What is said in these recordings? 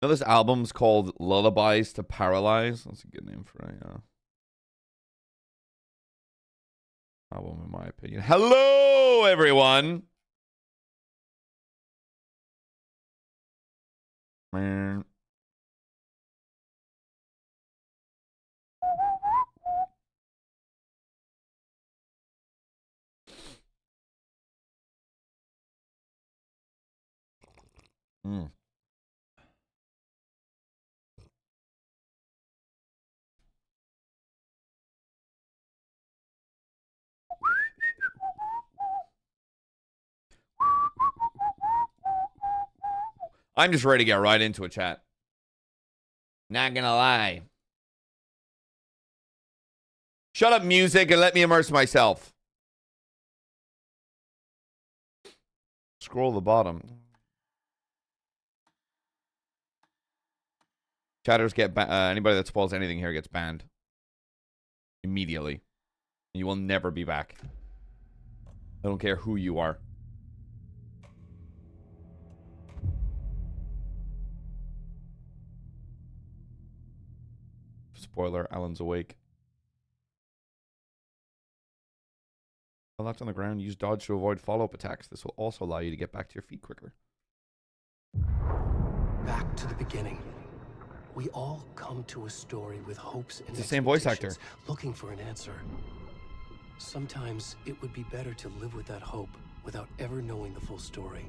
know this album's called Lullabies to Paralyze? That's a good name for a album, in my opinion. Hello, everyone! Man. Mm. I'm just ready to get right into it, chat. Not gonna lie. Shut up, music, and let me immerse myself. Scroll to the bottom. Chatters get anybody that spoils anything here gets banned immediately. You will never be back. I don't care who you are. Spoiler, Alan's awake. While left on the ground, use dodge to avoid follow-up attacks. This will also allow you to get back to your feet quicker. Back to the beginning. We all come to a story with hopes and it's the same voice actor, looking for an answer. Sometimes it would be better to live with that hope without ever knowing the full story.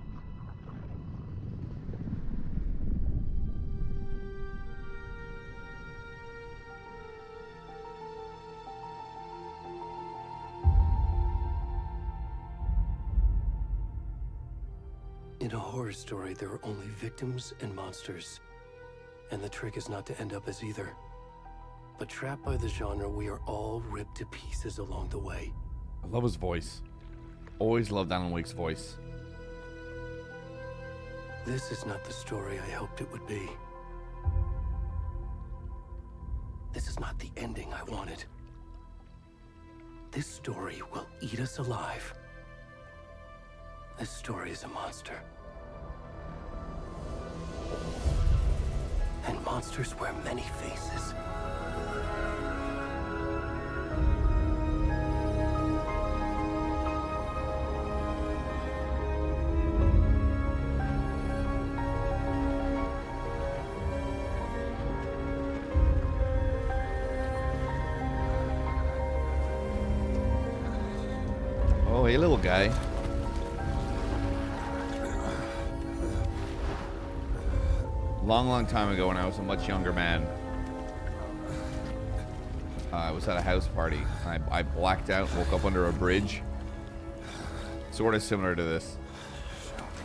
In a horror story, there are only victims and monsters. And the trick is not to end up as either. But trapped by the genre, we are all ripped to pieces along the way. I love his voice. Always loved Alan Wake's voice. This is not the story I hoped it would be. This is not the ending I wanted. This story will eat us alive. This story is a monster. And monsters wear many faces. Oh, hey, little guy. Long time ago when I was a much younger man, I was at a house party. I blacked out, woke up under a bridge. Sort of similar to this.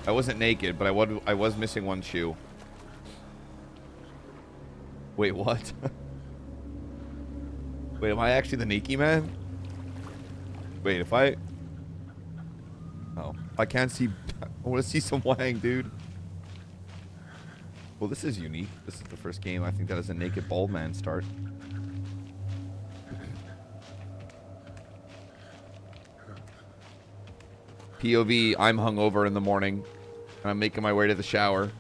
I wasn't naked, but I was missing one shoe. Wait, what? Wait, am I actually the Nikki man? Wait, if I... Oh, I can't see... I want to see some wang, dude. Well, this is unique. This is the first game I think that has a naked bald man start. POV, I'm hungover in the morning, and I'm making my way to the shower.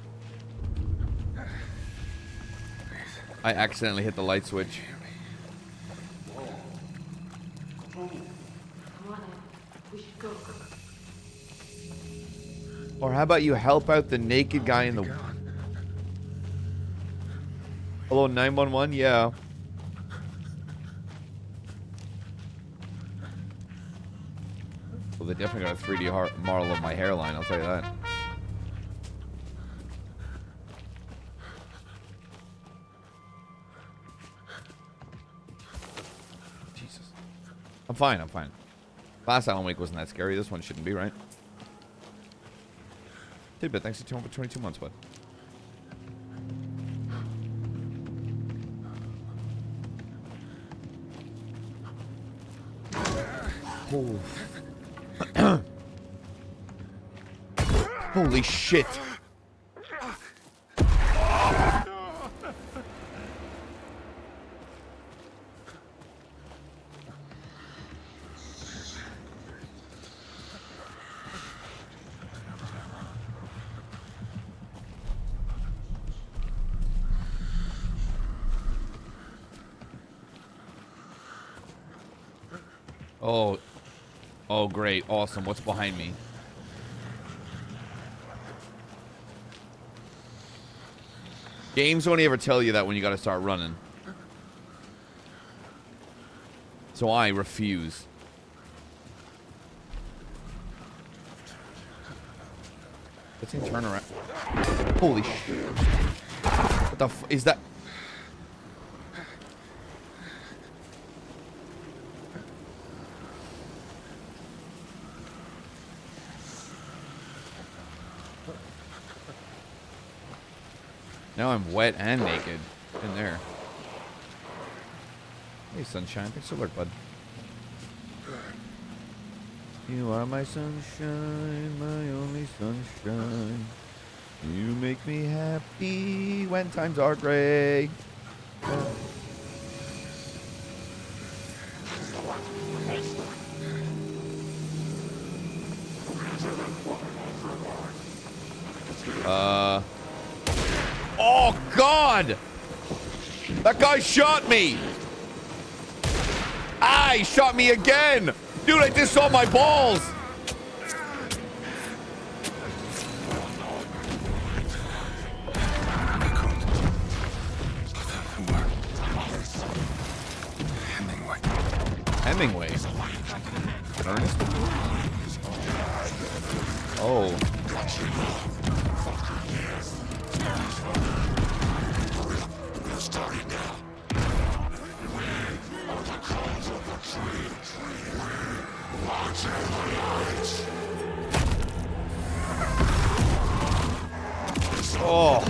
I accidentally hit the light switch. Or how about you help out the naked guy in the... Hello, 911? Yeah. Well, they definitely got a 3D model of my hairline, I'll tell you that. Jesus. I'm fine, I'm fine. Last Alan Wake wasn't that scary. This one shouldn't be, right? Tidbit, thanks to 22 months, bud. Oh. Holy shit. Oh. Oh, great. Awesome. What's behind me? Games only ever tell you that when you gotta start running. So I refuse. Let's see, turn around. Holy shit. What the f is that? Now I'm wet and naked in there. Hey, sunshine. Thanks for the alert, bud. You are my sunshine, my only sunshine. You make me happy when times are gray. Oh, God! That guy shot me! Ah, he shot me again! Dude, I just saw my balls! Hemingway? Ernest? Oh. Oh.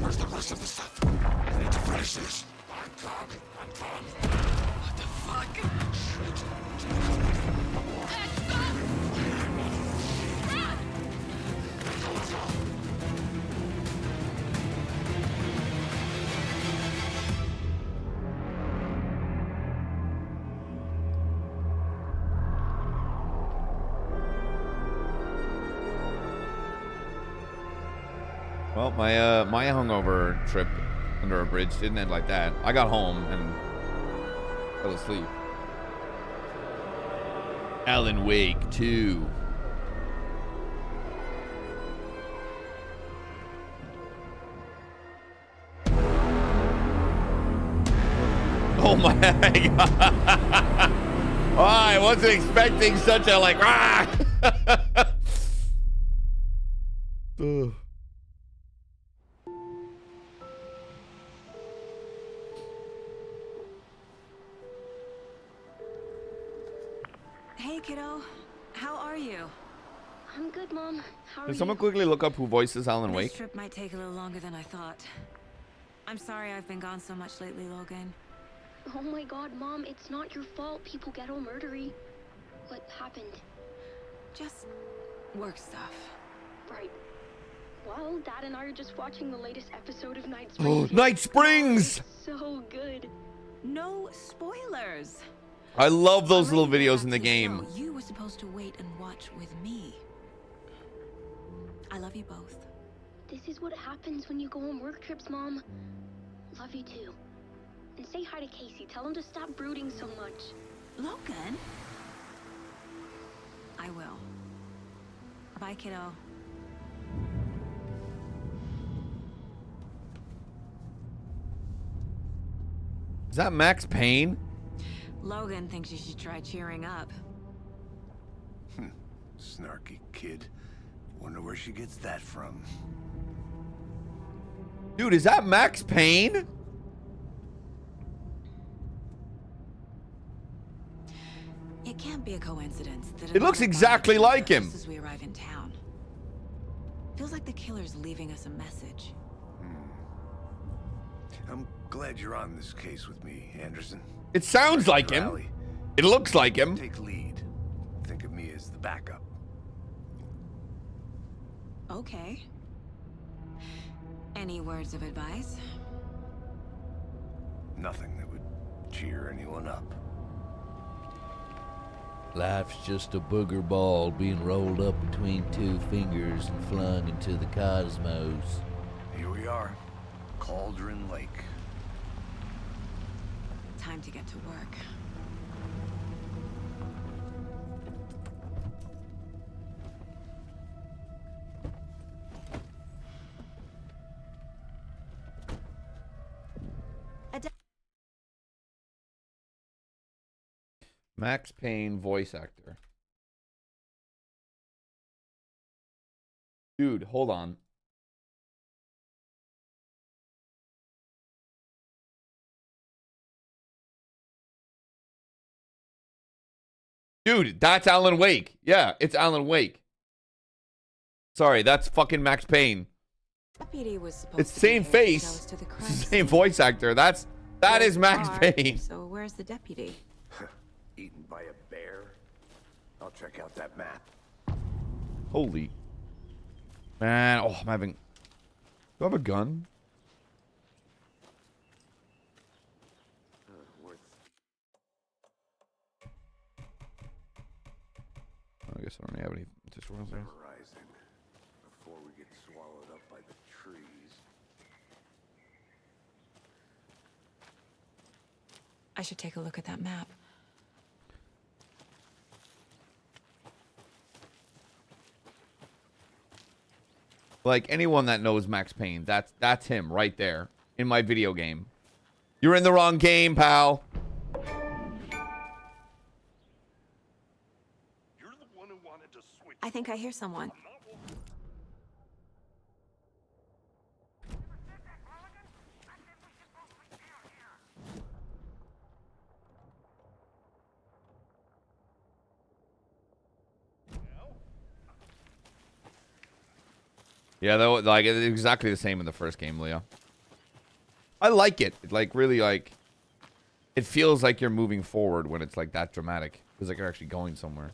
Where's the rest of the stuff? I need to finish this. What the fuck? Well, my hungover trip under a bridge didn't end like that. I got home and fell asleep. Alan Wake 2. Oh my god. Oh, I wasn't expecting such a like Ugh. Hey, kiddo. How are you? I'm good, Mom. How are Can you? someone quickly look up who voices Alan This Wake? trip might take a little longer than I thought. I'm sorry I've been gone so much lately, Logan. Oh my god, Mom, it's not your fault people get all murdery. What happened? Just work stuff. Right. Well, Dad and I are just watching the latest episode of Night Oh, Springs. Night Springs! So good. No spoilers. I love those Already little videos back in the to game. show. You were supposed to wait and watch with me. I love you both. This is what happens when you go on work trips, Mom. Love you too. And say hi to Casey. Tell him to stop brooding so much. Logan? I will. Bye, kiddo. Is that Max Payne? Logan thinks you should try cheering up. Snarky kid. Wonder where she gets that from. Dude, is that Max Payne? It can't be a coincidence that It looks another exactly body like him. just as we arrive in town. Feels like the killer's leaving us a message. I'm glad you're on this case with me, Anderson. It sounds like him. Rally. It looks like him. Take lead. Think of me as the backup. Okay. Any words of advice? Nothing that would cheer anyone up. Life's just a booger ball being rolled up between two fingers and flung into the cosmos. Here we are. Cauldron Lake. time to get to work. Max Payne voice actor. Dude, hold on. Dude, that's Alan Wake. Yeah, it's Alan Wake. Sorry, that's fucking Max Payne. Deputy was supposed It's to the same be here to show face. us to the It's crime the same scene. voice actor. That Where's is the Max car? Payne. So where's the deputy? Eaten by a bear? I'll check out that map. Holy. Man, oh, I'm having... Do I have a gun? Worth I guess I don't have any tutorials there. memorizing before we get swallowed up by the trees. I should take a look at that map. Like, anyone that knows Max Payne, that's him right there in my video game. You're in the wrong game, pal. You're the one who wanted to switch. I think I hear someone. Yeah, though, like, it's exactly the same in the first game, Leah. I like it. Like, really, like, it feels like you're moving forward when it's, like, that dramatic. It feels like you're actually going somewhere.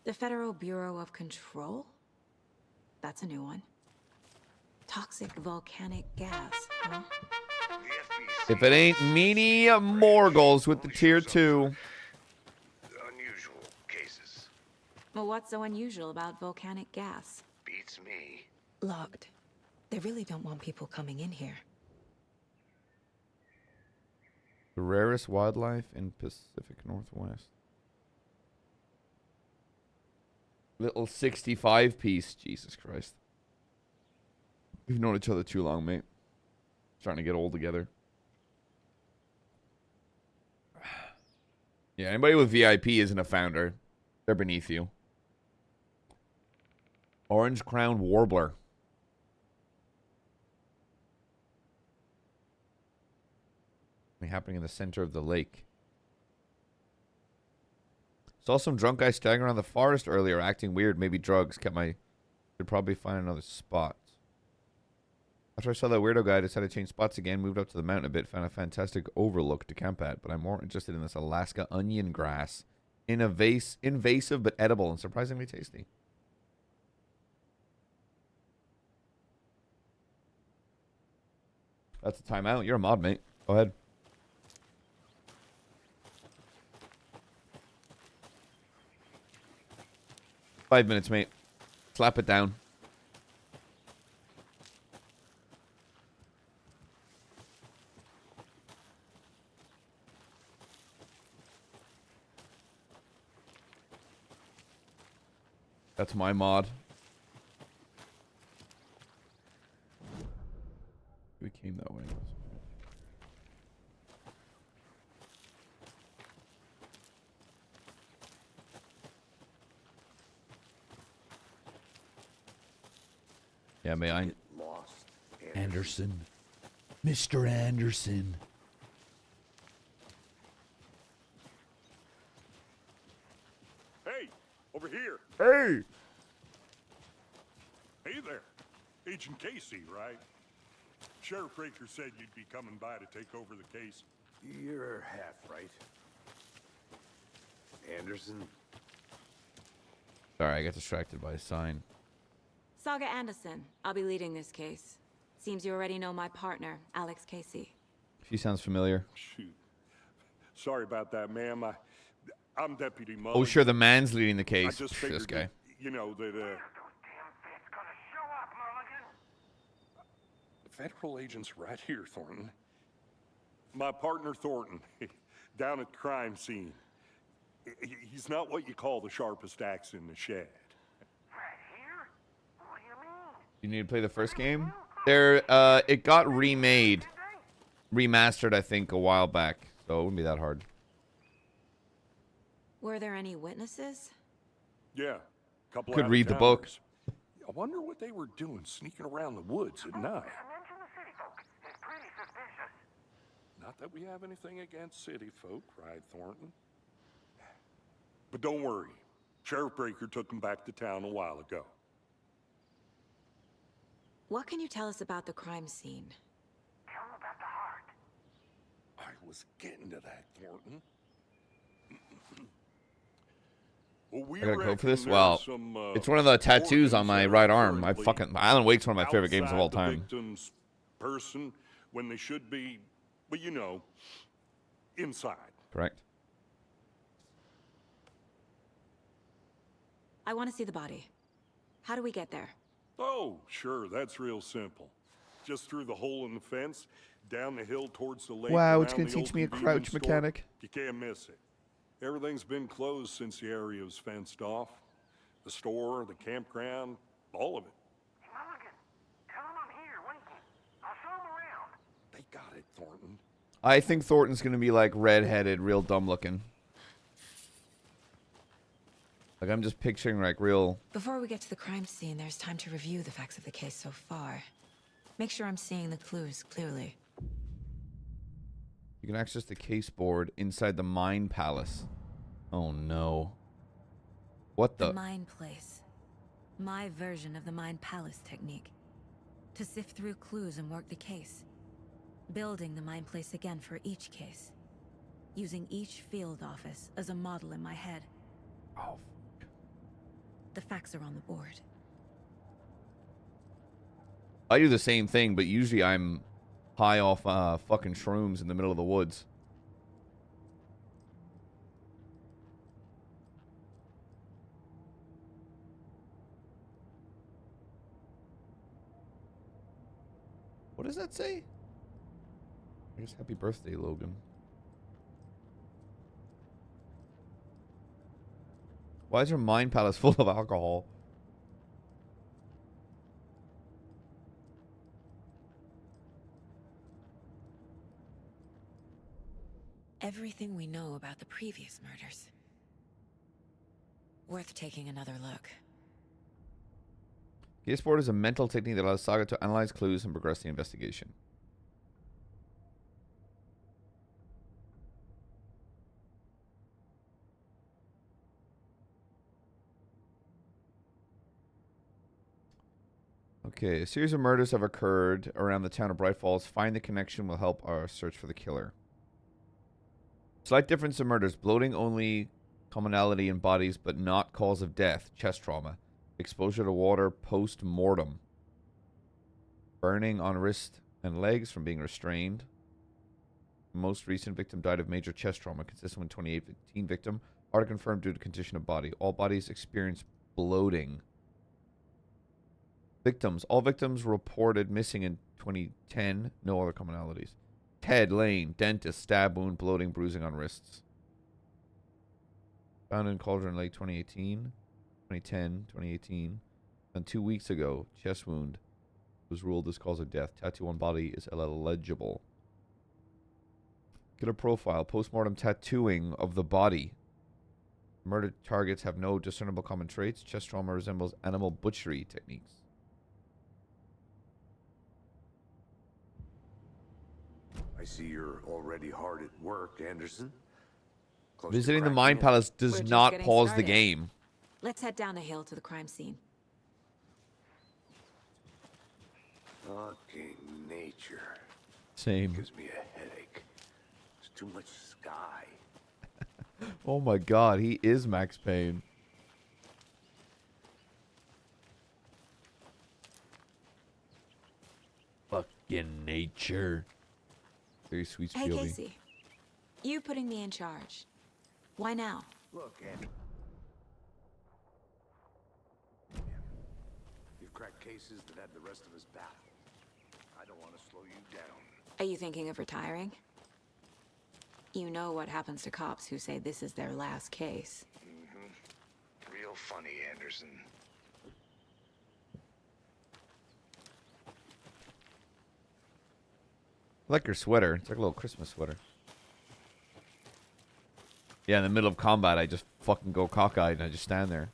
The Federal Bureau of Control? That's a new one. Toxic volcanic gas, huh? If it ain't Meanie Morgles with the tier 2. Unusual cases. Well, what's so unusual about volcanic gas? Beats me. Locked. They really don't want people coming in here. The rarest wildlife in Pacific Northwest. Little 65 piece. Jesus Christ. We've known each other too long, mate. Starting to get old together. Yeah, anybody with VIP isn't a founder. They're beneath you. Orange Crown Warbler. Happening in the center of the lake. Saw some drunk guy staggering around the forest earlier, acting weird, maybe drugs. Should probably find another spot. After I saw that weirdo guy, I decided to change spots again, moved up to the mountain a bit, found a fantastic overlook to camp at, but I'm more interested in this Alaska onion grass. Invasive but edible and surprisingly tasty. That's a timeout. You're a mod, mate. Go ahead. Five minutes, mate. Slap it down. That's my mod. We came that way. Yeah, may I? Get lost. Anderson. Mr. Anderson. Hey, over here. Hey! Hey there. Agent Casey, right? Sheriff Raker said you'd be coming by to take over the case. You're half right. Anderson? Sorry, I got distracted by a sign. Saga Anderson. I'll be leading this case. Seems you already know my partner, Alex Casey. She sounds familiar. Shoot. Sorry about that, ma'am. I'm Deputy Mullen. Oh, sure, the man's leading the I case. just Pff, figured this guy. that, you know, that, Federal agents right here, Thornton. My partner Thornton, down at the crime scene. He's not what you call the sharpest axe in the shed. You need to play the first game? There, it got remade. Remastered, I think, a while back. So it wouldn't be that hard. Were there any witnesses? Yeah, couple Could read the book. out-of-towners. I wonder what they were doing sneaking around the woods at night. Not that we have anything against city folk, cried Thornton. But don't worry. Sheriff Breaker took them back to town a while ago. What can you tell us about the crime scene? I was getting to that, Thornton. Well, we I gotta go reckon for this? there's Well, some, it's one of the tattoos on my organs right that are arm. currently Alan Wake's one of my favorite games of all outside the time. victim's person when they should be, but you know, inside. Correct. I want to see the body. How do we get there? Oh, sure, that's real simple. Just through the hole in the fence, down the hill towards the lake. Wow, it's around gonna the teach old me a convenience crouch store. mechanic. You can't miss it. Everything's been closed since the area was fenced off. The store, the campground, all of it. Mulligan, tell him I'm here waiting. I'll show him around. They got it, Thornton. I think Thornton's gonna be like redheaded, real dumb looking. Like I'm just picturing like real. Before we get to the crime scene, there's time to review the facts of the case so far. Make sure I'm seeing the clues clearly. You can access the case board inside the Mine Palace. Oh no. What The the? Mine Place. My version of the Mine Palace technique. To sift through clues and work the case. Building the Mine Place again for each case. Using each field office as a model in my head. Oh. The facts are on the board. I do the same thing, but usually I'm high off fucking shrooms in the middle of the woods. What does that say? I guess happy birthday, Logan. Why is your Mine Palace full of alcohol? Everything we know about the previous murders. Worth taking another look. Case board is a mental technique that allows Saga to analyze clues and progress the investigation. Okay, a series of murders have occurred around the town of Bright Falls. Find the connection will help our search for the killer. Slight difference in murders. Bloating only commonality in bodies, but not cause of death. Chest trauma. Exposure to water post-mortem. Burning on wrist and legs from being restrained. Most recent victim died of major chest trauma, consistent with 2018 victim. Are confirmed due to condition of body. All bodies experience bloating. Victims. All victims reported missing in 2010. No other commonalities. Ted Lane, dentist, stab wound, bloating, bruising on wrists. Found in Cauldron Lake 2018. 2010, 2018. And 2 weeks ago, chest wound was ruled as cause of death. Tattoo on body is illegible. Get a profile. Postmortem tattooing of the body. Murdered targets have no discernible common traits. Chest trauma resembles animal butchery techniques. I see you're already hard at work, Anderson. Close to Visiting the cracking Mine it. Palace We're does just not getting pause the started. game. Let's head down the hill to the crime scene. Fucking nature. Same. Gives me a headache. There's too much sky. Oh my god, he is Max Payne. Fucking nature. Very sweet Hey, Spielberg. Casey. You putting me in charge. Why now? Look, Andy. You've cracked cases that had the rest of us baffled. I don't want to slow you down. Are you thinking of retiring? You know what happens to cops who say this is their last case. Real funny, Anderson. I like your sweater. It's like a little Christmas sweater. Yeah, in the middle of combat, I just fucking go cockeyed and I just stand there.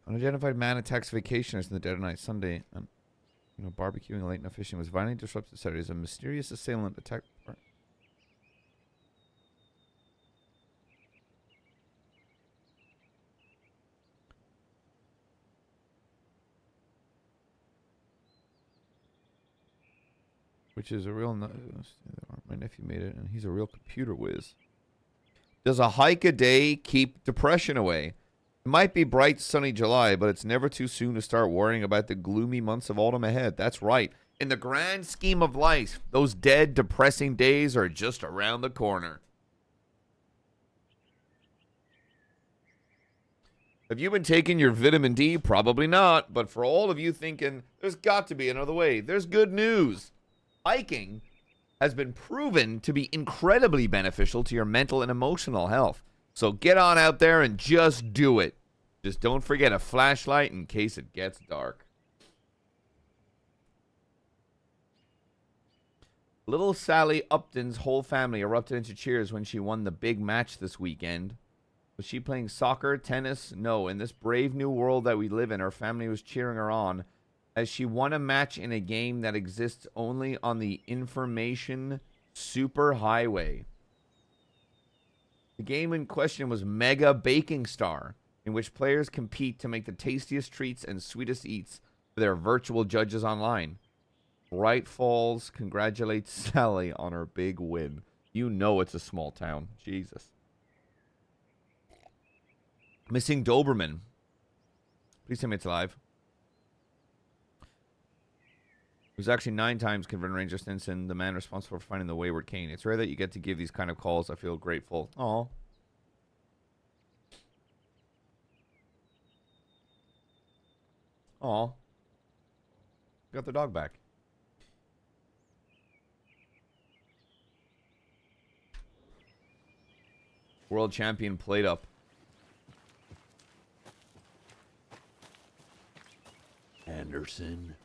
Unidentified man attacks vacationers in the dead of night Sunday. Barbecuing and late night fishing was violently disrupted Saturday as a mysterious assailant attacked. Which is a real. My nephew made it, and he's a real computer whiz. Does a hike a day keep depression away? It might be bright, sunny July, but it's never too soon to start worrying about the gloomy months of autumn ahead. That's right. In the grand scheme of life, those dead, depressing days are just around the corner. Have you been taking your vitamin D? Probably not. But for all of you thinking, there's got to be another way, there's good news. Hiking has been proven to be incredibly beneficial to your mental and emotional health. So get on out there and just do it. Just don't forget a flashlight in case it gets dark. Little Sally Upton's whole family erupted into cheers when she won the big match this weekend. Was she playing soccer, tennis? No. In this brave new world that we live in, her family was cheering her on as she won a match in a game that exists only on the information superhighway. The game in question was Mega Baking Star, in which players compete to make the tastiest treats and sweetest eats for their virtual judges online. Bright Falls congratulates Sally on her big win. You know it's a small town. Jesus. Missing Doberman. Please tell me it's alive. It was actually 9 times converted Ranger Stinson, the man responsible for finding the wayward cane. It's rare that you get to give these kind of calls. I feel grateful. Aw. Aw. Got the dog back. World champion played up. Anderson.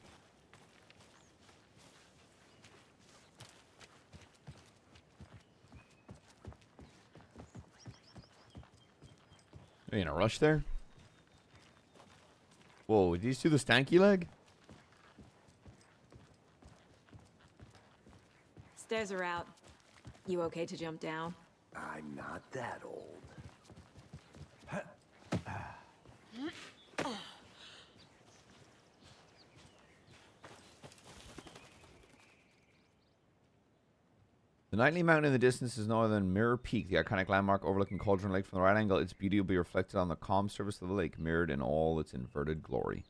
Are you in a rush there? Whoa, did you see the stanky leg? Stairs are out. You okay to jump down? I'm not that old. The Nightly Mountain in the distance is no other than Mirror Peak, the iconic landmark overlooking Cauldron Lake. From the right angle, its beauty will be reflected on the calm surface of the lake, mirrored in all its inverted glory.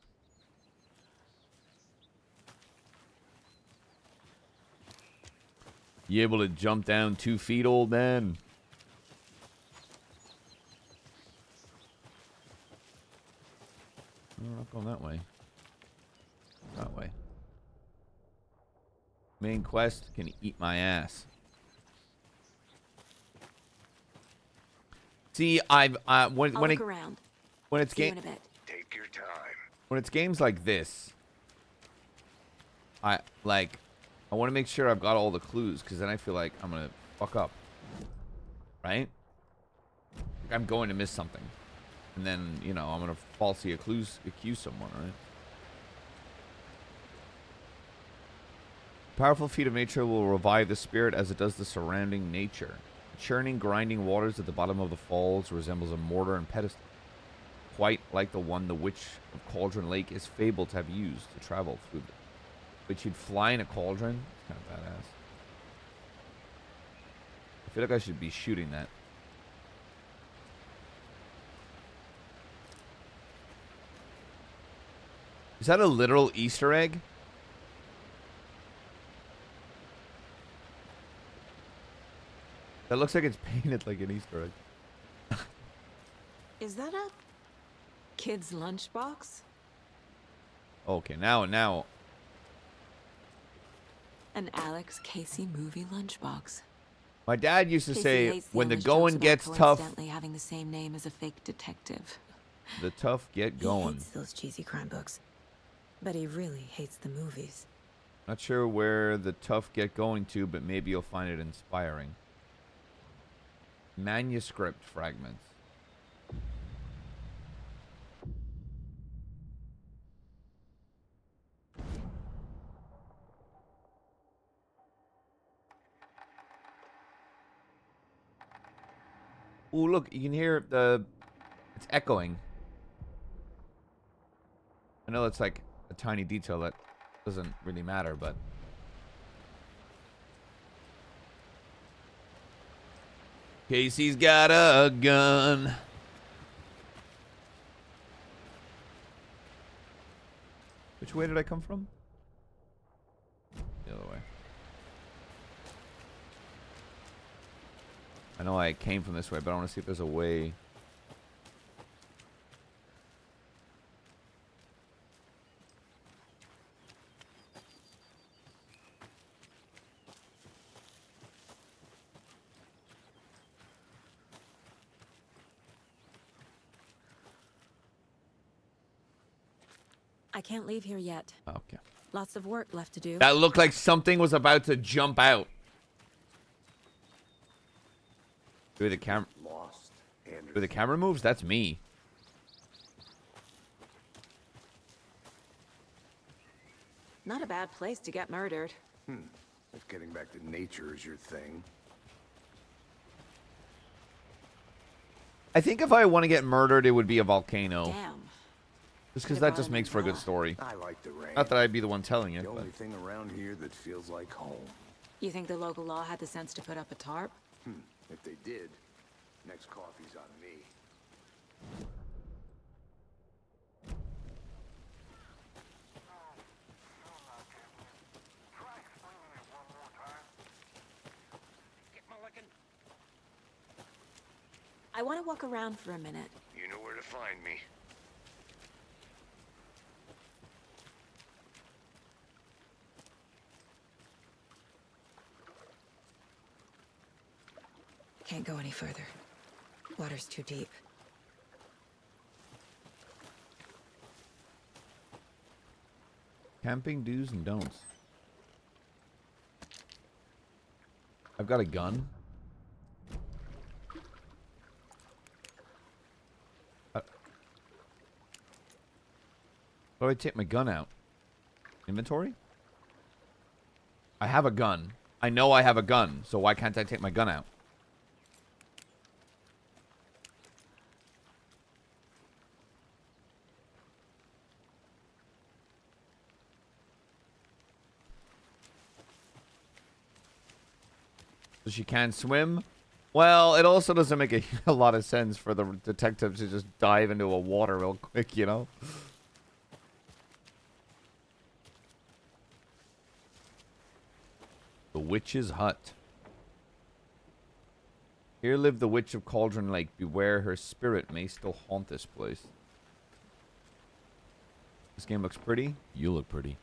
You able to jump down 2 feet, old man? I'm not going that way. That way. Main quest can eat my ass. See, when it's See you in a bit. Take your time. when it's games like this, I want to make sure I've got all the clues, because then I feel like I'm gonna fuck up, right? Like I'm going to miss something, and then I'm gonna falsely accuse someone, right? Powerful feat of nature will revive the spirit as it does the surrounding nature. Churning, grinding waters at the bottom of the falls resembles a mortar and pedestal, quite like the one the Witch of Cauldron Lake is fabled to have used to travel through the... But you'd fly in a cauldron? It's kind of badass. I feel like I should be shooting that. Is that a literal Easter egg? That looks like it's painted like an Easter egg. Is that a kid's lunchbox? Okay, now. An Alex Casey movie lunchbox. My dad used to Casey say, hates the when the English going jokes about gets tough, coincidentally having the same name as a fake detective. the tough get He going. hates those cheesy crime books, but he really hates the movies. Not sure where the tough get going to, but maybe you'll find it inspiring. Manuscript fragments. Ooh, look, you can hear it's echoing. I know it's like a tiny detail that doesn't really matter, but Casey's got a gun. Which way did I come from? The other way. I know I came from this way, but I want to see if there's a way. I can't leave here yet. Okay. Lots of work left to do. That looked like something was about to jump out. Do the camera. Lost, Anderson. Do the camera moves? That's me. Not a bad place to get murdered. If getting back to nature is your thing. I think if I want to get murdered, it would be a volcano. Damn. Just because Could've that brought just an makes for a good umbrella. story. I like the rain. Not that I'd be the one telling it, The but only thing around here that feels like home. You think the local law had the sense to put up a tarp? If they did, next coffee's on me. I want to walk around for a minute. You know where to find me. Can't go any further. Water's too deep. camping do's and don'ts. I've got a gun. How do I take my gun out? Inventory? I have a gun. I know I have a gun, so why can't I take my gun out? So she can't swim? Well, it also doesn't make a lot of sense for the detective to just dive into a water real quick, you know? The witch's hut. Here lived the witch of Cauldron Lake. Beware, her spirit may still haunt this place. This game looks pretty. You look pretty.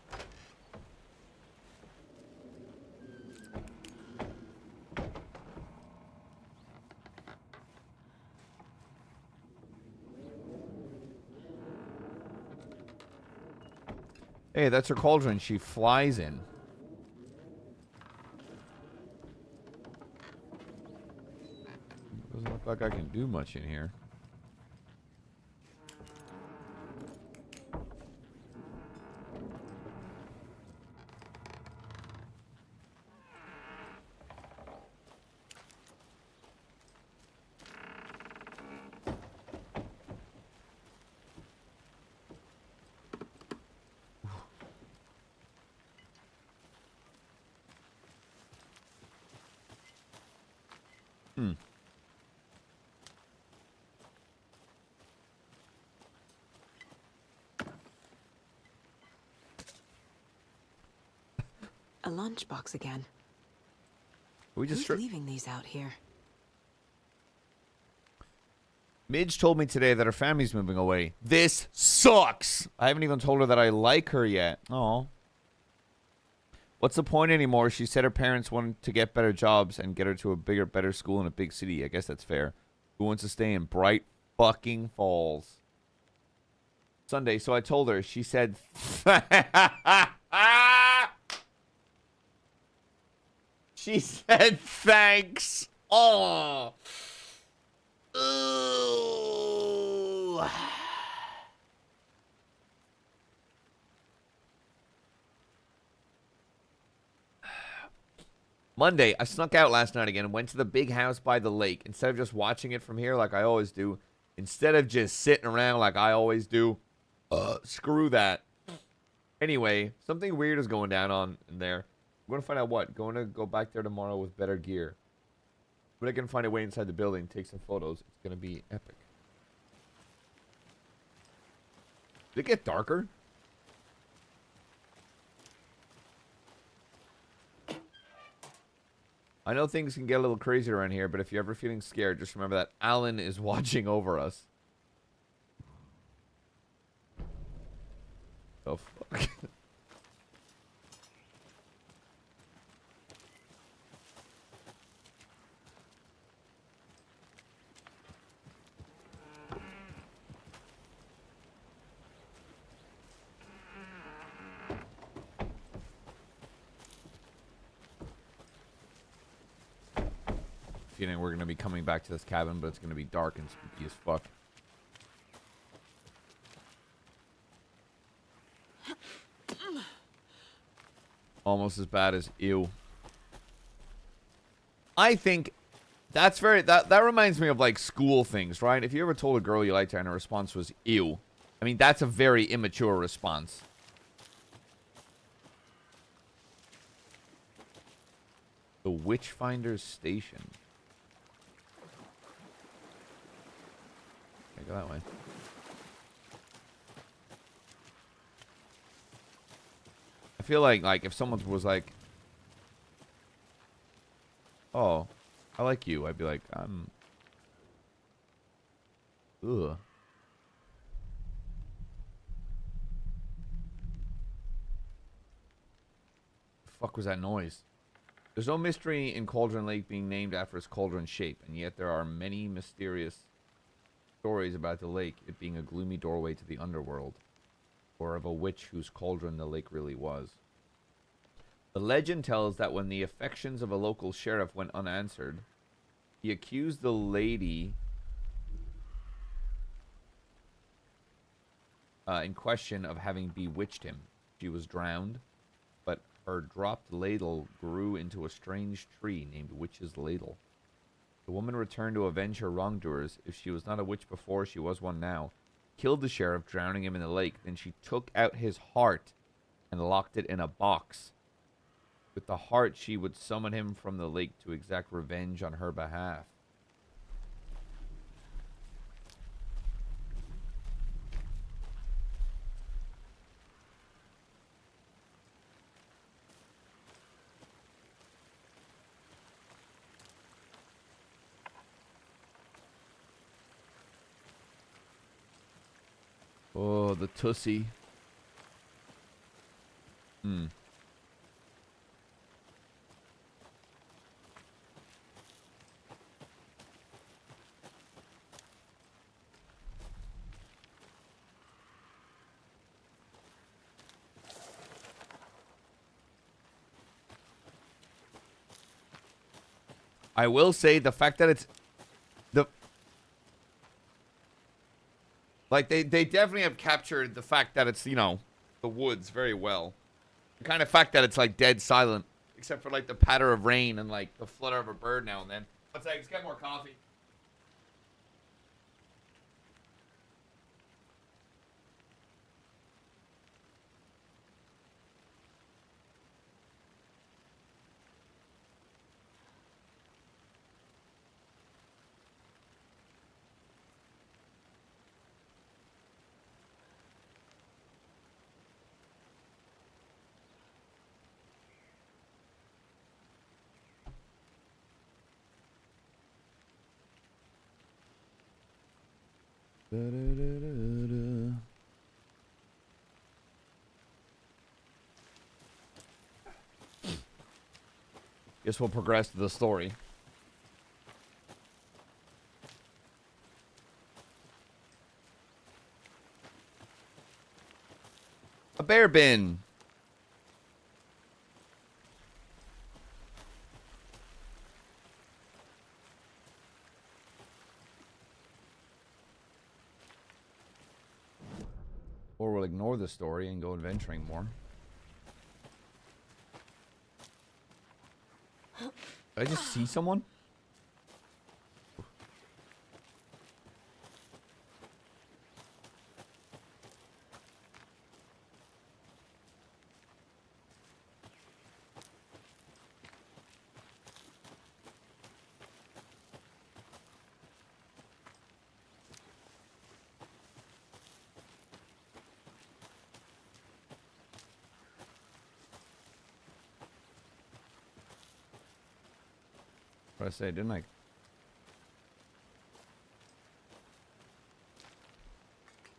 Hey, that's her cauldron she flies in. Doesn't look like I can do much in here. A lunchbox again. We just Who's leaving these out here? Midge told me today that her family's moving away. This sucks. I haven't even told her that I like her yet. Oh. What's the point anymore? She said her parents wanted to get better jobs and get her to a bigger, better school in a big city. I guess that's fair. Who wants to stay in Bright fucking Falls? Sunday, so I told her. She said... She said thanks. Oh. Ooh. Monday, I snuck out last night again and went to the big house by the lake. Instead of just watching it from here like I always do, instead of just sitting around like I always do, screw that. Anyway, something weird is going down on in there. I'm going to find out what. Going to go back there tomorrow with better gear. But I can find a way inside the building, take some photos. It's going to be epic. Did it get darker? I know things can get a little crazy around here, but if you're ever feeling scared, just remember that Alan is watching over us. Oh, fuck. Feeling we're going to be coming back to this cabin, but it's going to be dark and spooky as fuck. Almost as bad as ew. I think that's very... That reminds me of, like, school things, right? If you ever told a girl you liked her and her response was ew, I mean, that's a very immature response. The Witchfinder's Station. Can't go that way. I feel like if someone was like, "Oh, I like you," I'd be like, ugh. The fuck was that noise? There's no mystery in Cauldron Lake being named after its cauldron shape, and yet there are many mysterious stories about the lake, it being a gloomy doorway to the underworld, or of a witch whose cauldron the lake really was. The legend tells that when the affections of a local sheriff went unanswered, he accused the lady in question of having bewitched him. She was drowned, but her dropped ladle grew into a strange tree named Witch's Ladle. The woman returned to avenge her wrongdoers. If she was not a witch before, she was one now. Killed the sheriff, drowning him in the lake. Then she took out his heart and locked it in a box. With the heart, she would summon him from the lake to exact revenge on her behalf. Oh, the tussie. I will say the fact that it's like they definitely have captured the fact that it's, you know, the woods very well. The kind of fact that it's like dead silent, except for like the patter of rain and like the flutter of a bird now and then. Let's get more coffee. Da-da-da-da-da. Guess we'll progress to the story. A bear bin. Or we'll ignore the story and go adventuring more. Did I just see someone? What did I say, didn't I?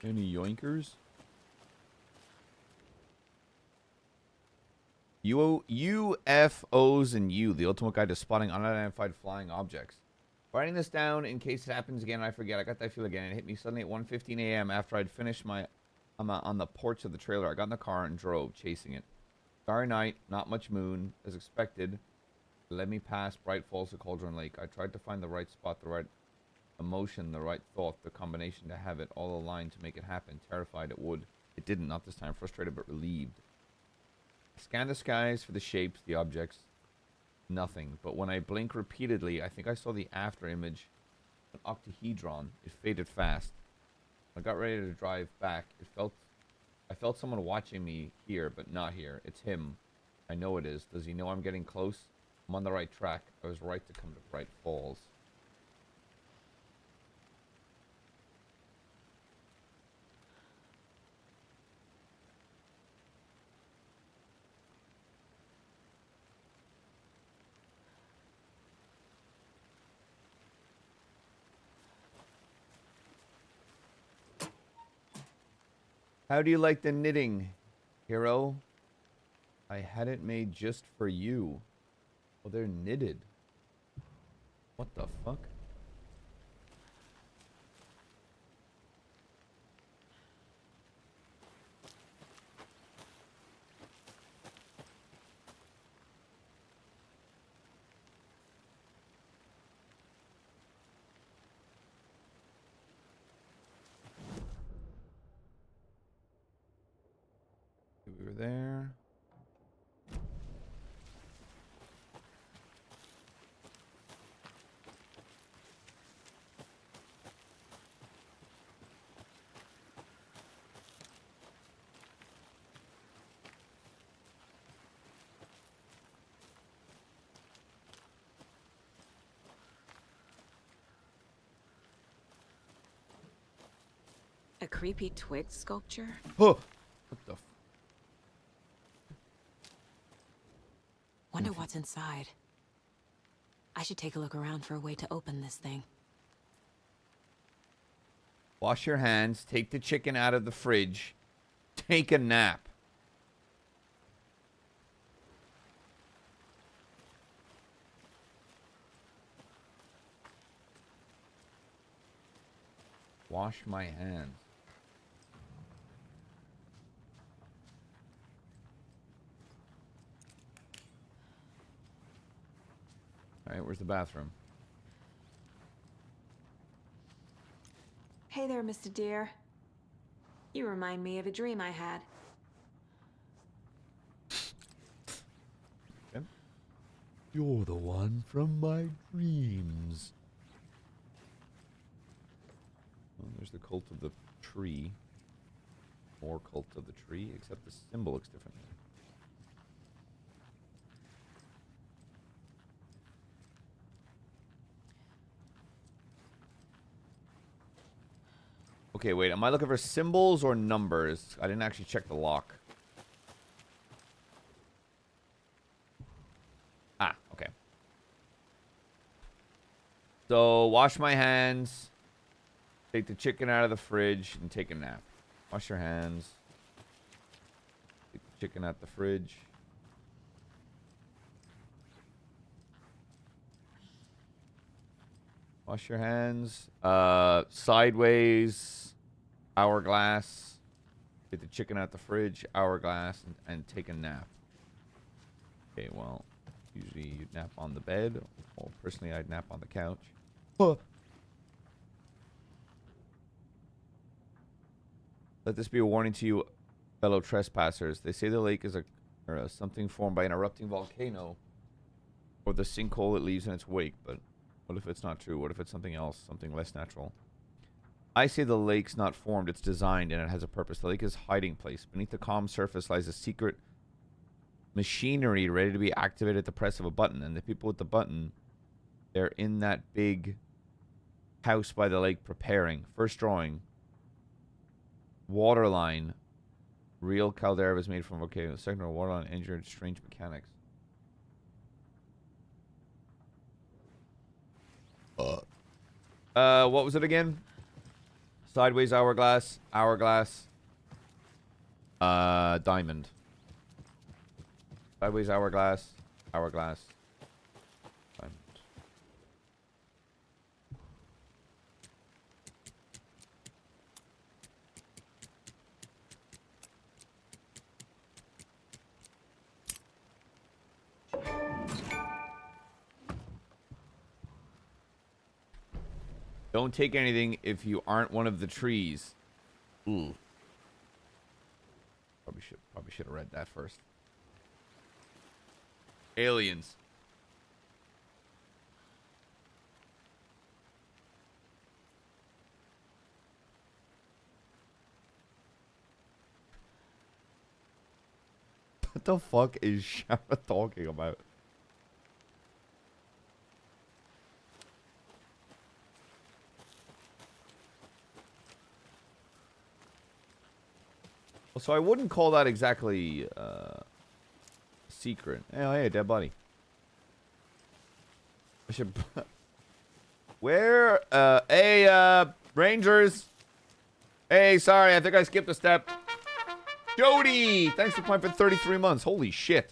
Any yoinkers? UFOs and you, the ultimate guide to spotting unidentified flying objects. Writing this down in case it happens again and I forget. I got that feel again. It hit me suddenly at 1:15 a.m. after I'd finished my... on the porch of the trailer. I got in the car and drove, chasing it. Starry night, not much moon, as expected. Led me past Bright Falls to Cauldron Lake. I tried to find the right spot, the right emotion, the right thought, the combination to have it all aligned to make it happen. Terrified it would. It didn't, not this time. Frustrated but relieved. I scanned the skies for the shapes, the objects. Nothing. But when I blinked repeatedly, I think I saw the after image. An octahedron. It faded fast. When I got ready to drive back, I felt someone watching me here, but not here. It's him. I know it is. Does he know I'm getting close? I'm on the right track. I was right to come to Bright Falls. How do you like the knitting, hero? I had it made just for you. Oh, they're knitted. What the fuck? We were there. A creepy twig sculpture? Oh! What the f... Wonder what's inside. I should take a look around for a way to open this thing. Wash your hands. Take the chicken out of the fridge. Take a nap. Wash my hands. Alright, where's the bathroom? Hey there, Mr. Deer. You remind me of a dream I had. Okay. You're the one from my dreams. Well, there's the cult of the tree. More cult of the tree, except the symbol looks different. Okay, wait. Am I looking for symbols or numbers? I didn't actually check the lock. Ah, okay. So, wash my hands. Take the chicken out of the fridge and take a nap. Wash your hands. Take the chicken out the fridge. Wash your hands. Sideways. Hourglass. Take the chicken out the fridge. Hourglass. And take a nap. Okay, well. Usually you'd nap on the bed. Well, personally, I'd nap on the couch. Let this be a warning to you, fellow trespassers. They say the lake is something formed by an erupting volcano or the sinkhole it leaves in its wake. But what if it's not true? What if it's something else, something less natural? I say the lake's not formed, it's designed, and it has a purpose. The lake is hiding place. Beneath the calm surface lies a secret machinery ready to be activated at the press of a button. And the people with the button, they're in that big house by the lake preparing. First drawing. Waterline. Real caldera was made from volcano. Second one, waterline injured strange mechanics. What was it again? Sideways hourglass. Hourglass. Diamond. Sideways hourglass. Hourglass. Diamond. Don't take anything if you aren't one of the trees. Ooh. Probably should have read that first. Aliens. What the fuck is Shara talking about? So I wouldn't call that exactly secret. Oh, hey, dead body. I should. Where? Hey, Rangers. Hey, sorry, I think I skipped a step. Jody, thanks for playing for 33 months. Holy shit.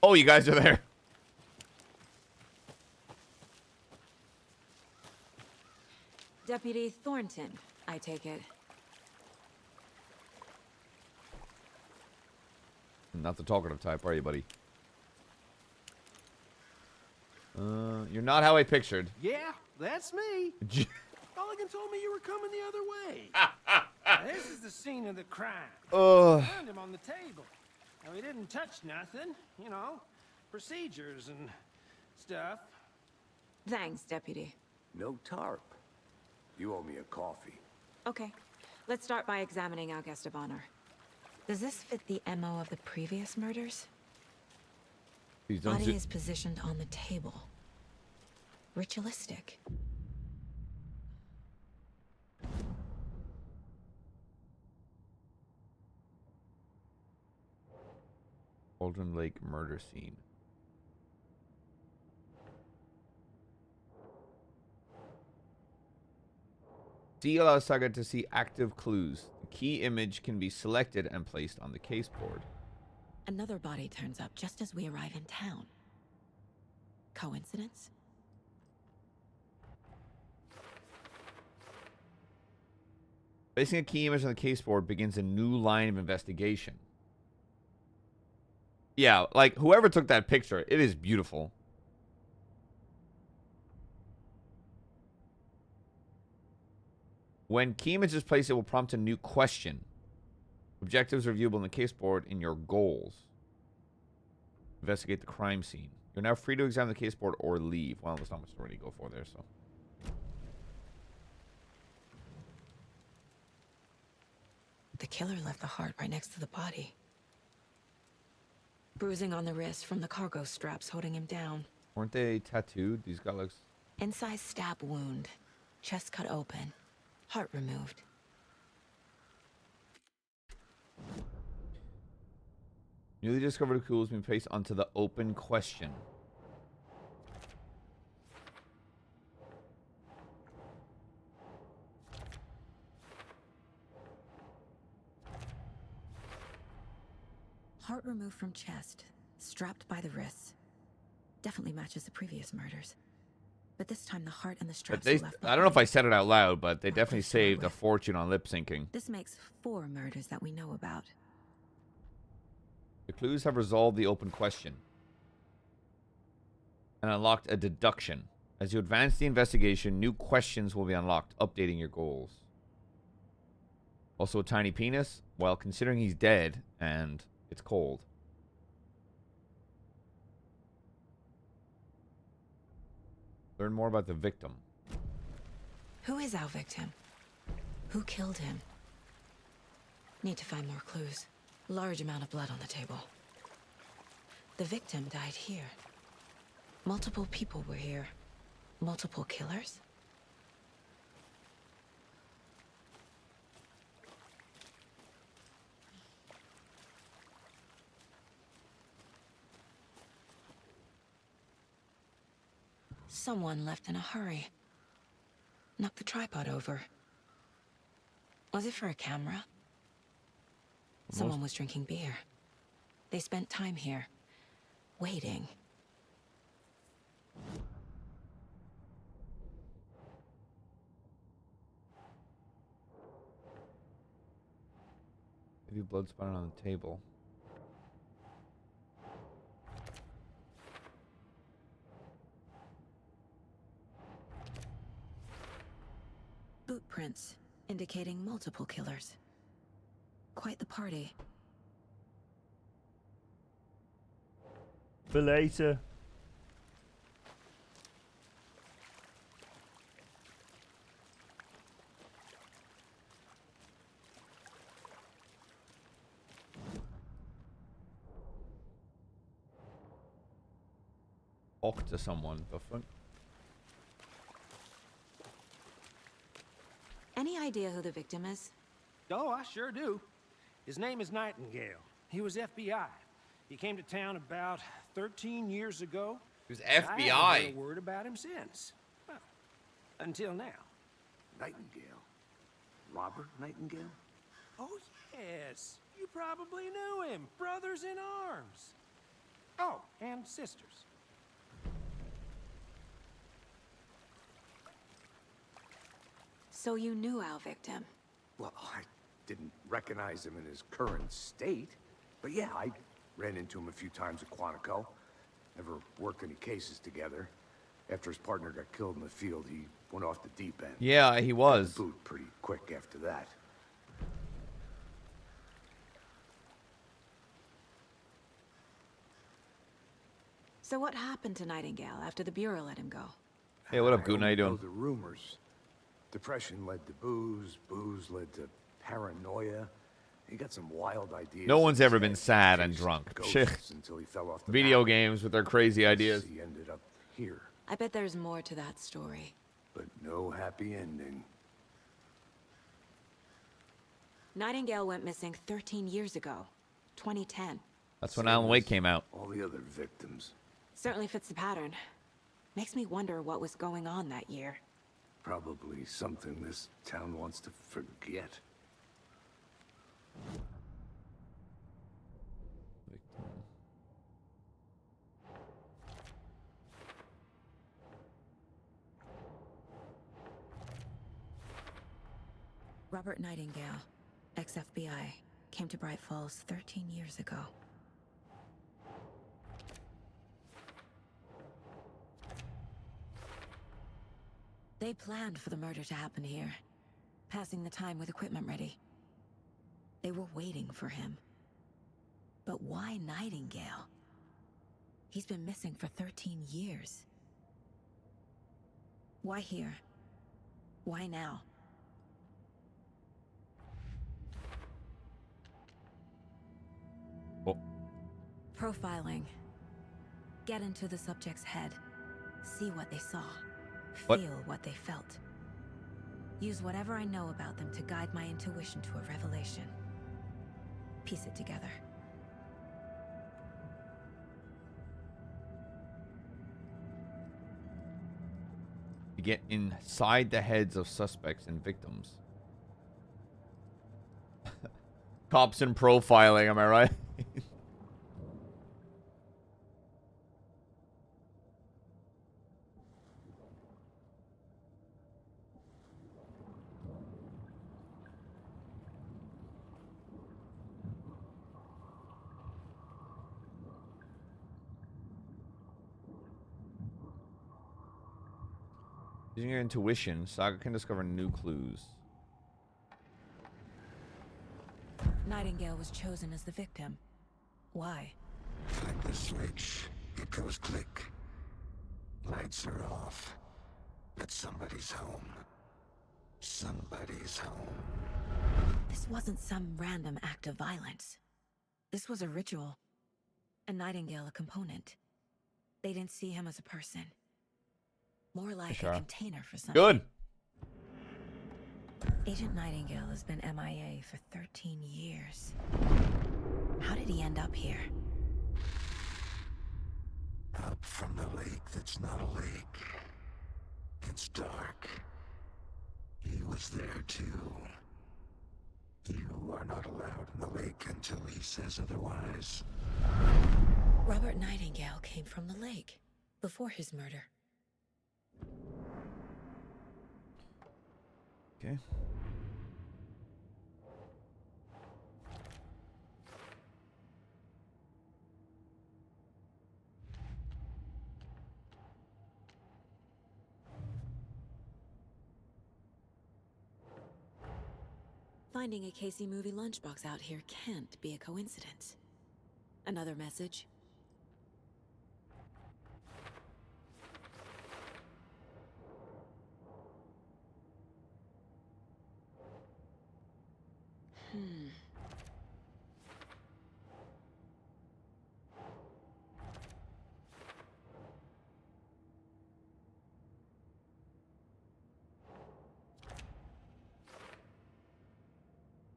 Oh, you guys are there. Deputy Thornton, I take it. Not the talkative type, are you, buddy? You're not how I pictured. Yeah, that's me. Mulligan told me you were coming the other way. This is the scene of the crime. Found him on the table. Now, he didn't touch nothing, you know, procedures and stuff. Thanks, Deputy. No tarp. You owe me a coffee. Okay, let's start by examining our guest of honor. Does this fit the MO of the previous murders? Please don't Body is positioned on the table. Ritualistic. Cauldron Lake murder scene. See allows Saga to see active clues. The key image can be selected and placed on the case board. Another body turns up just as we arrive in town. Coincidence? Placing a key image on the case board begins a new line of investigation. Yeah, like, whoever took that picture, it is beautiful. When key image is placed, it will prompt a new question. Objectives are viewable on the case board in your goals. Investigate the crime scene. You're now free to examine the case board or leave. Well, there's not much to already go for there, so. The killer left the heart right next to the body. Bruising on the wrist from the cargo straps holding him down. Weren't they tattooed? These guys look... Incised stab wound. Chest cut open. Heart removed. Newly discovered clue has been placed onto the open question. Heart removed from chest, strapped by the wrists. Definitely matches the previous murders. But this time the heart and the But straps they, were left I don't know if I behind. said it out loud, but they Not definitely to start saved a with. fortune on lip syncing. This makes 4 murders that we know about. The clues have resolved the open question and unlocked a deduction. As you advance the investigation, new questions will be unlocked, updating your goals. Also a tiny penis, well, considering he's dead and it's cold. Learn more about the victim. Who is our victim? Who killed him? Need to find more clues. Large amount of blood on the table. The victim died here. Multiple people were here. Multiple killers? Someone left in a hurry. Knocked the tripod over. Was it for a camera? Someone was drinking beer. They spent time here, waiting. Maybe blood spotted on the table. Boot prints, indicating multiple killers. Quite the party. For later. Talk to someone. The fuck? Any idea who the victim is? Oh, I sure do. His name is Nightingale. He was FBI. He came to town about 13 years ago. He was I haven't FBI. heard a word about him since. Well, until now. Nightingale. Robert Nightingale? Oh, yes. You probably knew him. Brothers in arms. Oh, and sisters. So you knew our victim? Well, I didn't recognize him in his current state. But yeah, I ran into him a few times at Quantico. Never worked any cases together. After his partner got killed in the field, he went off the deep end. Yeah, he was. Boot pretty quick after that. So what happened to Nightingale after the Bureau let him go? Hey, what up, I Goon? How only you know doing? the rumors. Depression led to booze. Booze led to paranoia. He got some wild ideas. No one's in his ever been head. sad and Chased drunk. ghosts until he fell off the Video mountain. games with their crazy ideas. He ended up here, I bet there's more to that story. but no happy ending. Nightingale went missing 13 years ago, 2010. That's when Alan Wake came out. All the other victims. Certainly fits the pattern. Makes me wonder what was going on that year. Probably something this town wants to forget. Robert Nightingale, ex-FBI, came to Bright Falls 13 years ago. They planned for the murder to happen here, passing the time with equipment ready. They were waiting for him. But why Nightingale? He's been missing for 13 years. Why here? Why now? Oh. Profiling. Get into the subject's head. See what they saw. What? Feel what they felt. Use whatever I know about them to guide my intuition to a revelation. Piece it together. You get inside the heads of suspects and victims. Cops and profiling, am I right? Using your intuition, Saga can discover new clues. Nightingale was chosen as the victim. Why? Flip the switch. It goes click. Lights are off. But somebody's home. Somebody's home. This wasn't some random act of violence. This was a ritual. And Nightingale a component. They didn't see him as a person. More like a container for something. Good. Agent Nightingale has been MIA for 13 years. How did he end up here? Up from the lake that's not a lake. It's dark. He was there too. You are not allowed in the lake until he says otherwise. Robert Nightingale came from the lake before his murder. Okay. Finding a Casey movie lunchbox out here can't be a coincidence. Another message?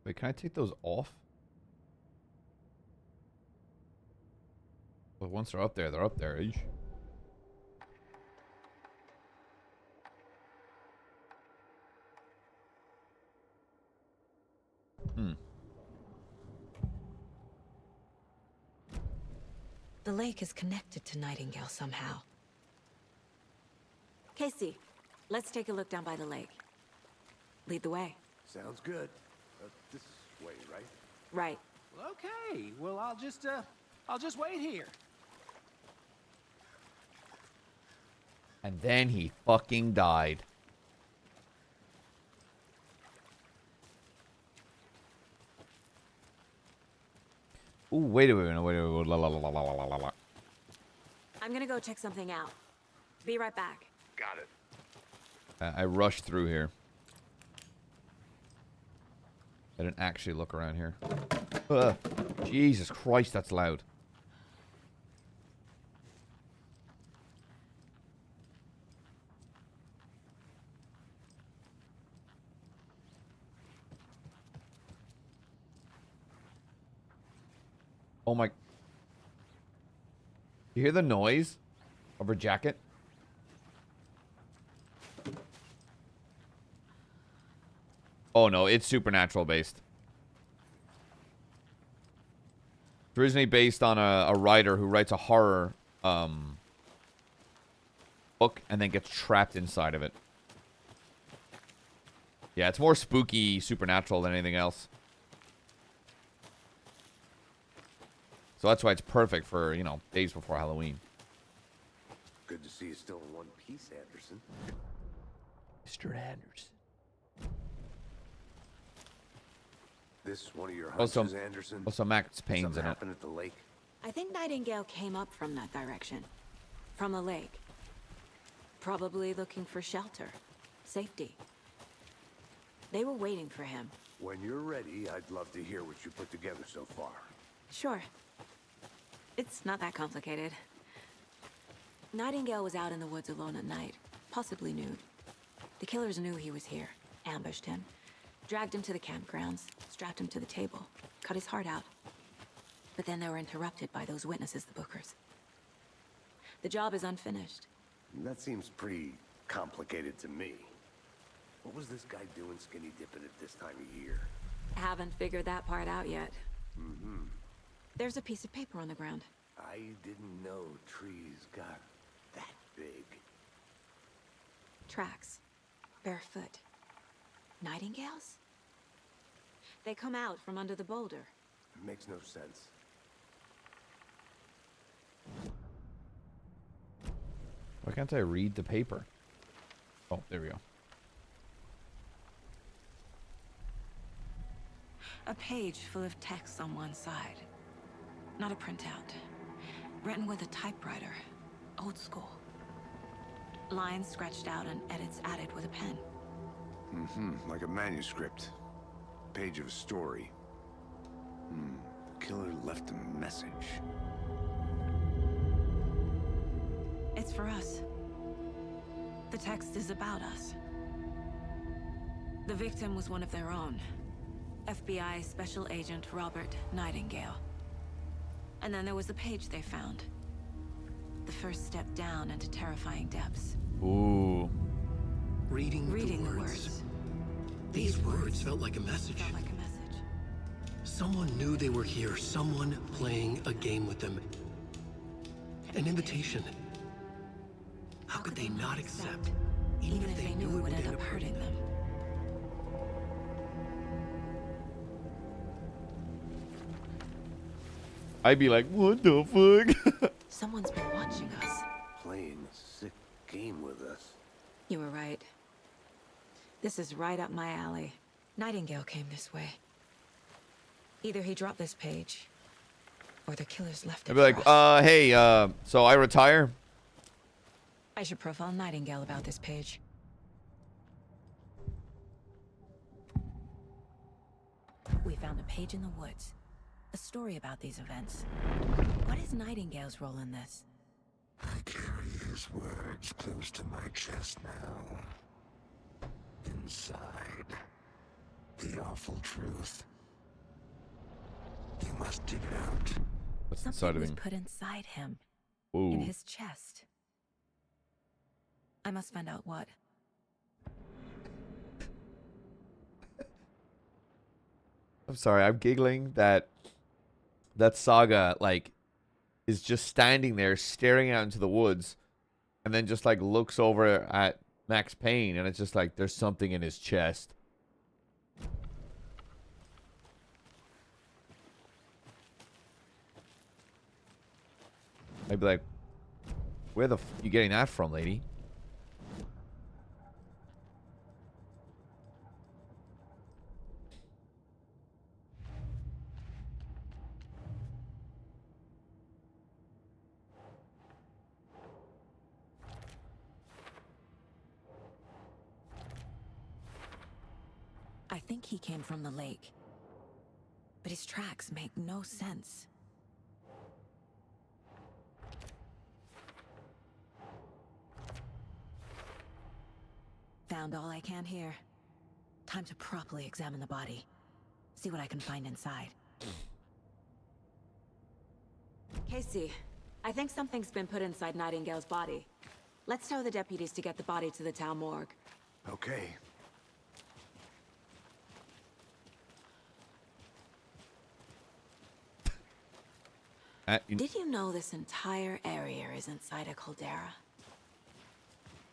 Wait, can I take those off? Well, once they're up there, they're up there. Eesh. The lake is connected to Nightingale somehow. Casey, let's take a look down by the lake. Lead the way. Sounds good. This way, right? Right. Well, okay. Well, I'll just wait here. And then he fucking died. Ooh, wait a minute, wait. La, la, la, la, la, la, la, la. I'm gonna go check something out. Be right back. Got it. I rushed through here. I didn't actually look around here. Jesus Christ, that's loud. Oh my... You hear the noise of her jacket? Oh no, it's supernatural based. It's originally based on a writer who writes a horror book and then gets trapped inside of it. Yeah, it's more spooky, supernatural than anything else. So that's why it's perfect for, you know, days before Halloween. Good to see you still in one piece, Anderson. Mr. Anderson. This one of your hunches, Anderson? Also, Max Payne's Something in it. happened at the lake? I think Nightingale came up from that direction. From the lake. Probably looking for shelter. Safety. They were waiting for him. When you're ready, I'd love to hear what you put together so far. Sure. It's not that complicated. Nightingale was out in the woods alone at night, possibly nude. The killers knew he was here, ambushed him, dragged him to the campgrounds, strapped him to the table, cut his heart out. But then they were interrupted by those witnesses, the Bookers. The job is unfinished. That seems pretty complicated to me. What was this guy doing skinny dipping at this time of year? Haven't figured that part out yet. There's a piece of paper on the ground. I didn't know trees got that big. Tracks. Barefoot. Nightingales? They come out from under the boulder. Makes no sense. Why can't I read the paper? Oh, there we go. A page full of text on one side. Not a printout. Written with a typewriter. Old school. Lines scratched out and edits added with a pen. Like a manuscript. Page of a story. The killer left a message. It's for us. The text is about us. The victim was one of their own. FBI Special Agent Robert Nightingale. And then there was the page they found. The first step down into terrifying depths. Ooh. Reading the the words. These words felt like a message. Felt like a message. Someone knew they were here. Someone playing a game with them. An invitation. How could they not accept? Even if they knew it would end up hurting them. I'd be like, what the fuck? Someone's been watching us. Playing a sick game with us. You were right. This is right up my alley. Nightingale came this way. Either he dropped this page, or the killers left it I'd be like, for us. hey, so I retire? I should profile Nightingale about this page. We found a page in the woods. A story about these events. What is Nightingale's role in this? I carry his words close to my chest now. Inside, the awful truth. You must dig it out. What's inside Something of was him? put inside him. Ooh. In his chest. I must find out what. I'm sorry, I'm giggling that Saga, like, is just standing there staring out into the woods and then just, like, looks over at Max Payne and it's just like, there's something in his chest. I'd be like, where the f you getting that from, lady? I think he came from the lake. But his tracks make no sense. Found all I can here. Time to properly examine the body. See what I can find inside. Casey, I think something's been put inside Nightingale's body. Let's tell the deputies to get the body to the town morgue. Okay. Did you know this entire area is inside a caldera?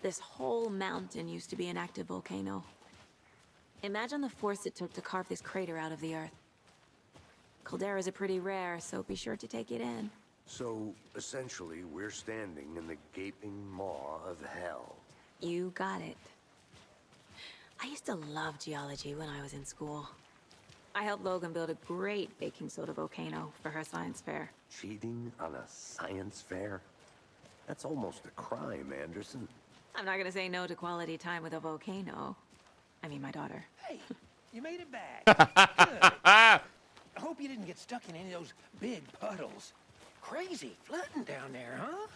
This whole mountain used to be an active volcano. Imagine the force it took to carve this crater out of the earth. Calderas are pretty rare, so be sure to take it in. So, essentially, we're standing in the gaping maw of hell. You got it. I used to love geology when I was in school. I helped Logan build a great baking soda volcano for her science fair. Cheating on a science fair? That's almost a crime, Anderson. I'm not gonna say no to quality time with a volcano. I mean, my daughter. Hey, you made it back. Good. I hope you didn't get stuck in any of those big puddles. Crazy flooding down there, huh?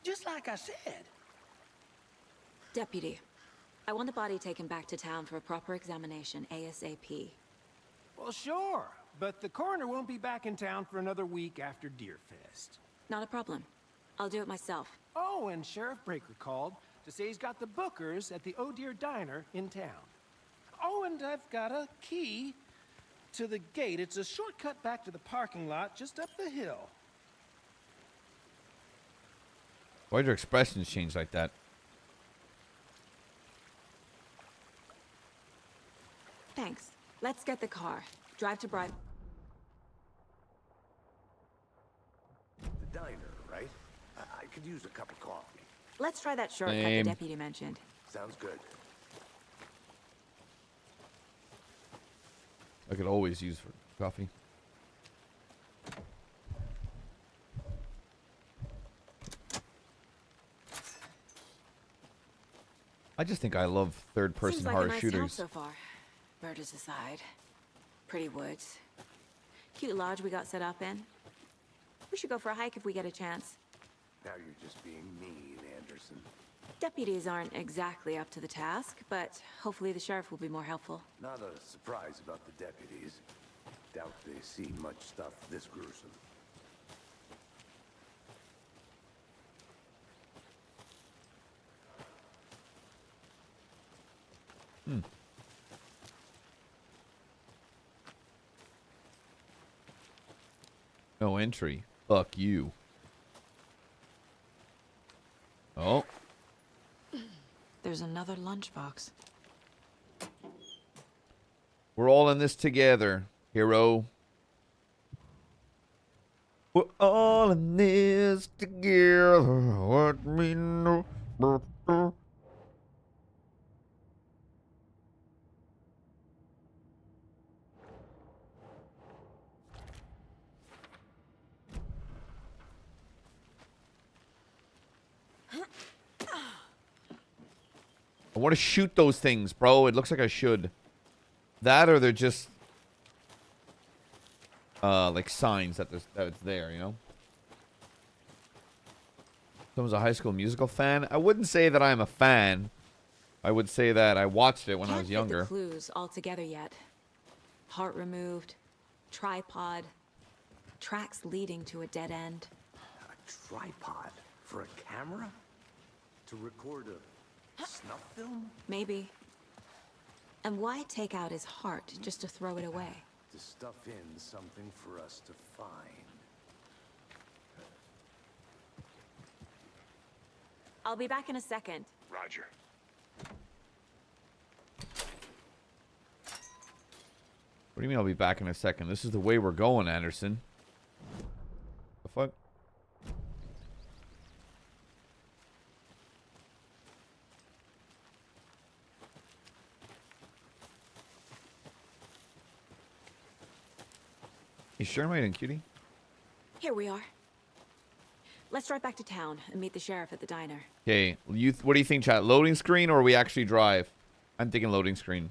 Just like I said. Deputy, I want the body taken back to town for a proper examination ASAP. Well, sure, but the coroner won't be back in town for another week after Deerfest. Not a problem. I'll do it myself. Oh, and Sheriff Breaker called to say he's got the bookers at the Oh Dear Diner in town. Oh, and I've got a key to the gate. It's a shortcut back to the parking lot just up the hill. Why'd your expressions change like that? Thanks. Let's get the car. Drive to Bright. The diner, right? I could use a cup of coffee. Let's try that shortcut Same. the deputy mentioned. Sounds good. I could always use for coffee. I just think I love third-person Seems like horror a nice shooters. town so far. Murders aside. Pretty woods. Cute lodge we got set up in. We should go for a hike if we get a chance. Now you're just being mean, Anderson. Deputies aren't exactly up to the task, but hopefully the sheriff will be more helpful. Not a surprise about the deputies. Doubt they see much stuff this gruesome. No entry. Fuck you. Oh. There's another lunchbox. We're all in this together, hero. We're all in this together. Let me know. I want to shoot those things, bro. It looks like I should. That or they're just like signs that it's there, you know? Someone's a High School Musical fan. I wouldn't say that I'm a fan. I would say that I watched it when I was younger. Can't fit the clues all together yet. Heart removed, tripod, tracks leading to a dead end. A tripod for a camera? To record a snuff film? Maybe. And why take out his heart just to throw it away? To stuff in something for us to find. I'll be back in a second. Roger. What do you mean I'll be back in a second? This is the way we're going, Anderson. The fuck? You sure, mate, and cutie? Here we are. Let's drive back to town and meet the sheriff at the diner. Okay, what do you think, chat? Loading screen or we actually drive? I'm thinking loading screen.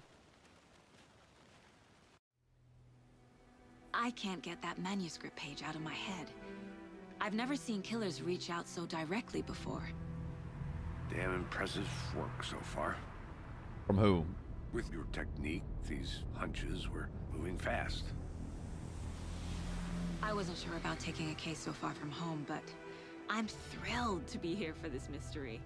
I can't get that manuscript page out of my head. I've never seen killers reach out so directly before. Damn impressive work so far. From who? With your technique, these hunches were moving fast. I wasn't sure about taking a case so far from home, but I'm thrilled to be here for this mystery.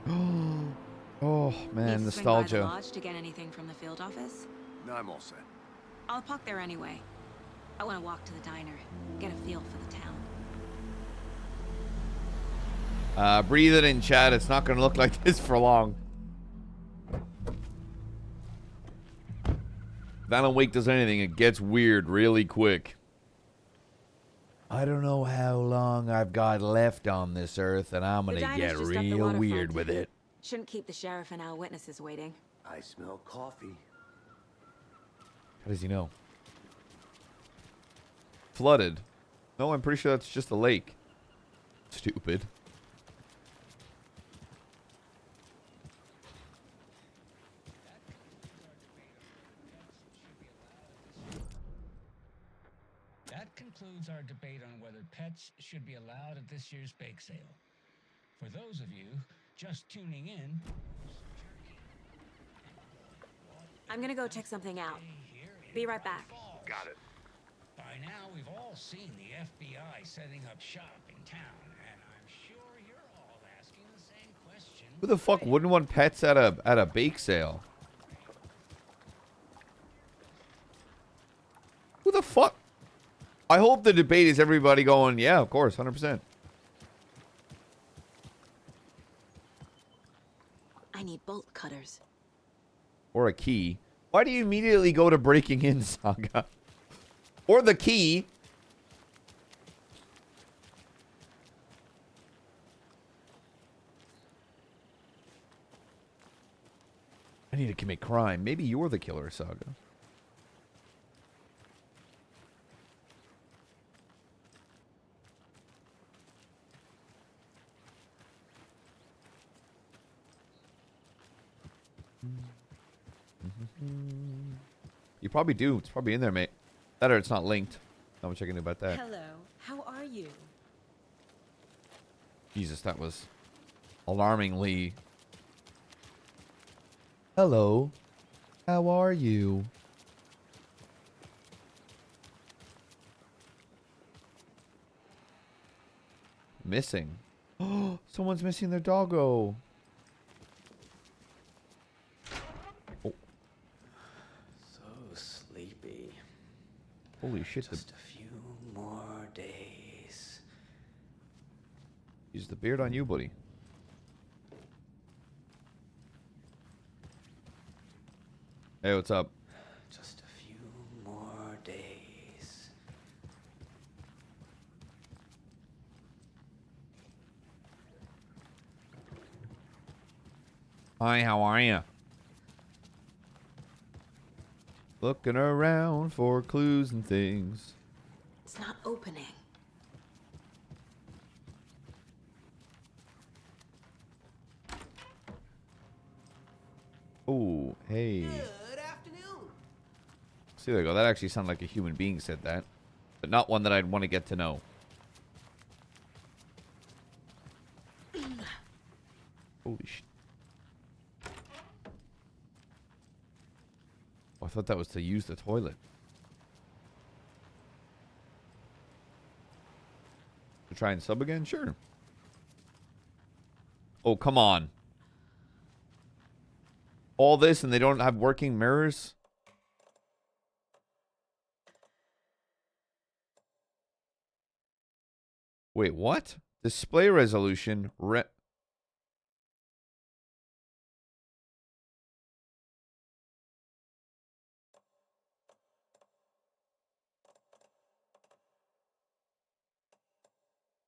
Oh man, Need to swing by the nostalgia. lodge to get anything from the field office? No, I'm all set. I'll park there anyway. I want to walk to the diner, get a feel for the town. Breathe it in, chat. It's not gonna look like this for long. If Alan Wake does anything, it gets weird really quick. I don't know how long I've got left on this earth, and I'm gonna get real weird with it. Shouldn't keep the sheriff and our witnesses waiting. I smell coffee. How does he know? Flooded. No, I'm pretty sure that's just a lake. Stupid. That concludes our debate on whether pets should be allowed at this year's bake sale. For those of you just tuning in, I'm gonna go check something out. Be right back. Got it. by now we've all seen the FBI setting up shop in town, and I'm sure you're all asking the same question. Who the fuck wouldn't want pets at a bake sale? Who the fuck? I hope the debate is everybody going, yeah, of course, 100%. I need bolt cutters. Or a key. Why do you immediately go to breaking in, Saga? Or the key. need to commit crime. Maybe you're the killer, Saga. You probably do. It's probably in there, mate. That or it's not linked. Not much I can do about that. Hello, how are you? Jesus, that was alarmingly. Hello. How are you? Missing. Oh, someone's missing their doggo. Oh. So sleepy. Holy shit. Just a few more days. Use the beard on you, buddy. Hey, what's up? Just a few more days. Hi, how are you? Looking around for clues and things. It's not opening. Oh, hey. Good afternoon. See, there you go. That actually sounded like a human being said that. But not one that I'd want to get to know. Holy shit. Oh, I thought that was to use the toilet. To try and sub again? Sure. Oh, come on. All this and they don't have working mirrors? Wait, what? Display resolution.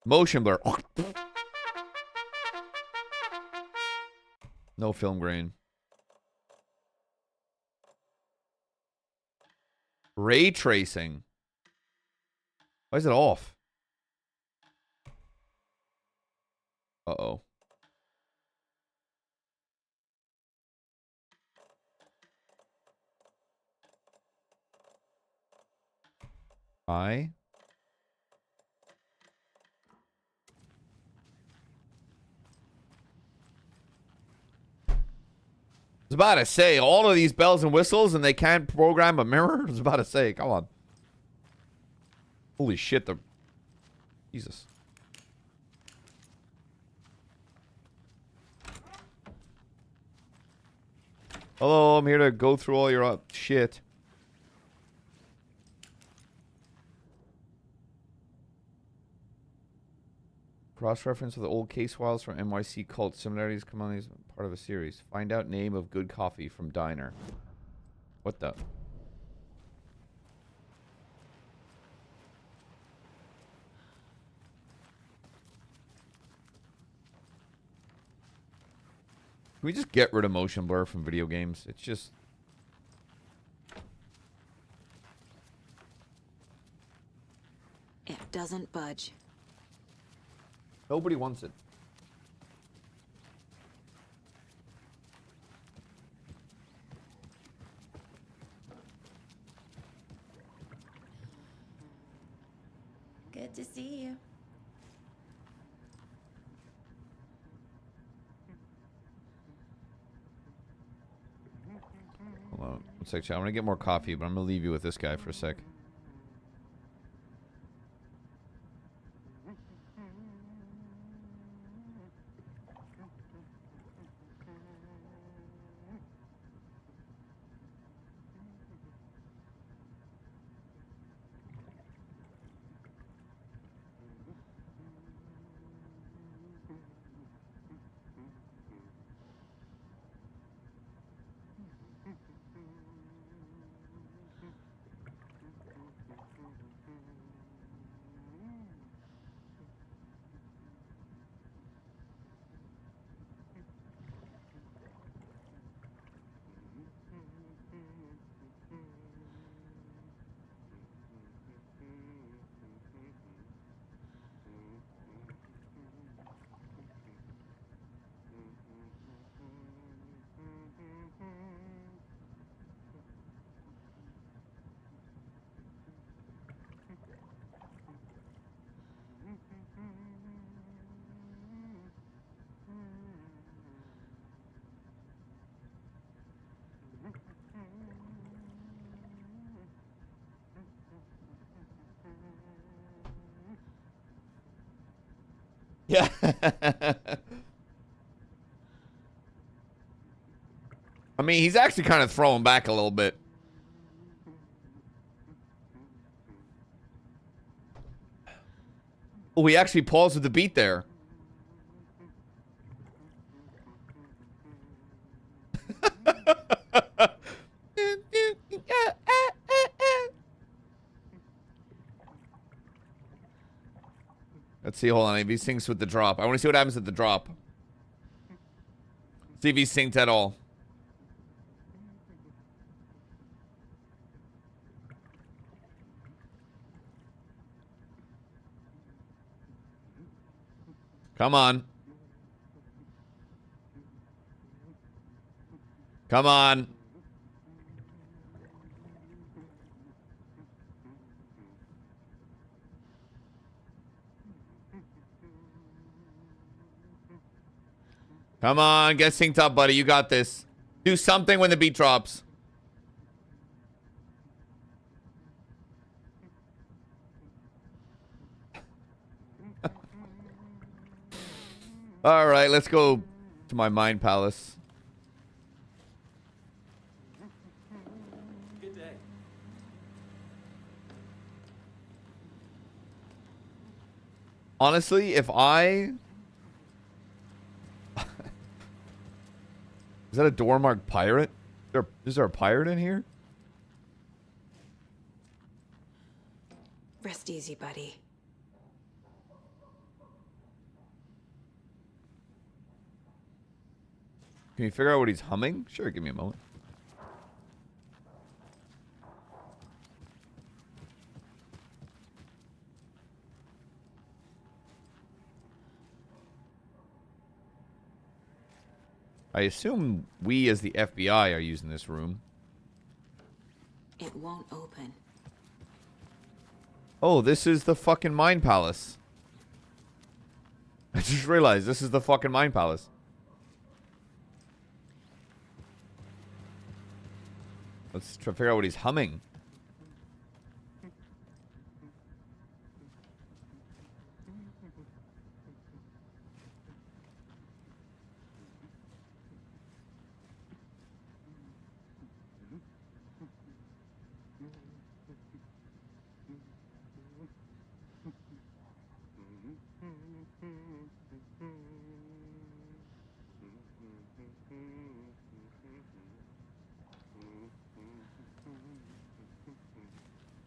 Motion blur. No film grain. Ray tracing. Why is it off? Uh-oh. I was about to say, all of these bells and whistles and they can't program a mirror? I was about to say, come on. Holy shit, the... Jesus. Hello, I'm here to go through all your shit. Cross-reference with the old case files from NYC cult. Similarities come on these part of a series. Find out name of good coffee from diner. What the... Can we just get rid of motion blur from video games? It's just... It doesn't budge. Nobody wants it. Good to see you. Hold on. One sec, chat. I'm gonna get more coffee, but I'm gonna leave you with this guy for a sec. Yeah. I mean, he's actually kind of throwing back a little bit. Oh, he actually paused with the beat there. Let's see, hold on. If he syncs with the drop. I want to see what happens at the drop. See if he's synced at all. Come on. Come on. Come on, get synced up, buddy. You got this. Do something when the beat drops. All right, let's go to my mind palace. Good day. Honestly, if I... Is that a door marked pirate? Is there a pirate in here? Rest easy, buddy. Can you figure out what he's humming? Sure, give me a moment. I assume we as the FBI are using this room. It won't open. Oh, this is the fucking Mind Palace. I just realized this is the fucking Mind Palace. Let's try to figure out what he's humming.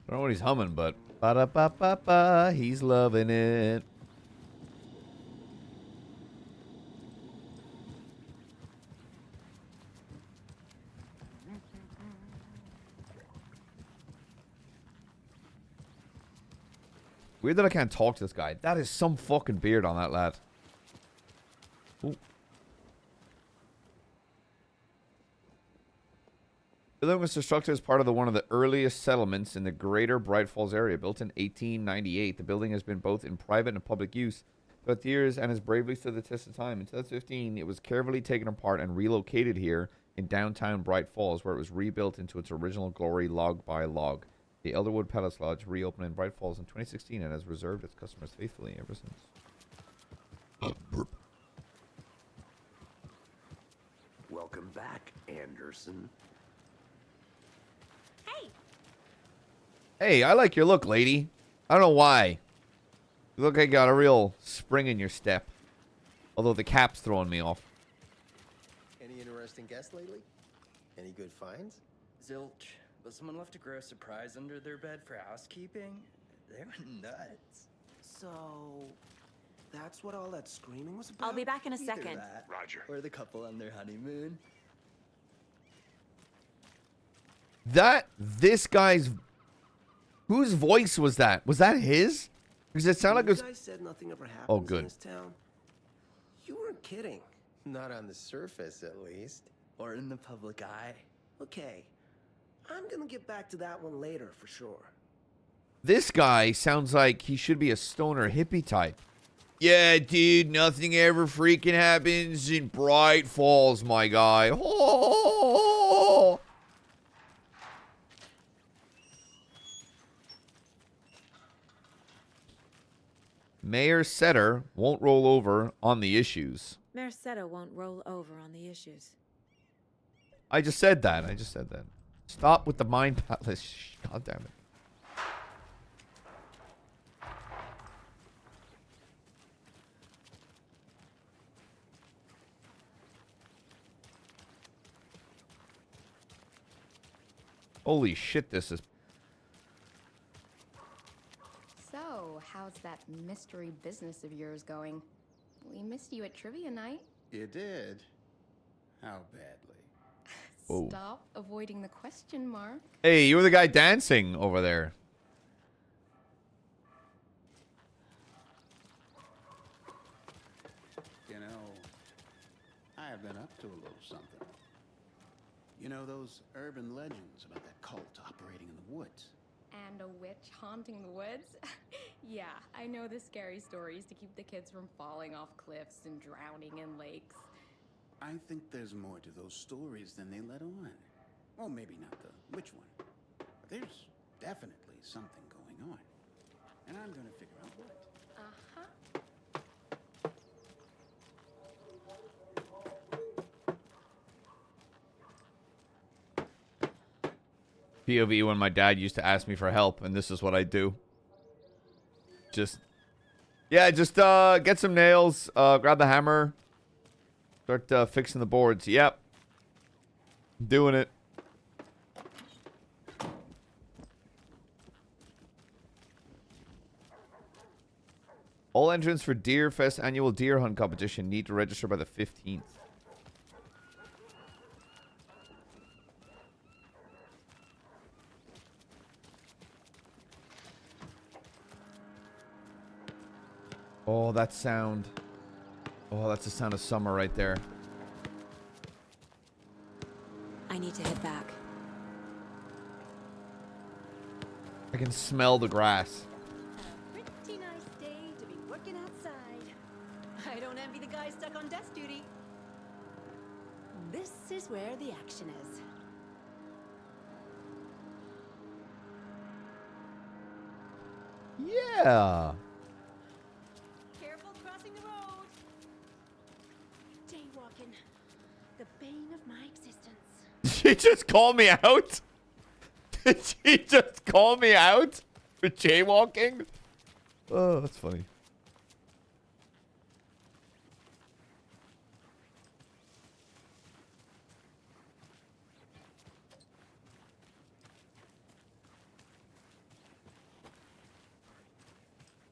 I don't know what he's humming, but ba-da-ba-ba-ba, he's loving it. Weird that I can't talk to this guy. That is some fucking beard on that lad. Ooh. The building was constructed as part of one of the earliest settlements in the greater Bright Falls area. Built in 1898, the building has been both in private and public use throughout the years and has bravely stood the test of time. In 2015, it was carefully taken apart and relocated here in downtown Bright Falls, where it was rebuilt into its original glory log by log. The Elderwood Palace Lodge reopened in Bright Falls in 2016 and has reserved its customers faithfully ever since. Welcome back, Anderson. Hey, I like your look, lady. I don't know why. You look like you got a real spring in your step. Although the cap's throwing me off. Any interesting guests lately? Any good finds? Zilch, but someone left a gross surprise under their bed for housekeeping. They were nuts. So, that's what all that screaming was about? I'll be back in a Either second. that, Roger. or the couple on their honeymoon. This guy's... Whose voice was that? Was that his? Because it sounded like it was... You guys said nothing ever happens Oh, good. in this town? You weren't kidding. Not on the surface, at least. Or in the public eye. Okay, I'm gonna get back to that one later for sure. This guy sounds like he should be a stoner hippie type. Yeah, dude, nothing ever freaking happens in Bright Falls, my guy. Oh! Mayor Setter won't roll over on the issues. Mayor Setter won't roll over on the issues. I just said that. Stop with the mind palace. God damn it. Holy shit, this is... So, how's that mystery business of yours going? We missed you at trivia night. You did? How badly? Whoa. Stop avoiding the question mark. Hey, you were the guy dancing over there. You know, I have been up to a little something. You know those urban legends about that cult operating in the woods? And a witch haunting the woods? Yeah, I know the scary stories to keep the kids from falling off cliffs and drowning in lakes. I think there's more to those stories than they let on. Well, maybe not the which one. But there's definitely something going on. And I'm gonna figure out what. POV when my dad used to ask me for help, and this is what I do. Just get some nails, grab the hammer, start fixing the boards. Yep. Doing it. All entrants for Deer Fest annual deer hunt competition need to register by the 15th. Oh, that sound. Oh, that's the sound of summer right there. I need to head back. I can smell the grass. Pretty nice day to be working outside. I don't envy the guy stuck on desk duty. This is where the action is. Yeah. Careful crossing the road. Jaywalking. The bane of my existence. She just called me out? Did she just call me out for jaywalking? Oh, that's funny.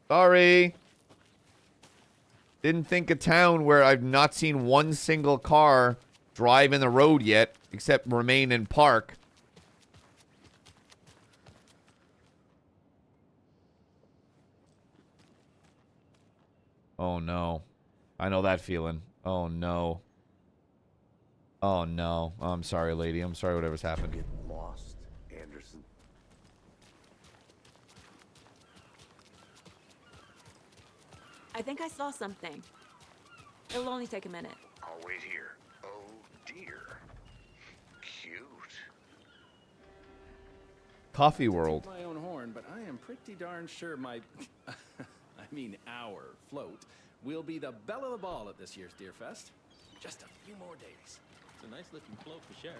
Sorry. Didn't think a town where I've not seen one single car drive in the road yet, except remain in park. Oh no. I know that feeling. Oh no. Oh no. I'm sorry, lady. I'm sorry whatever's happened. Get lost, Anderson. I think I saw something. It'll only take a minute. I'll wait here. Oh dear. Cute. Coffee World. My own horn, but I am pretty darn sure my, our float will be the belle of the ball at this year's Deer Fest. Just a few more days. It's a nice looking float for sure.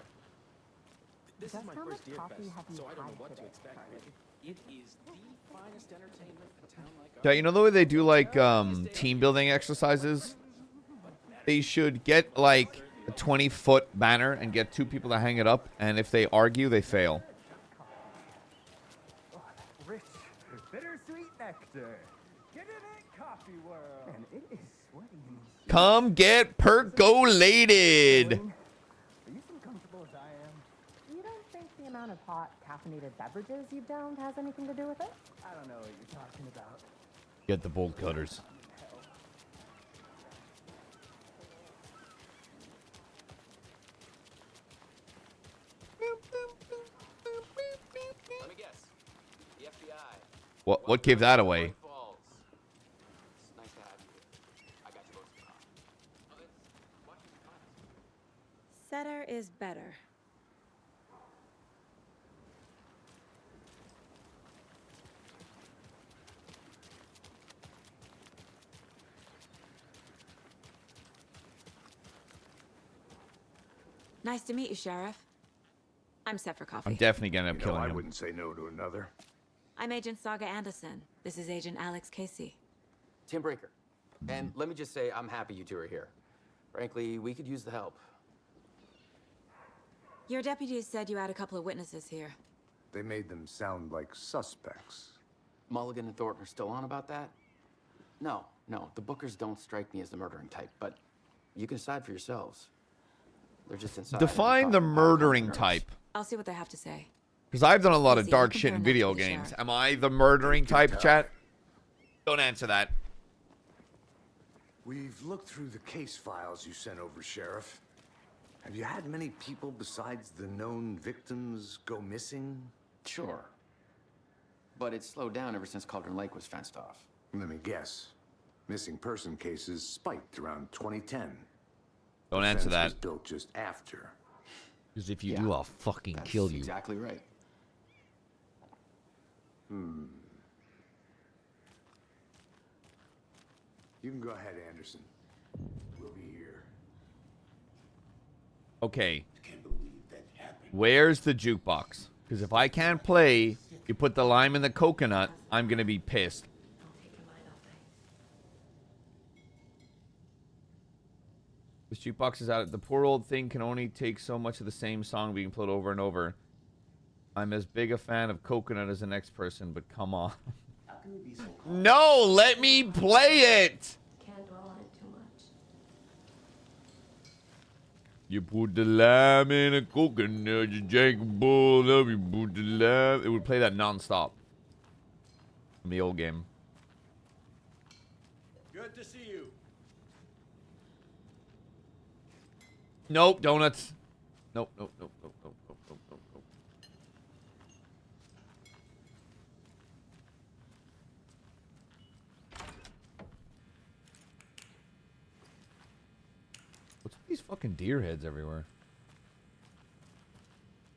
This is my first Deer Fest, so I don't know what to expect. It is the finest entertainment a town like Yeah, you know the way they do like team building exercises? They should get like a 20-foot banner and get two people to hang it up, and if they argue, they fail. Rich, bittersweet nectar. Get it in Coffee World. And it is sweaty. Come get percolated. Are you so comfortable as I am? You don't think the amount of hot caffeinated beverages you've downed has anything to do with it? I don't know what you're talking about. Get the bolt cutters. Let me guess. The FBI. What gave that away? Falls. It's nice to have you here. I got you both in the car. Setter is better. Nice to meet you, Sheriff. I'm set for coffee. I'm definitely gonna end up killing I him. wouldn't say no to another. I'm Agent Saga Anderson. This is Agent Alex Casey. Tim Breaker. And let me just say, I'm happy you two are here. Frankly, we could use the help. Your deputies said you had a couple of witnesses here. They made them sound like suspects. Mulligan and Thornton are still on about that? No, the Bookers don't strike me as the murdering type, but you can decide for yourselves. They're just inside. Define the murdering type. I'll see what they have to say. Because I've done a lot of Easy, dark I'll shit in compare video notes with the games. sheriff. Am I the murdering type, chat? Don't answer that. We've looked through the case files you sent over, Sheriff. Have you had many people besides the known victims go missing? Sure. But it's slowed down ever since Cauldron Lake was fenced off. Let me guess. Missing person cases spiked around 2010. Don't The answer fence that. was built just after. Because if you do, I'll fucking kill you. Exactly right. You can go ahead, Anderson. We'll be here. Okay. Where's the jukebox? Because if I can't play, you put the lime in the coconut, I'm going to be pissed. This jukebox is out. The poor old thing can only take so much of the same song being played over and over. I'm as big a fan of coconut as the next person, but come on. No, let me play it. Can't dwell on it too much. You put the lime in a coconut, you drink a bowl of, you put the lime. It would play that non-stop. In the old game. Good to see you. Nope, donuts. Nope. What's with these fucking deer heads everywhere?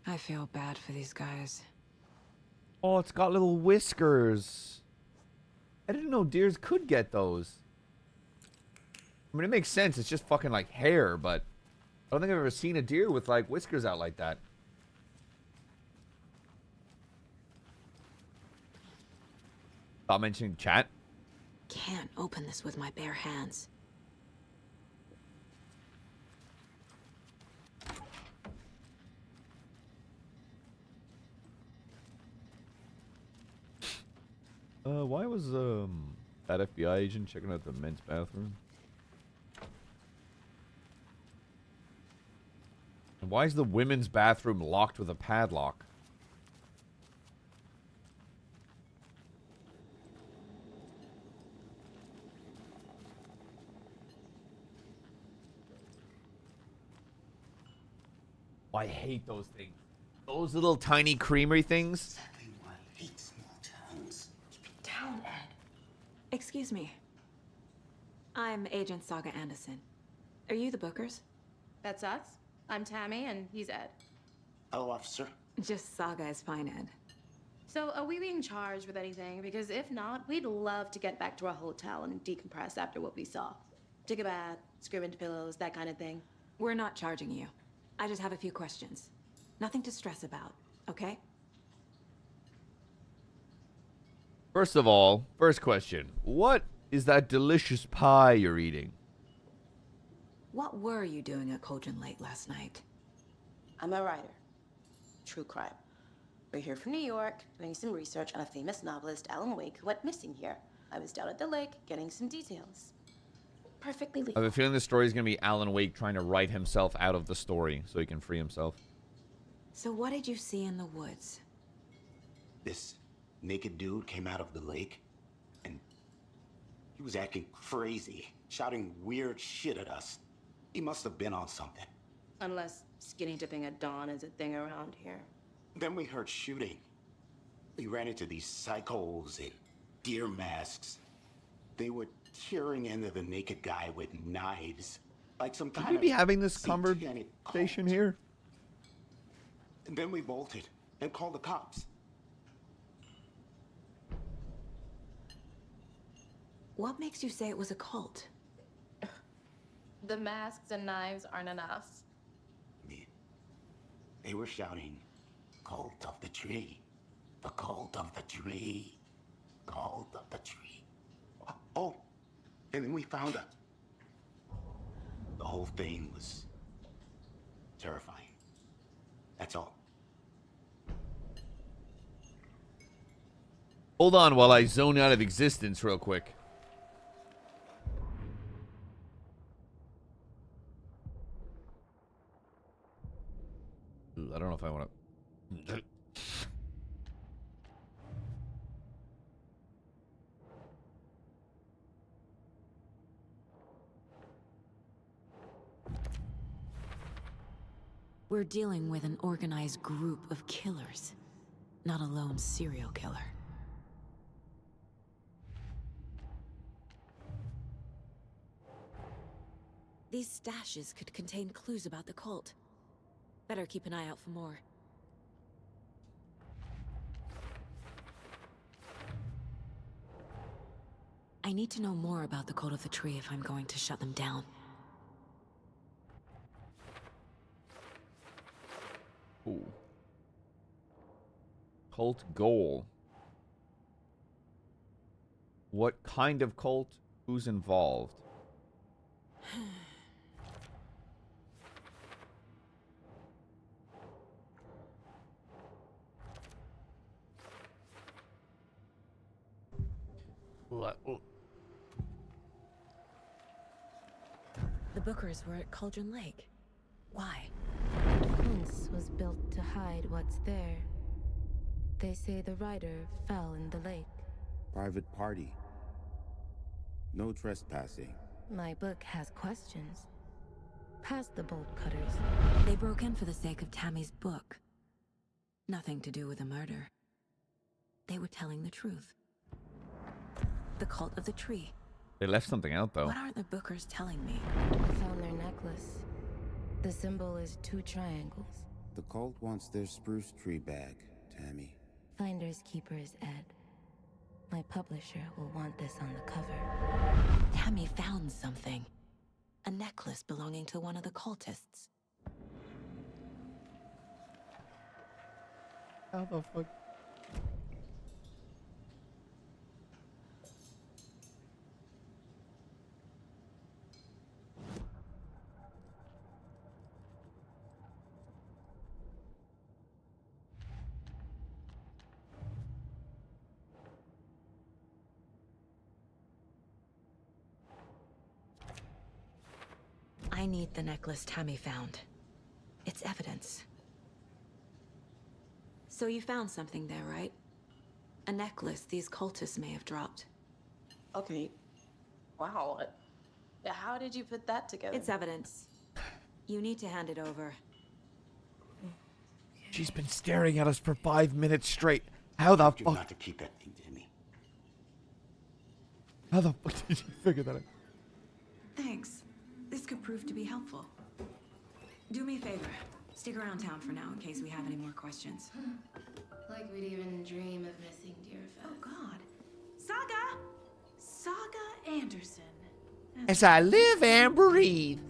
I feel bad for these guys. Oh, it's got little whiskers. I didn't know deers could get those. I mean, it makes sense. It's just fucking like hair, but I don't think I've ever seen a deer with like whiskers out like that. Stop mentioning chat. Can't open this with my bare hands. Why was that FBI agent checking out the men's bathroom? And why is the women's bathroom locked with a padlock? I hate those things. Those little tiny creamery things. Down, Ed. Excuse me. I'm Agent Saga Anderson. Are you the Bookers? That's us. I'm Tammy, and he's Ed. Hello, officer. Just Saga is fine, Ed. So, are we being charged with anything? Because if not, we'd love to get back to our hotel and decompress after what we saw. Take a bath, scream into pillows, that kind of thing. We're not charging you. I just have a few questions. Nothing to stress about, okay? First of all, first question. What is that delicious pie you're eating? What were you doing at Cauldron Lake last night? I'm a writer. True crime. We're here from New York, doing some research on a famous novelist, Alan Wake, who went missing here. I was down at the lake, getting some details. Perfectly I legal. have a feeling the story is going to be Alan Wake trying to write himself out of the story so he can free himself. So what did you see in the woods? This naked dude came out of the lake, and he was acting crazy, shouting weird shit at us. He must have been on something. Unless skinny dipping at dawn is a thing around here. Then we heard shooting. We ran into these psychos in deer masks. They were tearing into the naked guy with knives, like some Should kind we of be having this satanic conversation cult. here? And then we bolted and called the cops. What makes you say it was a cult? The masks and knives aren't enough. They were shouting, "Cult of the tree. The cult of the tree. Cult of the tree." Oh, and then we found her. The whole thing was terrifying. That's all. Hold on while I zone out of existence real quick. Ooh, I don't know if I want to. We're dealing with an organized group of killers, not a lone serial killer. These stashes could contain clues about the cult. Better keep an eye out for more. I need to know more about the cult of the tree if I'm going to shut them down. Ooh. Cult goal. What kind of cult? Who's involved? The Bookers were at Cauldron Lake. Why? Fence was built to hide what's there. They say the rider fell in the lake. Private party. No trespassing. My book has questions. Past the bolt cutters. They broke in for the sake of Tammy's book. Nothing to do with a murder. They were telling the truth. The cult of the tree. They left something out, though. What aren't the Bookers telling me? I found their necklace. The symbol is 2 triangles. The cult wants their spruce tree bag, Tammy. Finders keepers, Ed. My publisher will want this on the cover. Tammy found something. A necklace belonging to one of the cultists. How the fuck? I need the necklace Tammy found. It's evidence. So you found something there, right? A necklace these cultists may have dropped. Okay. Wow. How did you put that together? It's evidence. You need to hand it over. She's been staring at us for 5 minutes straight. How the fuck? Not to keep that thing, Tammy. How the fuck did you figure that out? Thanks. This could prove to be helpful. Do me a favor. Stick around town for now in case we have any more questions. Like we'd even dream of missing dear Fed. Oh, God. Saga! Saga Anderson. As I live and breathe.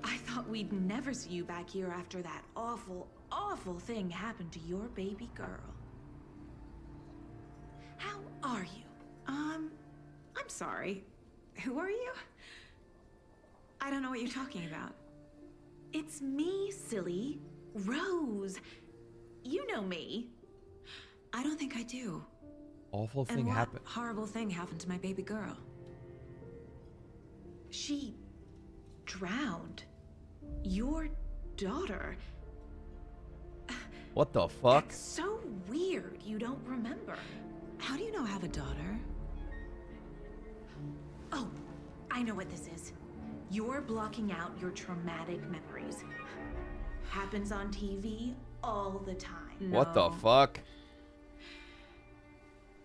I thought we'd never see you back here after that awful, awful thing happened to your baby girl. How are you? I'm sorry. Who are you? I don't know what you're talking about. It's me, silly. Rose. You know me. I don't think I do. Awful And thing what happened. horrible thing happened to my baby girl? She drowned. Your daughter. What the fuck? That's so weird you don't remember. How do you know I have a daughter? Oh, I know what this is. You're blocking out your traumatic memories. Happens on TV all the time. What the fuck?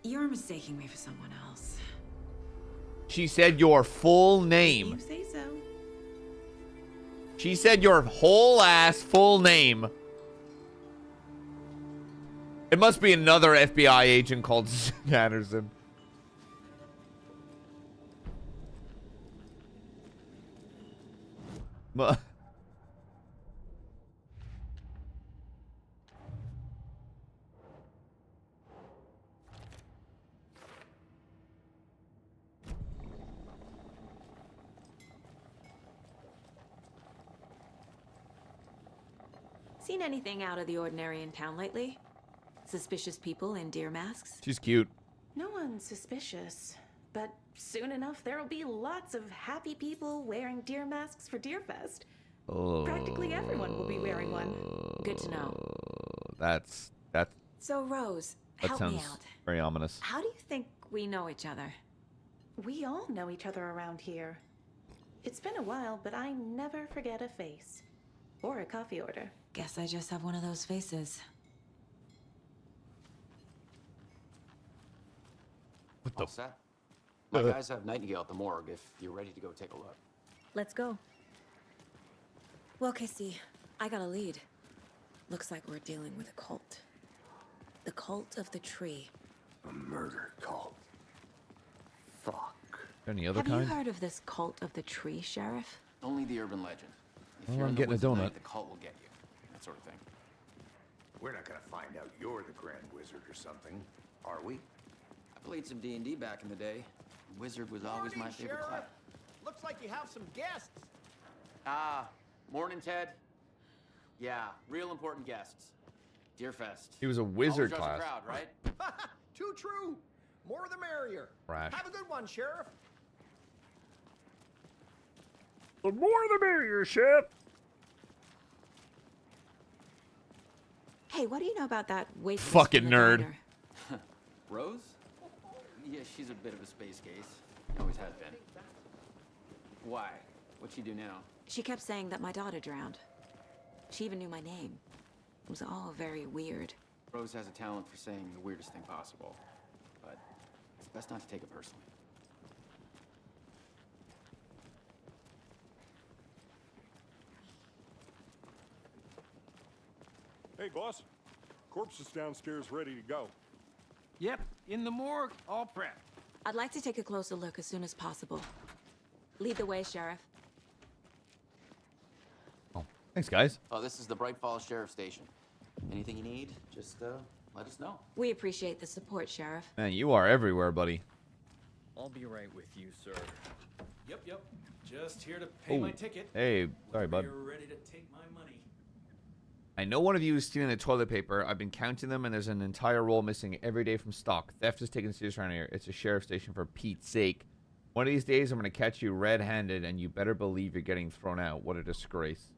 You're mistaking me for someone else. She said your full You name. say so. She said your whole ass full name. It must be another FBI agent called Anderson. Seen anything out of the ordinary in town lately? Suspicious people in deer masks? She's cute. No one's suspicious, but soon enough there'll be lots of happy people wearing deer masks for Deerfest. Practically everyone will be wearing one. Good to know. That So, Rose, help me sounds out. very ominous. How do you think we know each other? We all know each other around here. It's been a while, but I never forget a face. Or a coffee order. Guess I just have one of those faces. What All set? My guys have Nightingale at the morgue if you're ready to go take a look. Let's go. Well, Custy, I got a lead. Looks like we're dealing with a cult. The cult of the tree. A murder cult. Fuck. Any other Have kind? you heard of this cult of the tree, Sheriff? Only the urban legend. If Well, you're I'm in the getting a woods at donut. night, the cult will get you. That sort of thing. We're not gonna find out you're the Grand Wizard or something, are we? I played some D&D back in the day. Wizard was always my favorite class. Looks like you have some guests. Ah, morning, Ted. Yeah, real important guests. Deerfest. He was a wizard Always draws a class. crowd, right? Too true. More the merrier. Rash. Have a good one, Sheriff. The more the merrier, Chef. Hey, what do you know about that waitress? Fucking from the nerd. diner? Rose? Yeah, she's a bit of a space case. Always has been. Why? What'd she do now? She kept saying that my daughter drowned. She even knew my name. It was all very weird. Rose has a talent for saying the weirdest thing possible. But it's best not to take it personally. Hey, boss. Corpse is downstairs ready to go. Yep, in the morgue, all prepped. I'd like to take a closer look as soon as possible. Lead the way, Sheriff. Thanks, guys. Oh, this is the Bright Falls Sheriff Station. Anything you need, just let us know. We appreciate the support, Sheriff. Man, you are everywhere, buddy. I'll be right with you, sir. Yep. Just here to pay my ticket. Hey, sorry, bud. You're ready to take my money. I know one of you is stealing the toilet paper. I've been counting them, and there's an entire roll missing every day from stock. Theft is taken serious around here. It's a sheriff station for Pete's sake. One of these days, I'm going to catch you red-handed, and you better believe you're getting thrown out. What a disgrace.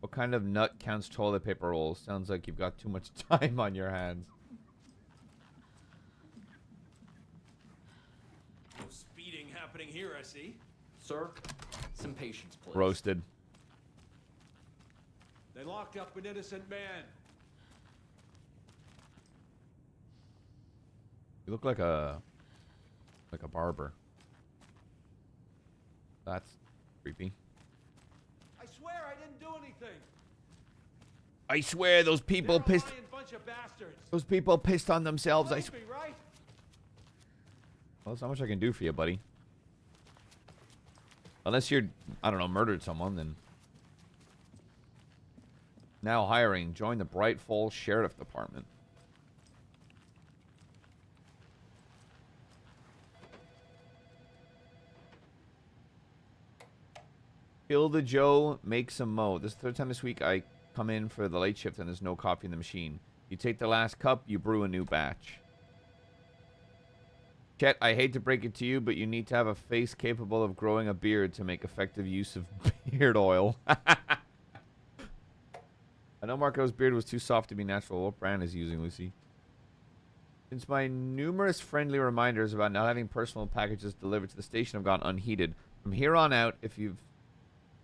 What kind of nut counts toilet paper rolls? Sounds like you've got too much time on your hands. No speeding happening here, I see. Sir, some patience, please. Roasted. They locked up an innocent man. You look like a barber. That's creepy. I swear I didn't do anything. I swear those people They're a pissed. lying bunch of bastards. Those people pissed on themselves. Believe me, right? Well, that's not much I can do for you, buddy. Unless you're, I don't know, murdered someone, then. Now hiring. Join the Bright Falls Sheriff Department. Kill the Joe, make some mo. This is the third time this week I come in for the late shift and there's no coffee in the machine. You take the last cup, you brew a new batch. Chet, I hate to break it to you, but you need to have a face capable of growing a beard to make effective use of beard oil. I know Marco's beard was too soft to be natural. What brand is he using, Lucy? Since my numerous friendly reminders about not having personal packages delivered to the station have gone unheeded, from here on out, if you've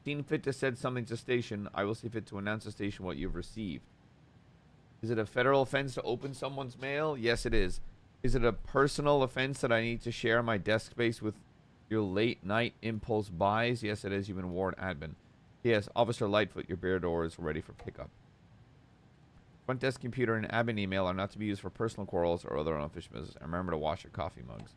seen fit to send something to station, I will see fit to announce to station what you've received. Is it a federal offense to open someone's mail? Yes, it is. Is it a personal offense that I need to share my desk space with your late night impulse buys? Yes, it is. You've been warned, admin. Yes, Officer Lightfoot, your beer door is ready for pickup. Front desk computer and admin email are not to be used for personal quarrels or other unofficial business. And remember to wash your coffee mugs.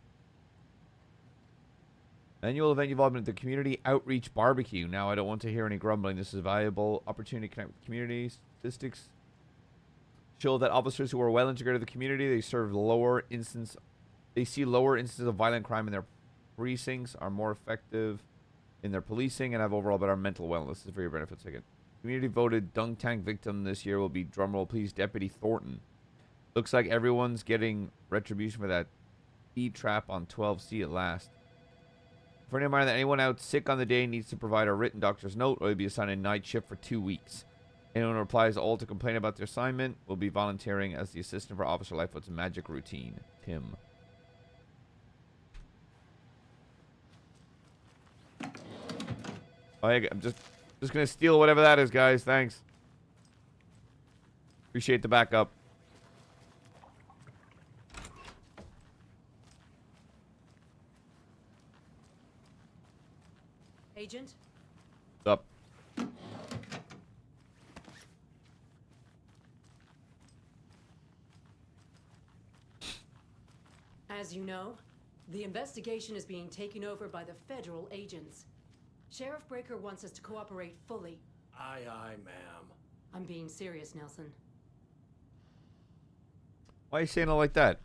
Annual event involvement at the Community Outreach Barbecue. Now, I don't want to hear any grumbling. This is a valuable opportunity to connect with community. Statistics show that officers who are well integrated with the community, they see lower instances of violent crime in their precincts, are more effective in their policing, and have overall better mental wellness. This is for your benefit. Second. Community voted dunk tank victim this year will be, drumroll please, Deputy Thornton. Looks like everyone's getting retribution for that trap on 12C at last. For any reminder that anyone out sick on the day needs to provide a written doctor's note or they'll be assigned a night shift for 2 weeks. Anyone who replies all to complain about their assignment will be volunteering as the assistant for Officer Lightfoot's magic routine. Tim. I'm just gonna steal whatever that is, guys. Thanks. Appreciate the backup. Agent? What's up? As you know, the investigation is being taken over by the federal agents. Sheriff Breaker wants us to cooperate fully. Aye, aye, ma'am. I'm being serious, Nelson. Why are you saying it like that?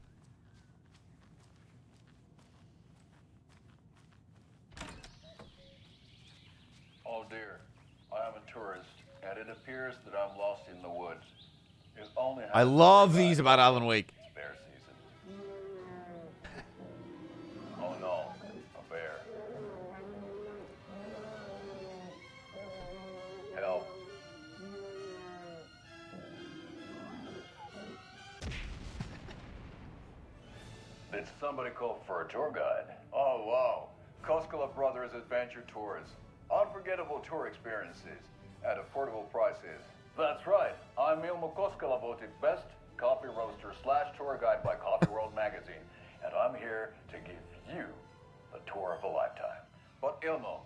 Oh dear, I am a tourist, and it appears that I'm lost in the woods. It only I love these about Alan Wake. It's bear season. Oh no, a bear. Help. Did somebody call for a tour guide? Oh wow, Koskela Brothers Adventure Tours. Unforgettable tour experiences at affordable prices. That's right, I'm Ilmo Koskela, voted best coffee roaster / tour guide by Coffee World magazine, and I'm here to give you the tour of a lifetime. But Ilmo,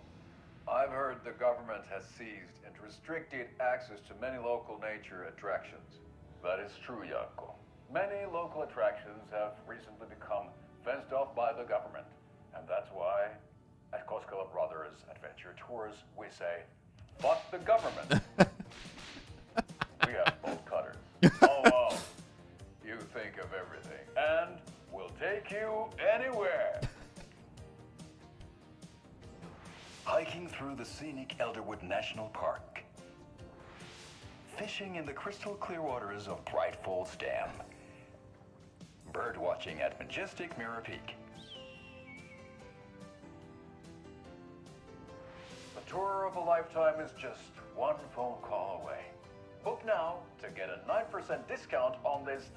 I've heard the government has seized and restricted access to many local nature attractions. That is true, Janko. Many local attractions have recently become fenced off by the government, and that's why at Koskela Brothers Adventure Tours, we say, fuck the government. We have bolt cutters. Oh, wow. You think of everything. And we'll take you anywhere. Hiking through the scenic Elderwood National Park. Fishing in the crystal clear waters of Bright Falls Dam. Bird watching at majestic Mirror Peak. The tour of a lifetime is just one phone call away. Book now to get a 9% discount on this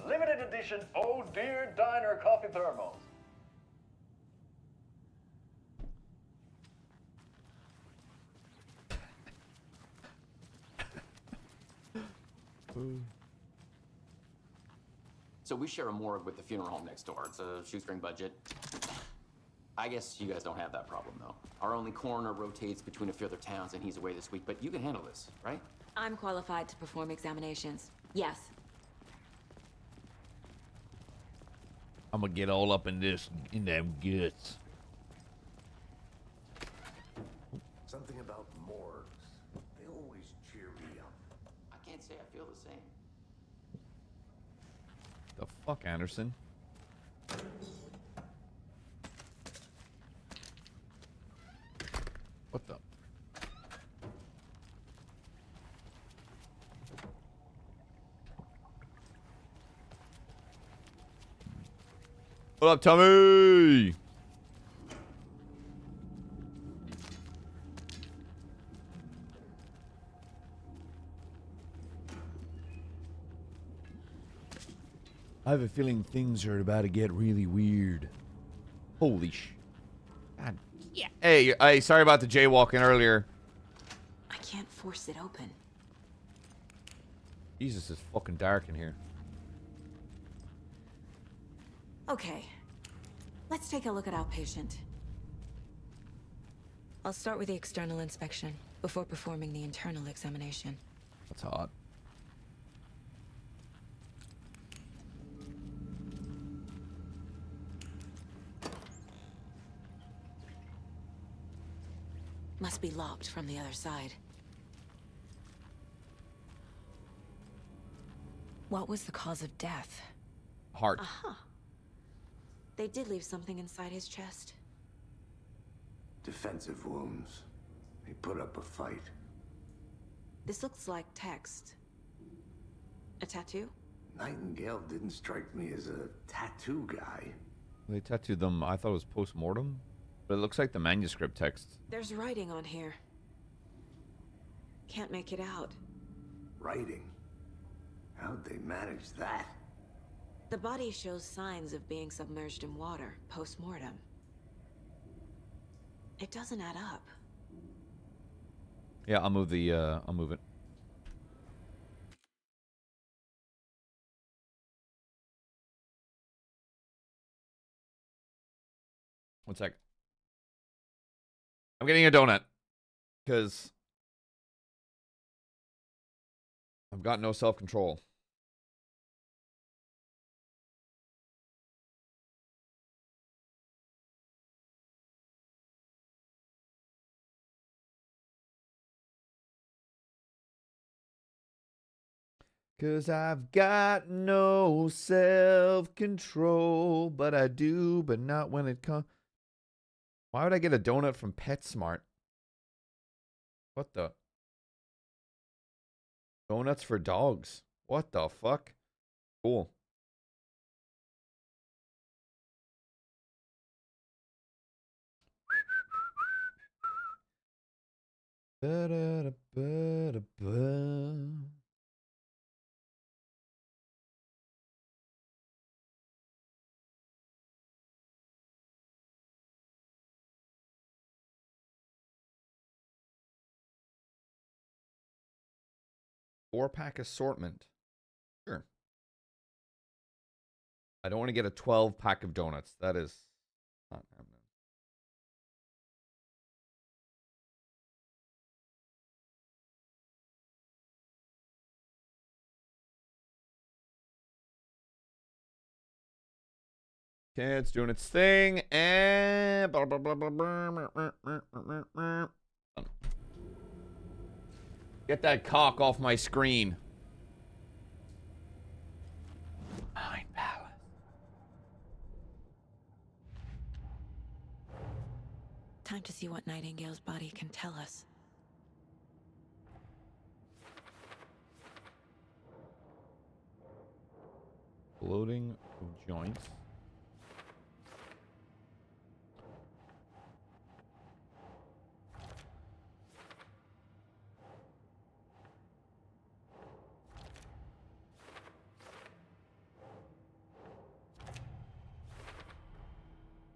limited edition Oh Dear Diner coffee thermos. So we share a morgue with the funeral home next door. It's a shoestring budget. I guess you guys don't have that problem, though. Our only coroner rotates between a few other towns, and he's away this week, but you can handle this, right? I'm qualified to perform examinations. Yes. I'm gonna get all up in them guts. Something about morgues. They always cheer me up. I can't say I feel the same. The fuck, Anderson? What the? What up, Tommy? I have a feeling things are about to get really weird. Holy sh... God. Yeah. Hey, sorry about the jaywalking earlier. I can't force it open. Jesus, it's fucking dark in here. Okay. Let's take a look at outpatient. I'll start with the external inspection before performing the internal examination. That's hot. Must be locked from the other side. What was the cause of death? Heart. Aha. They did leave something inside his chest. Defensive wounds. He put up a fight. This looks like text. A tattoo? Nightingale didn't strike me as a tattoo guy. They tattooed them. I thought it was post-mortem. But it looks like the manuscript text. There's writing on here. Can't make it out. Writing? How'd they manage that? The body shows signs of being submerged in water, post-mortem. It doesn't add up. Yeah, I'll move it. One sec. I'm getting a donut. Because I've got no self-control. Cause I've got no self-control, but I do, but not when it comes. Why would I get a donut from PetSmart? What the? Donuts for dogs. What the fuck? Cool. Ba-da-da-ba-da-ba. 4-pack assortment. Sure. I don't want to get a 12-pack of donuts. That is not happening. Okay, it's doing its thing, and blah, blah, blah, blah, blah. Get that cock off my screen. Mind Palace. Time to see what Nightingale's body can tell us. Loading of joints.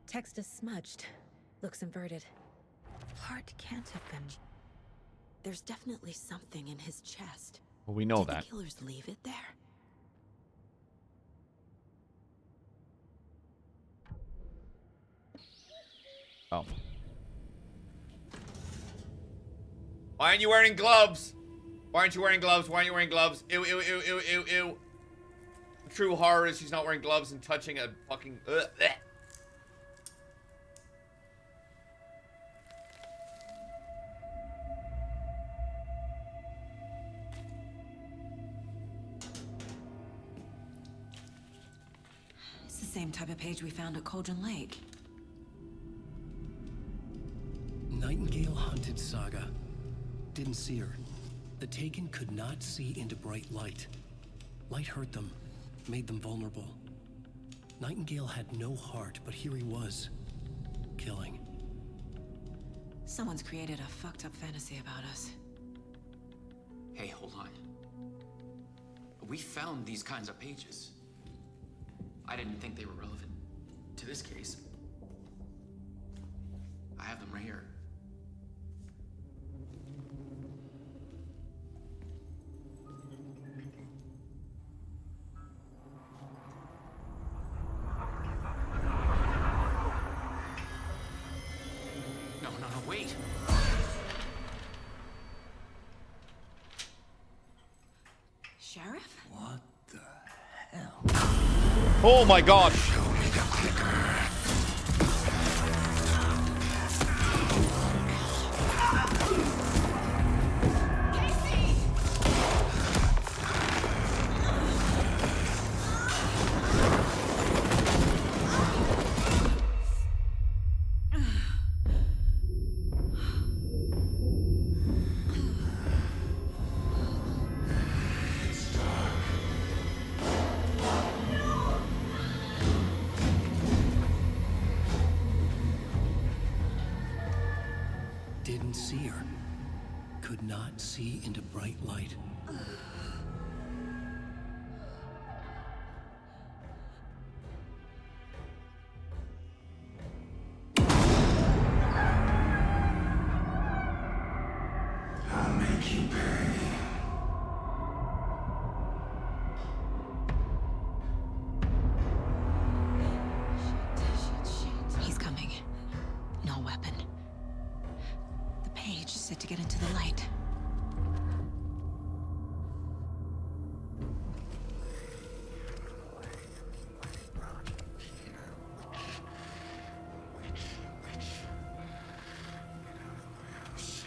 Text is smudged. Looks inverted. Heart can't have been. There's definitely something in his chest. Well, we know Did that. the killers leave it there? Oh. Why aren't you wearing gloves? Why aren't you wearing gloves? Why aren't you wearing gloves? Ew, ew, ew, ew, ew, ew. The true horror is she's not wearing gloves and touching a fucking... bleh. It's the same type of page we found at Cauldron Lake. Nightingale hunted Saga. Didn't see her. The Taken could not see into bright light. Light hurt them, made them vulnerable. Nightingale had no heart, but here he was, killing. Someone's created a fucked up fantasy about us. Hey, hold on. We found these kinds of pages. I didn't think they were relevant to this case. I have them right here. No, wait. Sheriff? What the hell? Oh my gosh. didn't see her. Could not see into bright light. I'll make you pay. He's coming. No weapon. The page said to get into the light.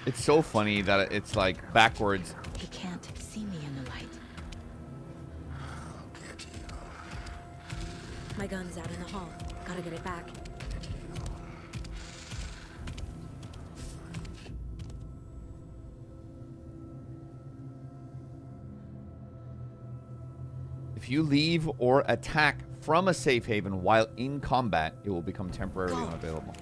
It's so funny that it's like backwards. He can't see me in the light. My gun's out in the hall. Gotta get it back. If you leave or attack from a safe haven while in combat, it will become temporarily unavailable.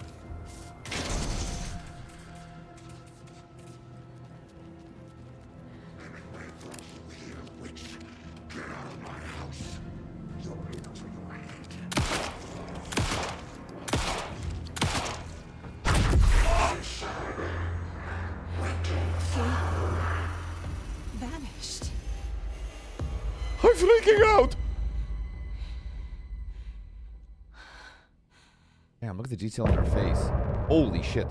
Vanished. I'm freaking out. Damn, look at the detail in her face. Holy shit.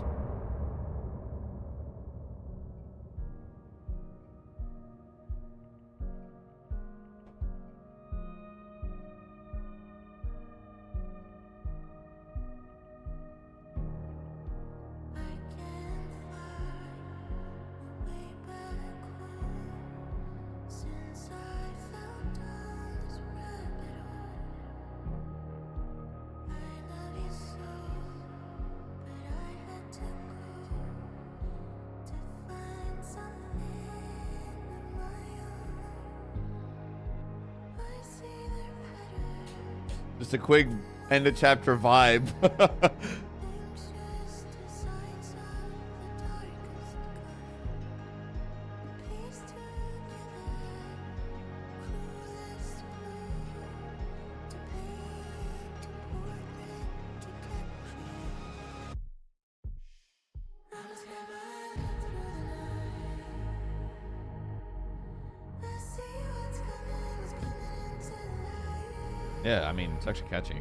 Just a quick end of chapter vibe. Yeah, I mean, it's actually catchy.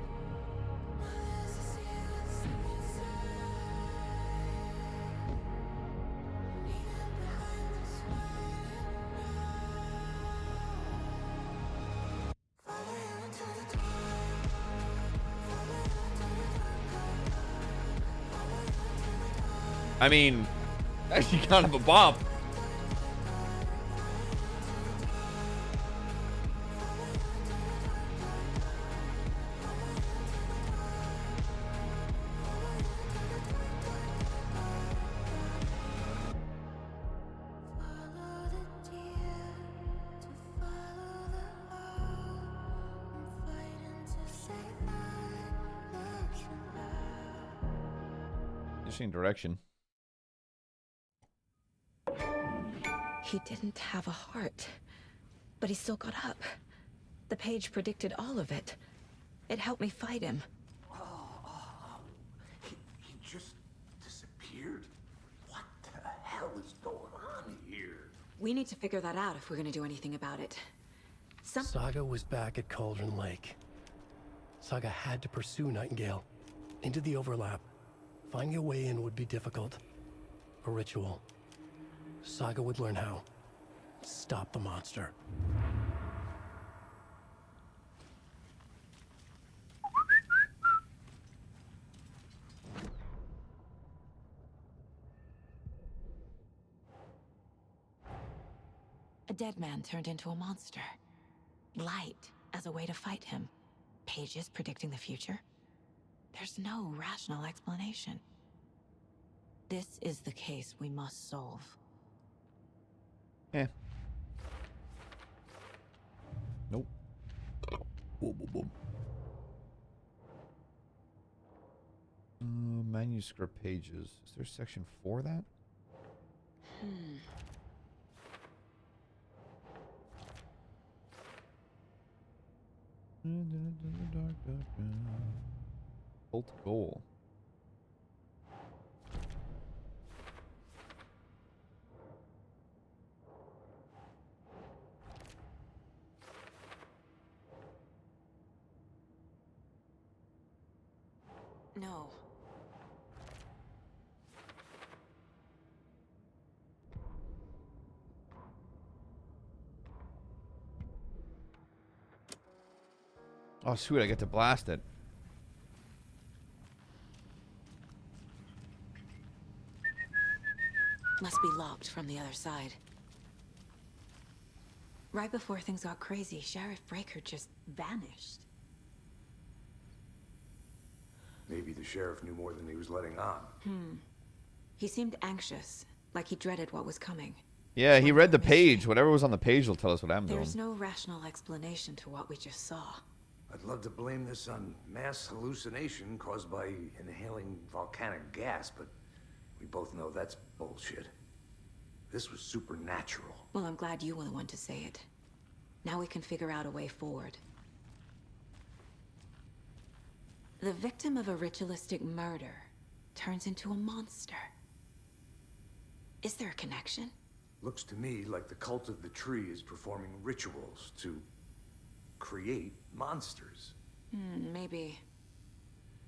I mean, actually kind of a bop. Interesting direction. He didn't have a heart, but he still got up. The page predicted all of it. It helped me fight him. He just disappeared? What the hell is going on here? We need to figure that out if we're gonna do anything about it. Saga was back at Cauldron Lake. Saga had to pursue Nightingale into the overlap. Finding a way in would be difficult. A ritual. Saga would learn how. Stop the monster. A dead man turned into a monster. Light as a way to fight him. Pages predicting the future. There's no rational explanation. This is the case we must solve. Eh. Nope. Boom, boom, boom. Manuscript pages. Is there section for that? Bolt goal. No. Oh, sweet, I get to blast it. Must be locked from the other side. Right before things got crazy, Sheriff Breaker just vanished. Maybe the sheriff knew more than he was letting on. He seemed anxious, like he dreaded what was coming. Yeah, he read the page. Whatever was on the page will tell us what I'm doing. There's no rational explanation to what we just saw. I'd love to blame this on mass hallucination caused by inhaling volcanic gas, but we both know that's bullshit. This was supernatural. Well, I'm glad you were the one to say it. Now we can figure out a way forward. The victim of a ritualistic murder turns into a monster. Is there a connection? Looks to me like the cult of the tree is performing rituals to create monsters. Maybe.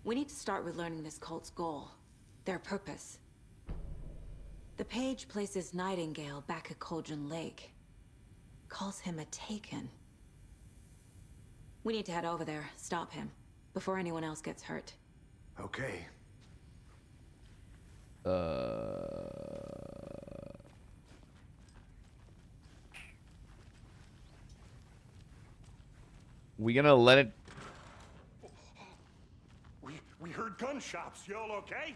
We need to start with learning this cult's goal, their purpose. The page places Nightingale back at Cauldron Lake. Calls him a Taken. We need to head over there, stop him, before anyone else gets hurt. Okay. We gonna let it... We heard gunshots. Y'all okay?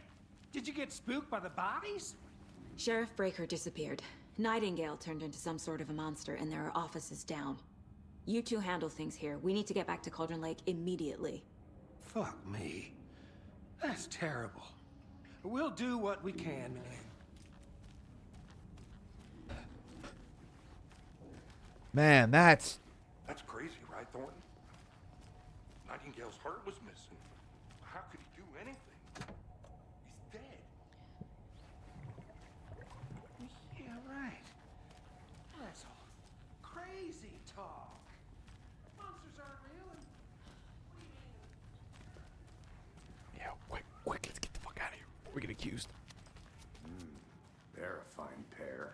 Did you get spooked by the bodies? Sheriff Breaker disappeared. Nightingale turned into some sort of a monster, and there are offices down. You two handle things here. We need to get back to Cauldron Lake immediately. Fuck me. That's terrible. We'll do what we can, man. Man, that's crazy, right, Thornton? Nightingale's heart was missing. How could he do anything? He's dead. Yeah, right. That's all crazy talk. Monsters aren't real. Yeah, quick, let's get the fuck out of here. We get accused. They're a fine pair.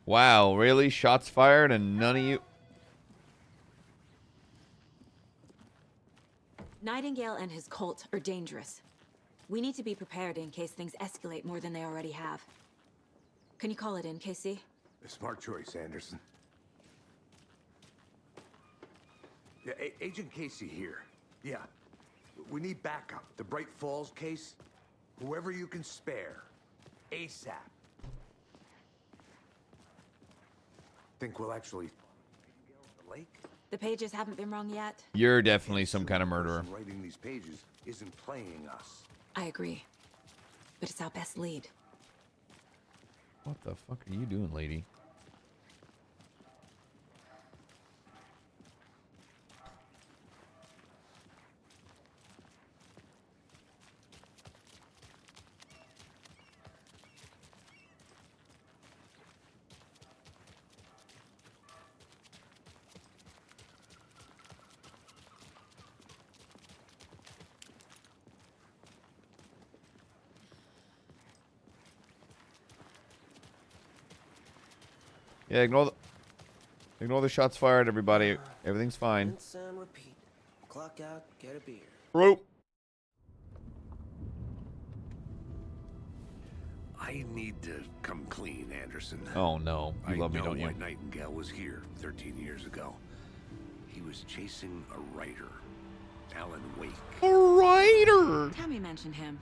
Wow, really? Shots fired and none of you... Nightingale and his cult are dangerous. We need to be prepared in case things escalate more than they already have. Can you call it in, Casey? A smart choice, Anderson. Yeah, Agent Casey here. Yeah. We need backup. The Bright Falls case. Whoever you can spare. ASAP. Think we'll actually... the lake? The pages haven't been wrong yet. You're definitely some kind of murderer. Writing these pages isn't playing us. I agree. But it's our best lead. What the fuck are you doing, lady? Yeah, ignore the shots fired, everybody. Everything's fine. Rinse and repeat. Clock out, get a beer. Rope. I need to come clean, Anderson. Oh no, you love me, don't you? I know why Nightingale was here 13 years ago. He was chasing a writer, Alan Wake. A writer! Tammy mentioned him.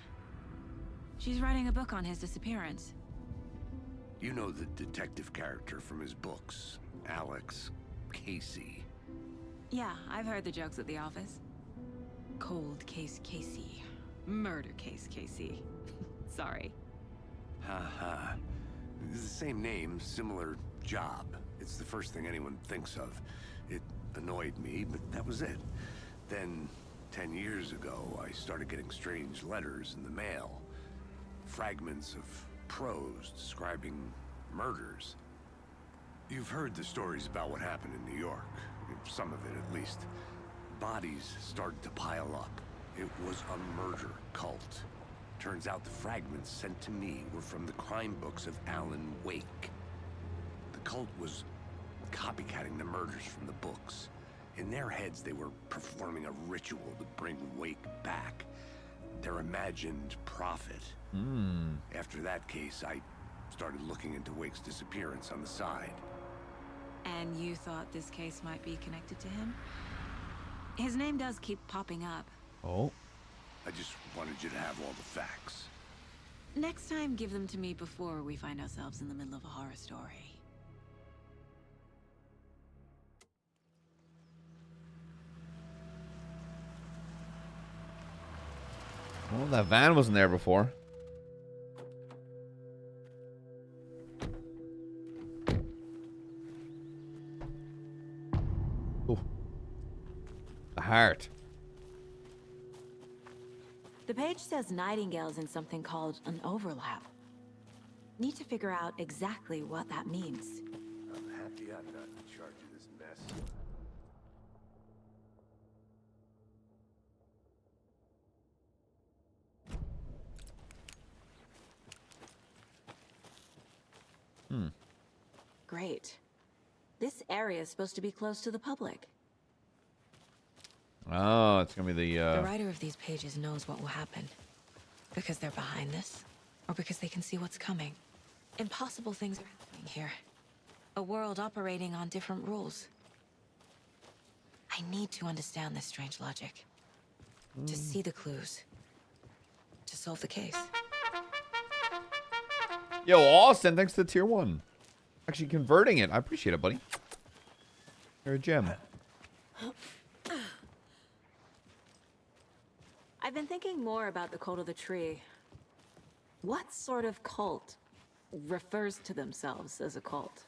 She's writing a book on his disappearance. You know the detective character from his books, Alex Casey. Yeah, I've heard the jokes at the office. Cold Case Casey. Murder case, Casey. Sorry. Ha. It's the same name, similar job. It's the first thing anyone thinks of. It annoyed me, but that was it. Then, 10 years ago, I started getting strange letters in the mail. Fragments of prose describing murders. You've heard the stories about what happened in New York. Some of it, at least. Bodies started to pile up. It was a murder cult. Turns out the fragments sent to me were from the crime books of Alan Wake. The cult was copycatting the murders from the books. In their heads, they were performing a ritual to bring Wake back. Their imagined prophet. After that case, I started looking into Wake's disappearance on the side. And you thought this case might be connected to him? His name does keep popping up. Oh. I just wanted you to have all the facts. Next time, give them to me before we find ourselves in the middle of a horror story. Well, that van wasn't there before. Oh. The heart. The page says Nightingale's in something called an overlap. Need to figure out exactly what that means. I'm happy I'm not in charge of this mess. Great. This area is supposed to be closed to the public. Oh, it's gonna be The writer of these pages knows what will happen. Because they're behind this, or because they can see what's coming. Impossible things are happening here. A world operating on different rules. I need to understand this strange logic. To see the clues. To solve the case. Yo, Austin, thanks to tier 1. Actually converting it. I appreciate it, buddy. You're a gem. I've been thinking more about the cult of the tree. What sort of cult refers to themselves as a cult?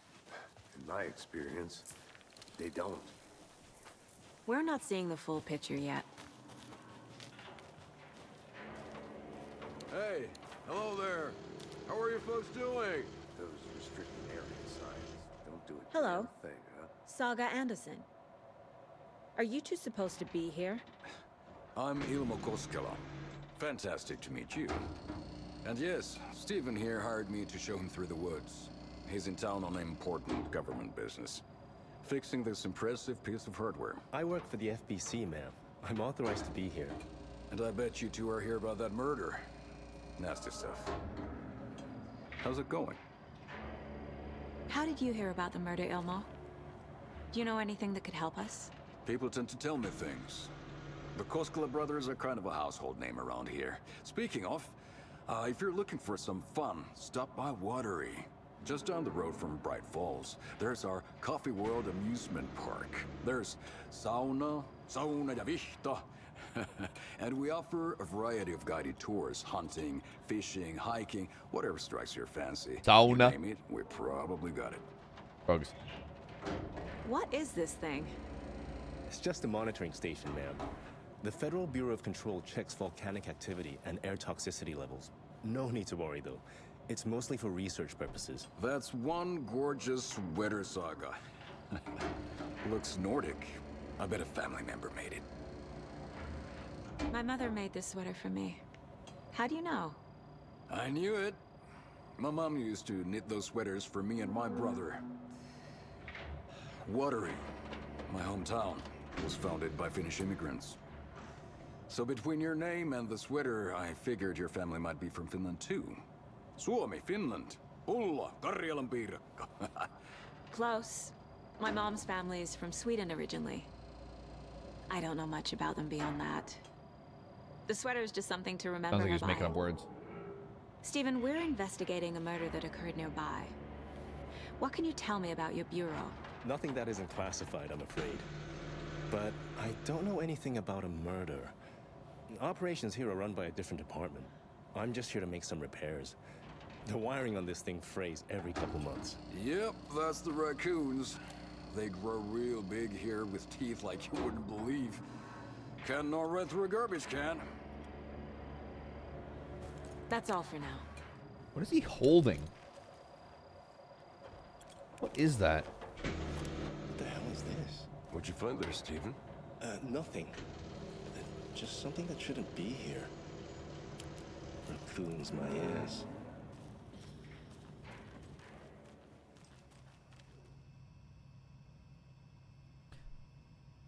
In my experience, they don't. We're not seeing the full picture yet. Hey, hello there. How are you folks doing? Those restricted area signs don't do it. Hello. Thing, huh? Saga Anderson. Are you two supposed to be here? I'm Ilmo Koskela. Fantastic to meet you. And yes, Stephen here hired me to show him through the woods. He's in town on important government business. Fixing this impressive piece of hardware. I work for the FBC, ma'am. I'm authorized to be here. And I bet you two are here about that murder. Nasty stuff. How's it going? How did you hear about the murder, Ilmo? Do you know anything that could help us? People tend to tell me things. The Koskela brothers are kind of a household name around here. Speaking of, if you're looking for some fun, stop by Watery. Just down the road from Bright Falls, there's our Coffee World amusement park. There's sauna ja vihto. And we offer a variety of guided tours, hunting, fishing, hiking, whatever strikes your fancy. Sauna. You name it, we probably got it. Bugs. What is this thing? It's just a monitoring station, ma'am. The Federal Bureau of Control checks volcanic activity and air toxicity levels. No need to worry, though. It's mostly for research purposes. That's one gorgeous sweater, Saga. Looks Nordic. I bet a family member made it. My mother made this sweater for me. How do you know? I knew it. My mom used to knit those sweaters for me and my brother. Watery, my hometown, was founded by Finnish immigrants. So between your name and the sweater, I figured your family might be from Finland too. Suomi, Finland. Ulla, Karjalan piirakka. Close. My mom's family is from Sweden originally. I don't know much about them beyond that. The sweater is just something to remember. Sounds like he's nearby. making up words. Stephen, we're investigating a murder that occurred nearby. What can you tell me about your bureau? Nothing that isn't classified, I'm afraid. But I don't know anything about a murder. Operations here are run by a different department. I'm just here to make some repairs. The wiring on this thing frays every couple months. Yep, that's the raccoons. They grow real big here with teeth like you wouldn't believe. Can't gnaw right through a garbage can. That's all for now. What is he holding? What is that? What the hell is this? What'd you find there, Stephen? Nothing. Just something that shouldn't be here. Raccoons, my ass.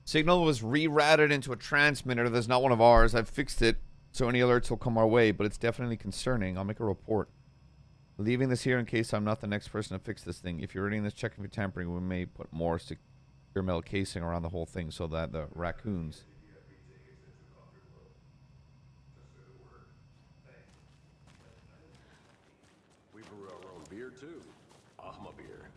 Signal was rerouted into a transmitter that's not one of ours. I've fixed it, so any alerts will come our way, but it's definitely concerning. I'll make a report. Leaving this here in case I'm not the next person to fix this thing. If you're reading this, checking for tampering, we may put more secure metal casing around the whole thing so that the raccoons... We brew our own beer, too. Ahma beer.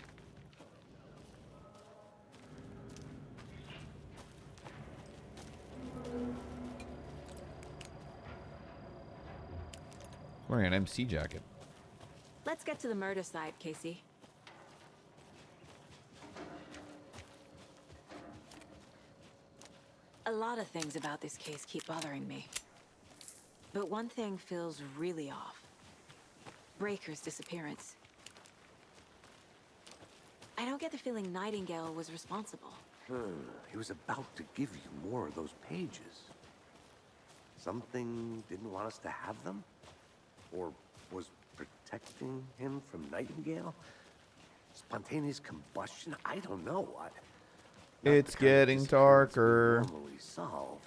Wearing an MC jacket. Let's get to the murder side, Casey. A lot of things about this case keep bothering me. But one thing feels really off. Breaker's disappearance. I don't get the feeling Nightingale was responsible. He was about to give you more of those pages. Something didn't want us to have them? Or was protecting him from Nightingale? Spontaneous combustion? I don't know. It's getting darker. Normally solve.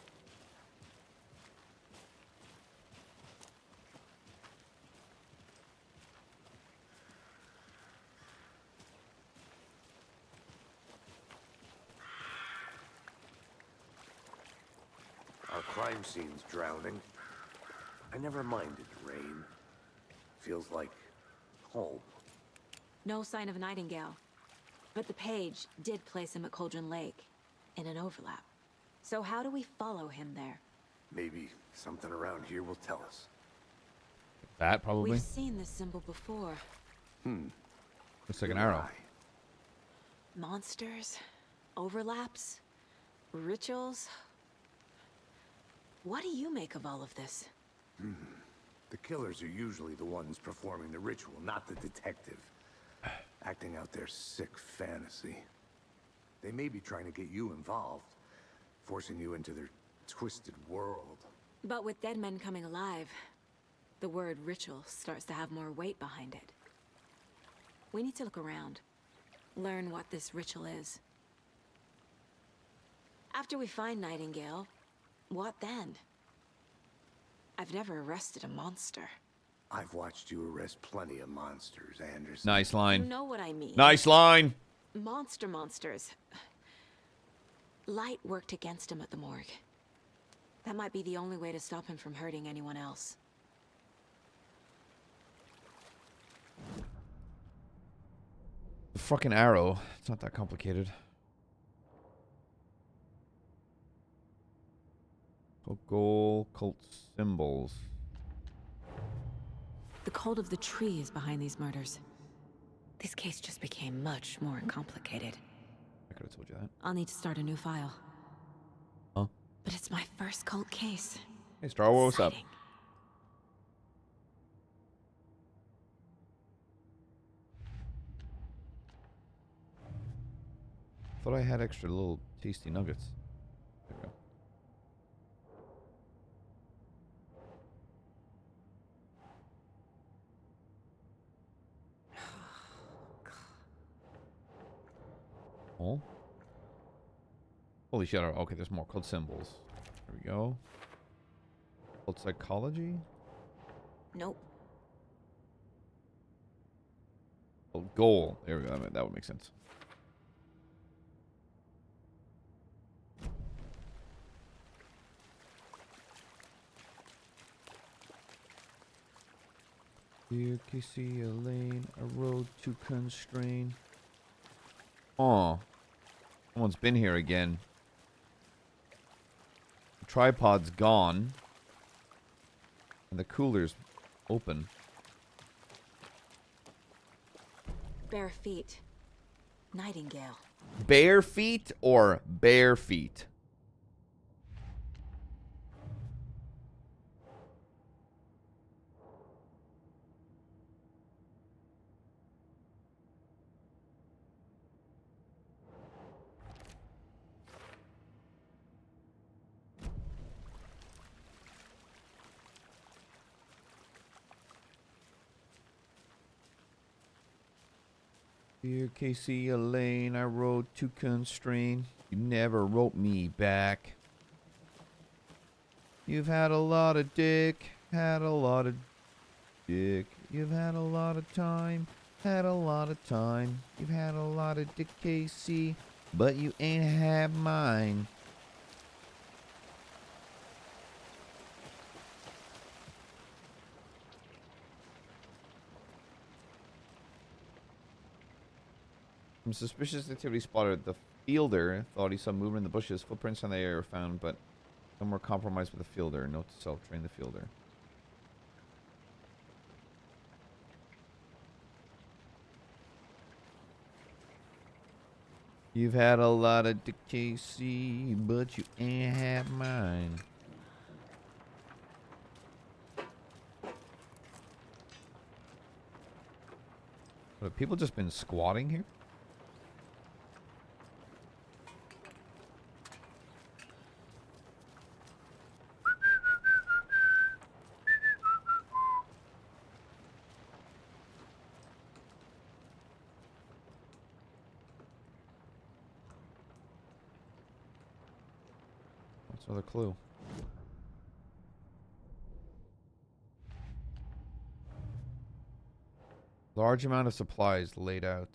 Our crime scene's drowning. I never minded rain. Feels like home. No sign of Nightingale. But the page did place him at Cauldron Lake, in an overlap. So how do we follow him there? Maybe something around here will tell us. That probably. We've seen this symbol before. Looks like an arrow. Monsters, overlaps, rituals. What do you make of all of this? The killers are usually the ones performing the ritual, not the detective. Acting out their sick fantasy. They may be trying to get you involved, forcing you into their twisted world. But with dead men coming alive, the word ritual starts to have more weight behind it. We need to look around, learn what this ritual is. After we find Nightingale, what then? I've never arrested a monster. I've watched you arrest plenty of monsters, Anderson. Nice line. You know what I mean. Nice line. Monsters. Light worked against him at the morgue. That might be the only way to stop him from hurting anyone else. The fucking arrow. It's not that complicated. Goal, cult symbols. The cult of the tree is behind these murders. This case just became much more complicated. I could have told you that. I'll need to start a new file. Huh? But it's my first cult case. Hey, Star Wars, what's up? Thought I had extra little tasty nuggets. There we go. Oh. Holy shit. Okay, there's more cult symbols. There we go. Cult psychology? Nope. Oh, goal. There we go. That would make sense. Dear Casey, a lane, a road to constrain. Oh, someone's been here again. The tripod's gone. And the cooler's open. Bare feet. Nightingale. Bare feet or bare feet? Dear Casey Elaine, I wrote to constrain. You never wrote me back. You've had a lot of dick, had a lot of dick. You've had a lot of time, had a lot of time. You've had a lot of dick, Casey, but you ain't had mine. Some suspicious activity spotted. The fielder thought he saw movement in the bushes. Footprints on the area were found, but no more compromised with the fielder. Note to self, train the fielder. You've had a lot of Dick Casey, but you ain't had mine. What, have people just been squatting here? What's another clue? Large amount of supplies laid out.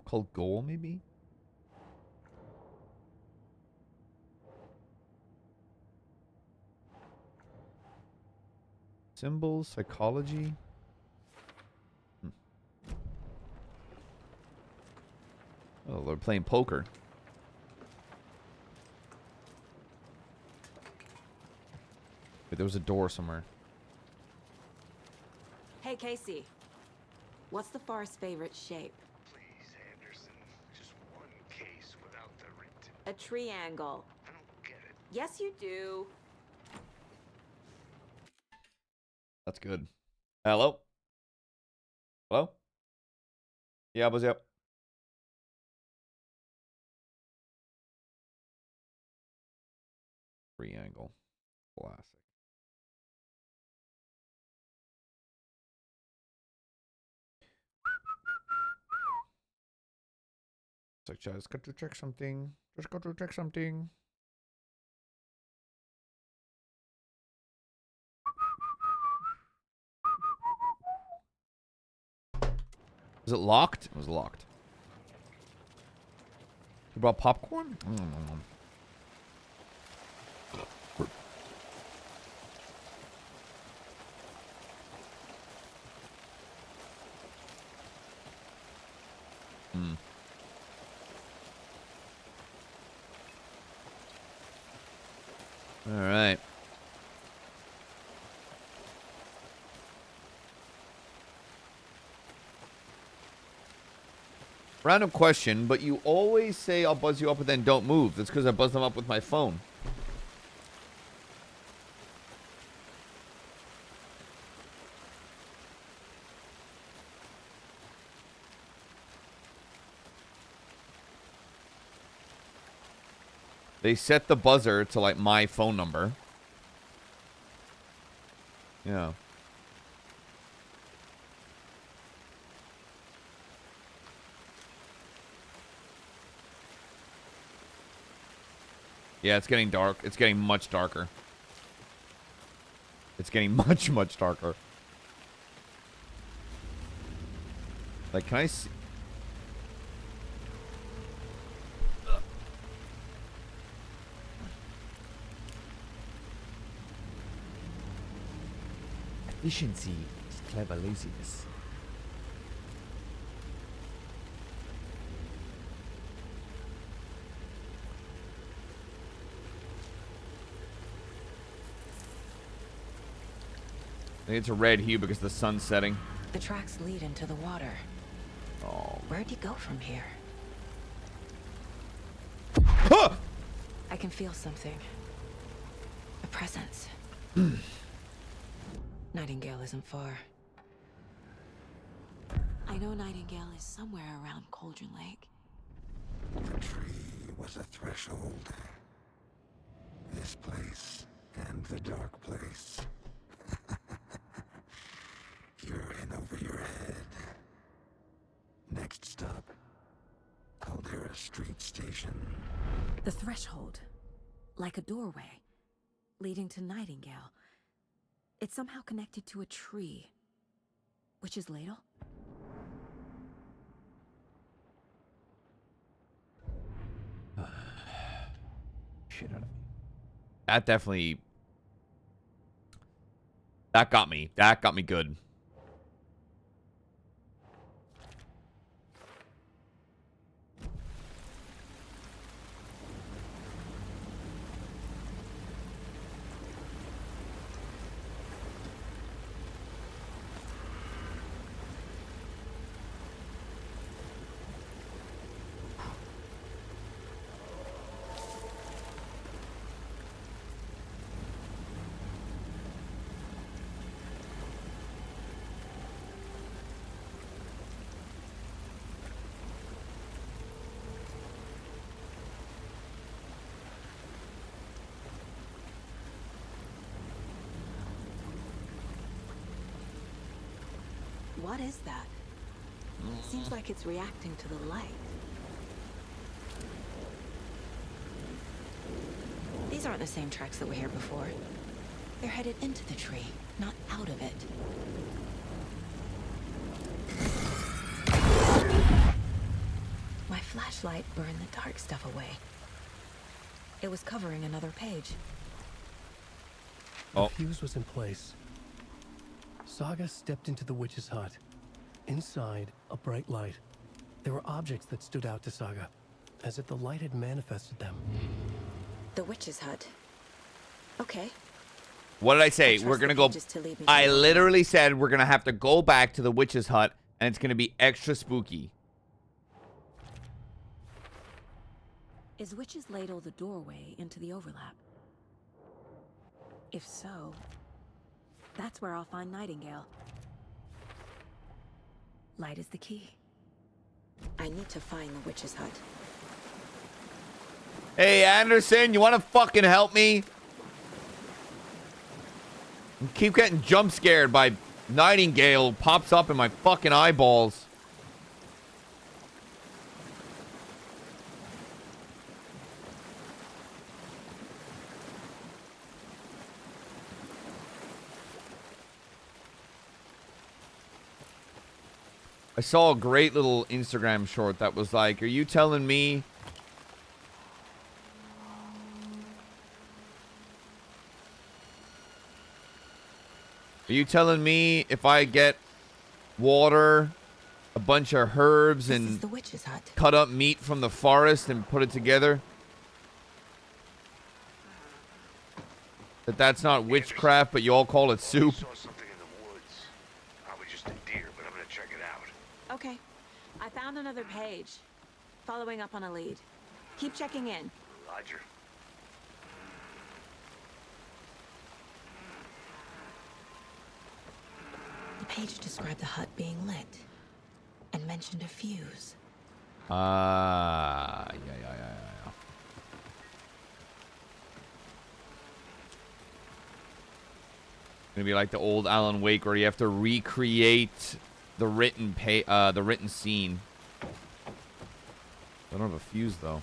Called goal, maybe? Symbols, psychology. Oh, they're playing poker. Wait, there was a door somewhere. Hey, Casey. What's the forest's favorite shape? Please, Anderson. Just one case without the written. A triangle. I don't get it. Yes, you do. That's good. Hello? Hello? Yeah, what's up? Triangle. Classic. It's like, just got to check something. Just got to check something. Was it locked? It was locked. You brought popcorn? All right. Random question, but you always say I'll buzz you up and then don't move. That's because I buzz them up with my phone. They set the buzzer to like my phone number. Yeah. Yeah, it's getting dark. It's getting much darker. It's getting much, much darker. Like, can I see? Efficiency is clever laziness. think it's a red hue because the sun's setting. The tracks lead into the water. Oh. Where'd he go from here? Huh! I can feel something. A presence. Nightingale isn't far. I know Nightingale is somewhere around Cauldron Lake. The tree was a threshold. This place and the dark place. You're in over your head. Next stop, Caldera Street Station. The threshold. Like a doorway. Leading to Nightingale. It's somehow connected to a tree. Witch's Ladle? Shit out of me. That definitely... That got me. That got me good. What is that? Seems like it's reacting to the light. These aren't the same tracks that were here before. They're headed into the tree, not out of it. My flashlight burned the dark stuff away. It was covering another page. The fuse was in place. Saga stepped into the witch's hut. Inside, a bright light. There were objects that stood out to Saga, as if the light had manifested them. The witch's hut. Okay. What did I say? We're gonna go... I literally said we're gonna have to go back to the witch's hut, and it's gonna be extra spooky. Is Witch's Ladle the doorway into the overlap? If so, that's where I'll find Nightingale. Light is the key. I need to find the witch's hut. Hey, Anderson, you want to fucking help me? I keep getting jump scared by Nightingale pops up in my fucking eyeballs. I saw a great little Instagram short that was like, are you telling me if I get water, a bunch of herbs, and cut up meat from the forest and put it together, that's not witchcraft, but you all call it soup? Okay. I found another page. Following up on a lead. Keep checking in. Roger. The page described the hut being lit and mentioned a fuse. Yeah. Gonna be like the old Alan Wake where you have to recreate the written scene. I don't have a fuse though.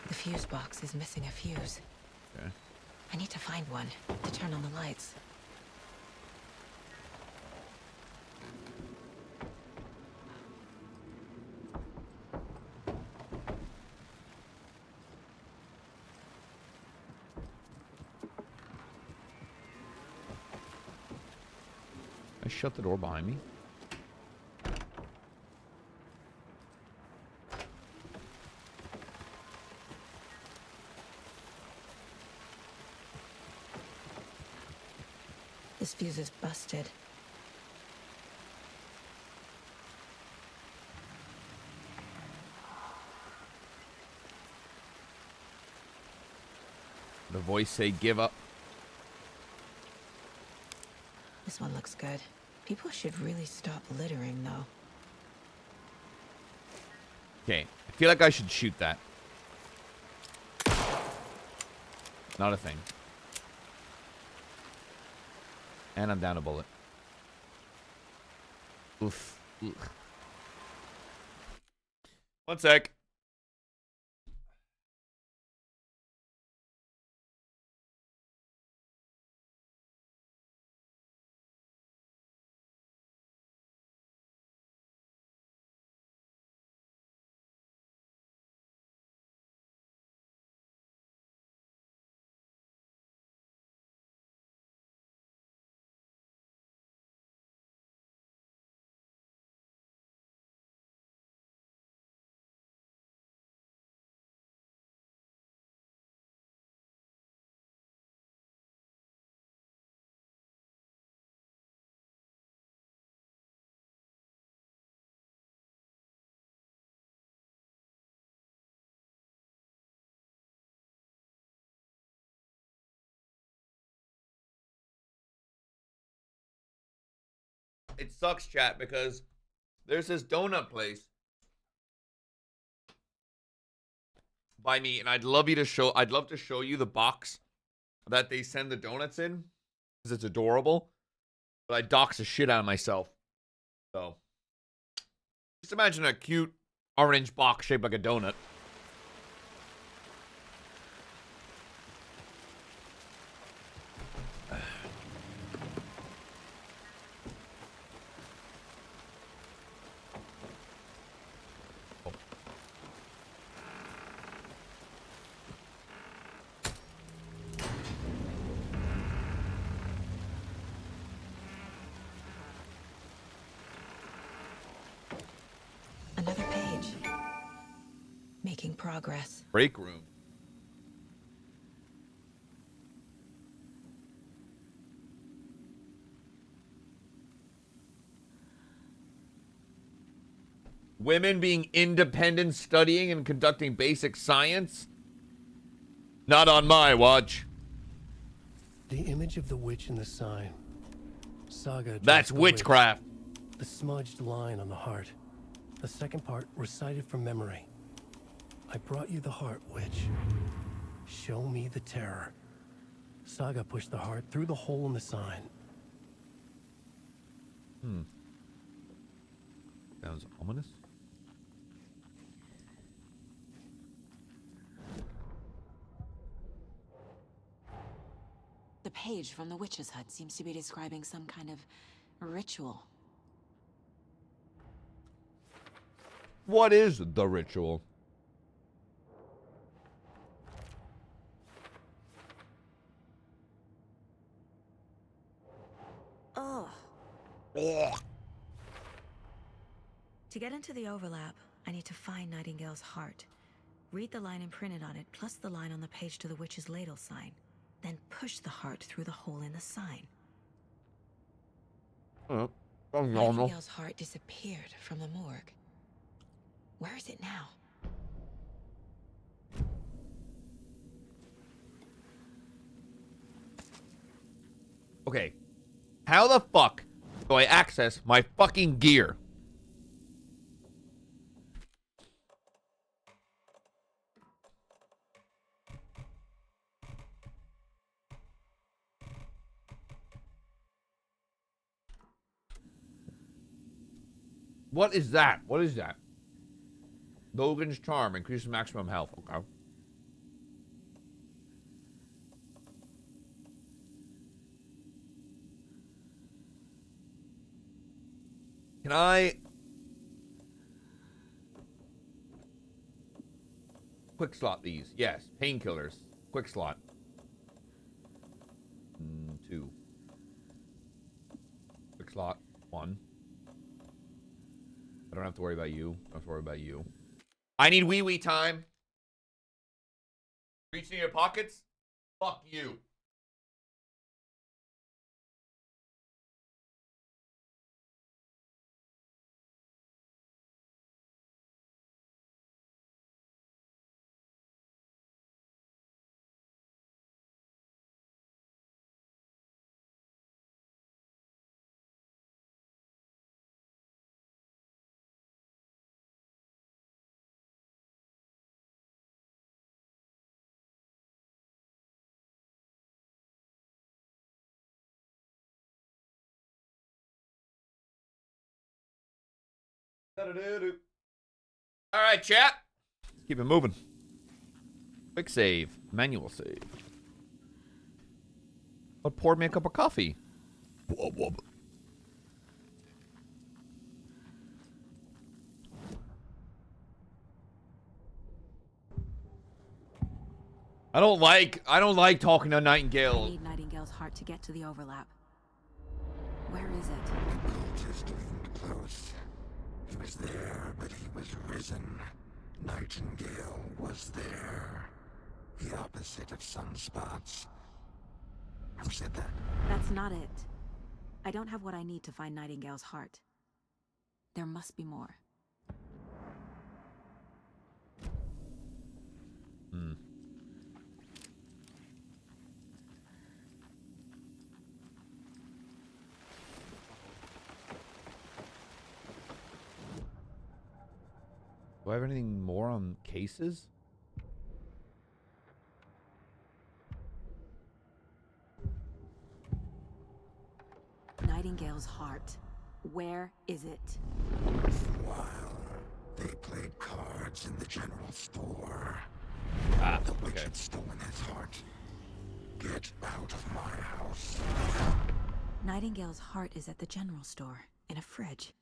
The fuse box is missing a fuse. Okay. I need to find one to turn on the lights. I shut the door behind me. This fuse is busted. The voice say give up. This one looks good. People should really stop littering, though. Okay, I feel like I should shoot that. Not a thing. And I'm down a bullet. Oof. Ugh. One sec. It sucks, chat, because there's this donut place by me, and I'd love to show you the box that they send the donuts in, because it's adorable. But I dox the shit out of myself. So just imagine a cute orange box shaped like a donut. Another page. Making progress. Break room. Women being independent, studying and conducting basic science? Not on my watch. The image of the witch in the sign. Saga. That's witchcraft. The smudged line on the heart. The second part recited from memory. I brought you the heart, witch. Show me the terror. Saga pushed the heart through the hole in the sign. Sounds ominous. The page from the witch's hut seems to be describing some kind of ritual. What is the ritual? Ugh. To get into the overlap, I need to find Nightingale's heart. Read the line imprinted on it, plus the line on the page to the witch's ladle sign. Then push the heart through the hole in the sign. That's normal. Nightingale's heart disappeared from the morgue. Where is it now? Okay. How the fuck do I access my fucking gear? What is that? What is that? Logan's charm increases maximum health. Okay. Can I quick slot these? Yes. Painkillers. Quick slot. 2. Quick slot. 1. I don't have to worry about you. I don't have to worry about you. I need wee-wee time. Reach in your pockets? Fuck you. All right, chat. Let's keep it moving. Quick save. Manual save. What poured me a cup of coffee? Whoop, whoop. I don't like talking to Nightingale. I need Nightingale's heart to get to the overlap. Where is it? Cultist leaned close. He was there, but he was risen. Nightingale was there. The opposite of sunspots. Who said that? That's not it. I don't have what I need to find Nightingale's heart. There must be more. Hmm. Do I have anything more on cases? Nightingale's heart. Where is it? While they played cards in the general store. The witch had stolen his heart. Get out of my house. Nightingale's heart is at the general store, in a fridge.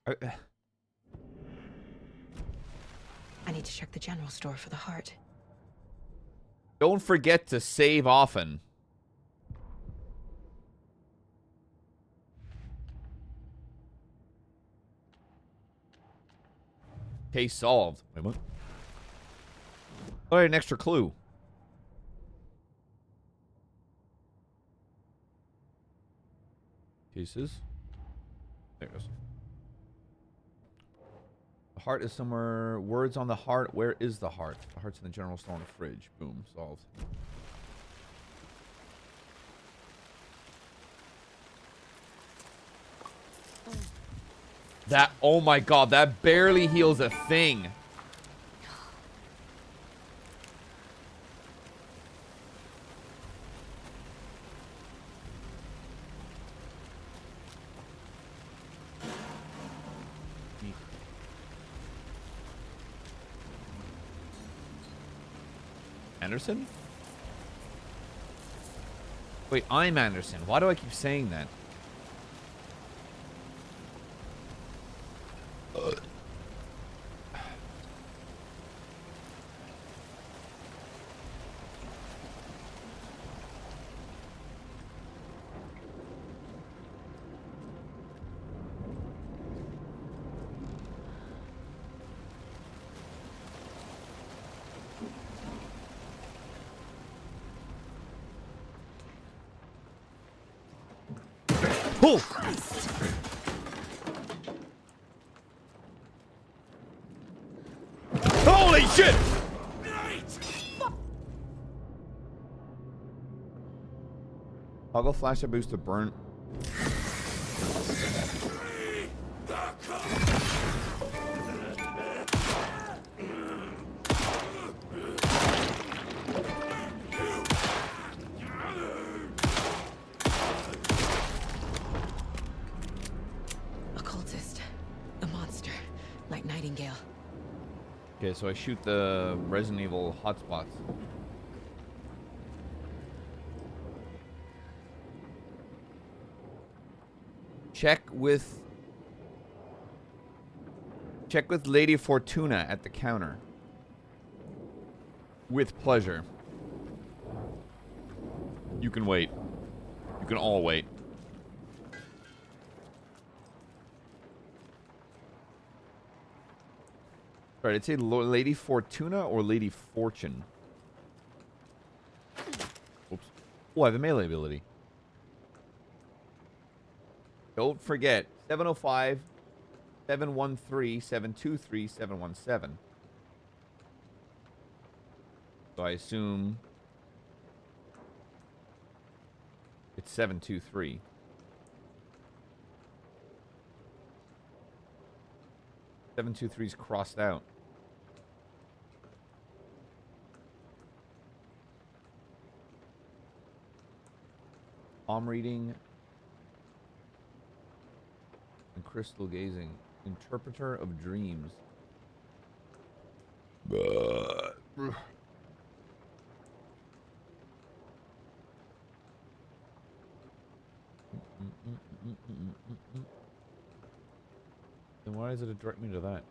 I need to check the general store for the heart. Don't forget to save often. Case solved. Wait, what? Oh, an extra clue. Cases. There it goes. The heart is somewhere. Words on the heart. Where is the heart? The heart's in the general store in the fridge. Boom. Solved. That, oh my god, that barely heals a thing. Anderson? Wait, I'm Anderson. Why do I keep saying that? Oh! Holy shit! Toggle flash to boost to burn. Okay, so I shoot the Resident Evil hotspots. Check with Lady Fortuna at the counter. With pleasure. You can wait. You can all wait. All right, I'd say Lady Fortuna or Lady Fortune. Oops. Oh, I have a melee ability. Don't forget, 705, 713, 723, 717. So I assume it's 723. Seven, 2, 3's crossed out. Palm reading and crystal gazing. Interpreter of dreams. Then why does it direct me to that?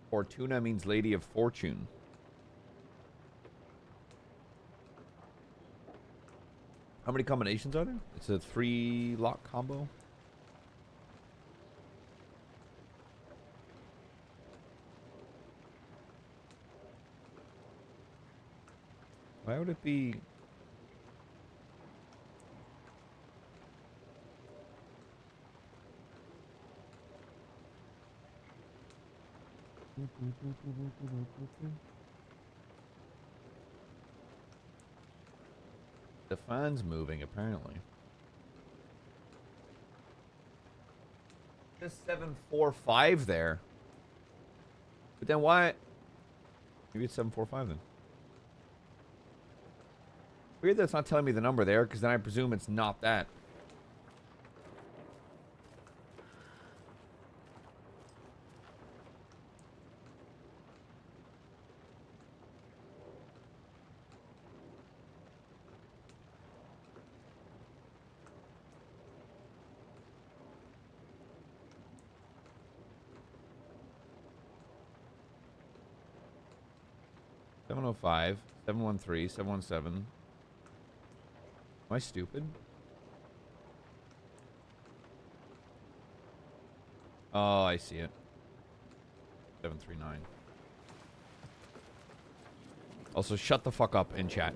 Fortuna means Lady of Fortune. How many combinations are there? It's a 3-lock combo. Why would it be? The fan's moving, apparently. Just 745 there. But then why? Maybe it's 745 then. Weird that it's not telling me the number there, because then I presume it's not that. $705, 713, 717. Am I stupid? Oh, I see it. 739. Also, shut the fuck up in chat.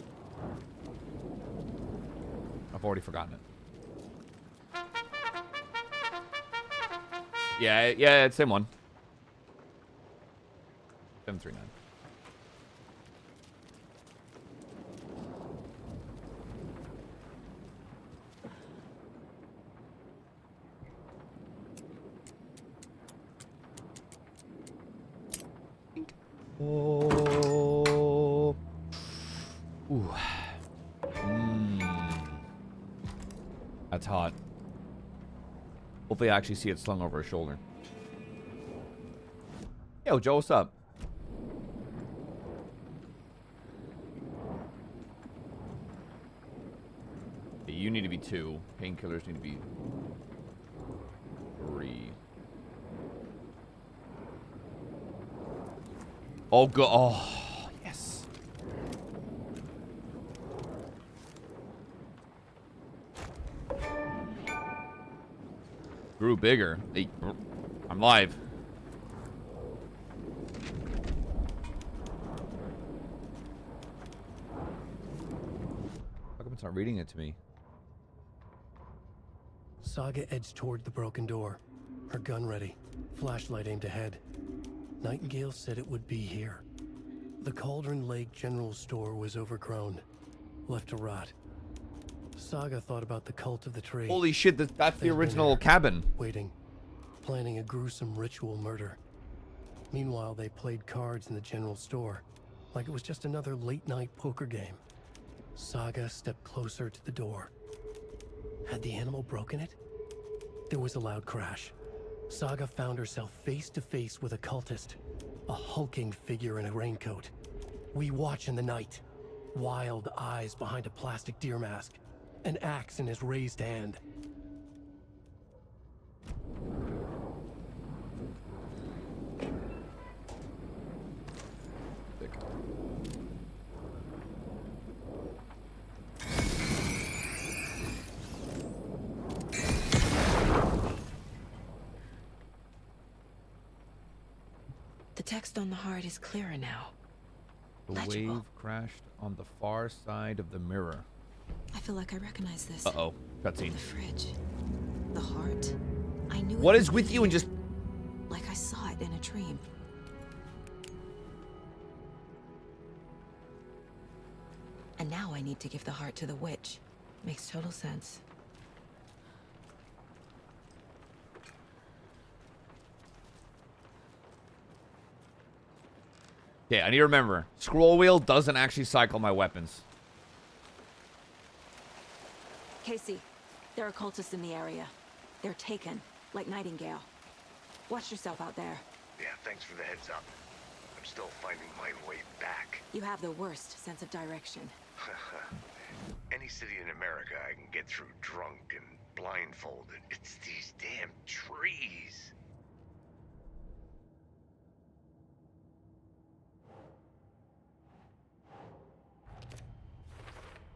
I've already forgotten it. Yeah, it's same one. 739. Oh. Ooh. That's hot. Hopefully I actually see it slung over his shoulder. Yo, Joe, what's up? You need to be 2. Painkillers need to be 3. Oh, go. Oh, yes. Grew bigger. Hey, I'm live. How come it's not reading it to me? Saga edged toward the broken door, her gun ready, flashlight aimed ahead. Nightingale said it would be here. The Cauldron Lake General Store was overgrown, left to rot. Saga thought about the cult of the tree. Holy shit, that's the original cabin. Waiting, planning a gruesome ritual murder. Meanwhile, they played cards in the general store, like it was just another late-night poker game. Saga stepped closer to the door. Had the animal broken it? There was a loud crash. Saga found herself face to face with a cultist, a hulking figure in a raincoat. We watch in the night, wild eyes behind a plastic deer mask, an axe in his raised hand. The text on the heart is clearer now. The Legible. wave crashed on the far side of the mirror. I feel like I recognize this. Uh-oh. Cutscene. The fridge. The heart. I knew it. What is would with be you and here. just... Like I saw it in a dream. And now I need to give the heart to the witch. Makes total sense. Okay, I need to remember. Scroll wheel doesn't actually cycle my weapons. Casey, There are cultists in the area. They're taken, like Nightingale. Watch yourself out there. Yeah, thanks for the heads up. I'm still finding my way back. You have the worst sense of direction. Any city in America I can get through drunk and blindfolded. It's these damn trees.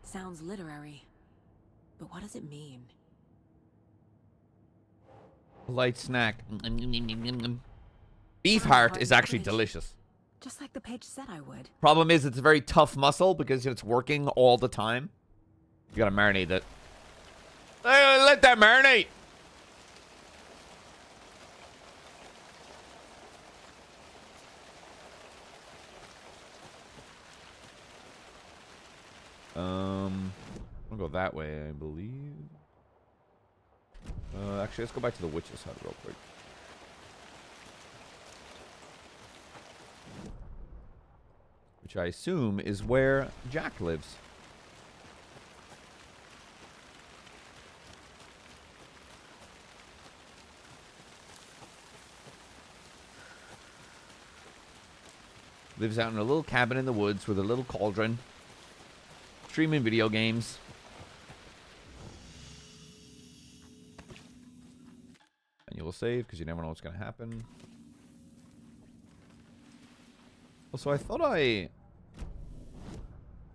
Sounds literary. But what does it mean? Light snack. Beef heart is actually delicious. Just like the page said I would. Problem is, it's a very tough muscle because it's working all the time. You gotta marinate it. Let that marinate. I'll go that way, I believe. Actually, let's go back to the witch's hut real quick. Which I assume is where Jack lives. Lives out in a little cabin in the woods with a little cauldron. Streaming video games. And you'll save because you never know what's going to happen. Also, I thought I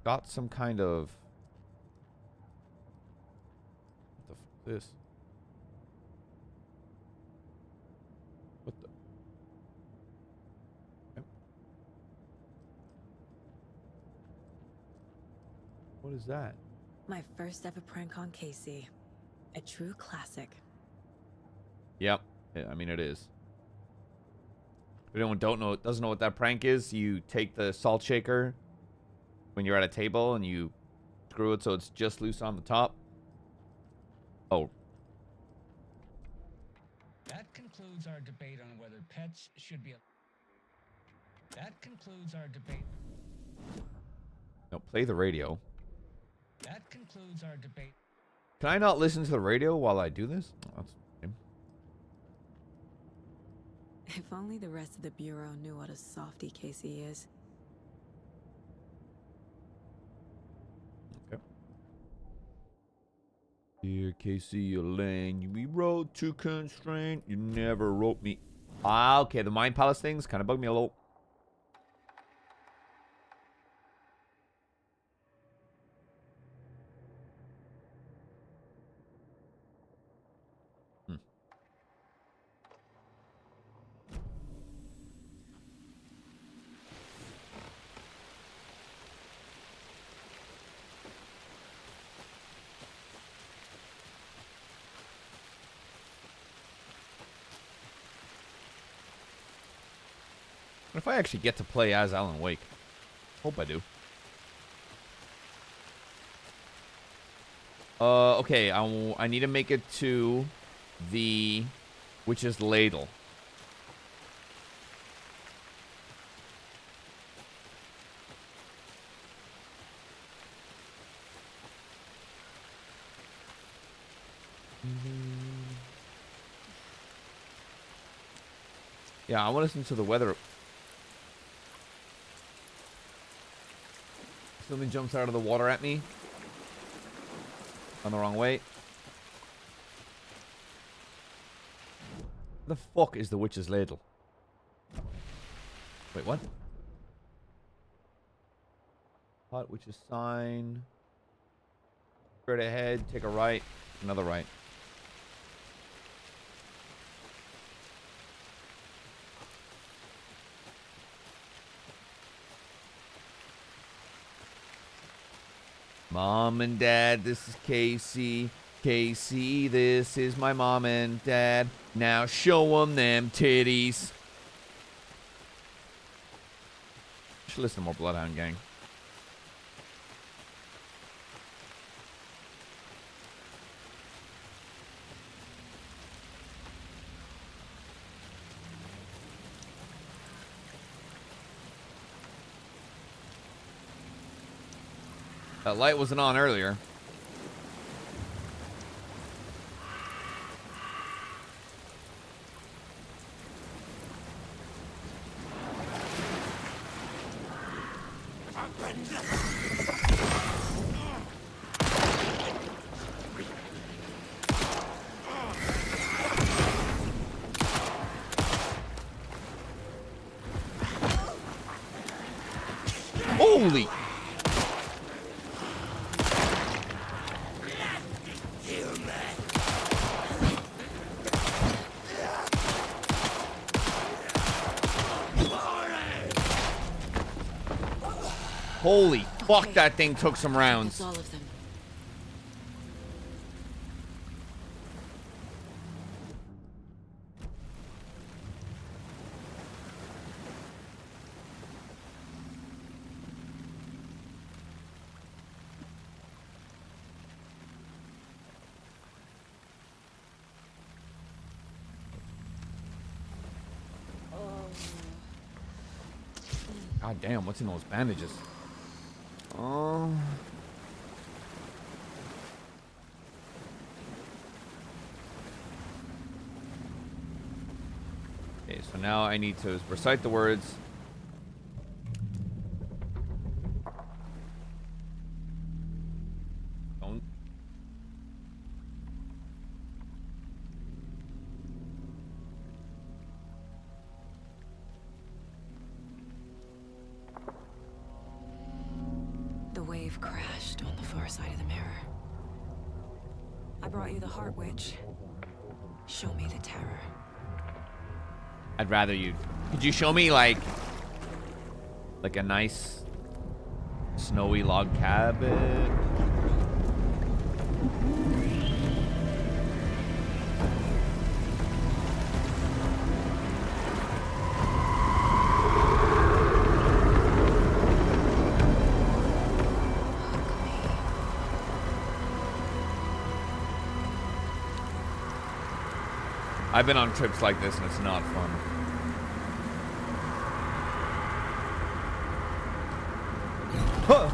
got some kind of... What the f is this? What the... Yep. What is that? My first ever prank on Casey. A true classic. Yep. Yeah, I mean, it is. If anyone doesn't know what that prank is, you take the salt shaker when you're at a table and you screw it so it's just loose on the top. Oh. That concludes our debate on whether pets should be... That concludes our debate... No, play the radio. That concludes our debate... Can I not listen to the radio while I do this? Oh, that's lame. If only the rest of the Bureau knew what a softie Casey is. Okay. Dear Casey Elaine, we wrote to constraint. You never wrote me. Ah, okay. The Mind Palace things kind of bug me a little. What if I actually get to play as Alan Wake? Hope I do. Okay, I need to make it to the Witch's Ladle. Yeah, I want to listen to the weather. Something jumps out of the water at me. On the wrong way. The fuck is the Witch's Ladle? Wait, what? Hot Witch's Sign. Straight ahead, take a right, another right. Mom and Dad, this is Casey. Casey, this is my mom and dad. Now show them titties. Should listen to more Bloodhound Gang. That light wasn't on earlier. Holy! Holy fuck, that thing took some rounds. All of them. God damn, what's in those bandages? Oh. Okay, so now I need to recite the words. Don't. The wave crashed on the far side of the mirror. I brought you the Heart Witch. Show me the terror. I'd rather you. Could you show me like a nice snowy log cabin? I've been on trips like this and it's not fun. Huh.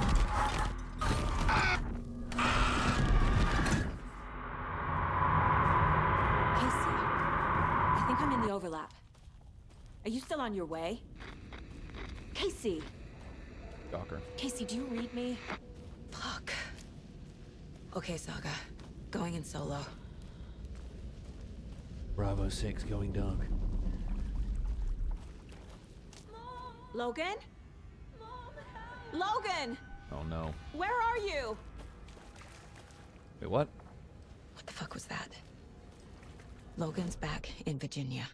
Casey, I think I'm in the overlap. Are you still on your way? Casey! Stalker. Casey, do you read me? Fuck. Okay, Saga. Going in solo. Bravo 6 going dark. Logan? Logan! Oh no. Where are you? Wait, what? What the fuck was that? Logan's back in Virginia.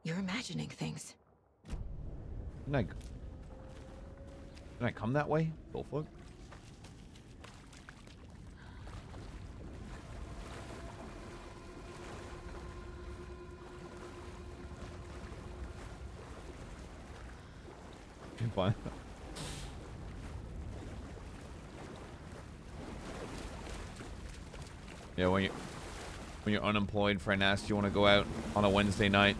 You're imagining things. Didn't I come that way? Go fuck. Fine. Yeah, when you're unemployed, friend asks you want to go out on a Wednesday night.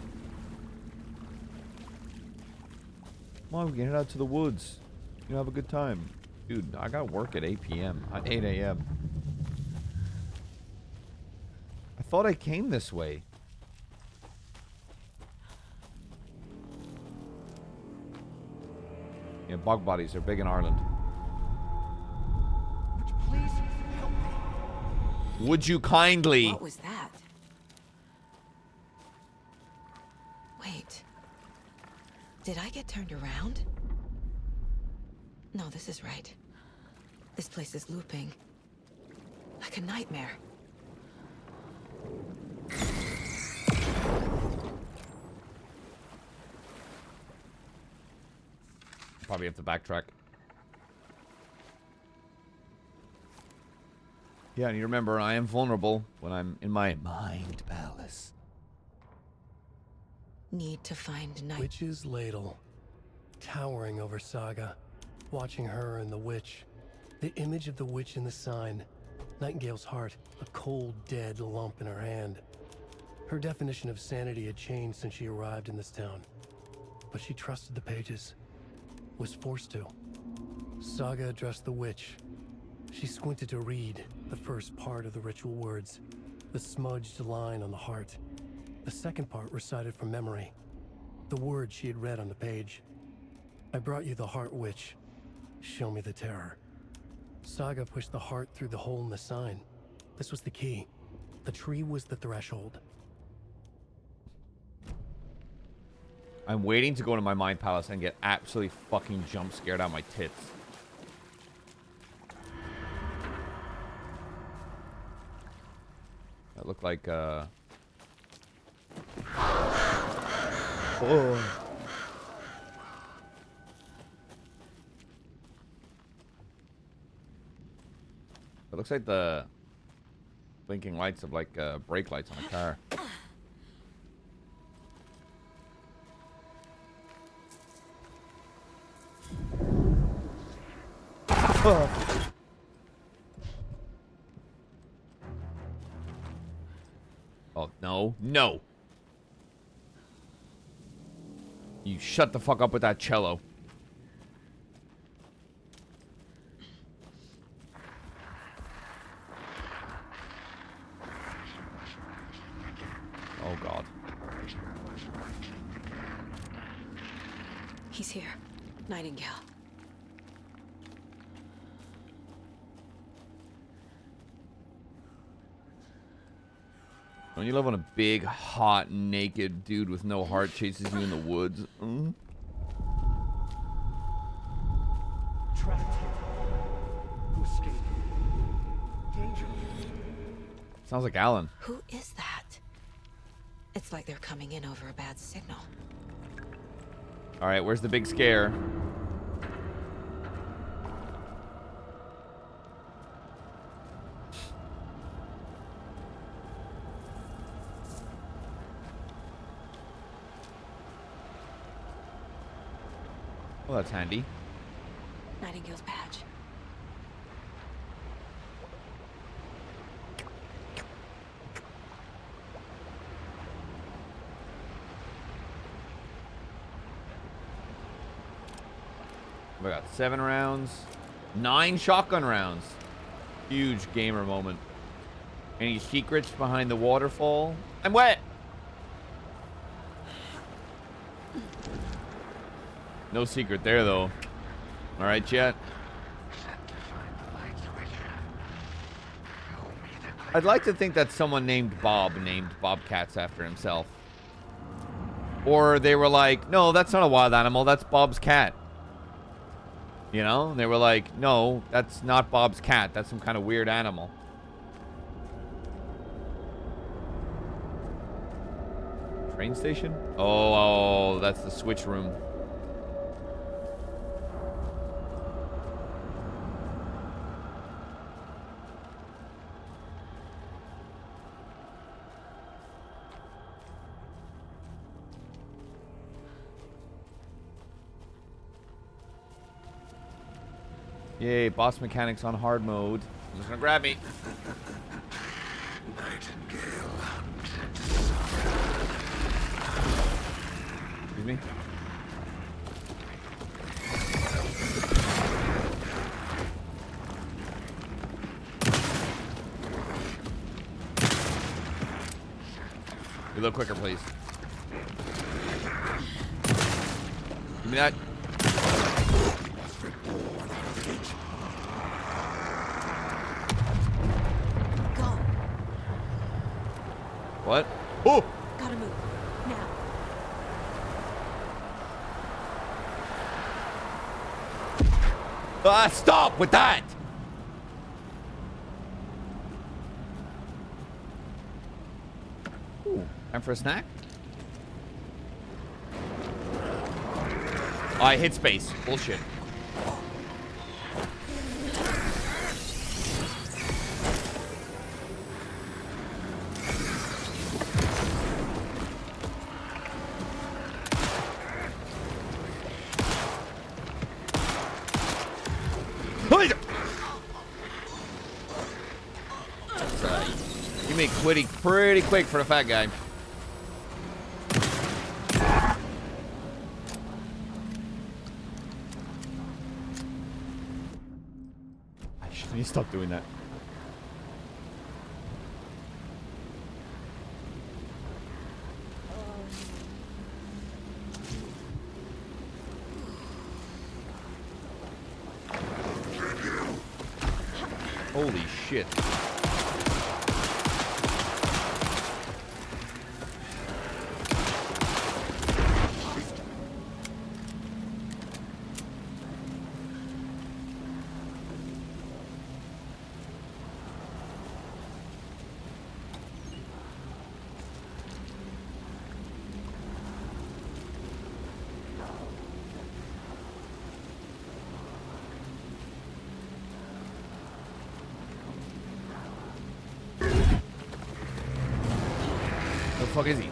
Mom, we can head out to the woods. You know, have a good time. Dude, I got work at 8 p.m. At 8 a.m. I thought I came this way. Yeah, bog bodies are big in Ireland. Please help me. Would you kindly? What was that? Wait. Did I get turned around? No, this is right. This place is looping. Like a nightmare. Probably have to backtrack. Yeah, and you remember, I am vulnerable when I'm in my mind palace. Need to find night. Witch's ladle, towering over Saga, watching her and the witch. The image of the witch in the sign, Nightingale's heart, a cold, dead lump in her hand. Her definition of sanity had changed since she arrived in this town, but she trusted the pages. Was forced to. Saga addressed the witch. She squinted to read the first part of the ritual words, the smudged line on the heart. The second part recited from memory, the words she had read on the page. I brought you the Heart Witch. Show me the terror. Saga pushed the heart through the hole in the sign. This was the key. The tree was the threshold. I'm waiting to go to my mind palace and get absolutely fucking jump scared out of my tits. That looked like oh. It looks like the blinking lights of like brake lights on a car. Oh, no. No. You shut the fuck up with that cello. Oh, God. He's here. Nightingale. Don't you love when a big, hot, naked dude with no heart chases you in the woods? Mm? Trapped here. Who escaped? Danger. Sounds like Alan. Who is that? It's like they're coming in over a bad signal. All right, where's the big scare? Well, that's handy. Nightingale's badge. We got 7 rounds, 9 shotgun rounds. Huge gamer moment. Any secrets behind the waterfall? I'm wet. No secret there, though. All right, Jet. I'd like to think that someone named Bobcats after himself. Or they were like, no, that's not a wild animal. That's Bob's cat. You know? They were like, no, that's not Bob's cat. That's some kind of weird animal. Train station? Oh, that's the switch room. Yay, boss mechanics on hard mode. I'm just gonna grab me. Excuse me? Be a little quicker, please. Give me that. What? Oh! Gotta move. Now. Stop with that! Ooh, time for a snack? Oh, I hit space. Bullshit. You make quitting pretty quick for the fat guy. I should need to stop doing that. Holy shit. The fuck is he?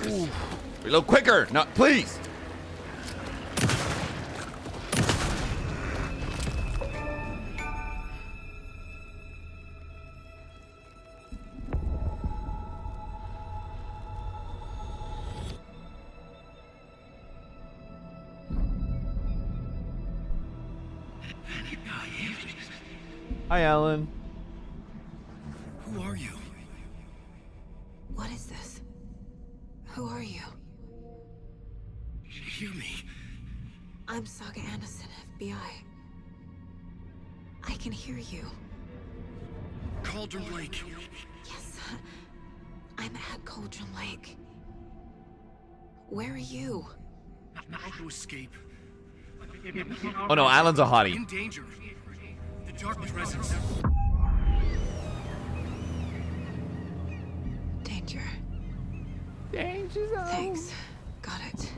Ooh. Reload quicker! Not please! Hi, Alan. Who are you? What is this? Who are you? Hear me. I'm Saga Anderson, FBI. I can hear you. Cauldron Lake. Yes, I'm at Cauldron Lake. Where are you? How to escape. Oh no, Alan's a hottie. In danger. The dark presence. Danger. Danger zone. Thanks. Got it.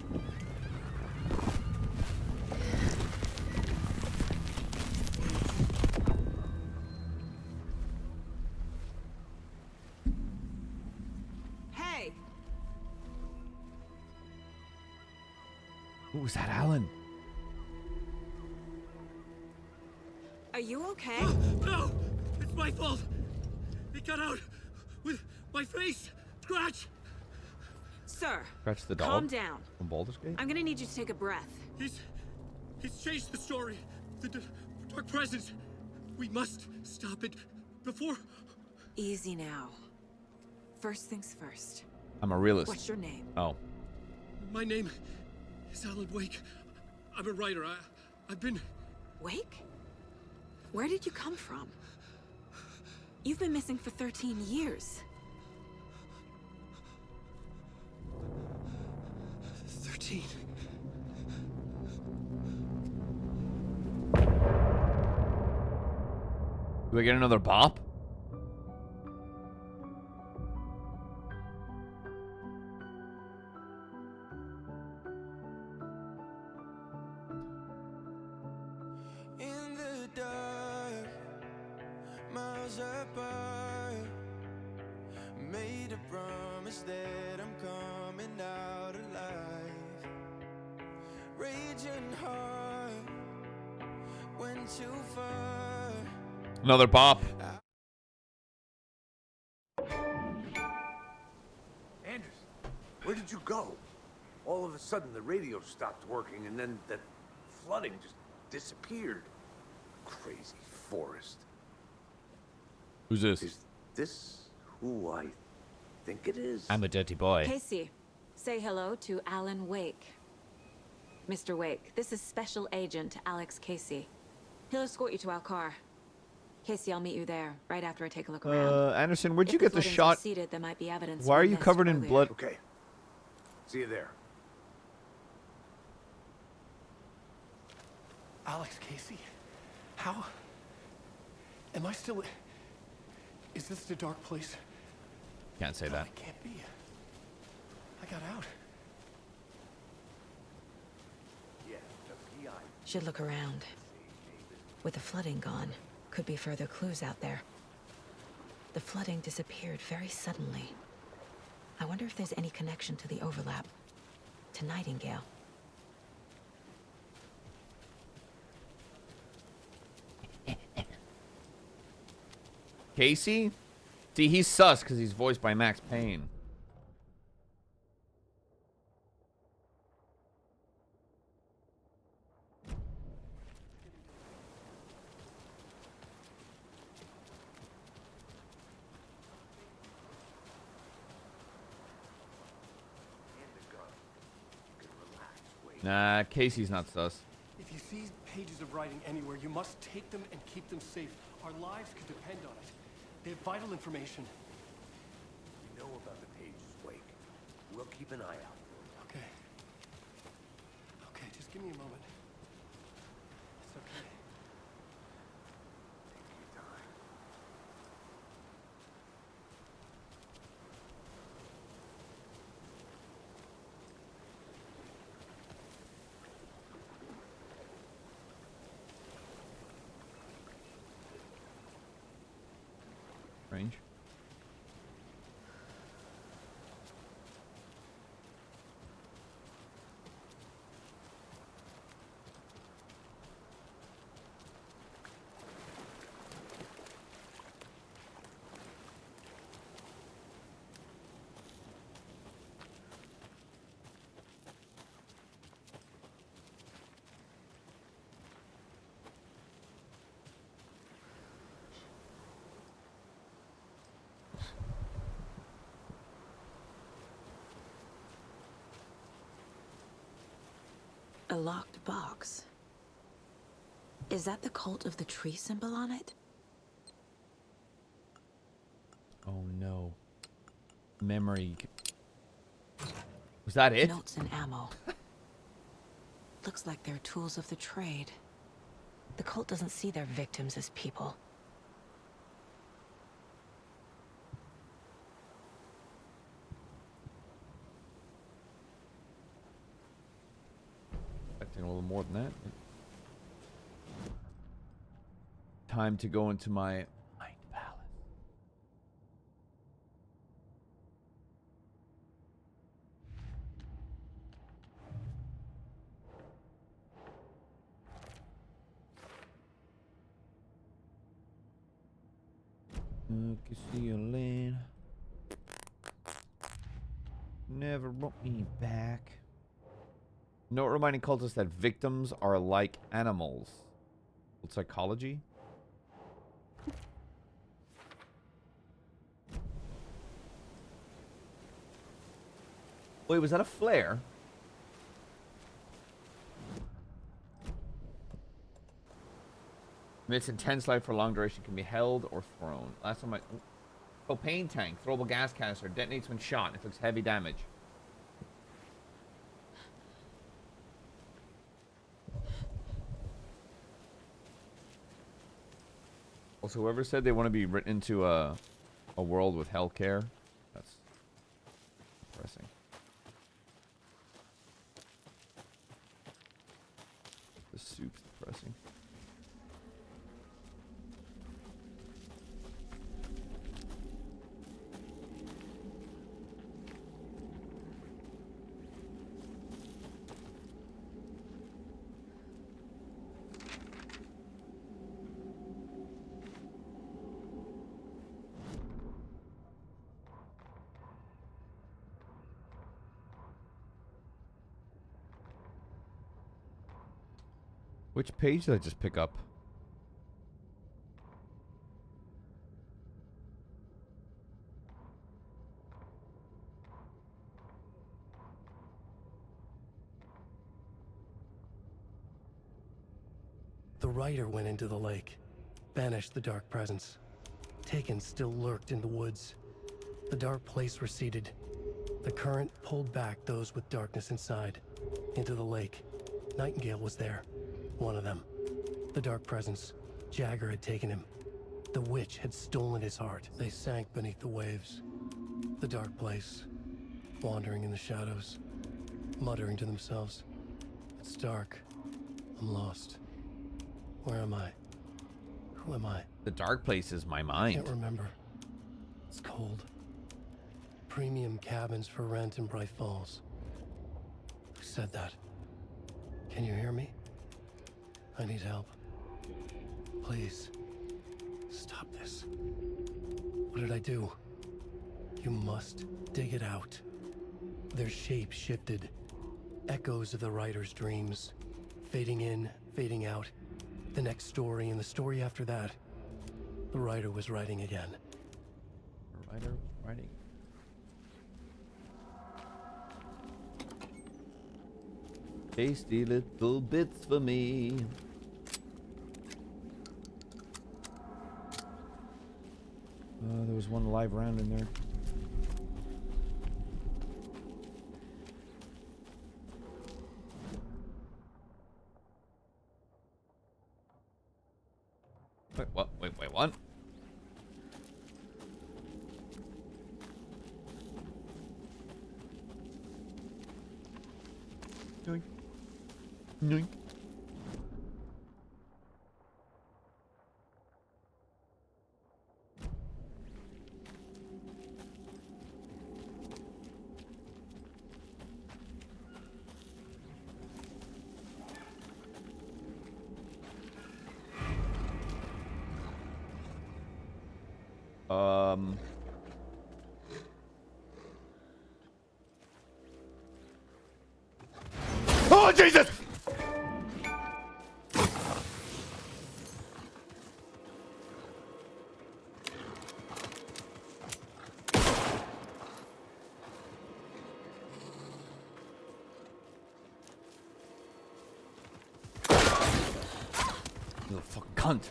Hey! Ooh, was that Alan? Are you okay? No! It's my fault! It got out with my face! Scratch! Sir, Scratch the dog? calm down. From Baldur's Gate? I'm gonna need you to take a breath. He's changed the story. The dark presence. We must stop it before... Easy now. First things first. I'm a realist. What's your name? Oh. My name is Alan Wake. I'm a writer. I've been... Wake? Where did you come from? You've been missing for 13 years. 13. Do I get another bop? In the dark, miles apart, made a promise that I'm coming out alive. Raging heart went too far. Another bop. Anders, where did you go? All of a sudden the radio stopped working and then that flooding just disappeared. Crazy forest. Who's this? Is this who I think it is? I'm a dirty boy. Casey, say hello to Alan Wake. Mr. Wake, this is Special Agent Alex Casey. He'll escort you to our car. Casey, I'll meet you there, right after I take a look around. Anderson, where'd you If get the flooding's shot? receded, there might be evidence Why are we you missed covered in earlier. blood? Okay. See you there. Alex Casey? How? Am I still... Is this the dark place? Can't say that. It can't be. I got out. Yeah, the PI. Should look around. With the flooding gone, could be further clues out there. The flooding disappeared very suddenly. I wonder if there's any connection to the overlap. To Nightingale. Casey? See, he's sus because he's voiced by Max Payne. Nah, Casey's not sus. If you see pages of writing anywhere, you must take them and keep them safe. Our lives could depend on it. They have vital information. You know about the page's wake. We'll keep an eye out. Okay. Okay, just give me a moment. It's okay. Take your time. Range. A locked box. Is that the cult of the tree symbol on it? Oh no. Memory. Was that it? Notes and ammo. Looks like they're tools of the trade. The cult doesn't see their victims as people. Expecting a little more than that. Time to go into my mind palace. Custy Lane. Never brought me back. Note reminding cultists that victims are like animals. What psychology? Wait, was that a flare? Amidst intense light for long duration can be held or thrown. Last time I... Propane tank. Throwable gas canister. Detonates when shot. Inflicts heavy damage. Also, whoever said they want to be written into a world with healthcare, that's depressing. The soup's depressing. Which page did I just pick up? The writer went into the lake, banished the dark presence. Taken still lurked in the woods. The dark place receded. The current pulled back those with darkness inside, into the lake. Nightingale was there, one of them. The dark presence, Jagger had taken him. The witch had stolen his heart. They sank beneath the waves. The dark place, wandering in the shadows, muttering to themselves. It's dark. I'm lost. Where am I? Who am I? The dark place is my I mind. can't remember. It's cold. Premium cabins for rent in Bright Falls. Who said that? Can you hear me? I need help. Please. Stop this. What did I do? You must dig it out. Their shape shifted. Echoes of the writer's dreams. Fading in, fading out. The next story and the story after that. The writer was writing again. The writer was writing. Tasty little bits for me. There was one live round in there. Wait, what? Wait, what? Yoink. Yoink. Oh, Jesus! You little fucking cunt.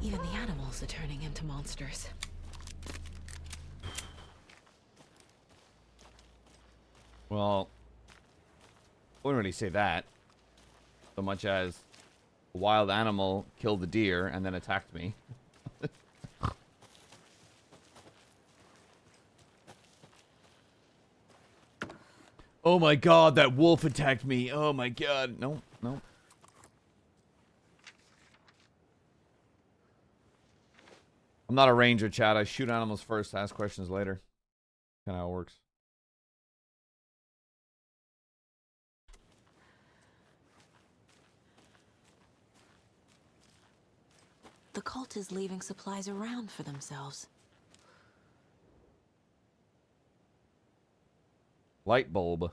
Even the animals are turning into monsters. Well, I wouldn't really say that. So much as a wild animal killed the deer and then attacked me. Oh my god, that wolf attacked me. Oh my god. No, no. I'm not a ranger, Chad. I shoot animals first, ask questions later. Kind of how it works. The cult is leaving supplies around for themselves. Light bulb.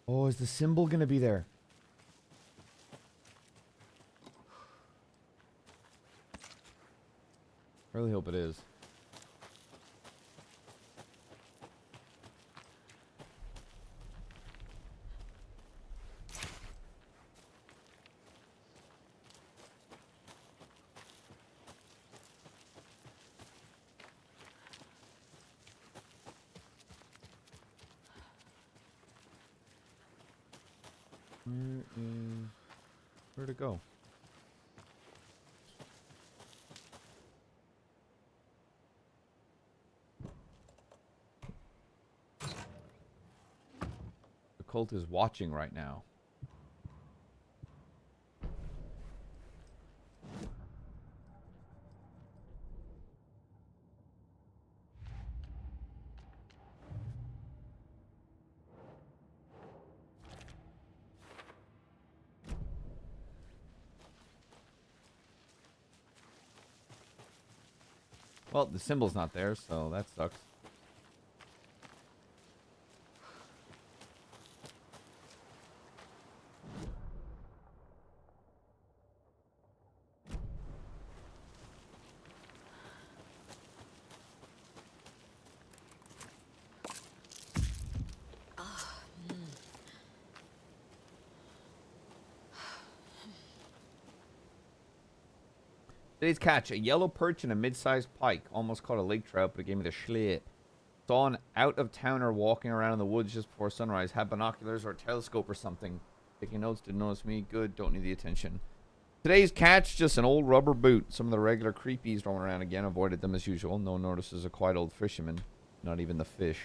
Oh, is the symbol gonna be there? I really hope it is. Where'd it go? The cult is watching right now. Well, the symbol's not there, so that sucks. Today's catch, a yellow perch and a mid-sized pike. Almost caught a lake trout, but it gave me the schlep. Saw an out-of-towner walking around in the woods just before sunrise. Had binoculars or a telescope or something. Taking notes, didn't notice me. Good, don't need the attention. Today's catch, just an old rubber boot. Some of the regular creepies roaming around again. Avoided them as usual. No one notices a quiet old fisherman. Not even the fish.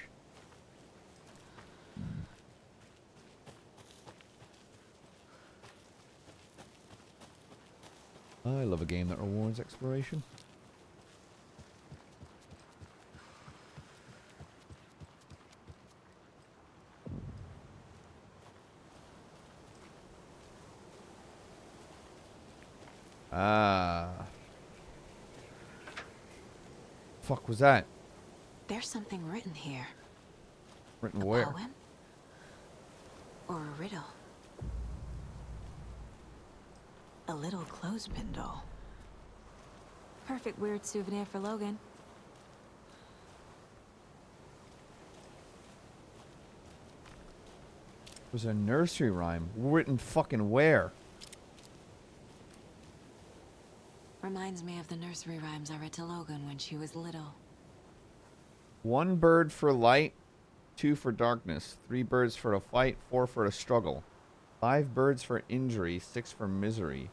I love a game that rewards exploration. Ah. Fuck was that? There's something written here. Written A where? poem? Or a riddle. A little clothespin doll. Perfect weird souvenir for Logan. It was a nursery rhyme. Written fucking where? Reminds me of the nursery rhymes I read to Logan when she was little. 1 bird for light, 2 for darkness, 3 birds for a fight, 4 for a struggle, 5 birds for injury, 6 for misery,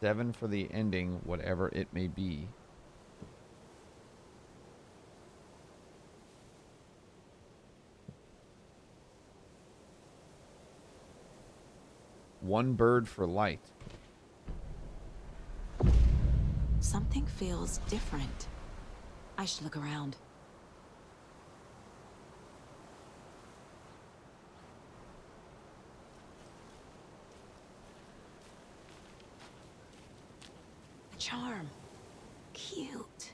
7 for the ending, whatever it may be. One bird for light. Something feels different. I should look around. A charm. Cute.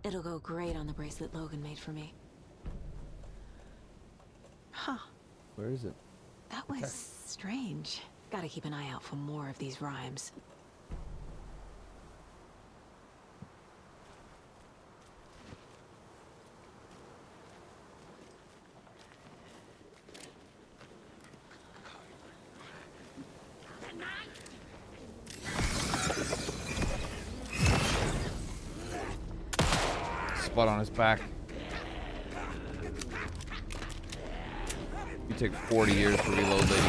It'll go great on the bracelet Logan made for me. Huh. Where is it? That was strange. Gotta keep an eye out for more of these rhymes. Spot on his back. You take 40 years to reload, lady.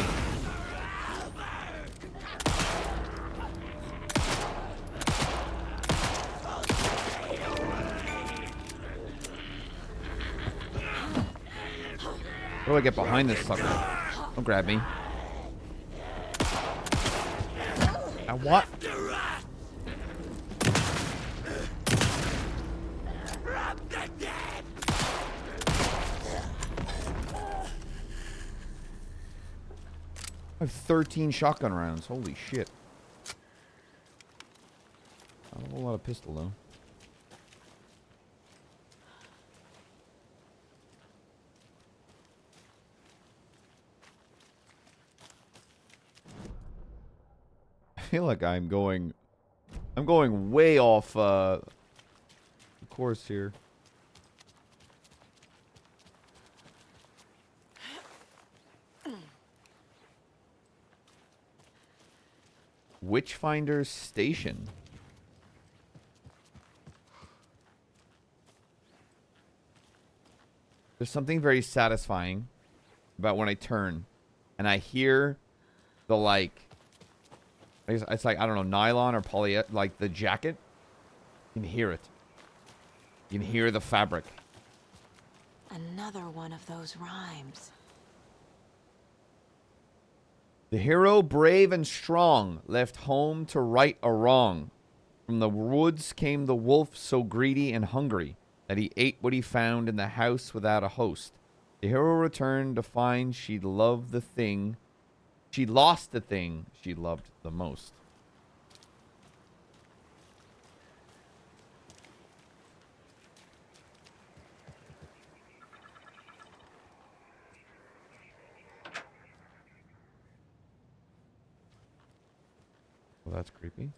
How do I get behind this sucker? Don't grab me. And what? I have 13 shotgun rounds. Holy shit. Not a whole lot of pistol, though. I feel like I'm going way off the course here. Witchfinder's Station. There's something very satisfying about when I turn and I hear the, like, it's like, I don't know, nylon or poly, like the jacket. You can hear it. You can hear the fabric. Another one of those rhymes. The hero, brave and strong, left home to right a wrong. From the woods came the wolf, so greedy and hungry that he ate what he found in the house without a host. The hero returned to find she loved the thing. She lost the thing she loved the most. Well, that's creepy.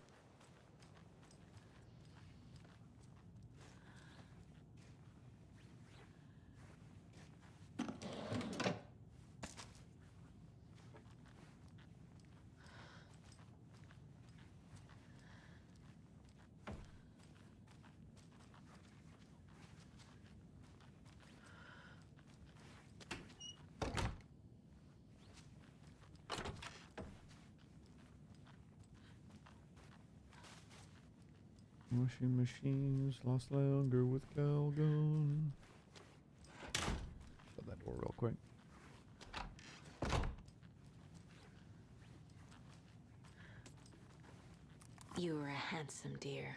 Washing machines last longer with Calgon. Shut that door real quick. You were a handsome deer.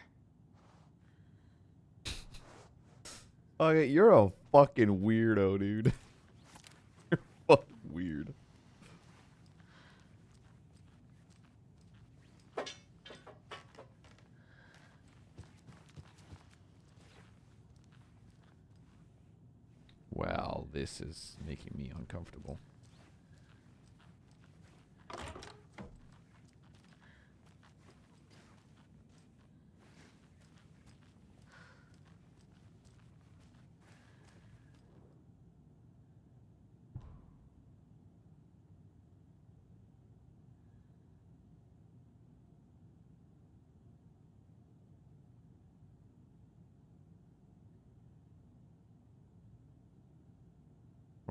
Okay, you're a fucking weirdo, dude. You're fucking weird. Wow, this is making me uncomfortable.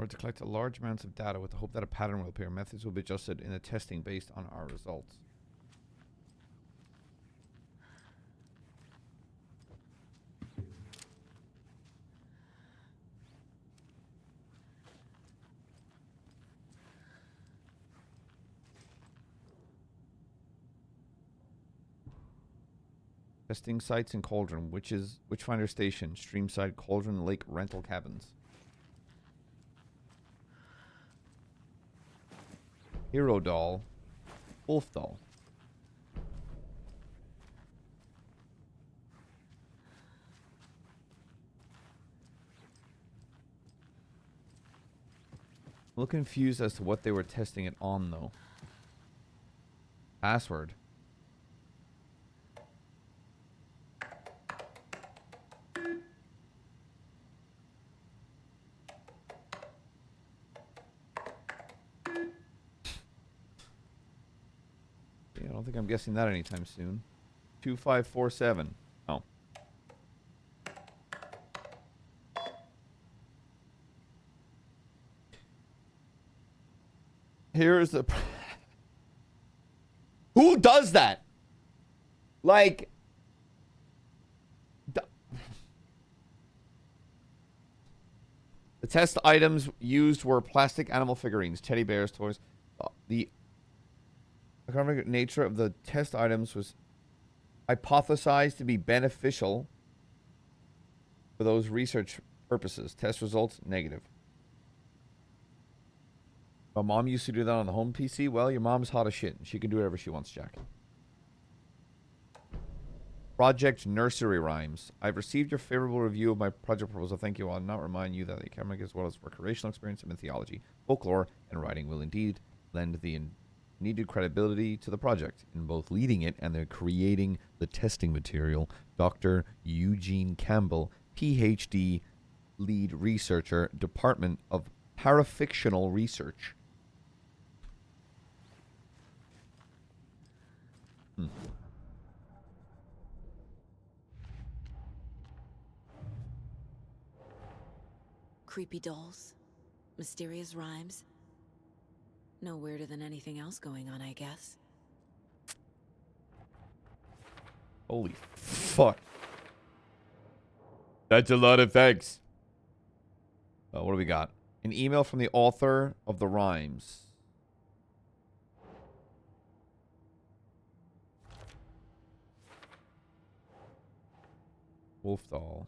Or to collect large amounts of data with the hope that a pattern will appear. Methods will be adjusted in the testing based on our results. Testing sites in Cauldron, Witchfinder Station, Streamside, Cauldron Lake rental cabins. Hero doll, wolf doll. I'm a little confused as to what they were testing it on, though. Password. I don't think I'm guessing that anytime soon. 2547. Oh. Here's the... Who does that? Like... The test items used were plastic animal figurines, teddy bears, toys. The economic nature of the test items was hypothesized to be beneficial for those research purposes. Test results, negative. My mom used to do that on the home PC. Well, your mom's hot as shit. She can do whatever she wants, Jack. Project Nursery Rhymes. I've received your favorable review of my project proposal. Thank you. I'll not remind you that the academic as well as recreational experience in mythology, folklore, and writing will indeed lend the needed credibility to the project. In both leading it and then creating the testing material, Dr. Eugene Campbell, PhD, lead researcher, Department of Parafictional Research. Creepy dolls, mysterious rhymes. No weirder than anything else going on, I guess. Holy fuck. That's a lot of thanks. What do we got? An email from the author of the rhymes. Wolf doll.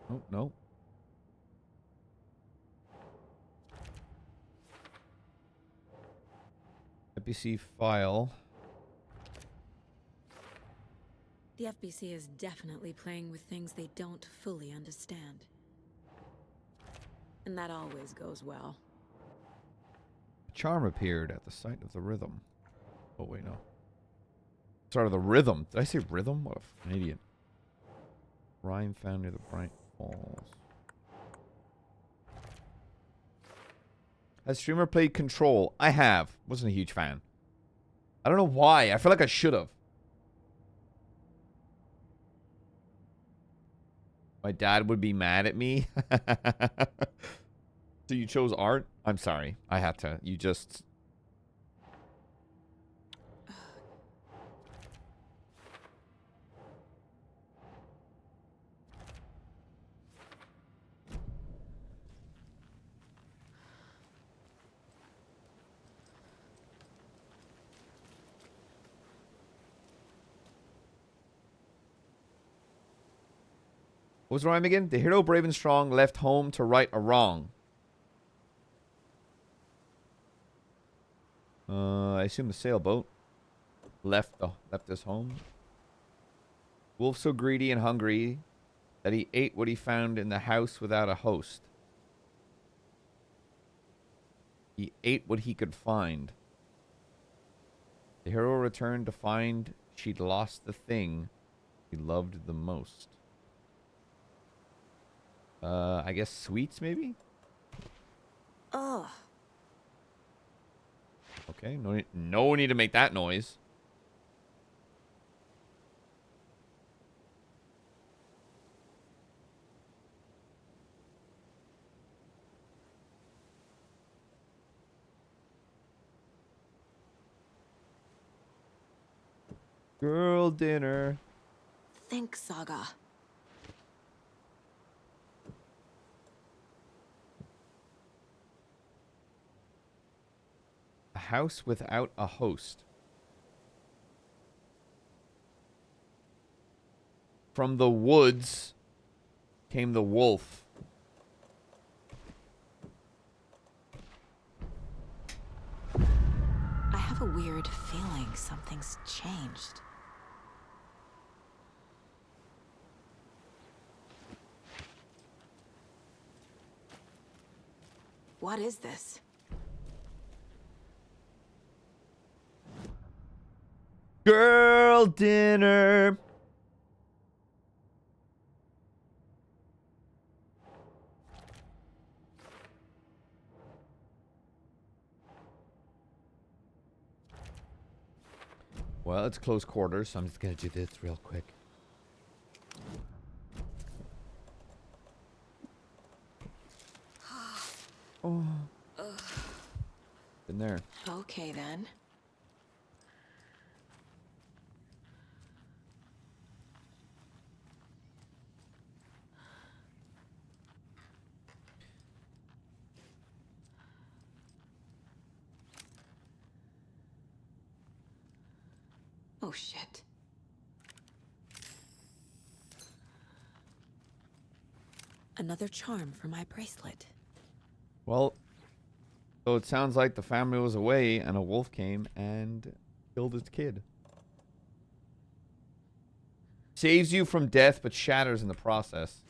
Oh, no. FBC file. The FBC is definitely playing with things they don't fully understand. And that always goes well. A charm appeared at the site of the rhythm. Oh, wait, no. Start of the rhythm. Did I say rhythm? What an idiot. Rhyme found near the Bright Falls. Has streamer played Control? I have. Wasn't a huge fan. I don't know why. I feel like I should have. My dad would be mad at me. So you chose art? I'm sorry. I had to. You just... What was the rhyme again? The hero brave and strong left home to right a wrong. I assume the sailboat left his home. Wolf so greedy and hungry that he ate what he found in the house without a host. He ate what he could find. The hero returned to find she'd lost the thing he loved the most. I guess sweets, maybe? Ugh. Okay, no need to make that noise. Girl dinner. Think, Saga. A house without a host. From the woods came the wolf. I have a weird feeling something's changed. What is this? Girl dinner. Well, it's close quarters, so I'm just gonna do this real quick. Oh. In there. Okay, then. Oh, shit. Another charm for my bracelet. Well, so it sounds like the family was away and a wolf came and killed its kid. Saves you from death, but shatters in the process.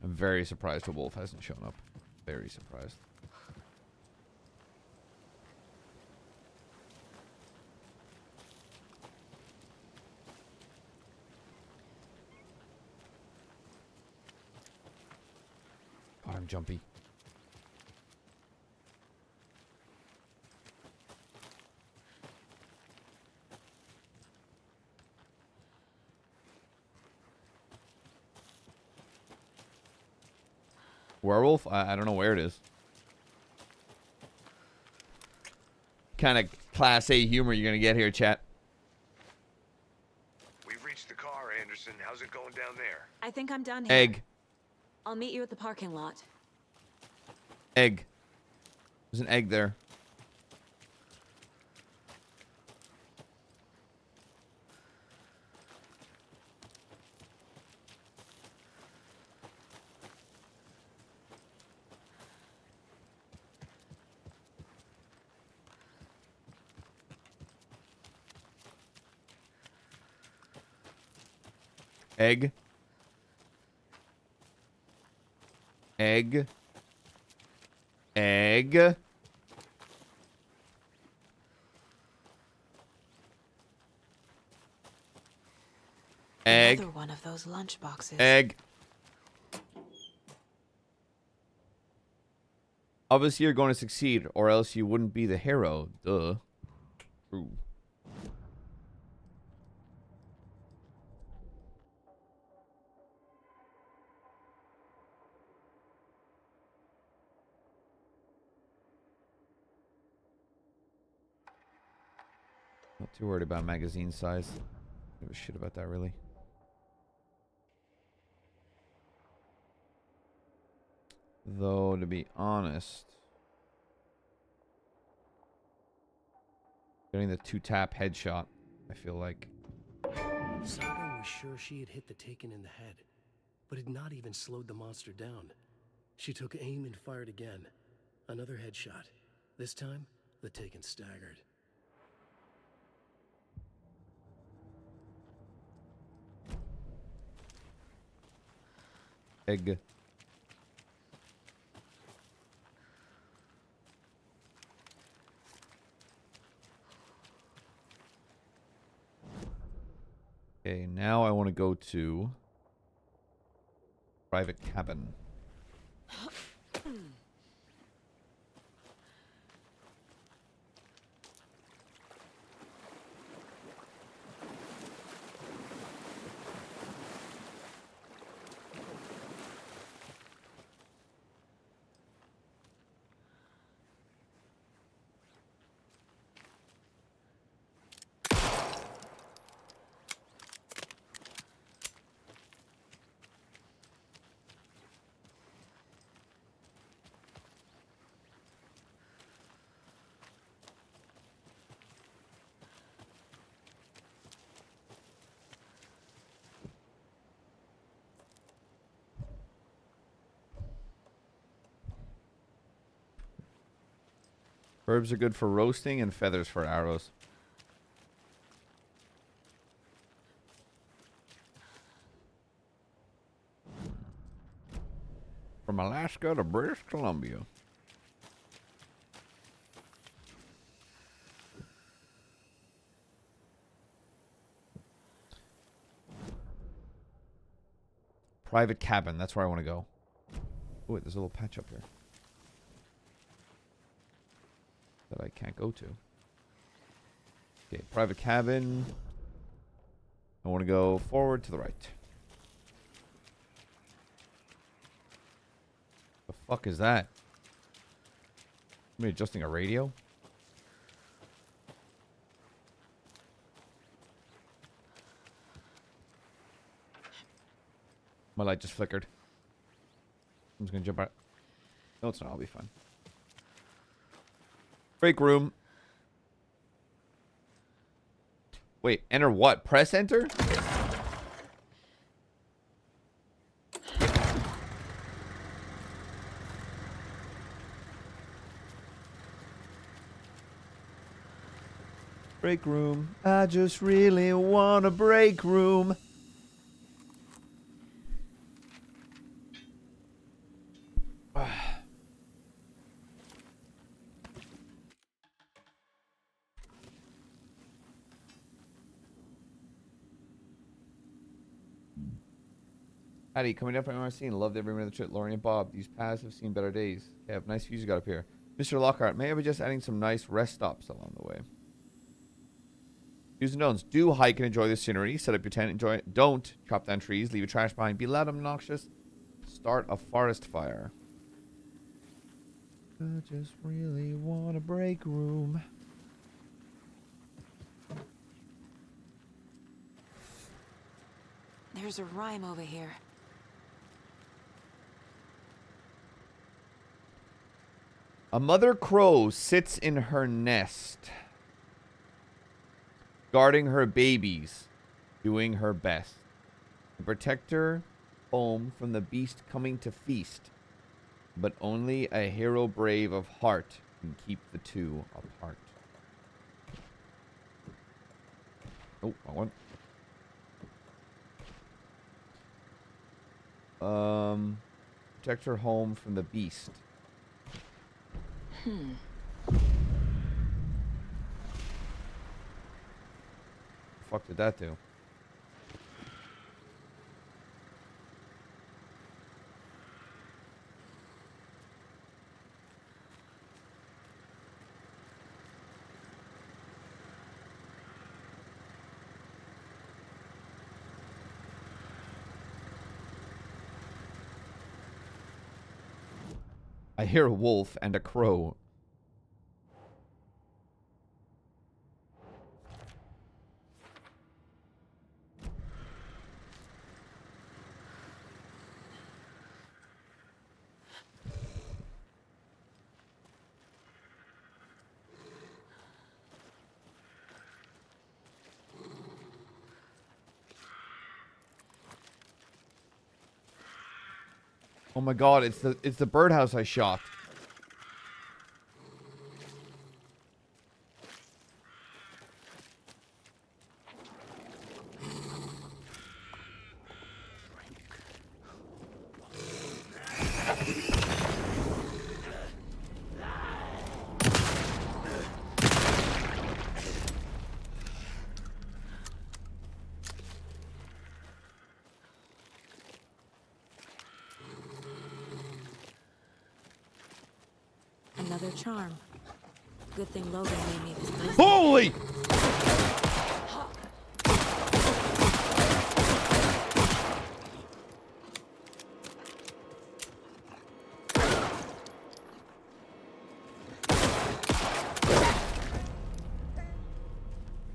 I'm very surprised a wolf hasn't shown up. Very surprised. God, I'm jumpy. Werewolf? I don't know where it is. Kind of class A humor you're gonna get here, chat. We've reached the car, Anderson. How's it going down there? I think I'm done here. Egg. I'll meet you at the parking lot. Egg. There's an egg there. Egg. Egg. Egg. Egg. Another one of those lunch boxes. Egg. Obviously, you're going to succeed, or else you wouldn't be the hero. Duh. True. Not too worried about magazine size. Give a shit about that, really. Though, to be honest, getting the 2-tap headshot, I feel like. Saga was sure she had hit the Taken in the head, but had not even slowed the monster down. She took aim and fired again. Another headshot. This time, the Taken staggered. Egg. now I want to go to private cabin. Herbs are good for roasting and feathers for arrows. From Alaska to British Columbia. Private cabin, that's where I want to go. Oh, wait, there's a little patch up here that I can't go to. Okay, private cabin. I want to go forward to the right. The fuck is that? Am I adjusting a radio? My light just flickered. I'm just gonna jump out. No, it's not. I'll be fine. Break room. Wait, enter what? Press enter? Break room. I just really want a break room. Hattie, coming up, I want to see and loved every minute of the trip. Laurie and Bob, these paths have seen better days. Yeah, nice views you got up here. Mr. Lockhart, may I be just adding some nice rest stops along the way? Do's and don'ts. Do hike and enjoy the scenery. Set up your tent, enjoy it. Don't chop down trees, leave your trash behind. Be loud and obnoxious. Start a forest fire. I just really want a break room. There's a rhyme over here. A mother crow sits in her nest, guarding her babies, doing her best to protect her home from the beast coming to feast. But only a hero brave of heart can keep the two apart. Oh, wrong one. Protect her home from the beast. The fuck did that do? I hear a wolf and a crow. Oh my god, it's the birdhouse I shot. Another charm. Good thing Logan made me this nice. Holy!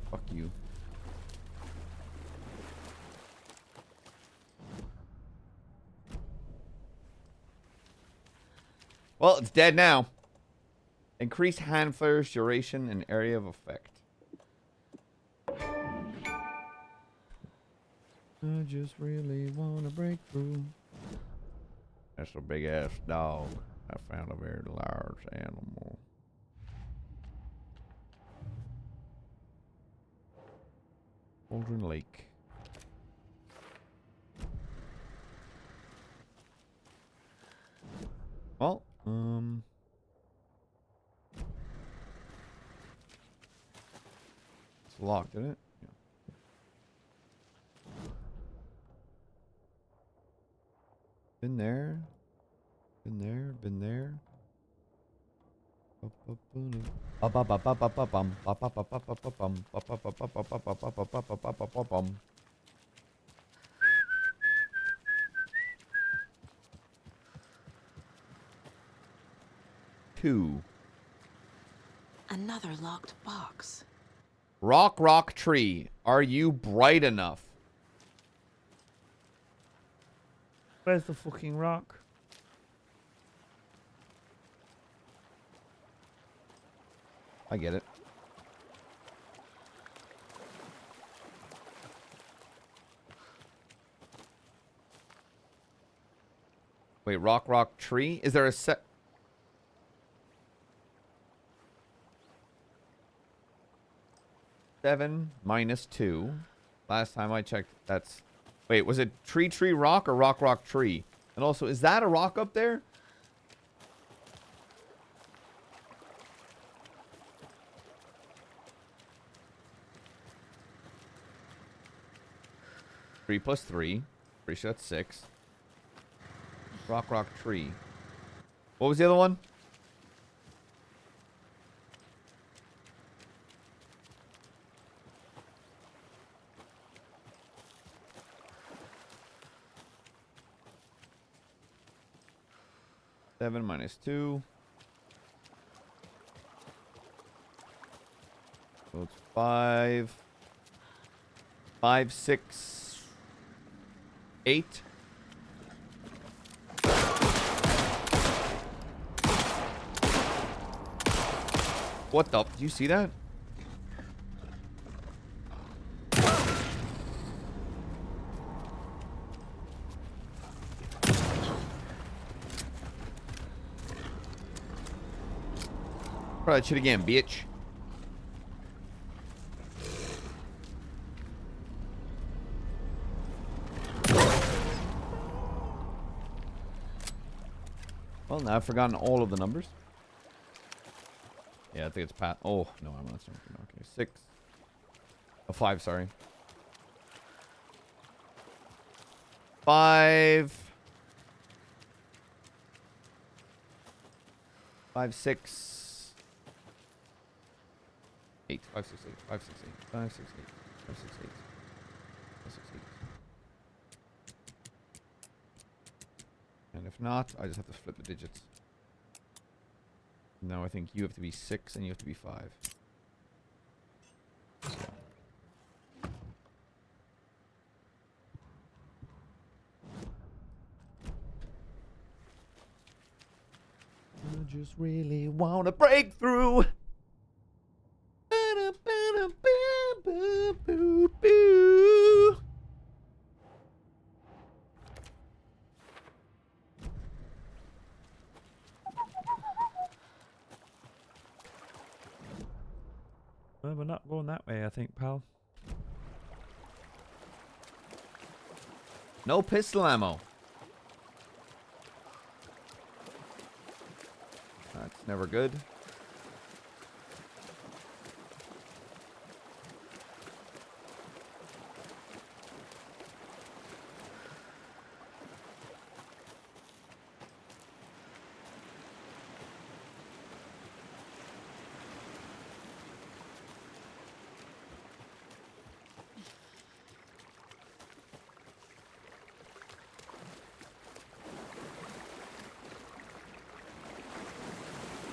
Fuck you. Well, it's dead now. Increase hand flares, duration, and area of effect. I just really want to break through. That's a big ass dog. I found a very large animal. Cauldron Lake. Well, it's locked, isn't it? Yeah. Been there. Been there. Been there. 2. Another locked box. Rock tree. Are you bright enough? Where's the fucking rock? I get it. Wait, rock tree? Is there a set? Seven minus 2. Last time I checked, that's... Wait, was it tree rock or rock tree? And also, is that a rock up there? Three plus 3. Pretty sure that's 6. Rock tree. What was the other one? Seven minus 2. So it's 5. 5, 6, 8. What the? Do you see that? Try that shit again, bitch. Well, now I've forgotten all of the numbers. Yeah, I think it's Pat. Oh, no, I'm not. Okay, 6. Oh, 5, sorry. 5. 5, 6. 8. 5, 6, 8. 5, 6, 8. 5, 6, 8. 5, 6, 8. 5, 6, 8. And if not, I just have to flip the digits. No, I think you have to be 6 and you have to be 5. Let's go. I just really want to break through. Well, we're not going that way, I think, pal. No pistol ammo. That's never good.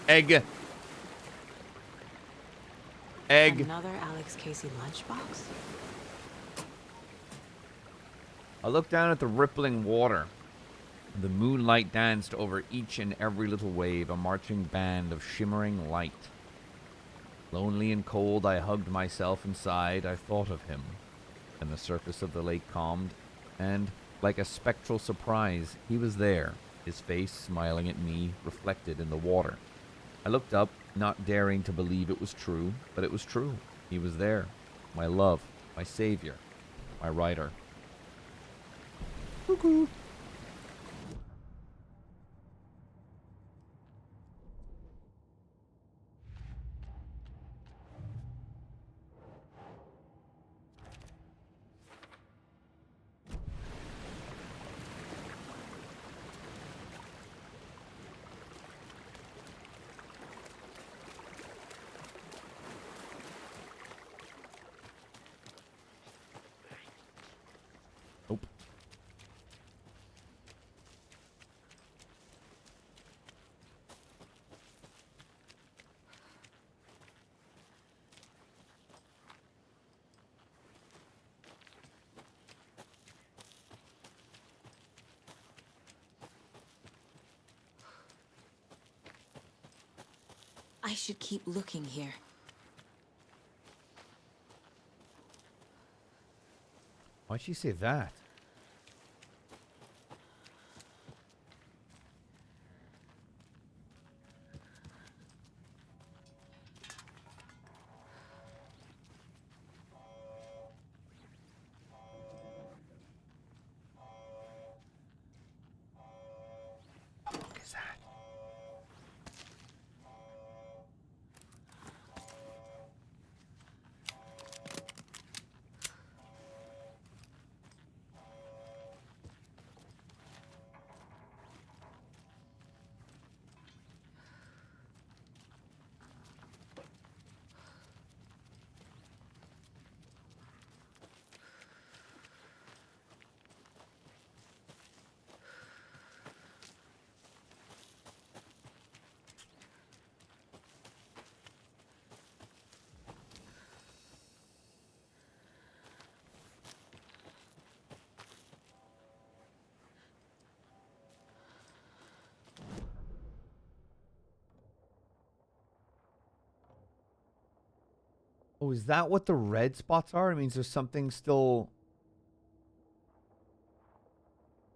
Egg. Egg. Another Alex Casey lunchbox? I looked down at the rippling water. The moonlight danced over each and every little wave, a marching band of shimmering light. Lonely and cold, I hugged myself and sighed. I thought of him. And the surface of the lake calmed, and, like a spectral surprise, he was there, his face smiling at me, reflected in the water. I looked up, not daring to believe it was true, but it was true. He was there. My love, my savior, my rider. Cuckoo. Nope. I should keep looking here. Why'd she say that? What is that? Oh, is that what the red spots are? It means there's something still...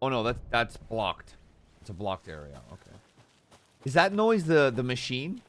Oh no, that's blocked. It's a blocked area. Okay. Is that noise the machine?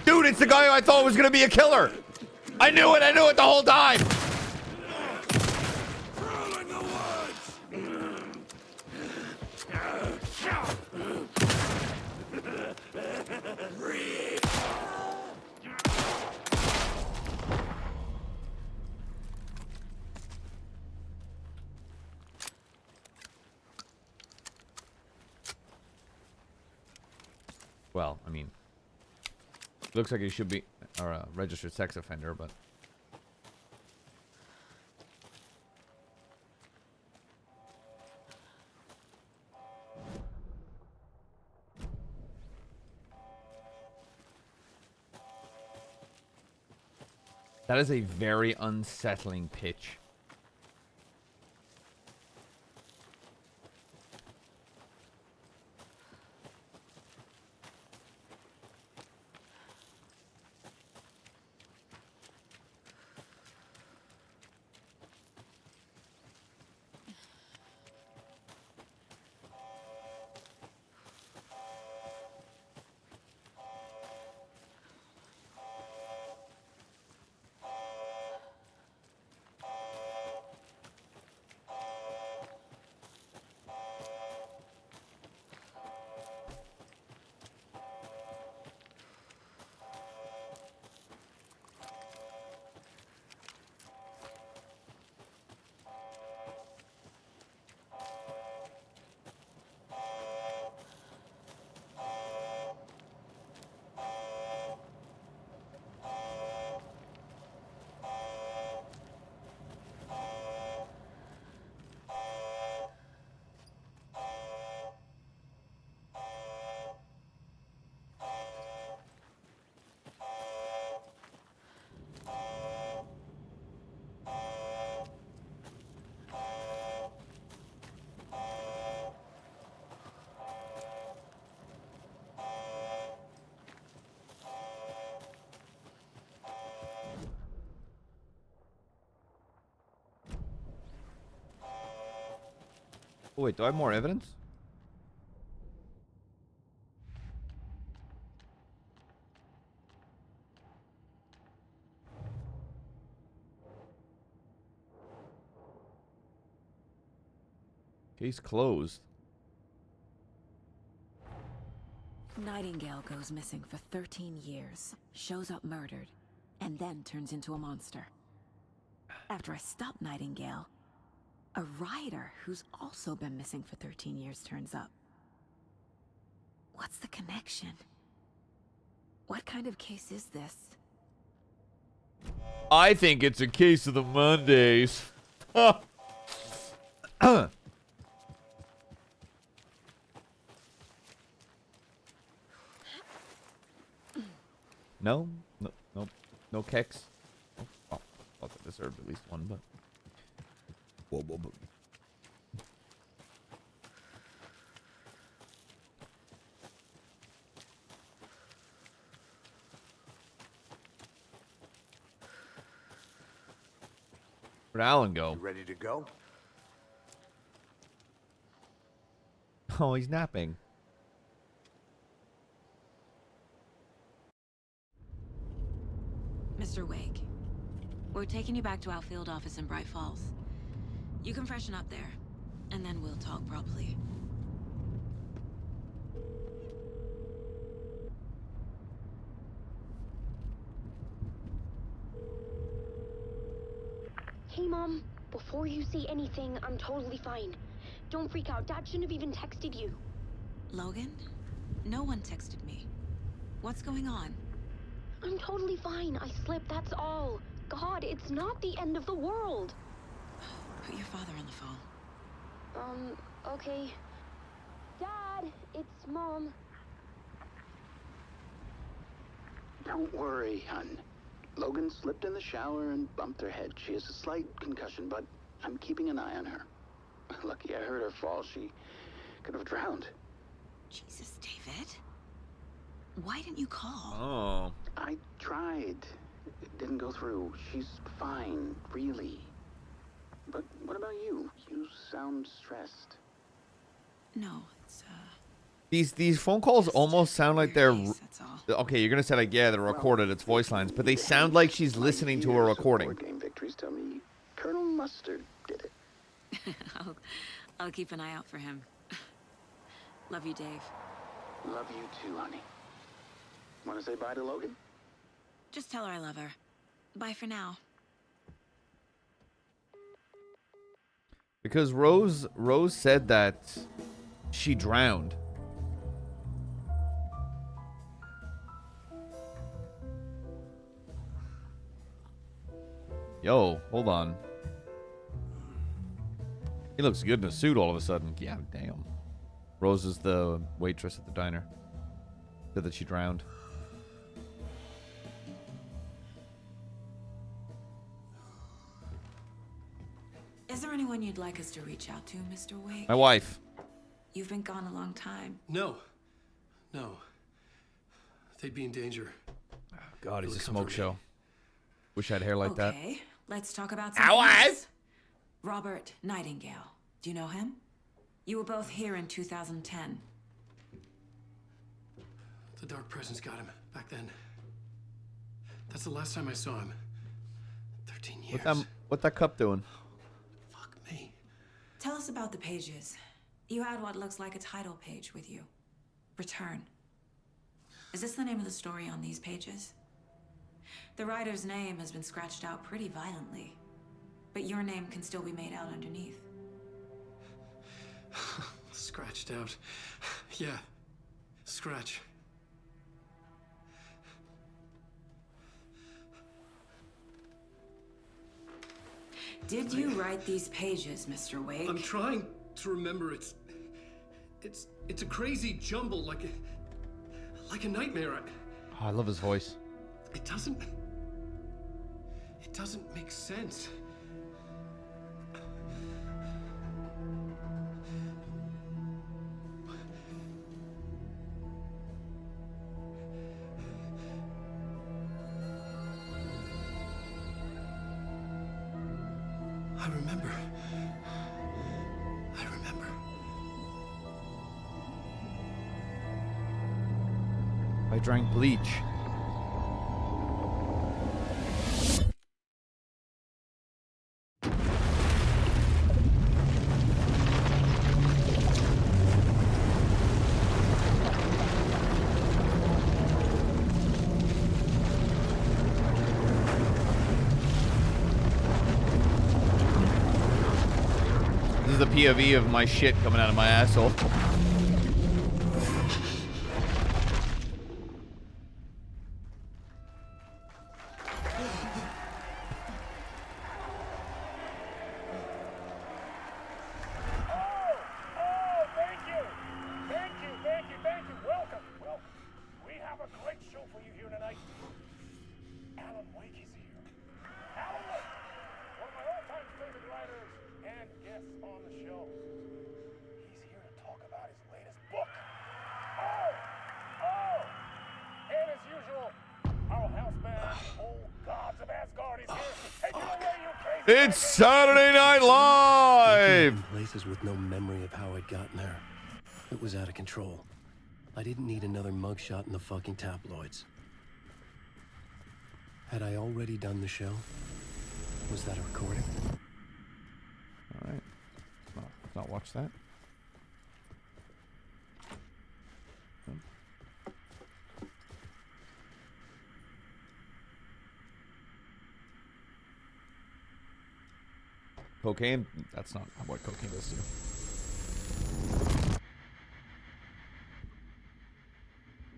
Dude, it's the guy who I thought was gonna be a killer. I knew it the whole time. Well, I mean, looks like he should be a registered sex offender, but... That is a very unsettling pitch. Oh, wait, do I have more evidence? Case closed. Nightingale goes missing for 13 years, shows up murdered, and then turns into a monster. After I stop Nightingale, a rider who's also been missing for 13 years turns up. What's the connection? What kind of case is this? I think it's a case of the Mondays. No, no kecks. Oh, I thought I deserved at least one, but. Whoa. Where'd Alan go? You ready to go? Oh, he's napping. Mr. Wake, we're taking you back to our field office in Bright Falls. You can freshen up there, and then we'll talk properly. Hey, Mom. Before you say anything, I'm totally fine. Don't freak out. Dad shouldn't have even texted you. Logan? No one texted me. What's going on? I'm totally fine. I slipped, that's all. God, it's not the end of the world. Put your father on the phone. Okay. Dad, it's Mom. Don't worry, hon. Logan slipped in the shower and bumped her head. She has a slight concussion, but I'm keeping an eye on her. Lucky I heard her fall. She could have drowned. Jesus, David. Why didn't you call? Oh. I tried. It didn't go through. She's fine, really. But what about you? You sound stressed. No, it's, These phone calls almost sound like they're... Okay, you're gonna say like, yeah, they're recorded, it's voice lines, but they sound like she's listening to a recording. Game victories tell me Colonel Mustard did it. I'll keep an eye out for him. Love you, Dave. Love you too, honey. Want to say bye to Logan? Just tell her I love her. Bye for now. Because Rose said that she drowned. Yo, hold on. He looks good in a suit all of a sudden. Yeah, damn. Rose is the waitress at the diner. Said that she drowned. Is there anyone you'd like us to reach out to, Mr. Wake? My wife. You've been gone a long time. No. They'd be in danger. God, he's a smoke show. Wish I had hair like that. Okay, let's talk about something else. Robert Nightingale. Do you know him? You were both here in 2010. The Dark Presence got him back then. That's the last time I saw him. 13 years. What that cup doing? Fuck me. Tell us about the pages. You had what looks like a title page with you. Return. Is this the name of the story on these pages? The writer's name has been scratched out pretty violently, but your name can still be made out underneath. Scratched out. Yeah. Scratch. Did you write these pages, Mr. Wake? I'm trying to remember. It's a crazy jumble, like a nightmare. Oh, I love his voice. It doesn't make sense. I remember. I drank bleach. This is the POV of my shit coming out of my asshole. It's Saturday Night Live! Places with no memory of how I'd gotten there. It was out of control. I didn't need another mugshot in the fucking tabloids. Had I already done the show? Was that a recording? Alright. Let's not watch that. Cocaine? That's not what cocaine does to you.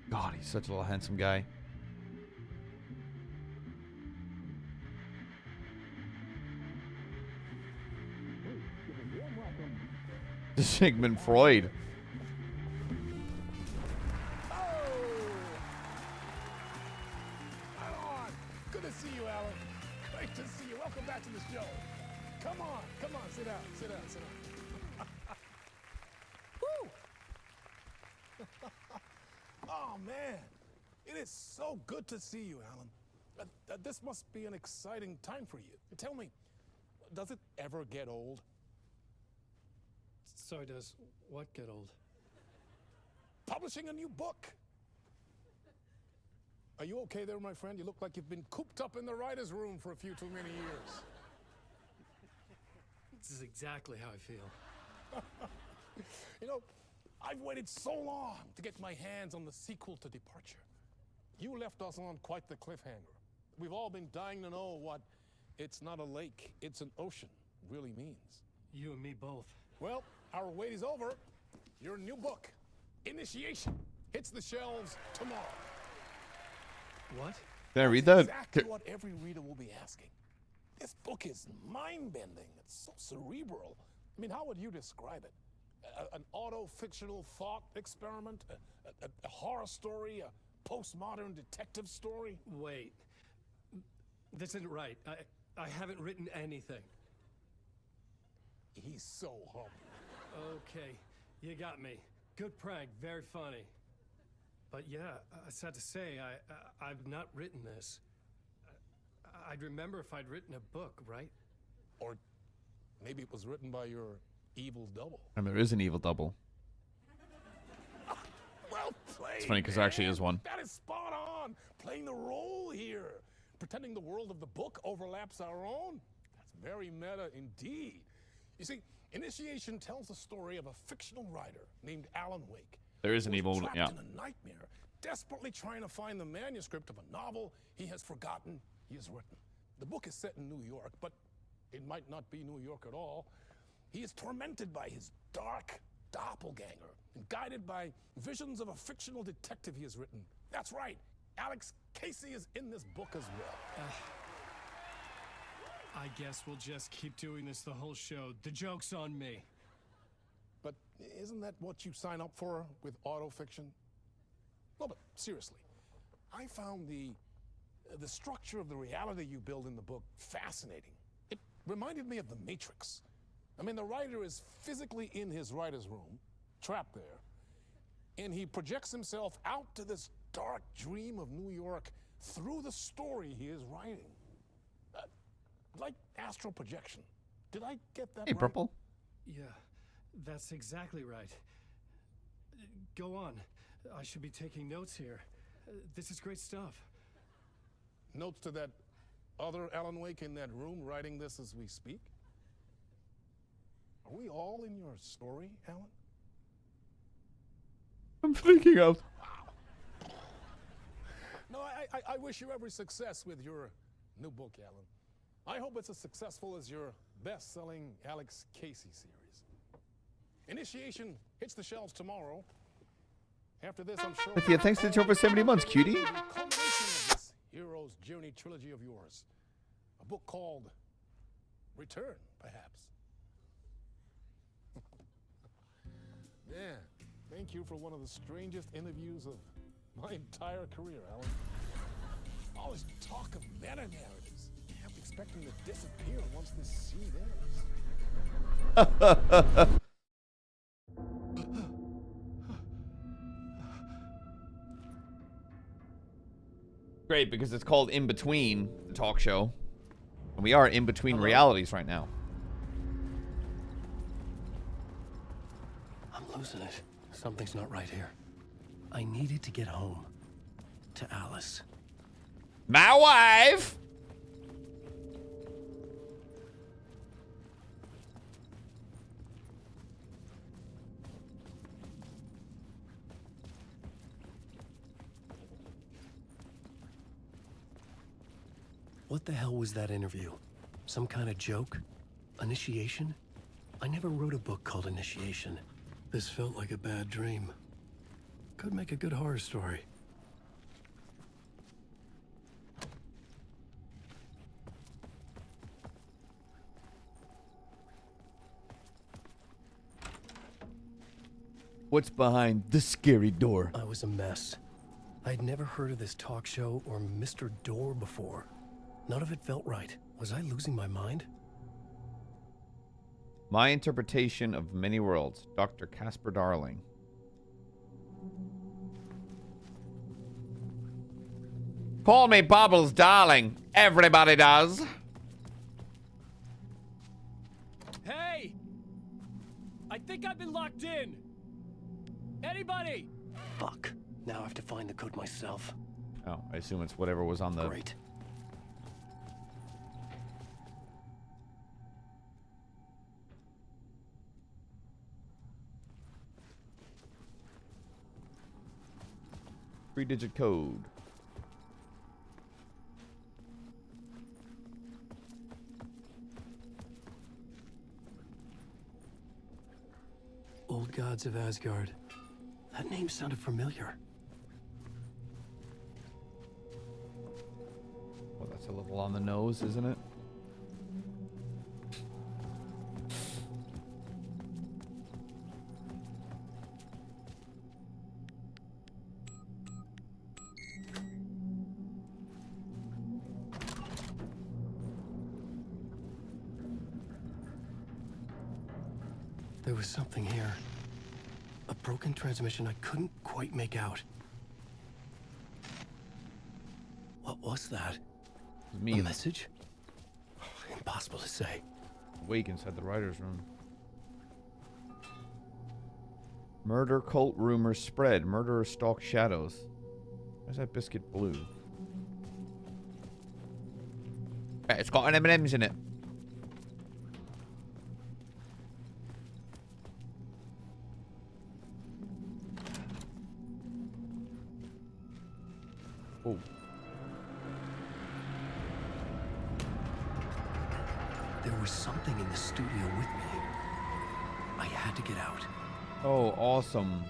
God, he's such a little handsome guy. Sigmund Freud. Good to see you, Alan. Great to see you. Welcome back to the show. Come on, sit down, sit down. Woo! Oh, man. It is so good to see you, Alan. This must be an exciting time for you. Tell me, does it ever get old? So does what get old? Publishing a new book. Are you okay there, my friend? You look like you've been cooped up in the writer's room for a few too many years. This is exactly how I feel. You know, I've waited so long to get my hands on the sequel to Departure. You left us on quite the cliffhanger. We've all been dying to know what "it's not a lake, it's an ocean" really means. You and me both. Well, our wait is over. Your new book, Initiation, hits the shelves tomorrow. What? Can I read that? Exactly what every reader will be asking. This book is mind-bending. It's so cerebral. I mean, how would you describe it? An auto-fictional thought experiment? A horror story? A postmodern detective story? Wait. This isn't right. I haven't written anything. He's so humble. Okay, you got me. Good prank, very funny. But yeah, I sad to say, I've not written this. I'd remember if I'd written a book, right? Or maybe it was written by your evil double. And there is an evil double. Well played. It's funny because there actually is one. That is spot on. Playing the role here. Pretending the world of the book overlaps our own. That's very meta indeed. You see, Initiation tells the story of a fictional writer named Alan Wake. There is an evil, trapped yeah. in a nightmare, desperately trying to find the manuscript of a novel he has forgotten he has written. The book is set in New York, but it might not be New York at all. He is tormented by his dark doppelganger and guided by visions of a fictional detective he has written. That's right, Alex Casey is in this book as well. I guess we'll just keep doing this the whole show. The joke's on me. But isn't that what you sign up for with autofiction? No, but seriously, I found the structure of the reality you build in the book fascinating. It reminded me of The Matrix. I mean, the writer is physically in his writer's room, trapped there, and he projects himself out to this dark dream of New York through the story he is writing. Like astral projection. Did I get that Hey, right? Purple. Yeah, that's exactly right. Go on. I should be taking notes here. This is great stuff. Notes to that other Alan Wake in that room writing this as we speak? Are we all in your story, Alan? I'm thinking of. No, I wish you every success with your new book, Alan. I hope it's as successful as your best-selling Alex Casey series. Initiation hits the shelves tomorrow. After this, I'm sure... Yeah, thanks to the show for 70 months, cutie. The culmination of this Hero's Journey trilogy of yours. A book called Return, perhaps. Yeah, thank you for one of the strangest interviews of my entire career, Alan. All this talk of meta-narratives. I'm expecting to disappear once this scene ends. Great, because it's called In Between, the talk show. And we are in between realities right now. I'm losing it. Something's not right here. I needed to get home. To Alice. My wife! What the hell was that interview? Some kind of joke? Initiation? I never wrote a book called Initiation. This felt like a bad dream. Could make a good horror story. What's behind the scary door? I was a mess. I'd never heard of this talk show or Mr. Door before. None of it felt right. Was I losing my mind? My interpretation of many worlds. Dr. Casper Darling. Call me Bubbles, darling. Everybody does. Hey! I think I've been locked in. Anybody? Fuck. Now I have to find the code myself. Oh, I assume it's whatever was on the... Great. Three-digit code. Old Gods of Asgard. That name sounded familiar. Well, that's a little on the nose, isn't it? There was something here. A broken transmission I couldn't quite make out. What was that? Me. A message? Impossible to say. Wake inside the writer's room. Murder cult rumors spread. Murderer stalk shadows. Why's that biscuit blue? It's got an M&M's in it. Oh. There was something in the studio with me. I had to get out. Oh, awesome.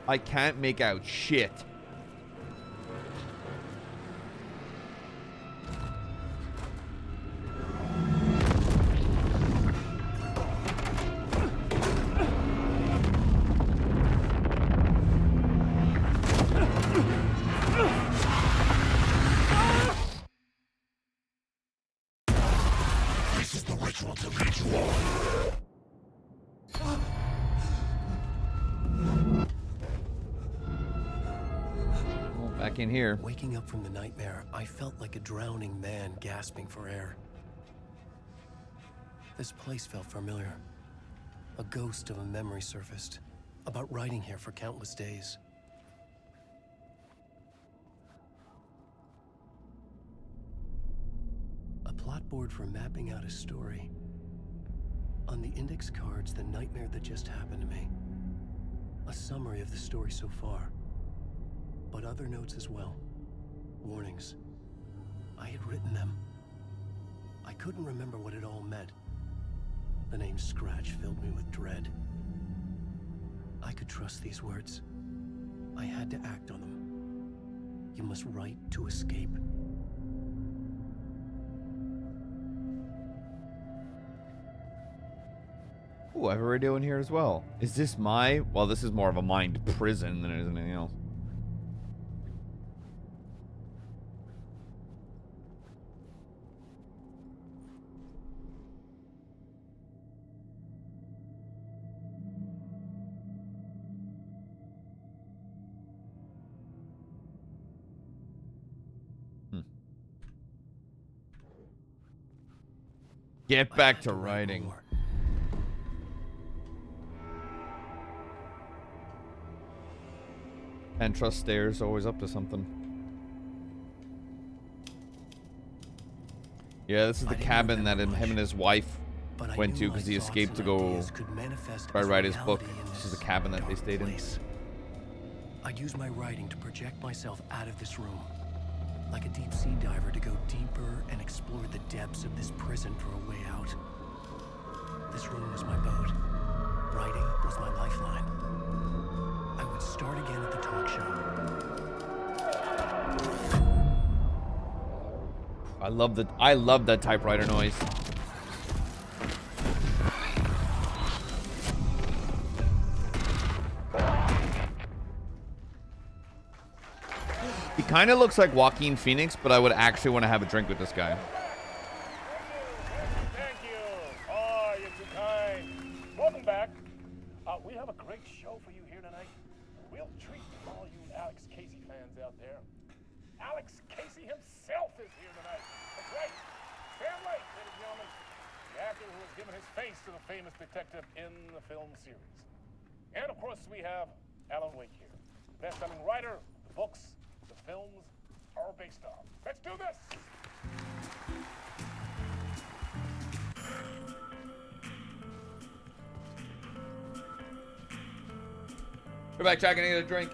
I can't make out shit. This is the ritual to lead you on. Back in here. Waking up from the nightmare, I felt like a drowning man gasping for air. This place felt familiar. A ghost of a memory surfaced. about writing here for countless days. A plot board for mapping out a story. On the index cards, the nightmare that just happened to me. A summary of the story so far. But other notes as well. Warnings. I had written them. I couldn't remember what it all meant. The name Scratch filled me with dread. I could trust these words. I had to act on them. You must write to escape. Ooh, I have a radio in here as well. Is this my... Well, this is more of a mind prison than it is anything else. Get back to writing. And trust stairs, always up to something. Yeah, this is the cabin that him and his wife went to because he escaped to go try to write his book. This is the cabin that they stayed in. I'd use my writing to project myself out of this room. Like a deep sea diver to go deeper and explore the depths of this prison for a way out. This room was my boat. Writing was my lifeline. I would start again at the talk show. I love that typewriter noise. He kind of looks like Joaquin Phoenix, but I would actually want to have a drink with this guy. Thank you. Oh, you're too kind. Welcome back. We have a great show for you here tonight. We'll treat all you Alex Casey fans out there. Alex Casey himself is here tonight. That's right. Sam Lake, ladies and gentlemen. The actor who has given his face to the famous detective in the film series. And of course, we have Alan Wake here. The best-selling writer, the books, the films are based on. Let's do this! Go back, Jack. I need a drink.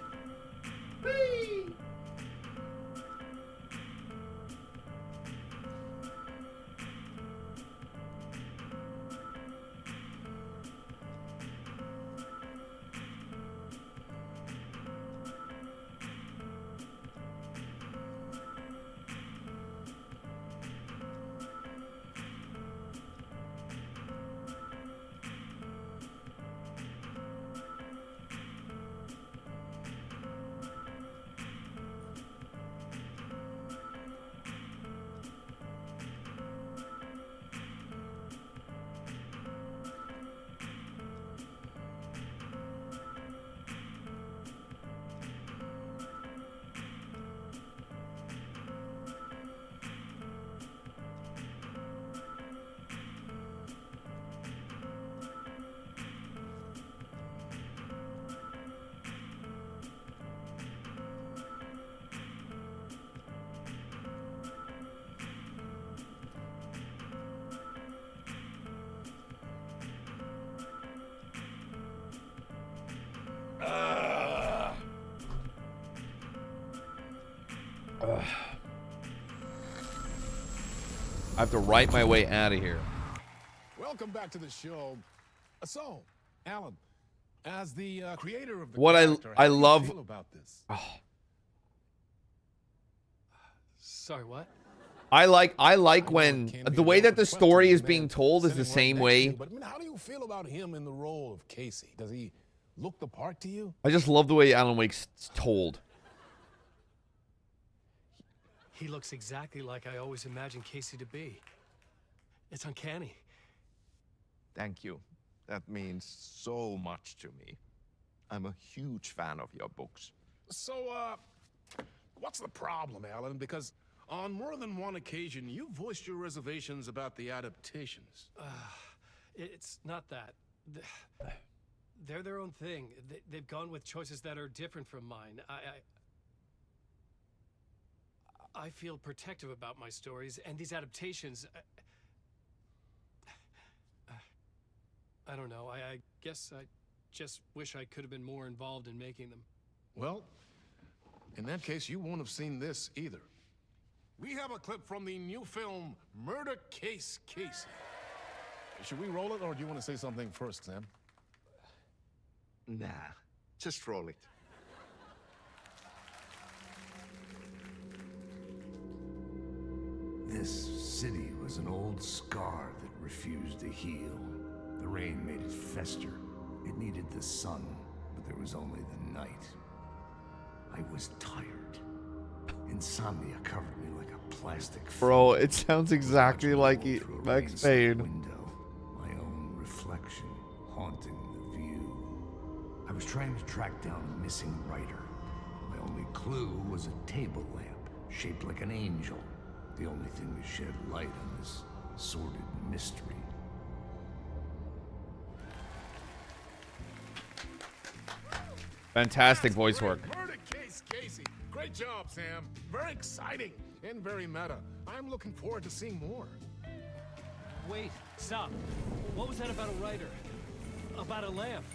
Whee! I have to write my way out of here. Welcome back to the show. So, Alan, as the creator of the What character, I how do you love feel about this? Sorry, what? I like when the way that the story is being told is the same way. But I mean, how do you feel about him in the role of Casey? Does he look the part to you? I just love the way Alan Wake's told. He looks exactly like I always imagined Casey to be. It's uncanny. Thank you. That means so much to me. I'm a huge fan of your books. So, what's the problem, Alan? Because on more than one occasion, you voiced your reservations about the adaptations. It's not that. They're their own thing. They've gone with choices that are different from mine. I feel protective about my stories, and these adaptations... I don't know. I guess I just wish I could have been more involved in making them. Well, in that case, you won't have seen this either. We have a clip from the new film, Murder Case Casey. Should we roll it, or do you want to say something first, Sam? Nah, just roll it. This city was an old scar that refused to heal. The rain made it fester. It needed the sun, but there was only the night. I was tired. Insomnia covered me like a plastic. Bro, it sounds exactly like Max Payne. Window, my own reflection haunting the view. I was trying to track down a missing writer. My only clue was a table lamp shaped like an angel. The only thing to shed light on this sordid mystery. Fantastic voice work. Murder Case Casey. Great job, Sam. Very exciting and very meta. I'm looking forward to seeing more. Wait, stop. What was that about a writer? About a lamp?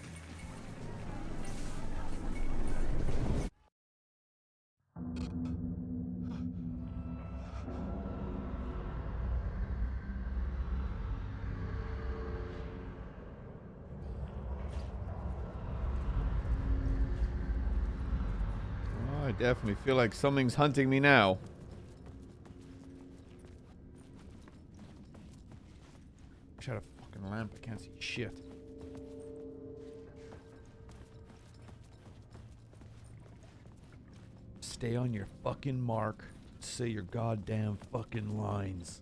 I definitely feel like something's hunting me now. Shut a fucking lamp, I can't see shit. Stay on your fucking mark. Say your goddamn fucking lines.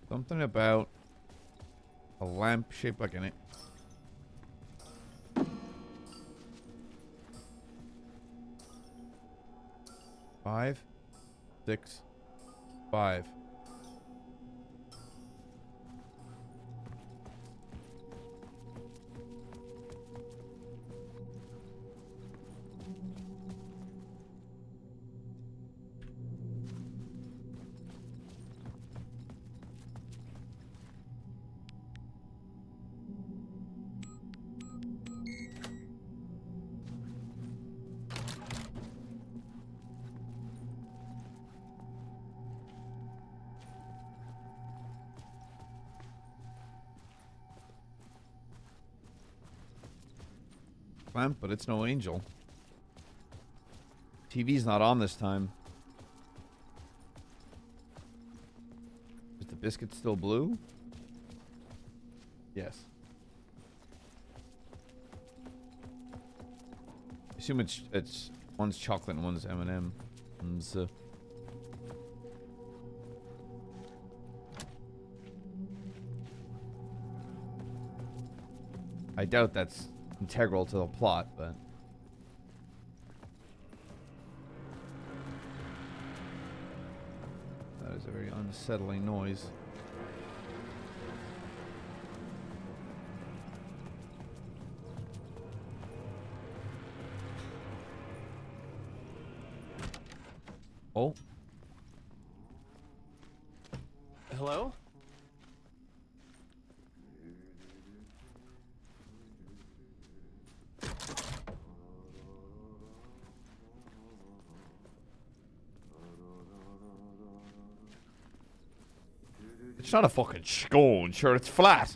Something about a lamp shaped like an... 5, 6, 5. Lamp, but it's no angel. TV's not on this time. Is the biscuit still blue? Yes. I assume it's one's chocolate and one's M&M. I doubt that's integral to the plot, but that is a very unsettling noise. Oh. Hello? It's not a fucking scone, sure, it's flat.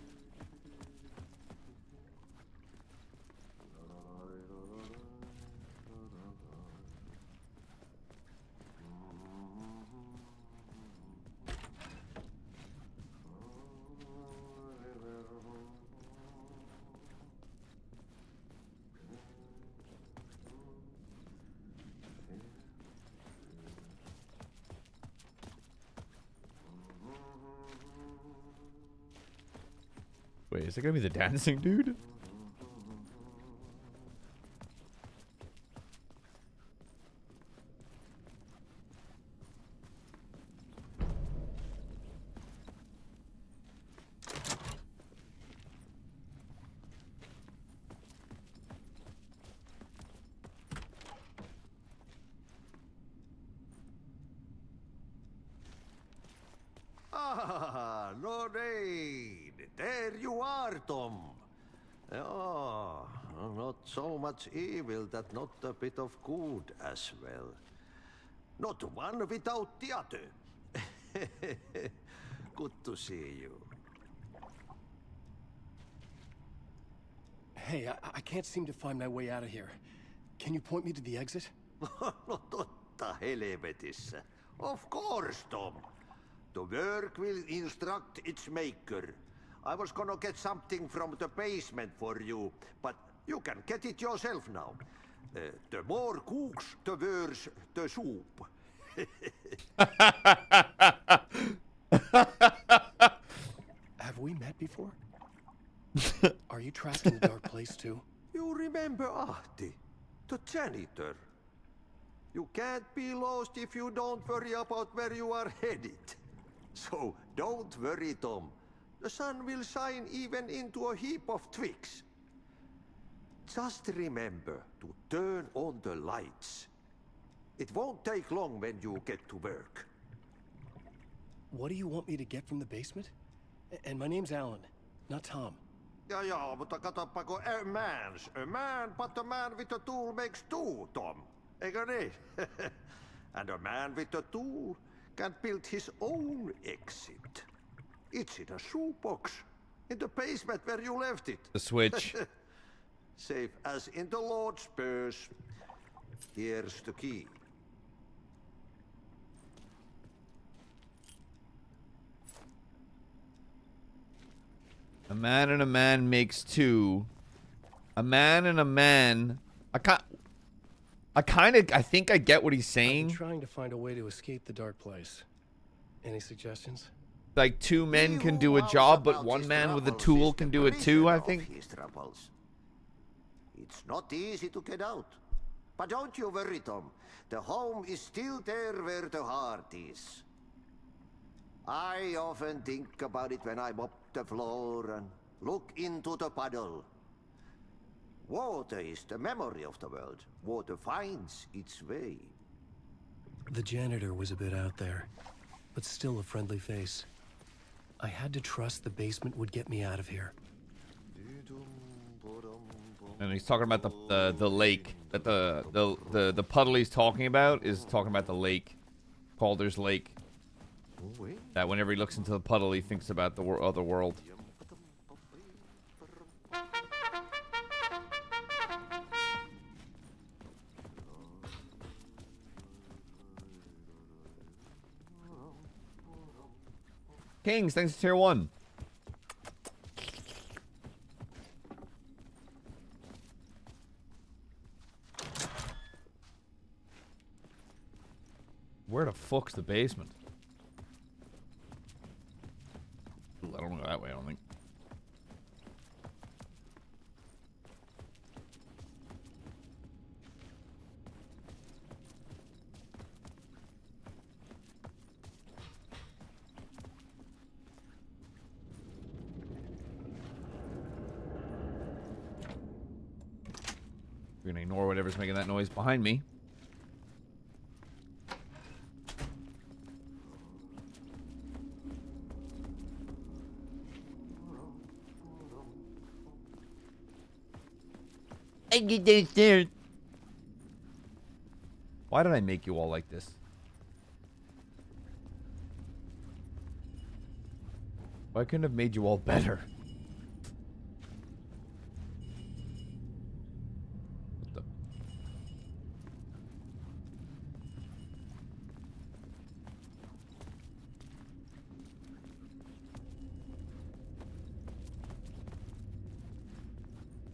Wait, is it gonna be the dancing dude? so much evil that not a bit of good as well. Not one without the other. Good to see you. Hey, I can't seem to find my way out of here. Can you point me to the exit? No totta helvetissä. Of course, Tom. The work will instruct its maker. I was gonna get something from the basement for you, but you can get it yourself now. The more cooks, the worse the soup. Have we met before? Are you trapped in the dark place too? You remember Ahti, the janitor. You can't be lost if you don't worry about where you are headed. So don't worry, Tom. The sun will shine even into a heap of twigs. Just remember to turn on the lights. It won't take long when you get to work. What do you want me to get from the basement? And my name's Alan, not Tom. Ja, mutta katsoppa, a man, but a man with a tool makes two, Tom. Eikö niin? And a man with a tool can build his own exit. It's in a shoebox, in the basement where you left it. The switch. Safe as in the Lord's purse. Here's the key. A man and a man makes two. A man and a man. I think I get what he's saying. I'm trying to find a way to escape the dark place. Any suggestions? Like two men can do a job, but one man with a tool can do it too, I think. It's not easy to get out. But don't you worry, Tom. The home is still there where the heart is. I often think about it when I mop the floor and look into the puddle. Water is the memory of the world. Water finds its way. The janitor was a bit out there, but still a friendly face. I had to trust the basement would get me out of here. And he's talking about the lake. That the puddle he's talking about is talking about the lake, Calder's Lake. That whenever he looks into the puddle, he thinks about the other world. Kings, thanks to tier 1. Where the fuck's the basement? Ooh, I don't go that way, I don't think. We're gonna ignore whatever's making that noise behind me. I get downstairs. Why did I make you all like this? Why couldn't I have made you all better? What the?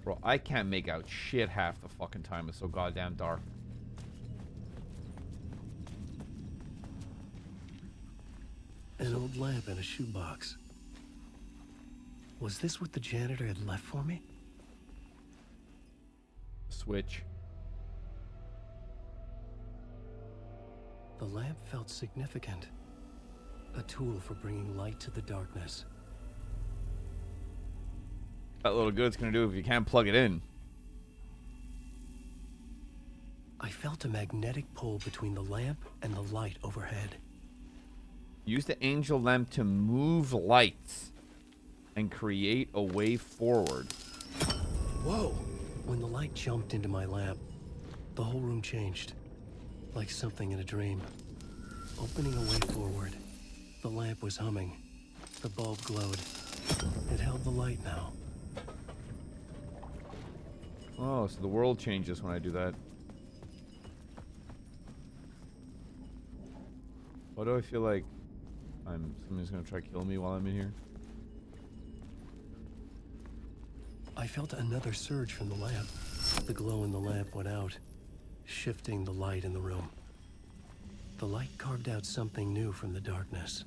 Bro, I can't make out shit half the fucking time. It's so goddamn dark. An old lamp in a shoebox. Was this what the janitor had left for me? Switch. The lamp felt significant. A tool for bringing light to the darkness. That little good it's gonna do if you can't plug it in. I felt a magnetic pull between the lamp and the light overhead. Use the angel lamp to move lights and create a way forward. Whoa! When the light jumped into my lamp, the whole room changed, like something in a dream. Opening a way forward, the lamp was humming. The bulb glowed. It held the light now. Oh, so the world changes when I do that. Why do I feel like somebody's gonna try to kill me while I'm in here? I felt another surge from the lamp. The glow in the lamp went out, shifting the light in the room. The light carved out something new from the darkness.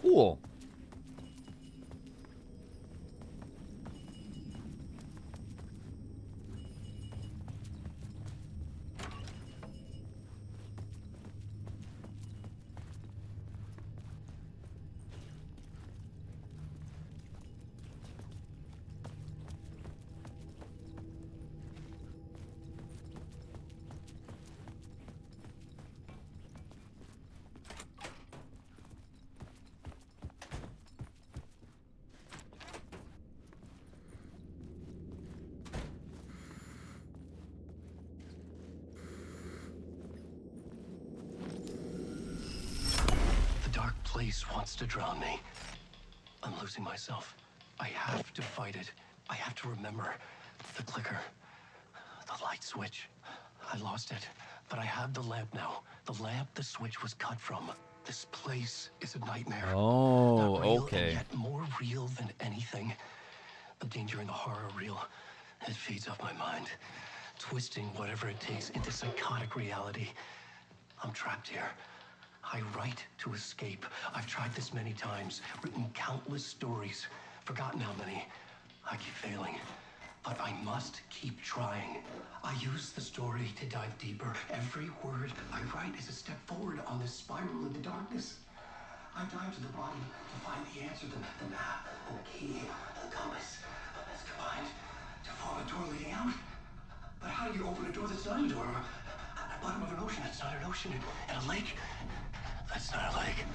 Cool. Place wants to drown me. I'm losing myself. I have to fight it. I have to remember. The clicker. The light switch. I lost it. But I have the lamp now. The lamp the switch was cut from. This place is a nightmare. Oh, Not real, okay. And yet more real than anything. The danger and the horror real. It feeds off my mind. Twisting whatever it takes into psychotic reality. I'm trapped here. I write to escape. I've tried this many times, written countless stories, forgotten how many. I keep failing, but I must keep trying. I use the story to dive deeper. Every word I write is a step forward on this spiral in the darkness. I dive to the bottom to find the answer, the map, and the key, and the compass. It's combined to form a door leading out. But how do you open a door that's not a door? At the bottom of an ocean that's not an ocean, and a lake that's not a lake.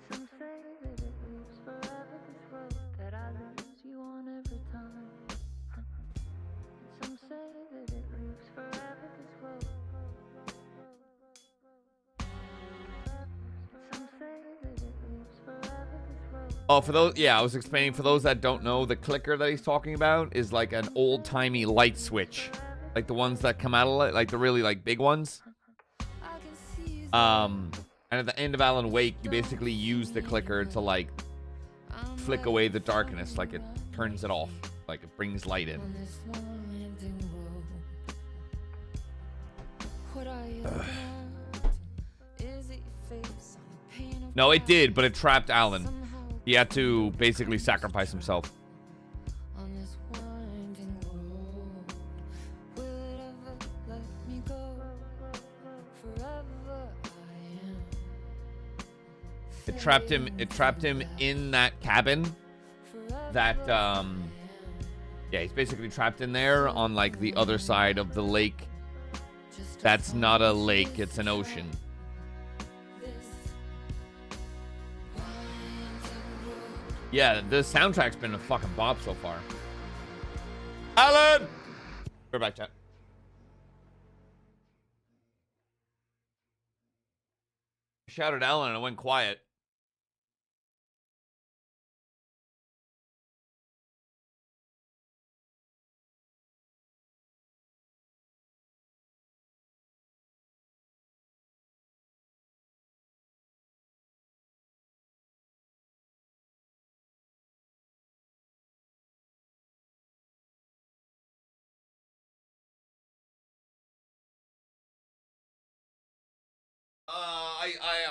Some say that it lives forever, this road that I lose you on every time. Some say that it lives forever, this road. Some say that it lives forever, this road. Oh, for those, yeah, I was explaining, for those that don't know, the clicker that he's talking about is like an old-timey light switch. Like the ones that come out of, like the really, like, big ones. And at the end of Alan Wake, you basically use the clicker to, like, flick away the darkness. Like, it turns it off. Like, it brings light in. No, it did, but it trapped Alan. He had to basically sacrifice himself. It trapped him in that cabin that yeah, he's basically trapped in there on like the other side of the lake. That's not a lake, it's an ocean. Yeah, the soundtrack's been a fucking bop so far. Alan! We're back, chat. I shouted Alan and it went quiet.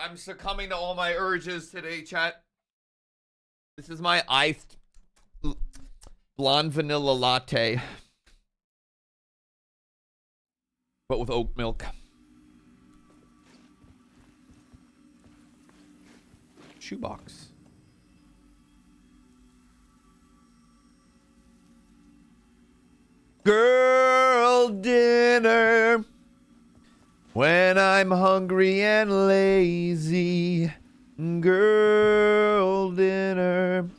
I'm succumbing to all my urges today, chat. This is my iced blonde vanilla latte, but with oat milk. shoebox. Girl dinner. When I'm hungry and lazy. Girl dinner.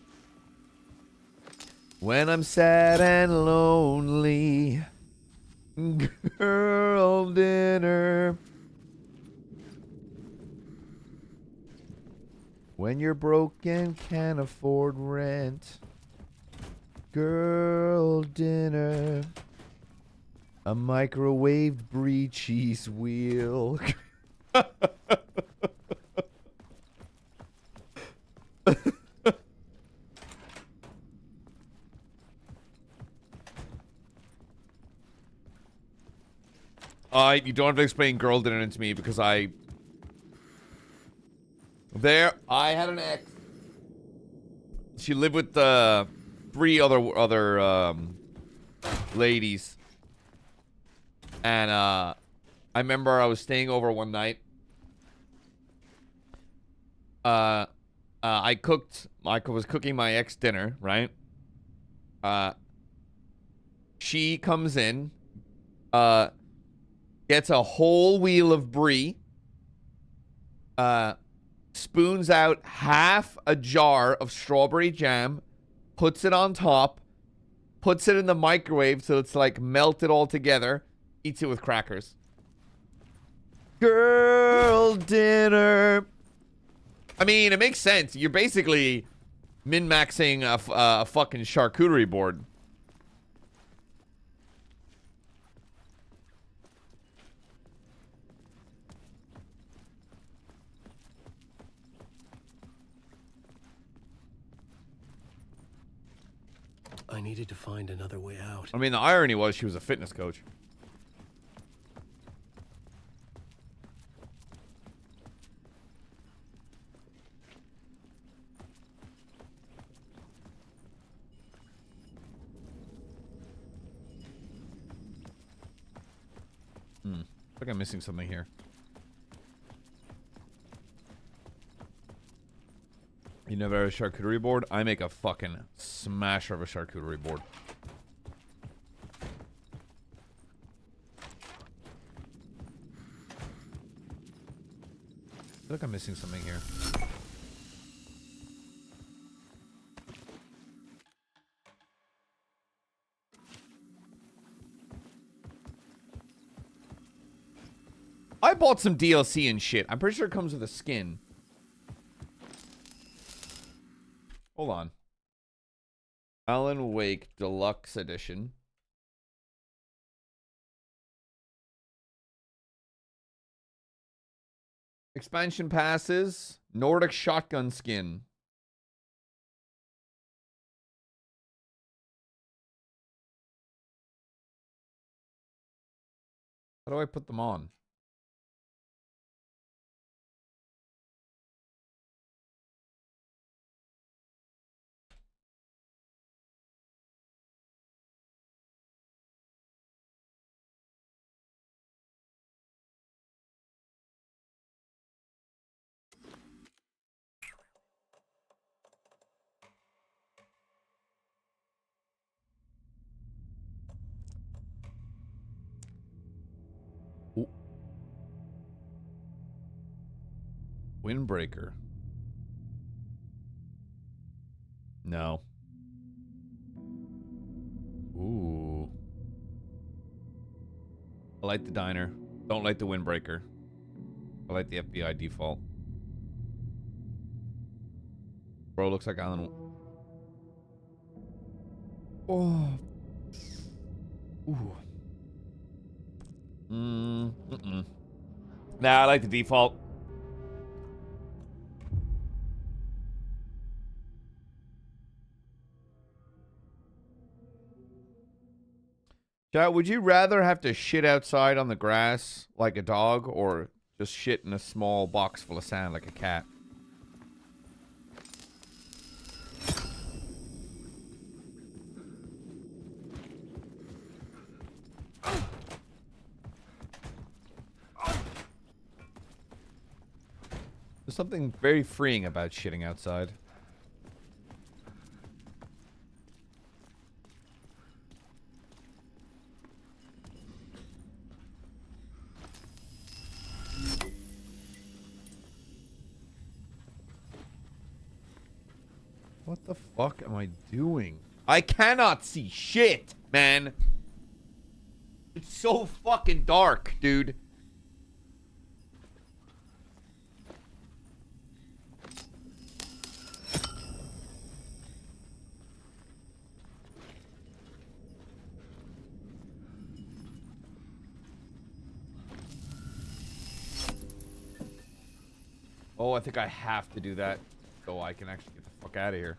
When I'm sad and lonely. Girl dinner. When you're broke and can't afford rent. Girl dinner. A microwaved brie cheese wheel. You don't have to explain girl dinner to me because I had an ex. She lived with three other ladies, and I remember I was staying over one night. I was cooking my ex dinner, right? She comes in, gets a whole wheel of brie, spoons out half a jar of strawberry jam, puts it on top, puts it in the microwave so it's like melted all together, eats it with crackers. Girl dinner. I mean, it makes sense. You're basically min-maxing a fucking charcuterie board. I needed to find another way out. I mean, the irony was she was a fitness coach. I think I'm missing something here. You never had a charcuterie board? I make a fucking smasher of a charcuterie board. I feel like I'm missing something here. I bought some DLC and shit. I'm pretty sure it comes with a skin. Hold on. Alan Wake Deluxe Edition. Expansion passes. Nordic shotgun skin. How do I put them on? Ooh. Windbreaker. No. Ooh. I like the diner. Don't like the windbreaker. I like the FBI default. Bro, looks like Alan. Oh. Ooh. Nah, I like the default. Chat, would you rather have to shit outside on the grass like a dog or just shit in a small box full of sand like a cat? something very freeing about shitting outside. What the fuck am I doing? I cannot see shit, man. It's so fucking dark, dude. Oh, I think I have to do that so I can actually get the fuck out of here.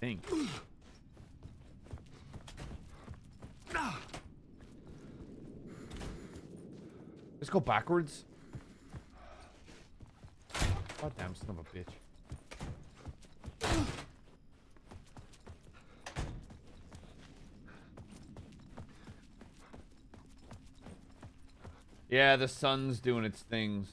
Think. Let's go backwards. God damn son of a bitch. Yeah, the sun's doing its things.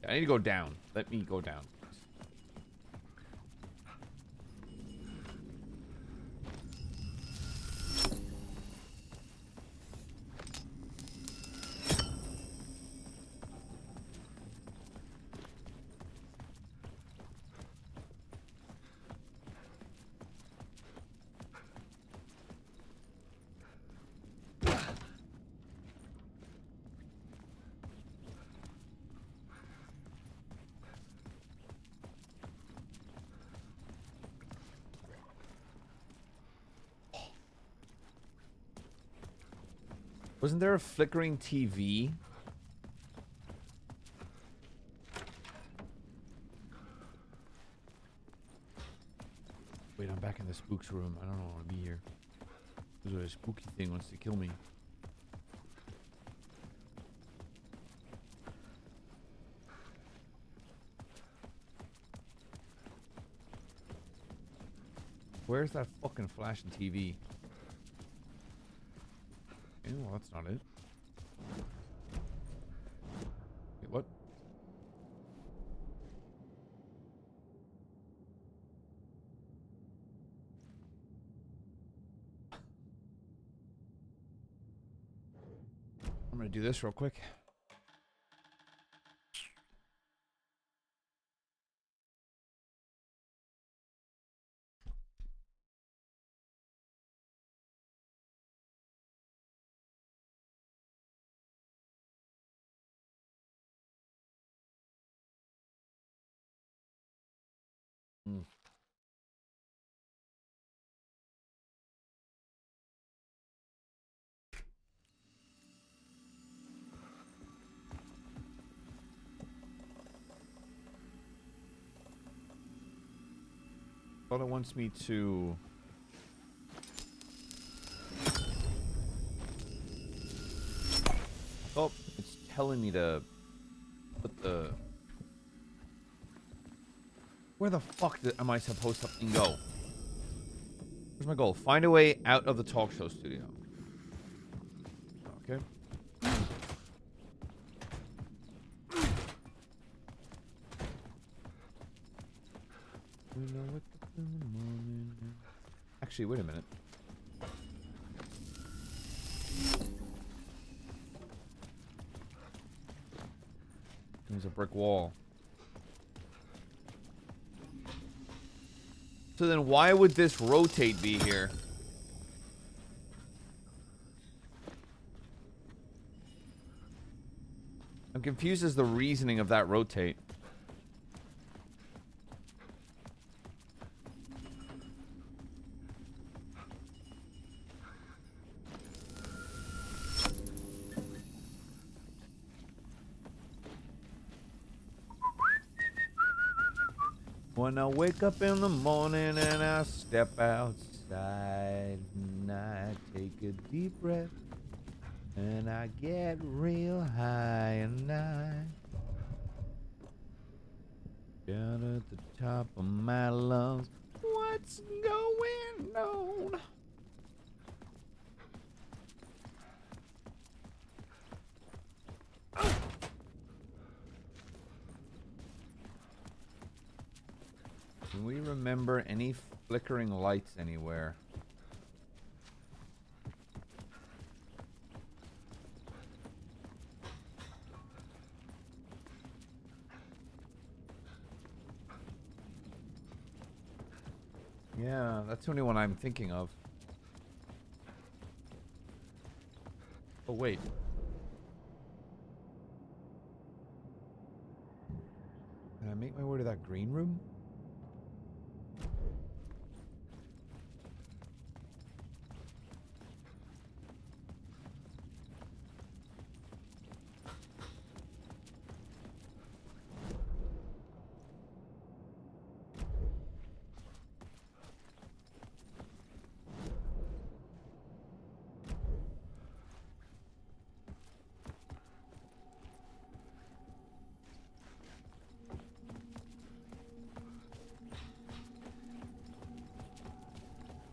I need to go down. Let me go down. Wasn't there a flickering TV? Wait, I'm back in the spooks room. I don't want to be here. There's a spooky thing wants to kill me. Where's that fucking flashing TV? Okay, well, that's not it. Wait, what? I'm gonna do this real quick. Thought it wants me to... Oh, it's telling me to put the... Where the fuck am I supposed to fucking go? Where's my goal? Find a way out of the talk show studio. Okay. Actually, wait a minute. There's a brick wall. So then why would this rotate be here? I'm confused as the reasoning of that rotate. When I wake up in the morning and I step outside, and I take a deep breath, and I get real high, and I down at the top of my lungs. What's going on? Can we remember any flickering lights anywhere? Yeah, that's the only one I'm thinking of. Oh, wait. Can I make my way to that green room?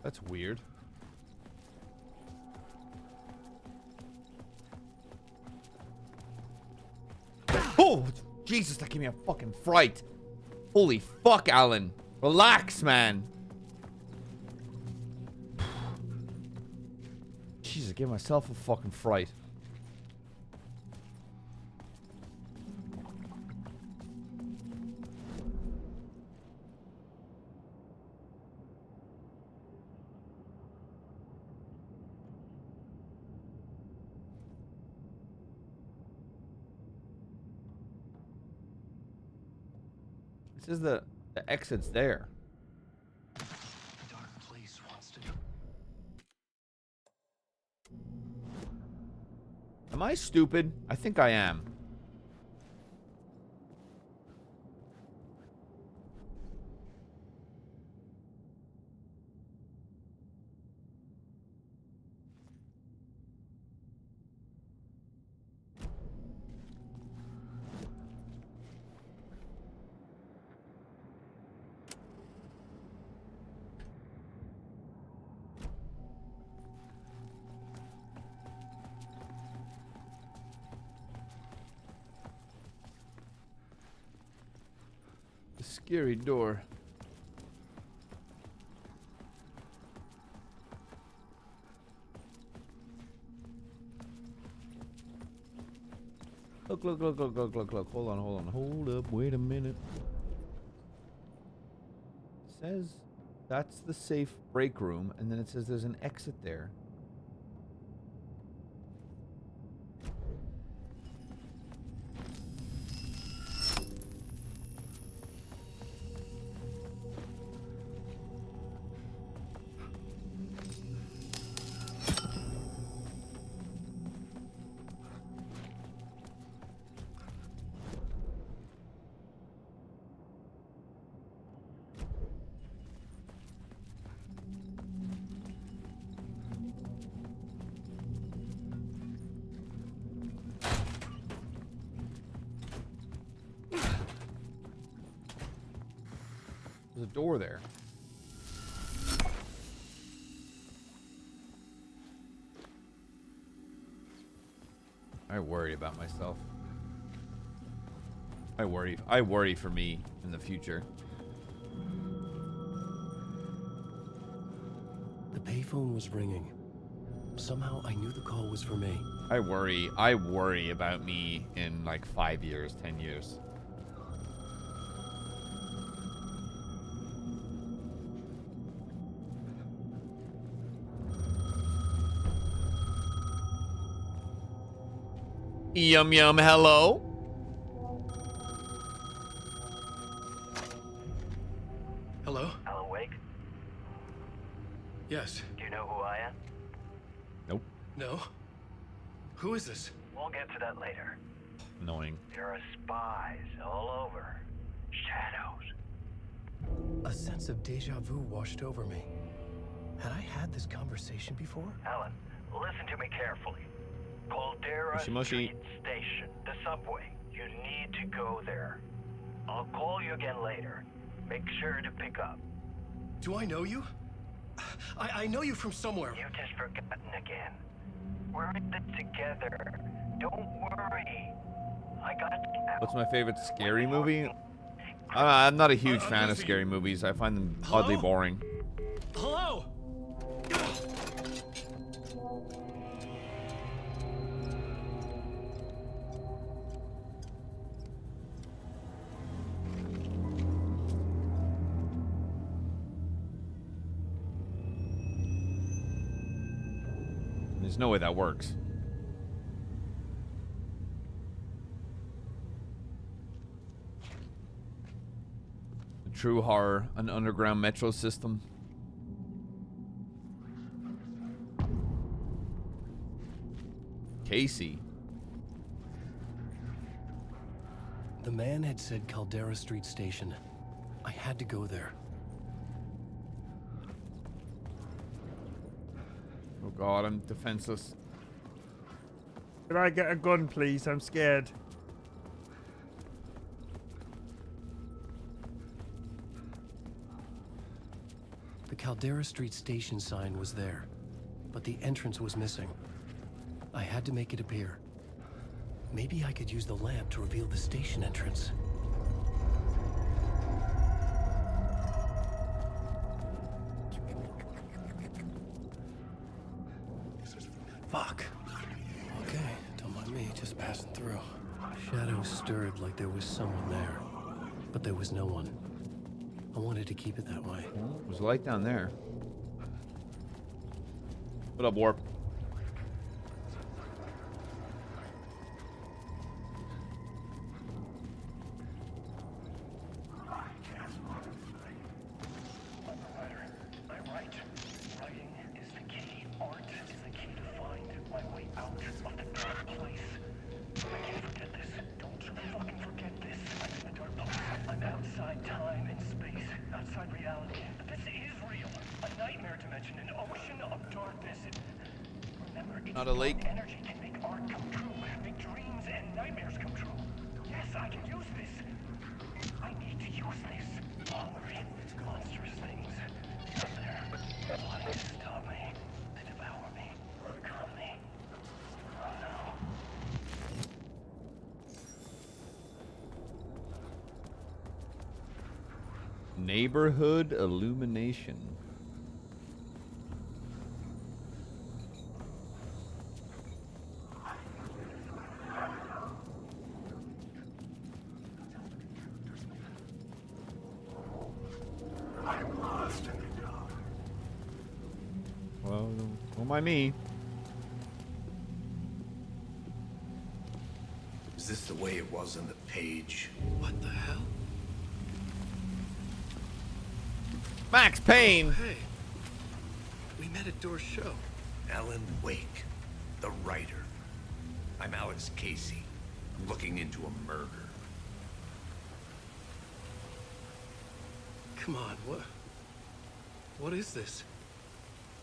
That's weird. Oh, Jesus, that gave me a fucking fright. Holy fuck, Alan. Relax, man. Jesus, I gave myself a fucking fright. This is the exit's there. The dark place wants to. Am I stupid? I think I am. Scary door. Look. Hold on. Hold up. Wait a minute. It says that's the safe break room, and then it says there's an exit there. There's a door there. I worry about myself. I worry for me in the future. The payphone was ringing. Somehow I knew the call was for me. I worry about me in like 5 years, 10 years. Yum, hello? Hello? Alan Wake? Yes. Do you know who I am? Nope. No? Who is this? We'll get to that later. Annoying. There are spies all over. Shadows. A sense of deja vu washed over me. Had I had this conversation before? Alan, listen to me carefully. Caldera Mushy mushy. Street Station, the subway. You need to go there. I'll call you again later. Make sure to pick up. Do I know you? I know you from somewhere. You've just forgotten again. We're in this together. Don't worry. I got you now. What's my favorite scary movie? I'm not a huge fan of scary movies. I find them oddly boring. Hello? There's no way that works. The true horror, an underground metro system. Casey. The man had said Caldera Street Station. I had to go there. Oh god, I'm defenseless. Can I get a gun, please? I'm scared. The Caldera Street Station sign was there, but the entrance was missing. I had to make it appear. Maybe I could use the lamp to reveal the station entrance. Fuck. Okay, don't mind me, just passing through. Shadows stirred like there was someone there, but there was no one. I wanted to keep it that way. There's a light down there. What up, Warp? Not a lake. Energy can make art come true, make dreams and nightmares come true. Yes, I can use this. I need to use this. Hungry, monstrous things. They're plotting to stop me. They devour me. Become me. Oh no. Neighborhood illumination. Well, don't mind me. Is this the way it was on the page? What the hell? Max Payne. Oh, hey. We met at Door's show. Alan Wake, the writer. I'm Alex Casey, looking into a murder. Come on, what is this?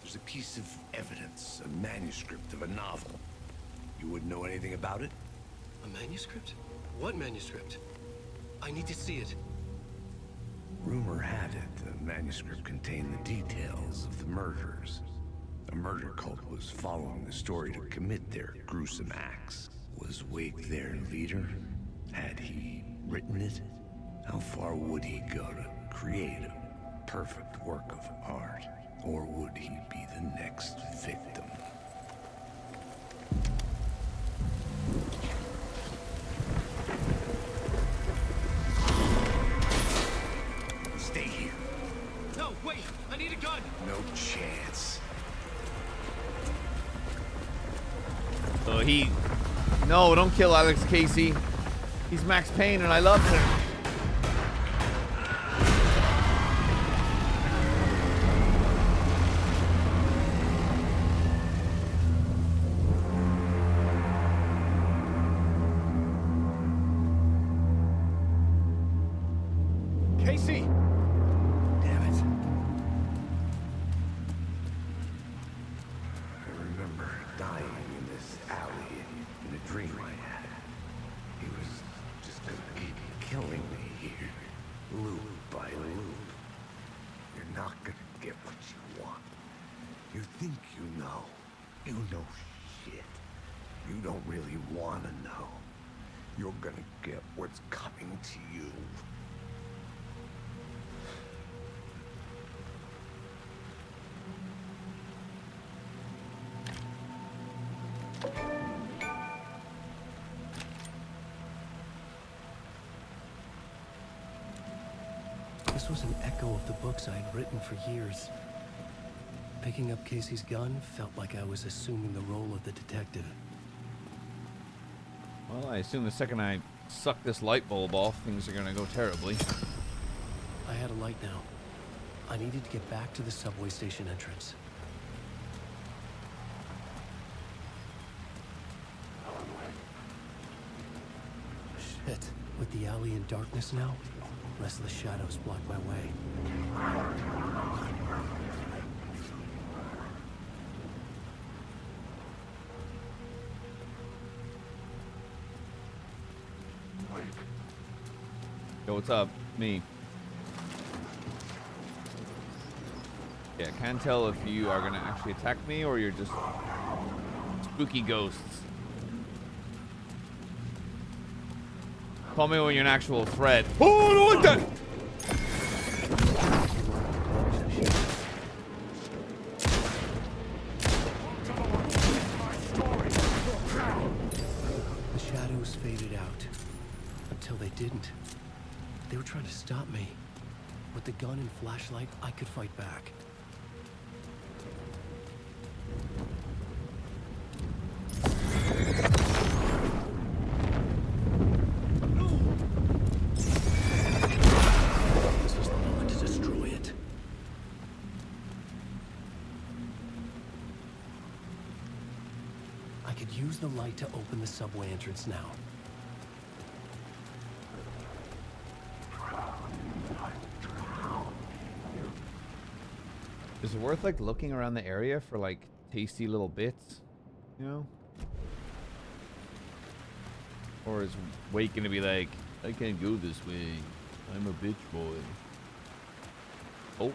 There's a piece of evidence, a manuscript of a novel. You wouldn't know anything about it? A manuscript? What manuscript? I need to see it. Rumor had it the manuscript contained the details of the murders. A murder cult was following the story to commit their gruesome acts. Was Wake their leader? Had he written it? How far would he go to create a perfect work of art? Or would he be the next victim? Stay here. No, wait! I need a gun! No chance. So no, don't kill Alex Casey. He's Max Payne and I love him. Casey! Damn it. killing me here, loop by loop. You're not gonna get what you want. You think you know. You know shit. You don't really want to know. You're gonna get what's coming to you. This was an echo of the books I had written for years. Picking up Casey's gun felt like I was assuming the role of the detective. Well, I assume the second I suck this light bulb off, things are gonna go terribly. I had a light now. I needed to get back to the subway station entrance. Shit. With the alley in darkness now, rest of the shadows block my way. Yo, what's up? Me. Yeah, I can't tell if you are gonna actually attack me or you're just spooky ghosts. Call me when you're an actual threat. Oh, no, what the? The shadows faded out. Until they didn't. They were trying to stop me. With the gun and flashlight, I could fight back. This was the moment to destroy it. I could use the light to open the subway entrance now. Is it worth like looking around the area for like tasty little bits, you know? Or is Wake gonna be like, I can't go this way, I'm a bitch boy. Oh.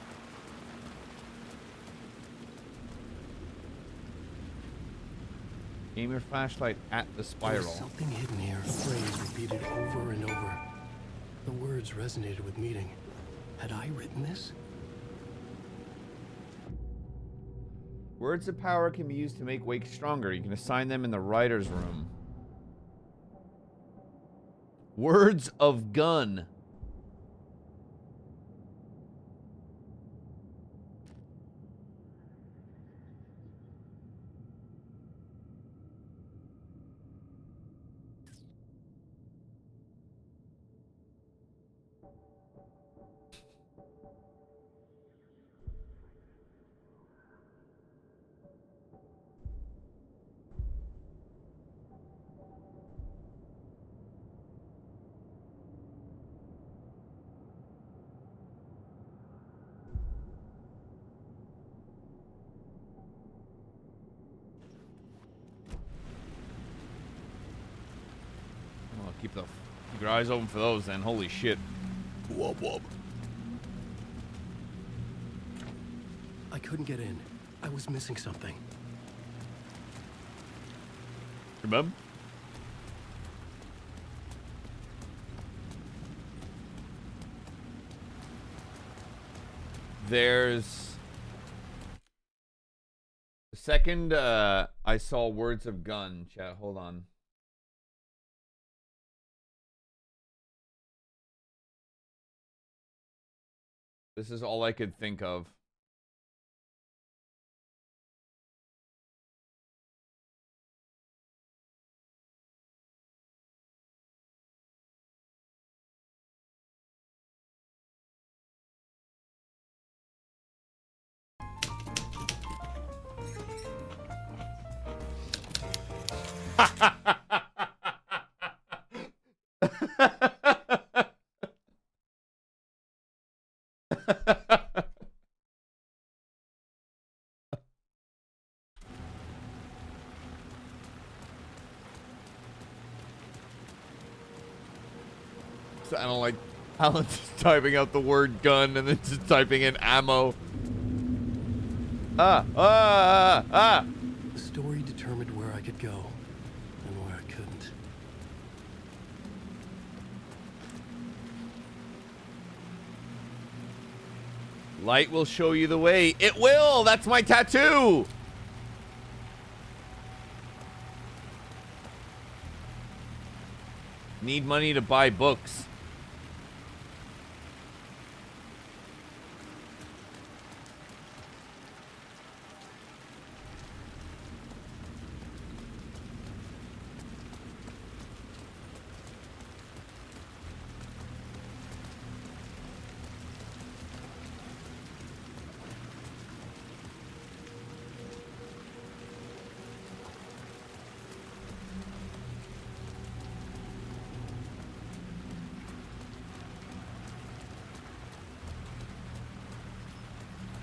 Aim your flashlight at the spiral. There was something hidden here, a phrase repeated over and over. The words resonated with meaning. Had I written this? Words of power can be used to make Wake stronger. You can assign them in the writer's room. Words of gun. Keep your eyes open for those then. Holy shit. Wub wub. I couldn't get in. I was missing something. Remember? There's the second I saw words of gun. Chat, hold on. This is all I could think of. I don't like Alan just typing out the word gun and then just typing in ammo. The story determined where I could go and where I couldn't. Light will show you the way. It will! That's my tattoo! Need money to buy books.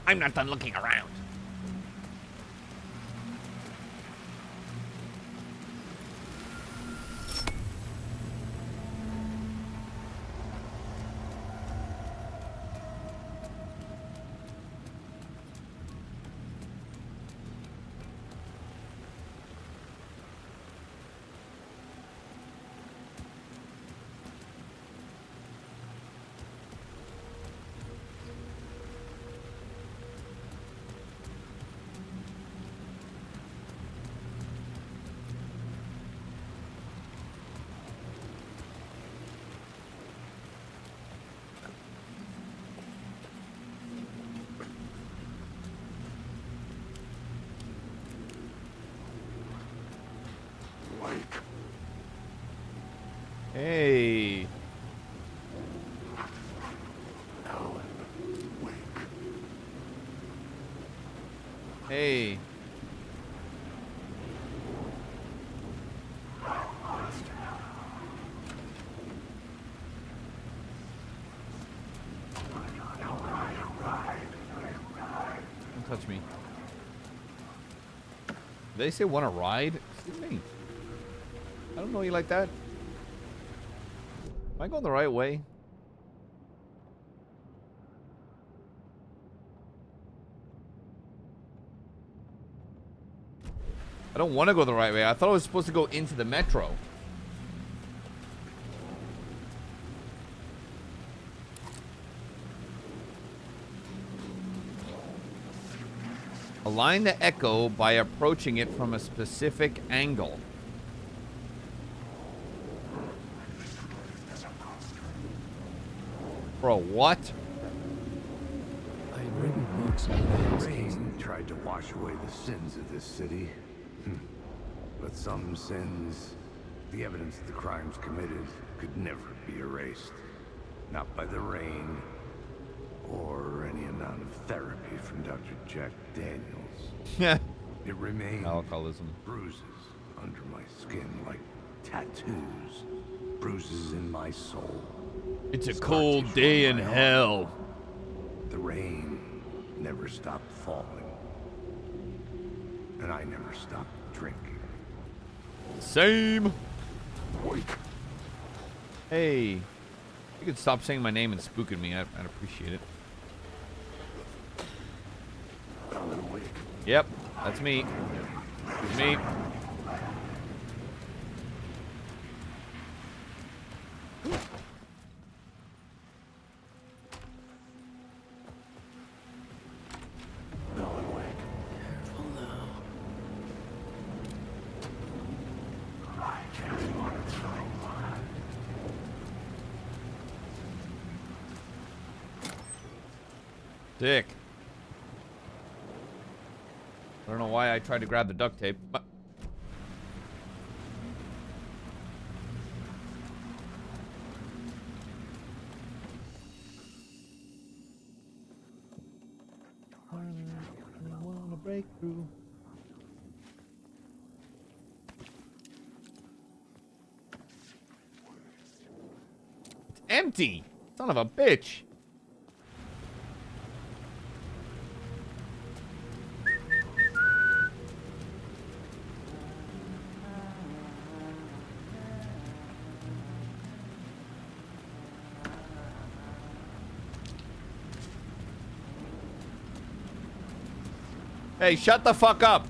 I'm not done looking around. Hey. Hey. Don't touch me. Did they say want to ride? Excuse me. I don't know you like that. Am I going the right way? I don't want to go the right way. I thought I was supposed to go into the metro. Align the echo by approaching it from a specific angle. Bro, what? I had written books on The rain tried to wash away the sins of this city. But some sins, the evidence of the crimes committed, could never be erased. Not by the rain, or any amount of therapy from Dr. Jack Daniels. It remains alcoholism. Bruises under my skin like tattoos. Bruises in my soul. It's a cold day in hell. The rain never stopped falling. And I never stopped drinking. Same. Hey. You could stop saying my name and spooking me. I'd appreciate it. Yep, that's me. It's me. Dick. I don't know why I tried to grab the duct tape, but... I wanna break through. It's empty! Son of a bitch! Hey, shut the fuck up.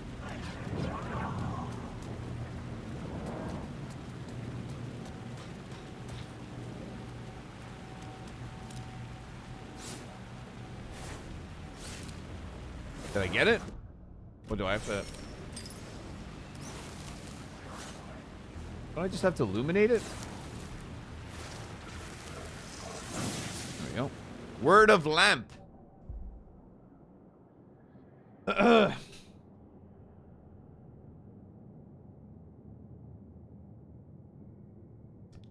Did I get it? Or do I have to... Don't I just have to illuminate it? There we go. Word of lamp.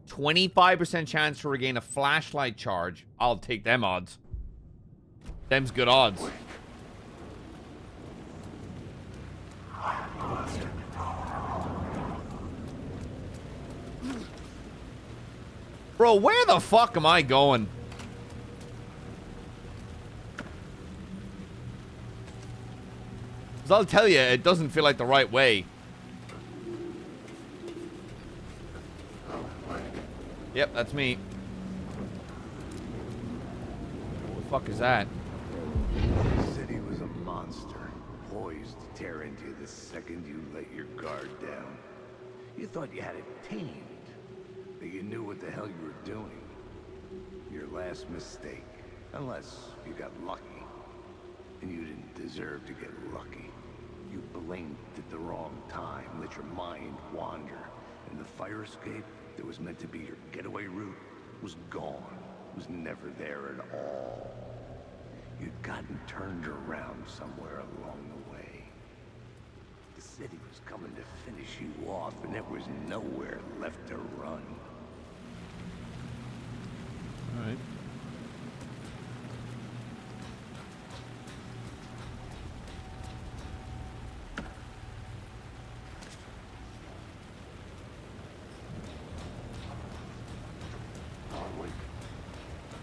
25% chance to regain a flashlight charge. I'll take them odds. Them's good odds. Bro, where the fuck am I going? Because I'll tell you, it doesn't feel like the right way. Yep, that's me. What the fuck is that? The city was a monster, poised to tear into you the second you let your guard down. You thought you had it tamed, that you knew what the hell you were doing. Your last mistake, unless you got lucky. And you didn't deserve to get lucky. You blinked at the wrong time, let your mind wander, and the fire escape that was meant to be your getaway route was gone, was never there at all. You'd gotten turned around somewhere along the way. The city was coming to finish you off, and there was nowhere left to run. All right.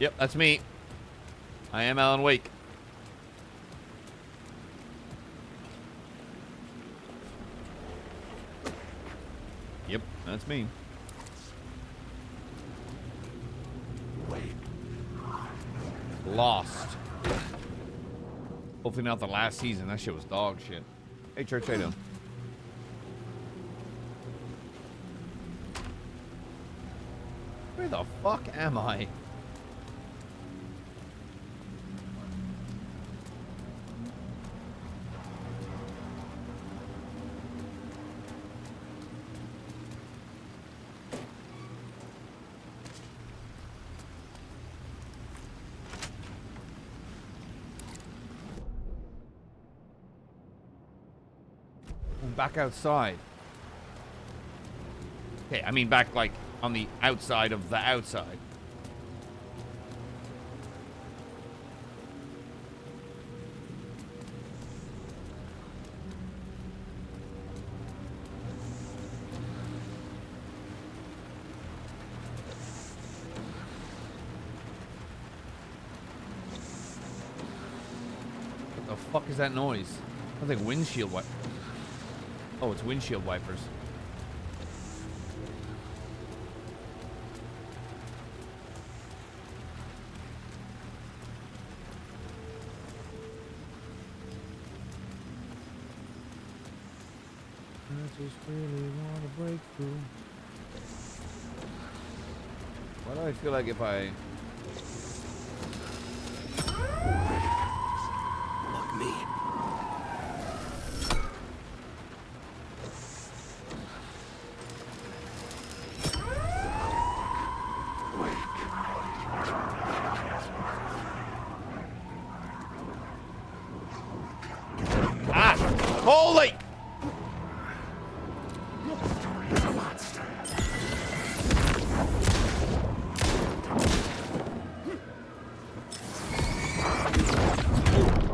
Yep, that's me. I am Alan Wake. Yep, that's me. Lost. Hopefully not the last season. That shit was dog shit. Hey, Church, how you doing? Where the fuck am I? Back outside. Okay, I mean back like on the outside of the outside. What the fuck is that noise? I think windshield wipe. Oh, it's windshield wipers. I just really want to break through. Why do I feel like if I... Fuck me. Holy!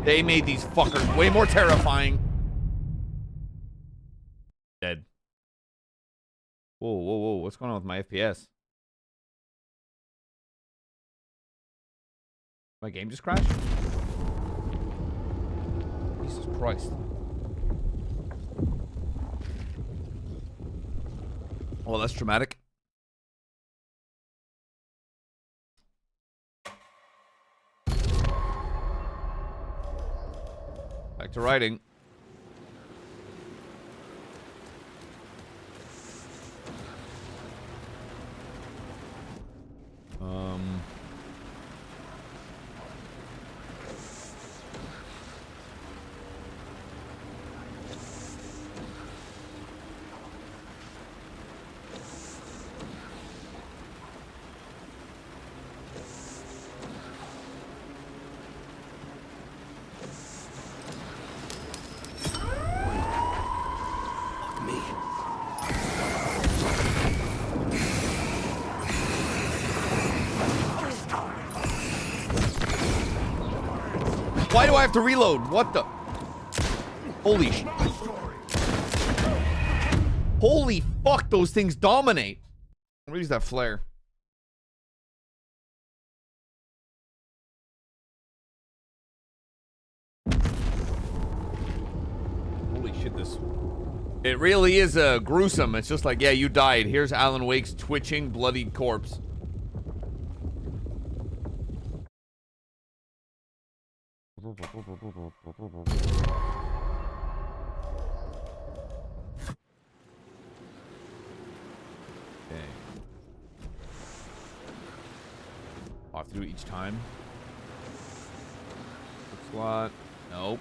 They made these fuckers way more terrifying. Dead. Whoa, whoa, whoa. What's going on with my FPS? My game just crashed? Jesus Christ. Oh, that's traumatic. Back to writing. Why do I have to reload? What the? Holy sh... Holy fuck, those things dominate. I'm gonna use that flare. Holy shit, this... It really is gruesome. It's just like, yeah, you died. Here's Alan Wake's twitching, bloodied corpse. Okay. I'll have to do it each time. Slot. Nope.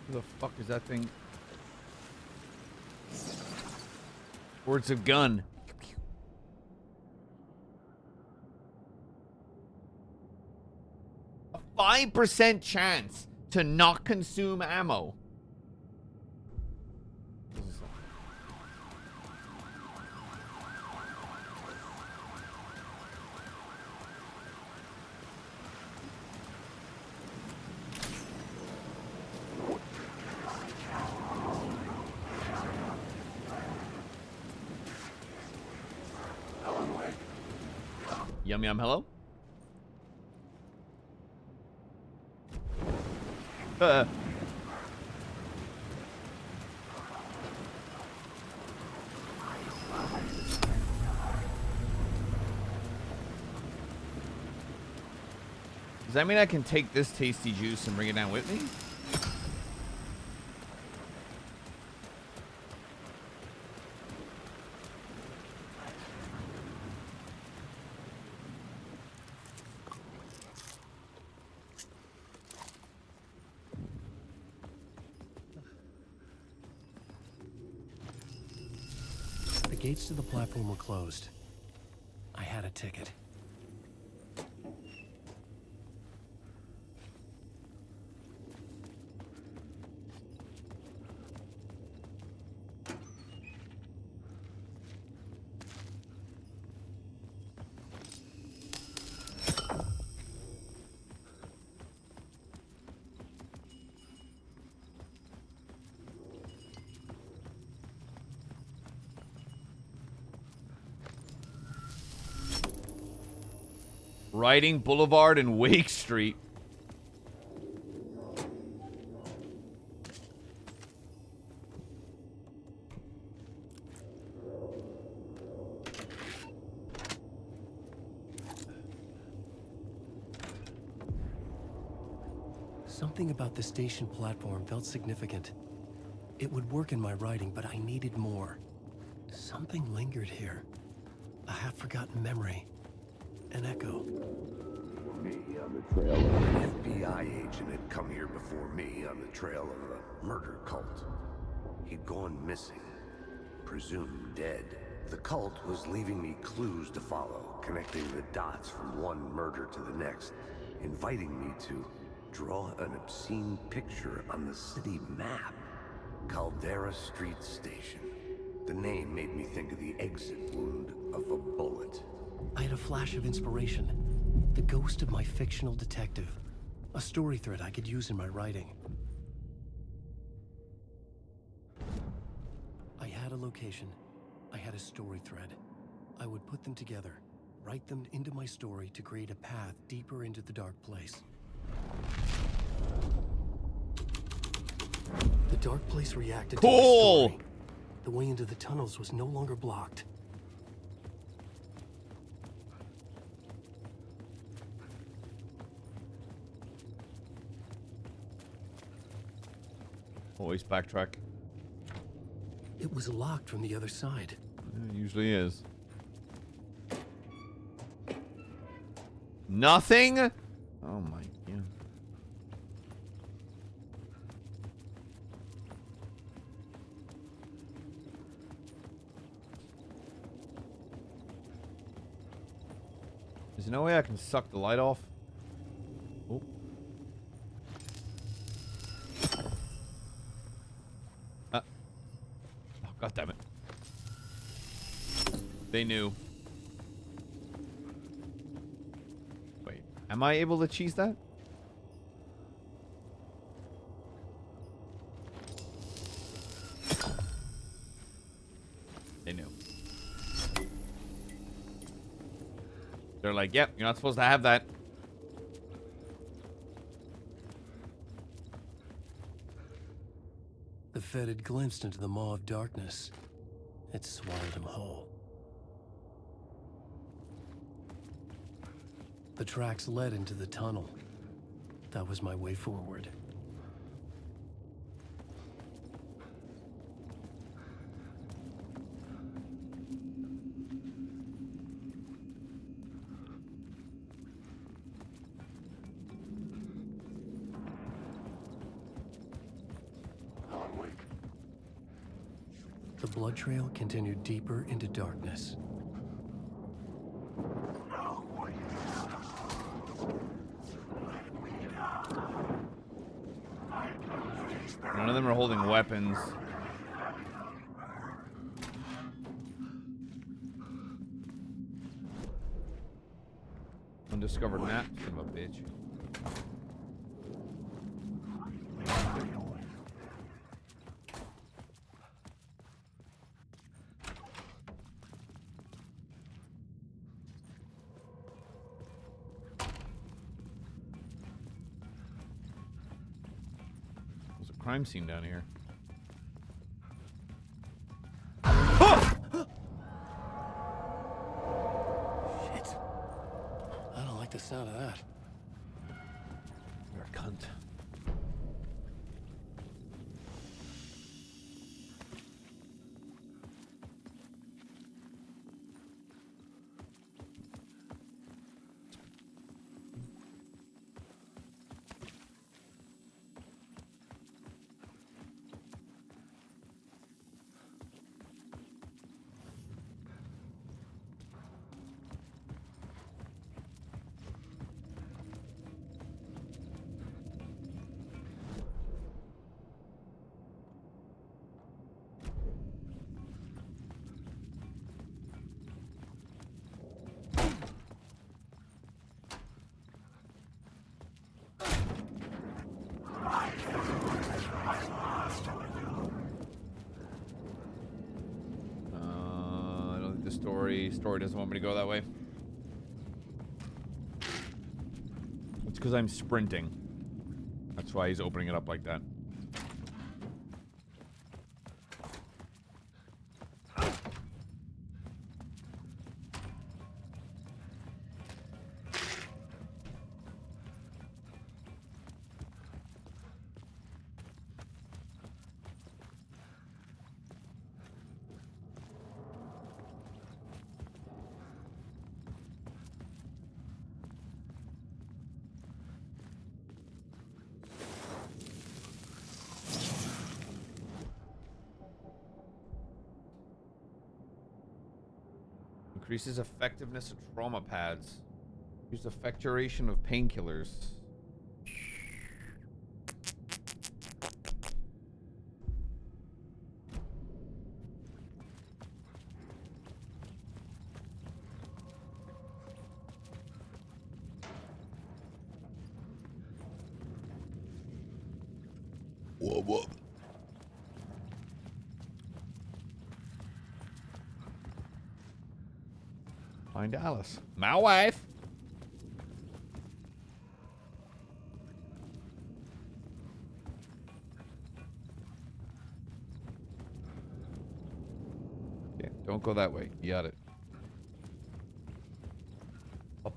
Who the fuck is that thing? Words of gun. A 5% chance to not consume ammo. Yum yum, hello? Does that mean I can take this tasty juice and bring it down with me? The gates to the platform were closed. I had a ticket. Riding Boulevard and Wake Street. Something about the station platform felt significant. It would work in my writing, but I needed more. Something lingered here. A half-forgotten memory. An echo. Me on the trail of an FBI agent had come here before me on the trail of a murder cult. He'd gone missing, presumed dead. The cult was leaving me clues to follow, connecting the dots from one murder to the next, inviting me to draw an obscene picture on the city map. Caldera Street Station. The name made me think of the exit wound of a bullet. I had a flash of inspiration. The ghost of my fictional detective. A story thread I could use in my writing. I had a location. I had a story thread. I would put them together, write them into my story to create a path deeper into the dark place. The dark place reacted Cool. to our story. The way into the tunnels was no longer blocked. Always backtrack. It was locked from the other side. It usually is. Nothing? Oh my god. Is there no way I can suck the light off? Oh. Oh, god damn it. They knew. Wait, am I able to cheese that? They knew. They're like, yep, you're not supposed to have that. The Fed had glimpsed into the maw of darkness. It swallowed him whole. The tracks led into the tunnel. That was my way forward. The blood trail continued deeper into darkness. None of them are holding weapons. Undiscovered map, son of a bitch. There's a crime scene down here. Shit. I don't like the sound of that. You're a cunt. I don't think the story doesn't want me to go that way. It's because I'm sprinting. That's why he's opening it up like that. Increases effectiveness of trauma pads. Use effectuation of painkillers. Whoa, whoa. Find Alice. My wife. Don't go that way. You got it. Let's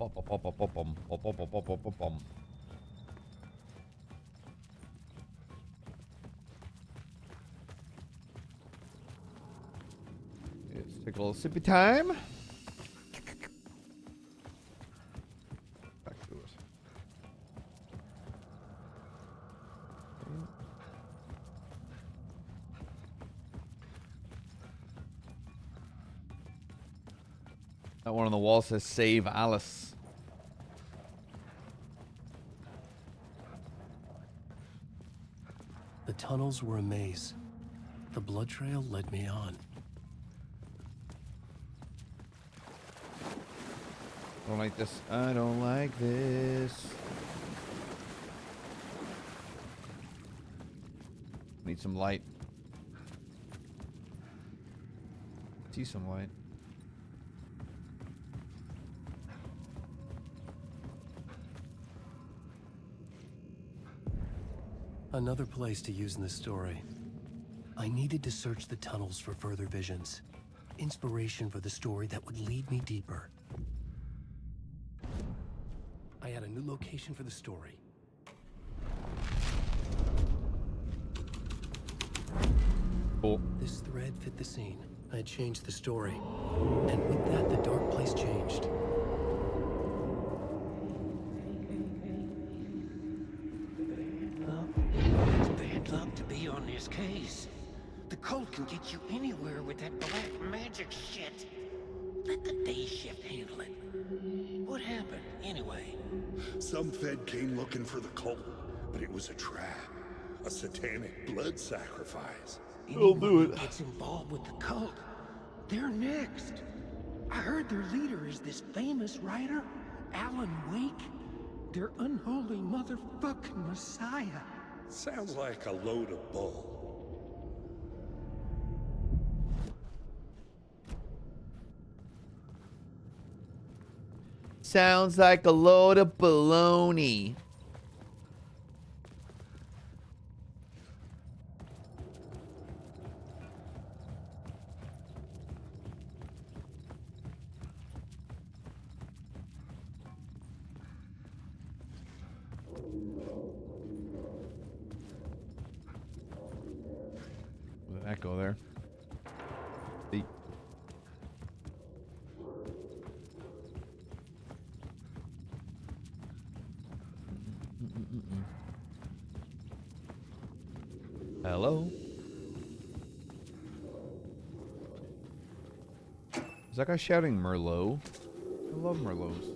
take a little sippy time. Back to it. That one on the wall says save Alice. The tunnels were a maze. The blood trail led me on. I don't like this. I don't like this. Need some light. See some light. Another place to use in this story. I needed to search the tunnels for further visions. Inspiration for the story that would lead me deeper. I had a new location for the story. Cool. This thread fit the scene. I had changed the story. And with that, the dark place changed. Bad luck to be on this case. The cult can get you anywhere with that black magic shit. Let the day shift handle it. What happened, anyway? Some Fed came looking for the cult, but it was a trap. A satanic blood sacrifice. Anyone who gets involved with the cult, they're next. I heard their leader is this famous writer, Alan Wake. Their unholy motherfucking messiah. Sounds like a load of bull. Sounds like a load of baloney. Where did that go there? The Hello? Is that guy shouting Merlot? I love Merlots.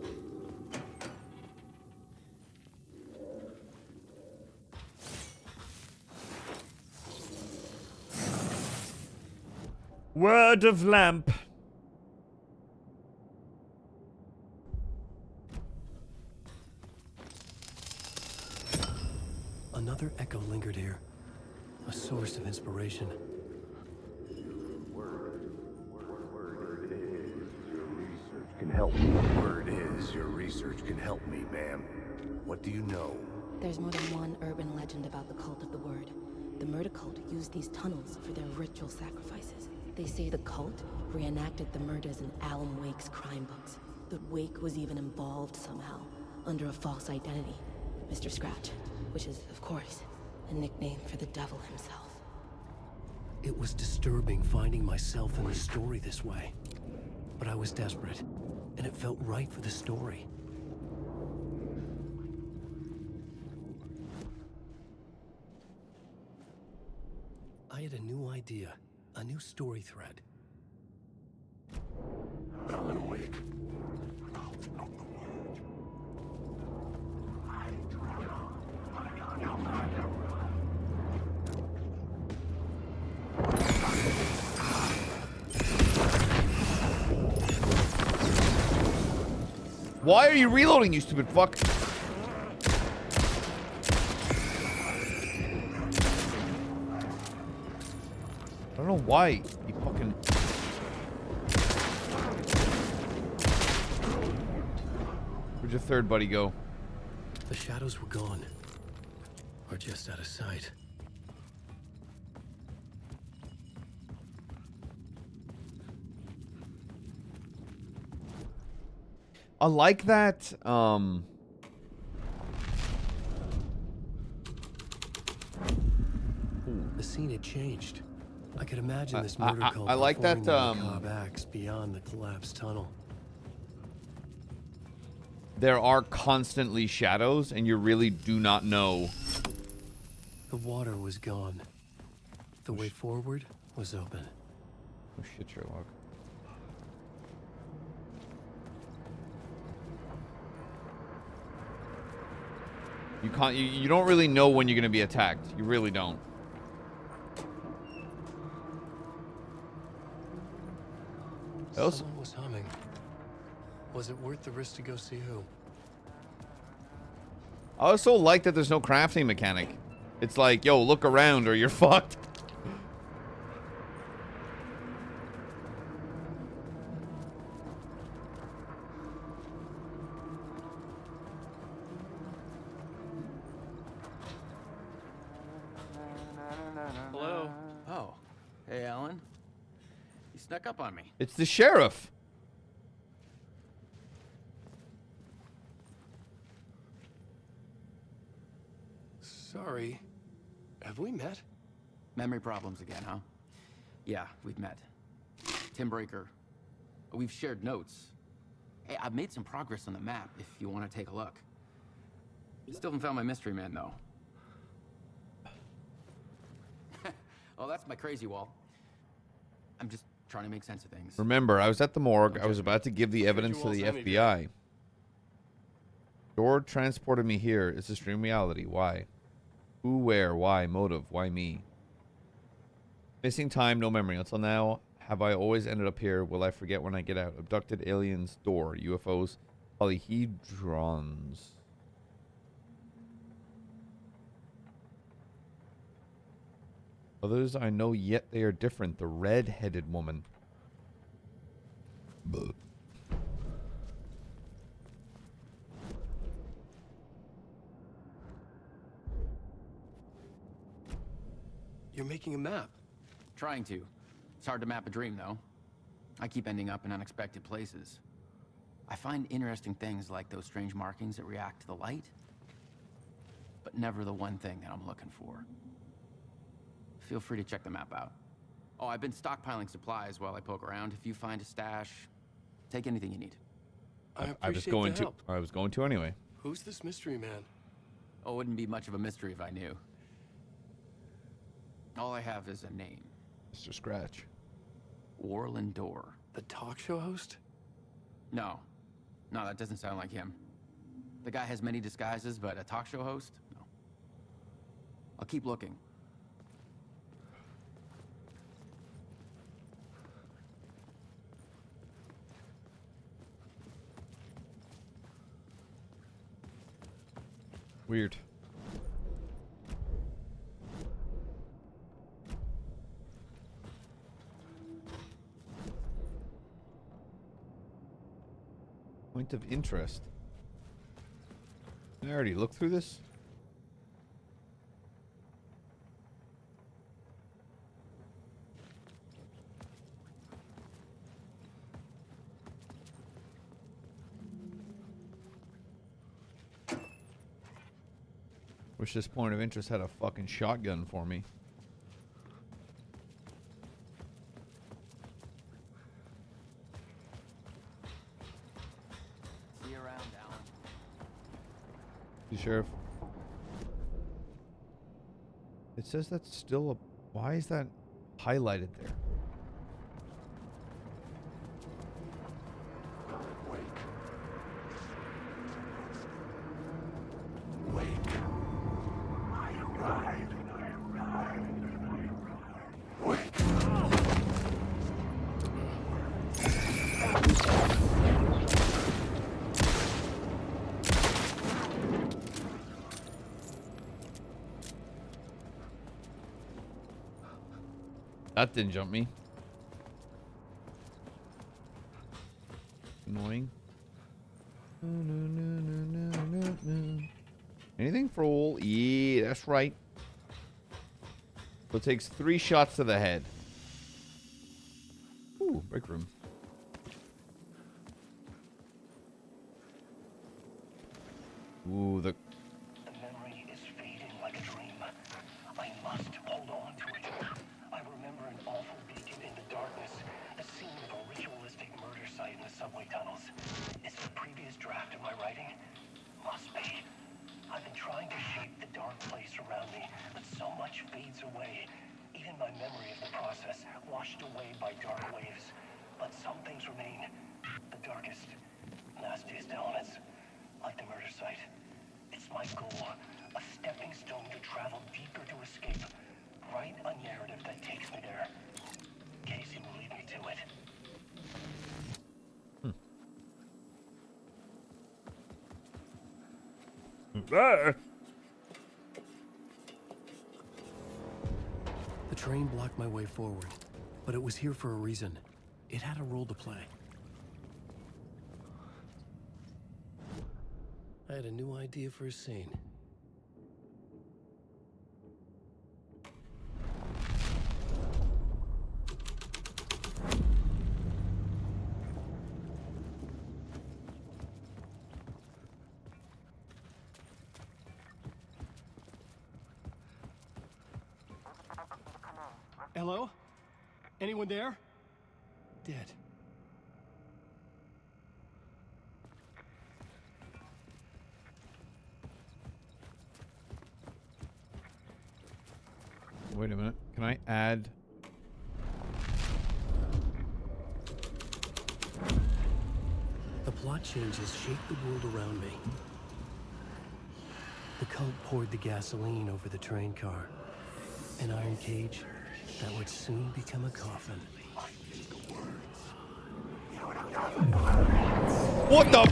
Word of lamp. Another echo lingered here. A source of inspiration. Can help me. Word is, your research can help me, ma'am. What do you know? There's more than one urban legend about the cult of the Word. The murder cult used these tunnels for their ritual sacrifices. They say the cult reenacted the murders in Alan Wake's crime books. That Wake was even involved somehow, under a false identity. Mr. Scratch, which is, of course, a nickname for the devil himself. It was disturbing finding myself in the story this way. But I was desperate, and it felt right for the story. I had a new idea, a new story thread. Alan Wake. Why are you reloading, you stupid fuck? I don't know why you fucking... Where'd your third buddy go? The shadows were gone. Or just out of sight. I like that. Ooh, the scene had changed. I could imagine this murder cult I like that. performing their macabre acts beyond the collapsed tunnel. There are constantly shadows, and you really do not know. The water was gone. The way forward was open. Oh shit, Sherlock. You can't. You don't really know when you're gonna be attacked. You really don't. Someone was humming. Was it worth the risk to go see who? I also like that there's no crafting mechanic. It's like, yo, look around or you're fucked. Hello. Oh. Hey, Alan. You snuck up on me. It's the sheriff. Sorry. Have we met? Memory problems again, huh? Yeah, we've met. Tim Breaker. We've shared notes. Hey, I've made some progress on the map if you want to take a look. Still haven't found my mystery man, though. Oh, that's my crazy wall. I'm just trying to make sense of things. Remember, I was at the morgue. I was about to give the evidence to the FBI. Door transported me here. It's a stream reality. Why? Who, where, why, motive, why me? Missing time, no memory. Until now, have I always ended up here? Will I forget when I get out? Abducted aliens, door, UFOs, polyhedrons. Others I know, yet they are different. The red-headed woman. Buh. You're making a map. Trying to. It's hard to map a dream, though. I keep ending up in unexpected places. I find interesting things like those strange markings that react to the light, but never the one thing that I'm looking for. Feel free to check the map out. Oh, I've been stockpiling supplies while I poke around. If you find a stash, take anything you need. I was going to anyway. Who's this mystery man? Oh, it wouldn't be much of a mystery if I knew. All I have is a name. Mr. Scratch. Warland Door. The talk show host? No. No, that doesn't sound like him. The guy has many disguises, but a talk show host? No. I'll keep looking. Weird. Point of interest. Did I already look through this? Wish this point of interest had a fucking shotgun for me. See you around, Alan. You Sheriff? It says that's still a... Why is that highlighted there? That didn't jump me. Annoying. Anything for all? Yeah, that's right. So it takes 3 shots to the head. Ooh, break room. Ooh, the memory is fading like a dream. I must hold on to it. I remember an awful beacon in the darkness, the scene of a ritualistic murder site in the subway tunnels. Is it a previous draft of my writing? Must be. I've been trying to shape the dark place around me, but so much fades away. Even my memory of the process, washed away by dark waves. But some things remain. The darkest, nastiest elements, like the murder site. It's my goal, a stepping stone to travel deeper to escape. Write a narrative that takes me there. Casey will lead me to it. The train blocked my way forward, but it was here for a reason. It had a role to play. I had a new idea for a scene. Hello? Anyone there? Dead. Wait a minute. Can I add? The plot changes shaped the world around me. The cult poured the gasoline over the train car. An iron cage that would soon become a coffin. What the?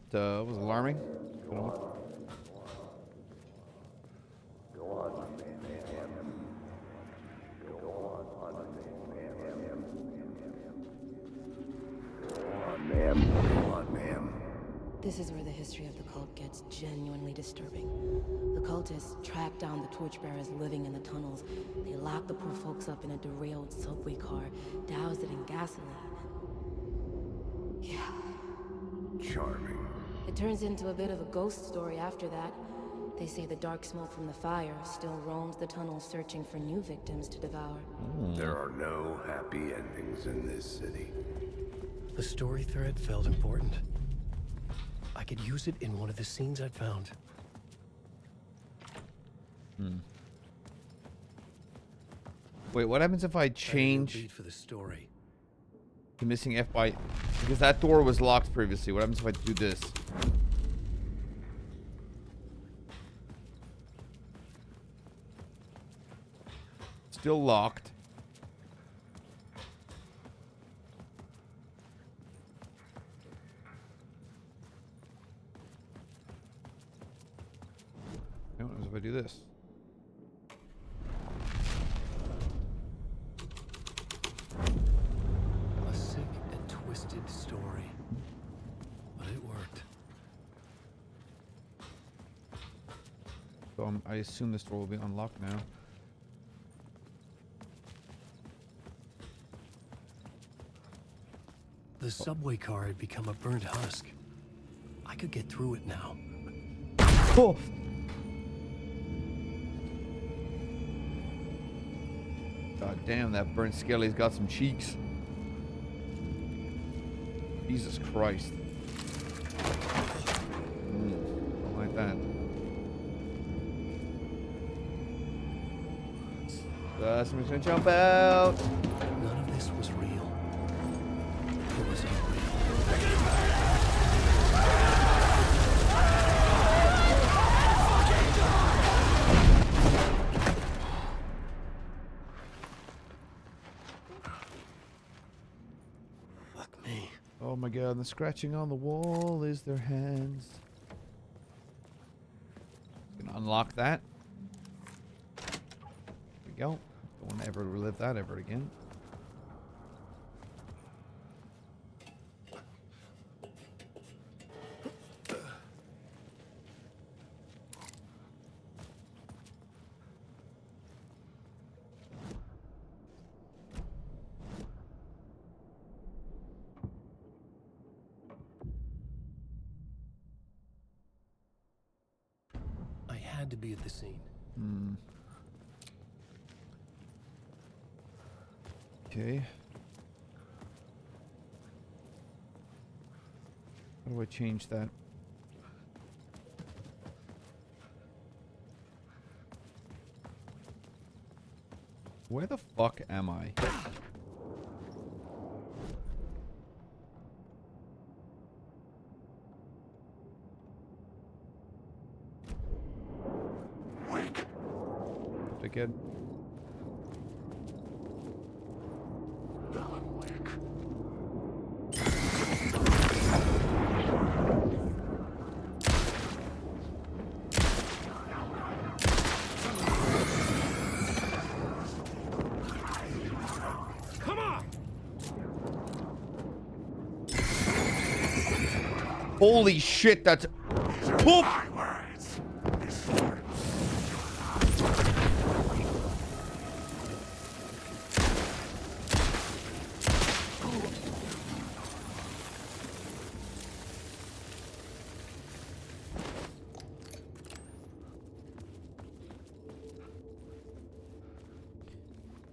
That was alarming. This is where the history of the cult gets genuinely disturbing. The cultists track down the torchbearers living in the tunnels. They lock the poor folks up in a derailed subway car, douse it in gasoline. Yeah. Charming. It turns into a bit of a ghost story after that. They say the dark smoke from the fire still roams the tunnels searching for new victims to devour. There are no happy endings in this city. The story thread felt important. I could use it in one of the scenes I'd found. Wait, what happens if I change Beat for the story. the missing F by... Because that door was locked previously. What happens if I do this? Still locked. What happens if I do this? A sick and twisted story. But it worked. So I assume this door will be unlocked now. The subway car had become a burnt husk. I could get through it now. Oh! God damn, that burnt skelly's got some cheeks. Jesus Christ. Don't like that. Somebody's gonna jump out. None of this was real. It was unreal. Fuck me. Oh my god, the scratching on the wall is their hands. Gonna unlock that. There we go. Don't want to ever relive that ever again. to be at the scene. Hmm. Okay. How do I change that? Where the fuck am I? Again. Come on! Holy shit, that's... Whoop!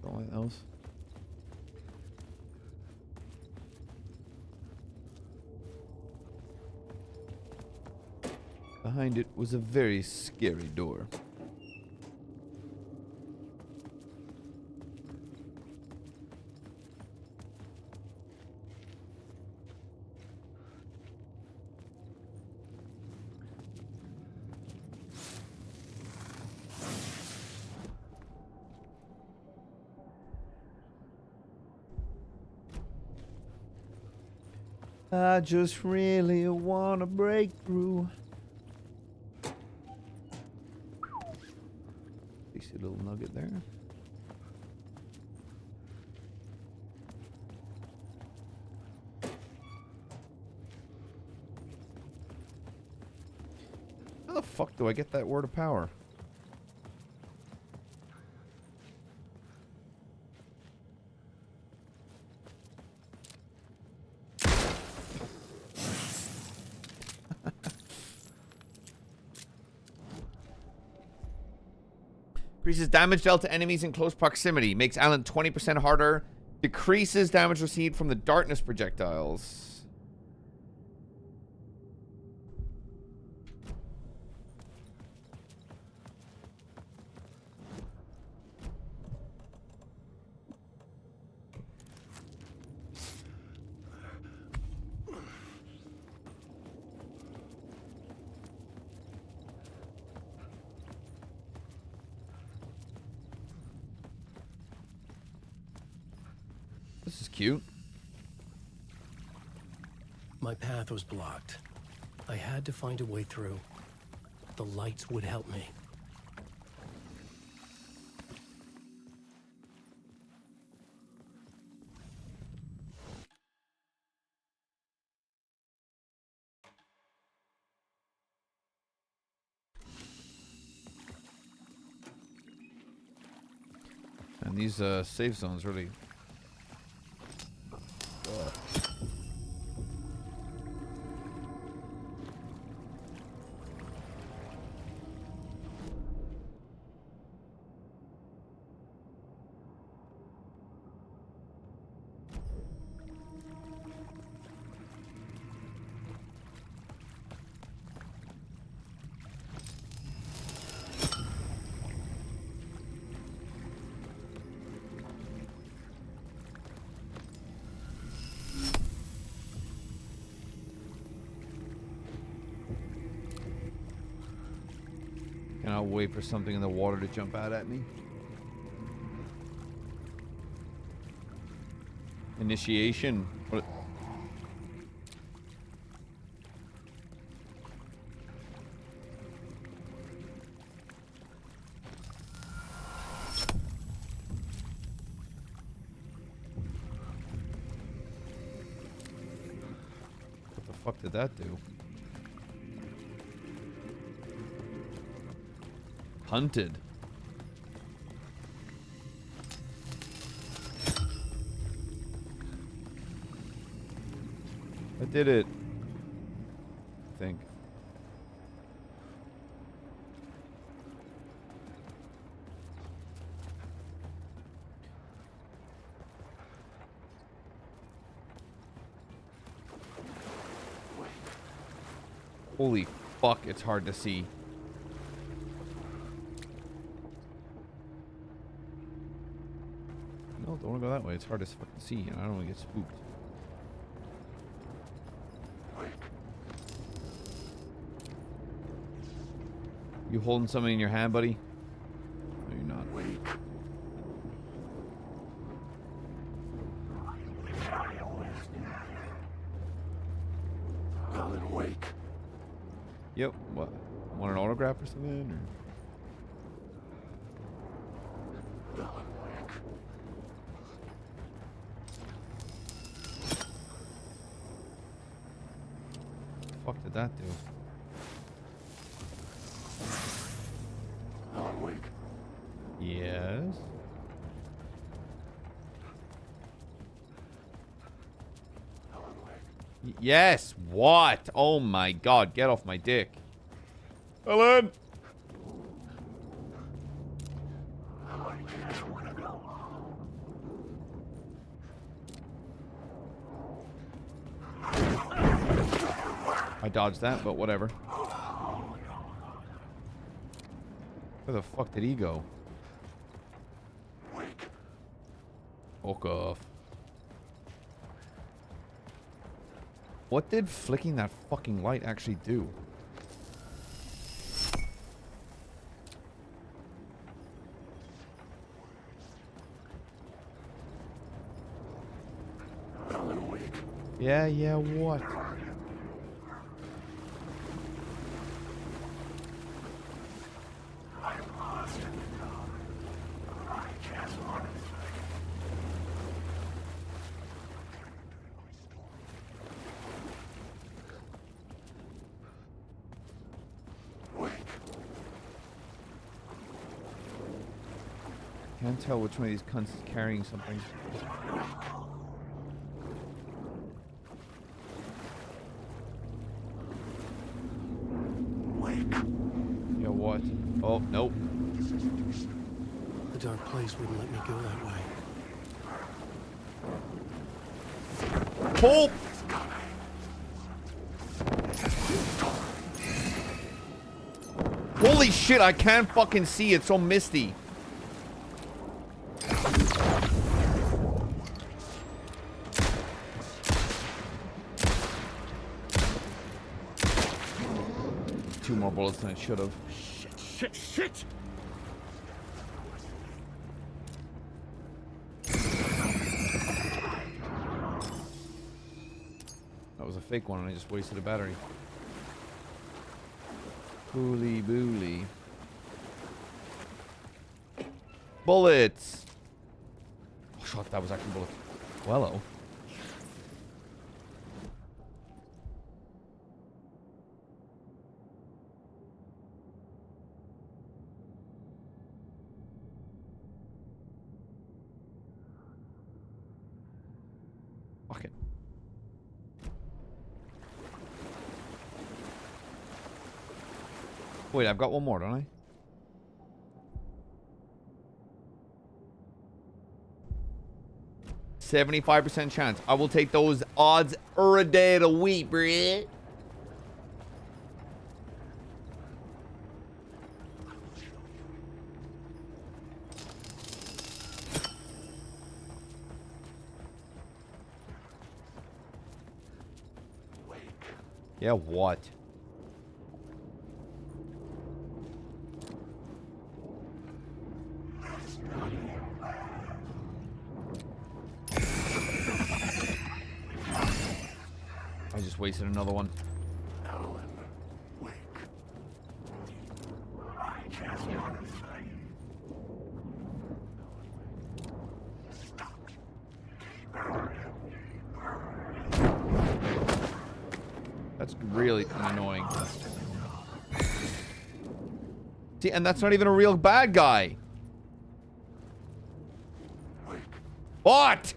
Something else. Behind it was a very scary door. I just really want to break through. Tasty little nugget there. How the fuck do I get that word of power? Increases damage dealt to enemies in close proximity. Makes Alan 20% harder. Decreases damage received from the darkness projectiles. This is cute. My path was blocked. I had to find a way through. The lights would help me. And these safe zones really... Cannot wait for something in the water to jump out at me. Initiation. What? What the fuck did that do? Hunted. I did it. I think. Holy fuck, it's hard to see. No, don't want to go that way. It's hard to fucking see, and I don't want to get spooked. You holding something in your hand, buddy? No, you're not. Alan, wake. Yep. What? Want an autograph or something? Or? Alan, wake. The fuck did that do? Alan, wake. Yes. Yes. What? Oh my god! Get off my dick, Ellen. I dodged that, but whatever. Where the fuck did he go? Fuck off. What did flicking that fucking light actually do? Yeah, what? I'm lost in the dark. I just want to Can't tell which one of these cunts is carrying something. Yeah, what? Oh, nope. The dark place wouldn't let me go that way. Pull! Holy shit, I can't fucking see. It's so misty. Two more bullets than I should have. Shit! That was a fake one and I just wasted a battery. Booly booly. Bullets! Oh, shot, that was actually bullets. Well, hello. Fuck it. Wait, I've got one more, don't I? %75 chance. I will take those odds a day of the week, bruh. Yeah, what? I just wasted another one. Alan, wake. I just want to say. Stop. That's really annoying. See, and that's not even a real bad guy. What?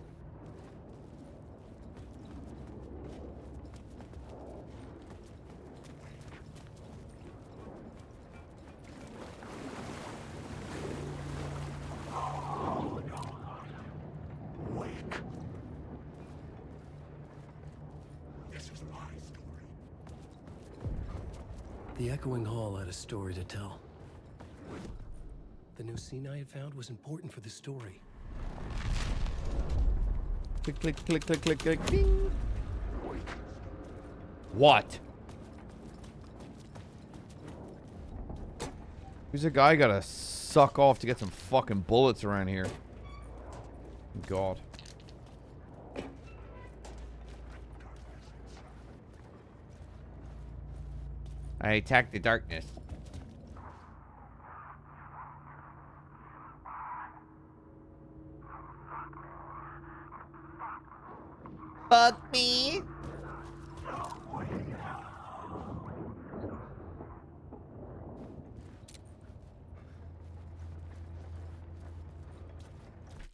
The echoing hall had a story to tell. The new scene I had found was important for the story. Click, click, click, click, click, click, ding. What? Who's a guy gotta suck off to get some fucking bullets around here? God. I attack the darkness. Fuck me.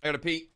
I gotta pee.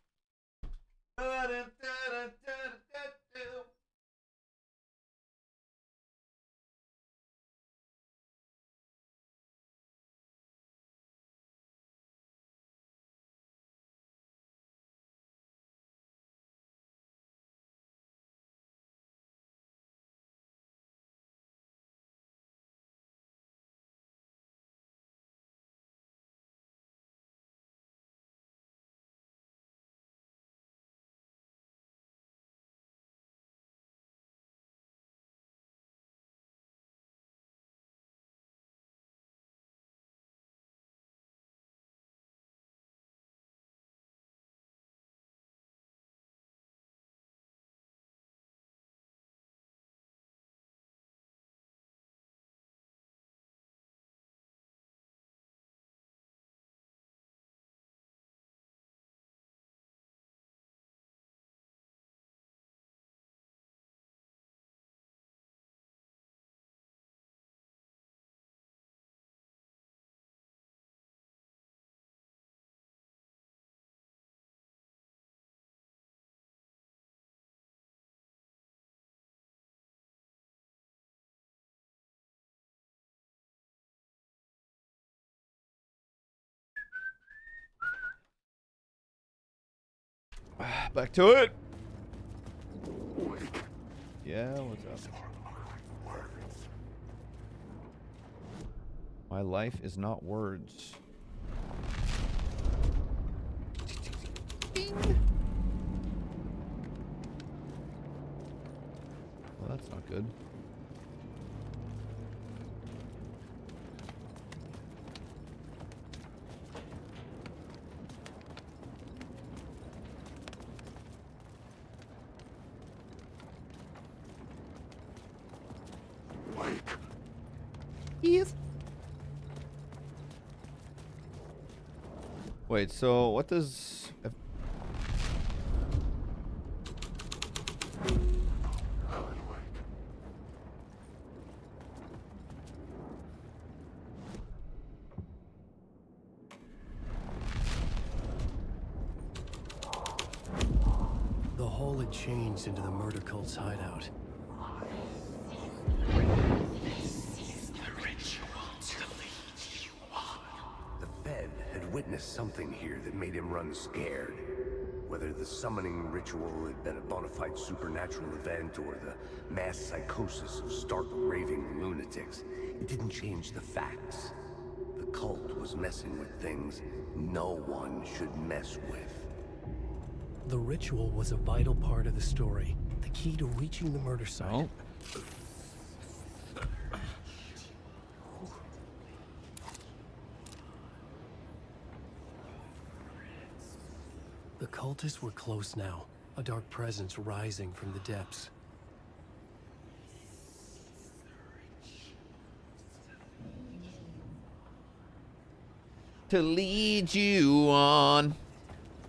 Back to it. Yeah, what's up? My life is not words. Ding. Well, that's not good. Yes. Wait, so what does... The hall had changed into the murder cult's hideout. The Fed had witnessed something here that made him run scared. Whether the summoning ritual had been a bona fide supernatural event or the mass psychosis of stark raving lunatics, it didn't change the facts. The cult was messing with things no one should mess with. The ritual was a vital part of the story, the key to reaching the murder site. Oh. The cultists were close now, a dark presence rising from the depths. To lead you on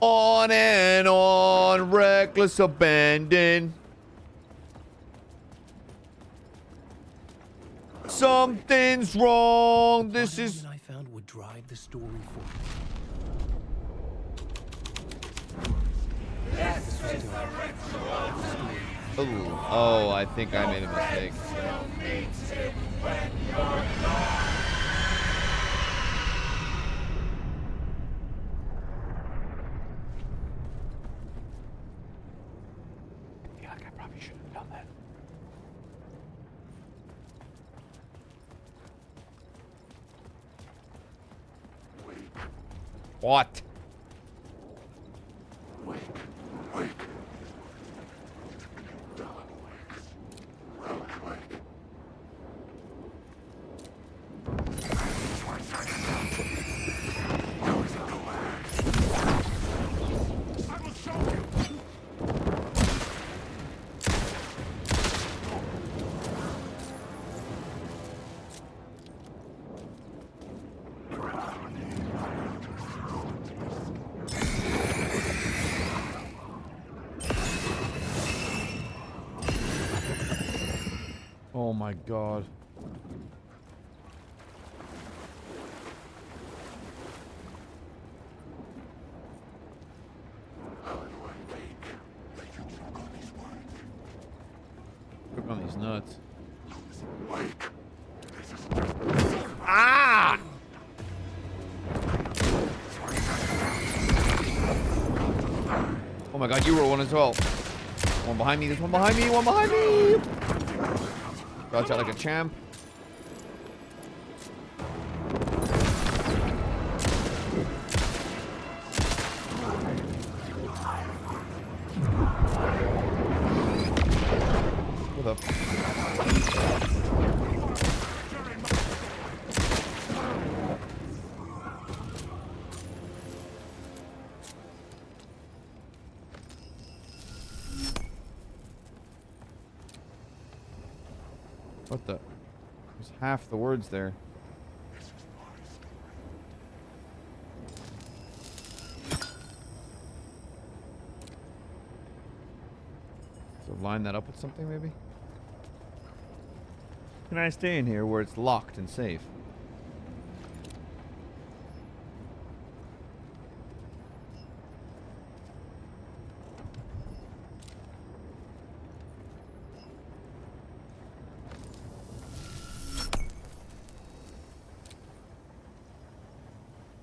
and on, reckless abandon. Something's wrong. This is... I found would drive the story forward. Oh, I think I made a mistake. I feel like I probably shouldn't have done that. What? Wake. Wake. Alan, wake. Alan, wake. I will show you. Oh my god. Look on these nuts. Wake. Ah! Oh my god, you were one as well. One behind me, there's one behind me, one behind me! Dodge out like a champ. What the? What the? There's half the words there. So line that up with something maybe? Can I stay in here where it's locked and safe?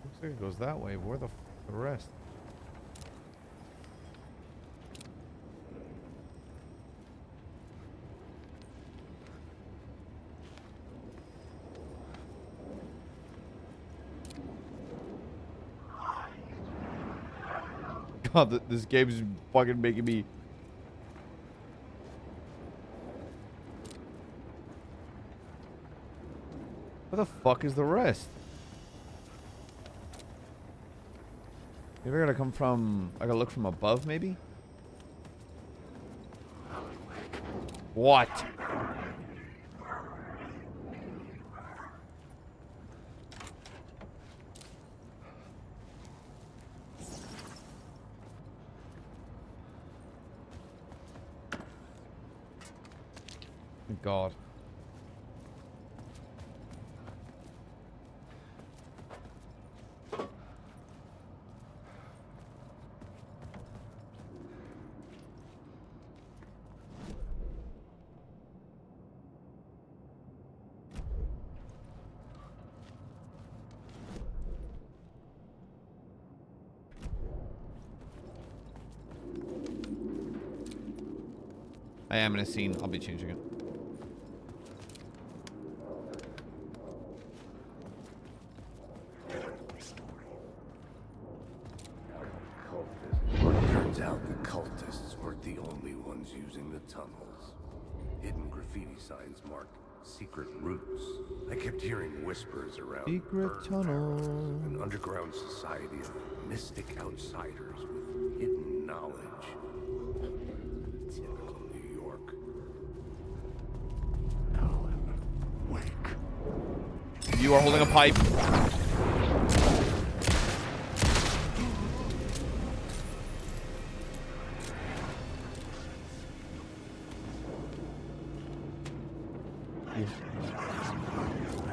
Looks like it goes that way. Where the rest? God, this game's fucking making me... Where the fuck is the rest? Maybe I gotta come from... I gotta look from above, maybe? What? Thank God. I am in a scene. I'll be changing it. Turns out the cultists weren't the only ones using the tunnels. Hidden graffiti signs marked secret routes. I kept hearing whispers around Secret tunnel. an underground society of mystic outsiders with hidden knowledge. Typical New York. Alan, wake. You are holding a pipe.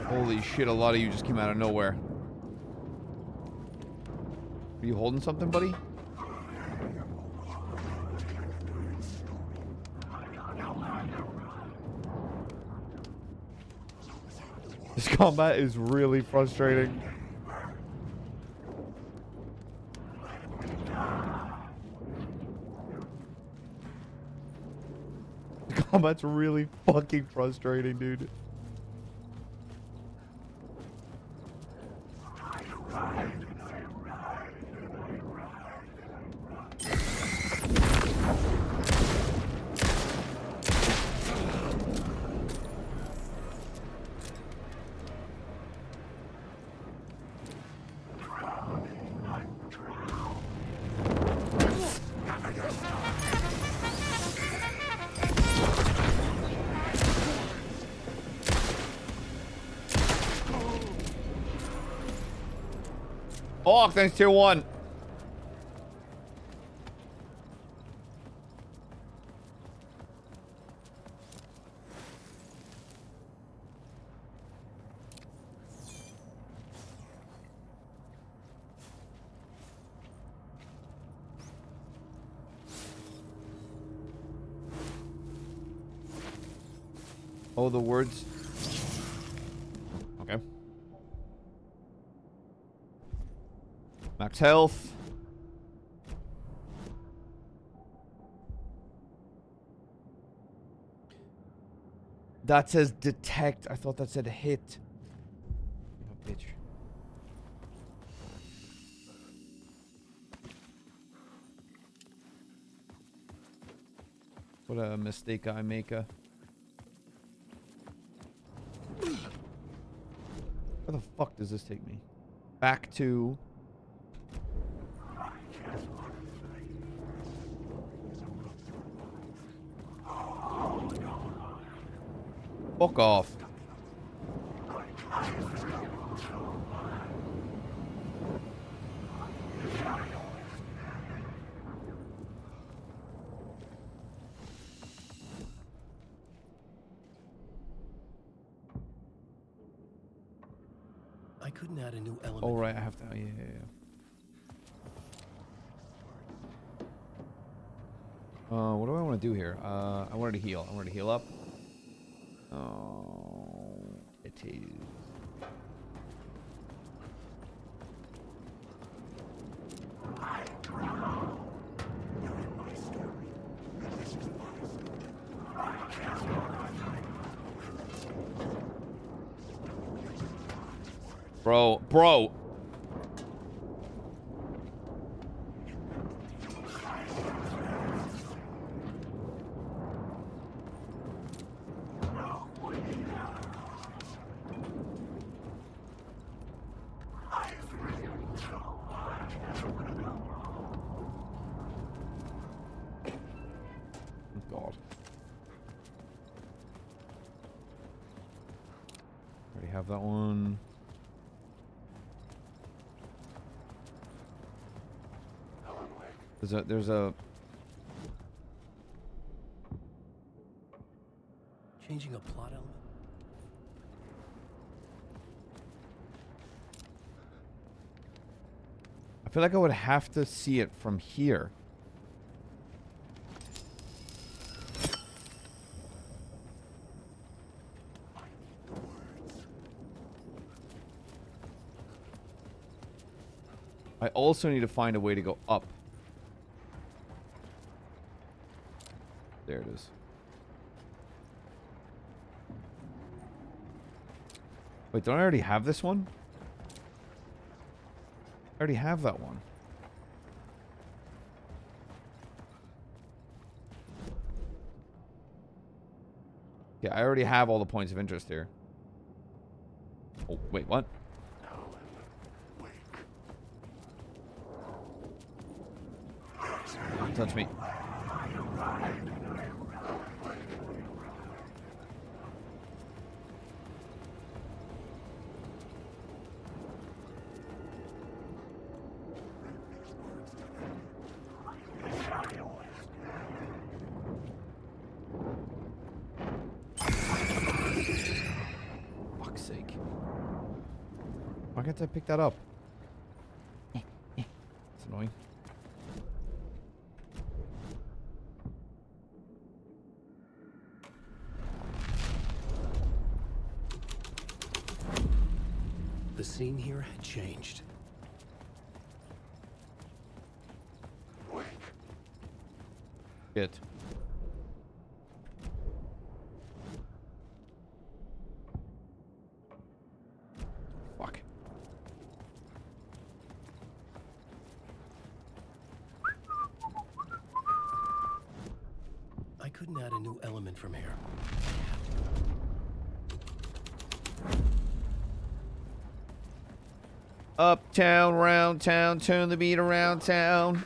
Holy shit, a lot of you just came out of nowhere. Are you holding something, buddy? This combat is really frustrating. The combat's really fucking frustrating, dude. Oh, thanks, tier 1. Oh, the words. Okay. Max health. That says detect. I thought that said hit. Oh, bitch. What a mistake I make. Where the fuck does this take me? Back to... Fuck off. I couldn't add a new element. Oh, right, I have to... Yeah, yeah, yeah. What do I want to do here? I wanted to heal. I wanted to heal up. Oh, it is. Bro. God. Already have that one. There's a Changing a plot element? I feel like I would have to see it from here. I also need to find a way to go up. There it is. Wait, don't I already have this one? I already have that one. Yeah, I already have all the points of interest here. Oh, wait, what? Don't touch me. Fuck's sake. Why can't I pick that up? It's annoying. The scene here had changed. Shit. Fuck. I couldn't add a new element from here. Uptown, round town, turn the beat around town.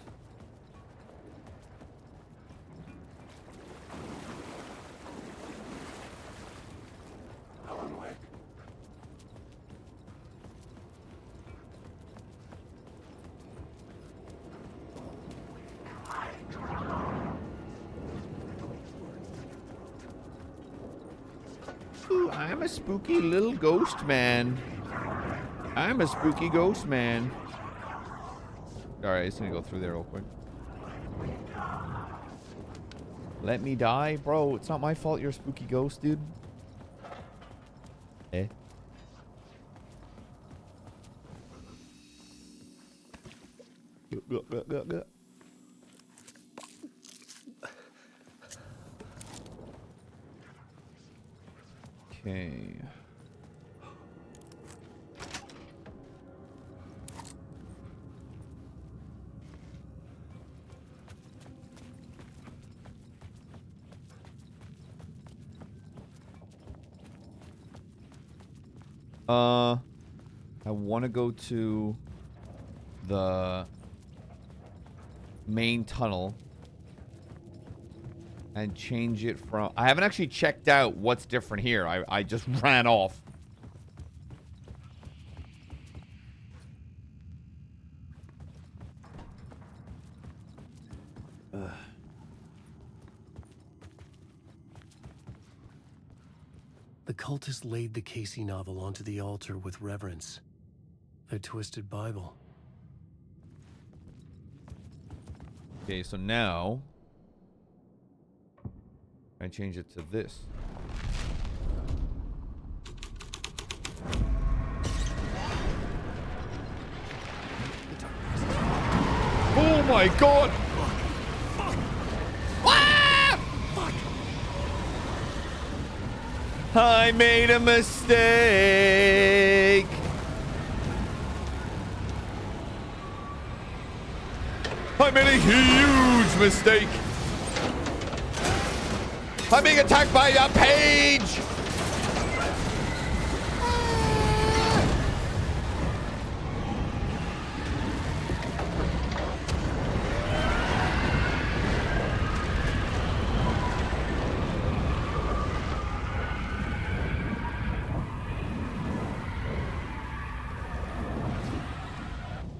I'm a spooky little ghost man. I'm a spooky ghost man. Alright, just gonna go through there real quick. Let me die? Bro, it's not my fault you're a spooky ghost, dude. Eh? Okay. I want to go to the main tunnel and change it from... I haven't actually checked out what's different here. I just ran off. Ugh. The cultists laid the Casey novel onto the altar with reverence. Their twisted Bible. Okay, so now I change it to this. Oh my god! I made a mistake. I made a huge mistake. I'm being attacked by a page.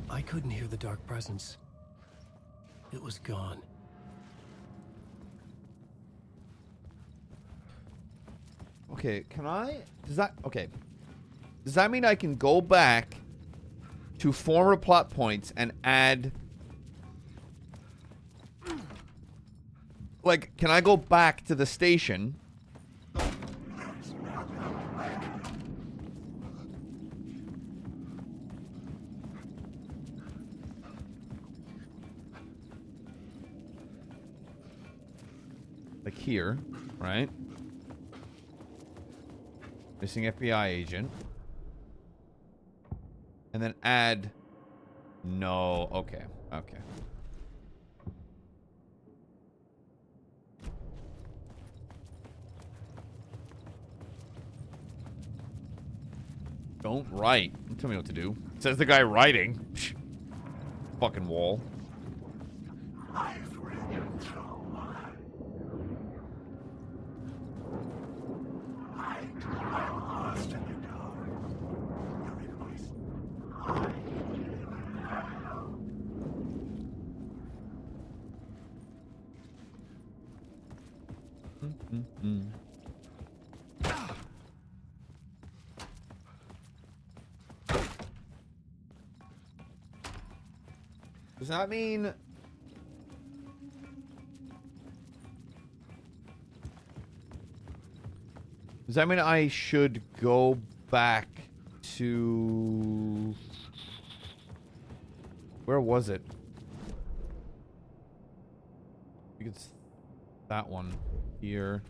I couldn't hear the dark presence. It was gone. Okay, can I... Does that... Okay. Does that mean I can go back to former plot points and add... Like, can I go back to the station? Like here, right? Missing FBI agent. And then add... No, okay, okay. Don't write. Don't tell me what to do. Says the guy writing. Psh. Fucking wall. Does that mean... Does that mean I should go back to... Where was it? I think it's that one here.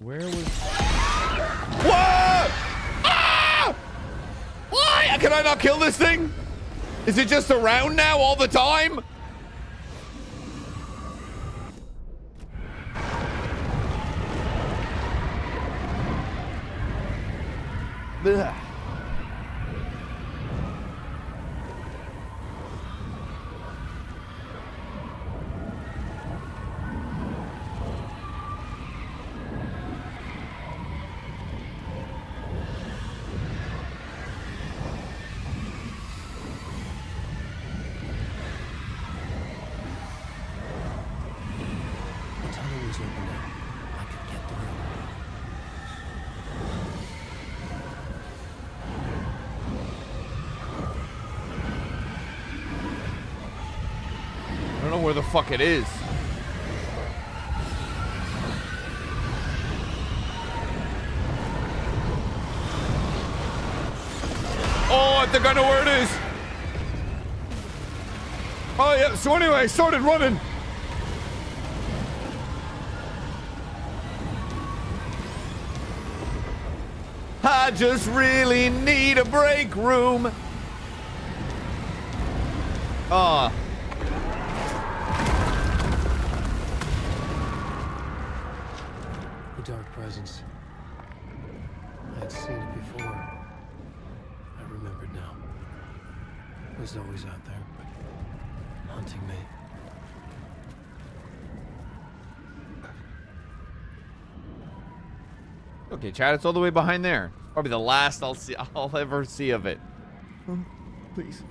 Where was... What? Ah! Why? Can I not kill this thing? Is it just around now all the time? Ugh. was open now. I could get through. I don't know where the fuck it is. Oh, I think I know where it is. Oh, yeah. So anyway, I started running. I just really need a break room. Ah. The dark presence. I had seen it before. I remembered now. It was always out there, hunting me. Okay, Chad, it's all the way behind there. Probably the last I'll ever see of it. Please.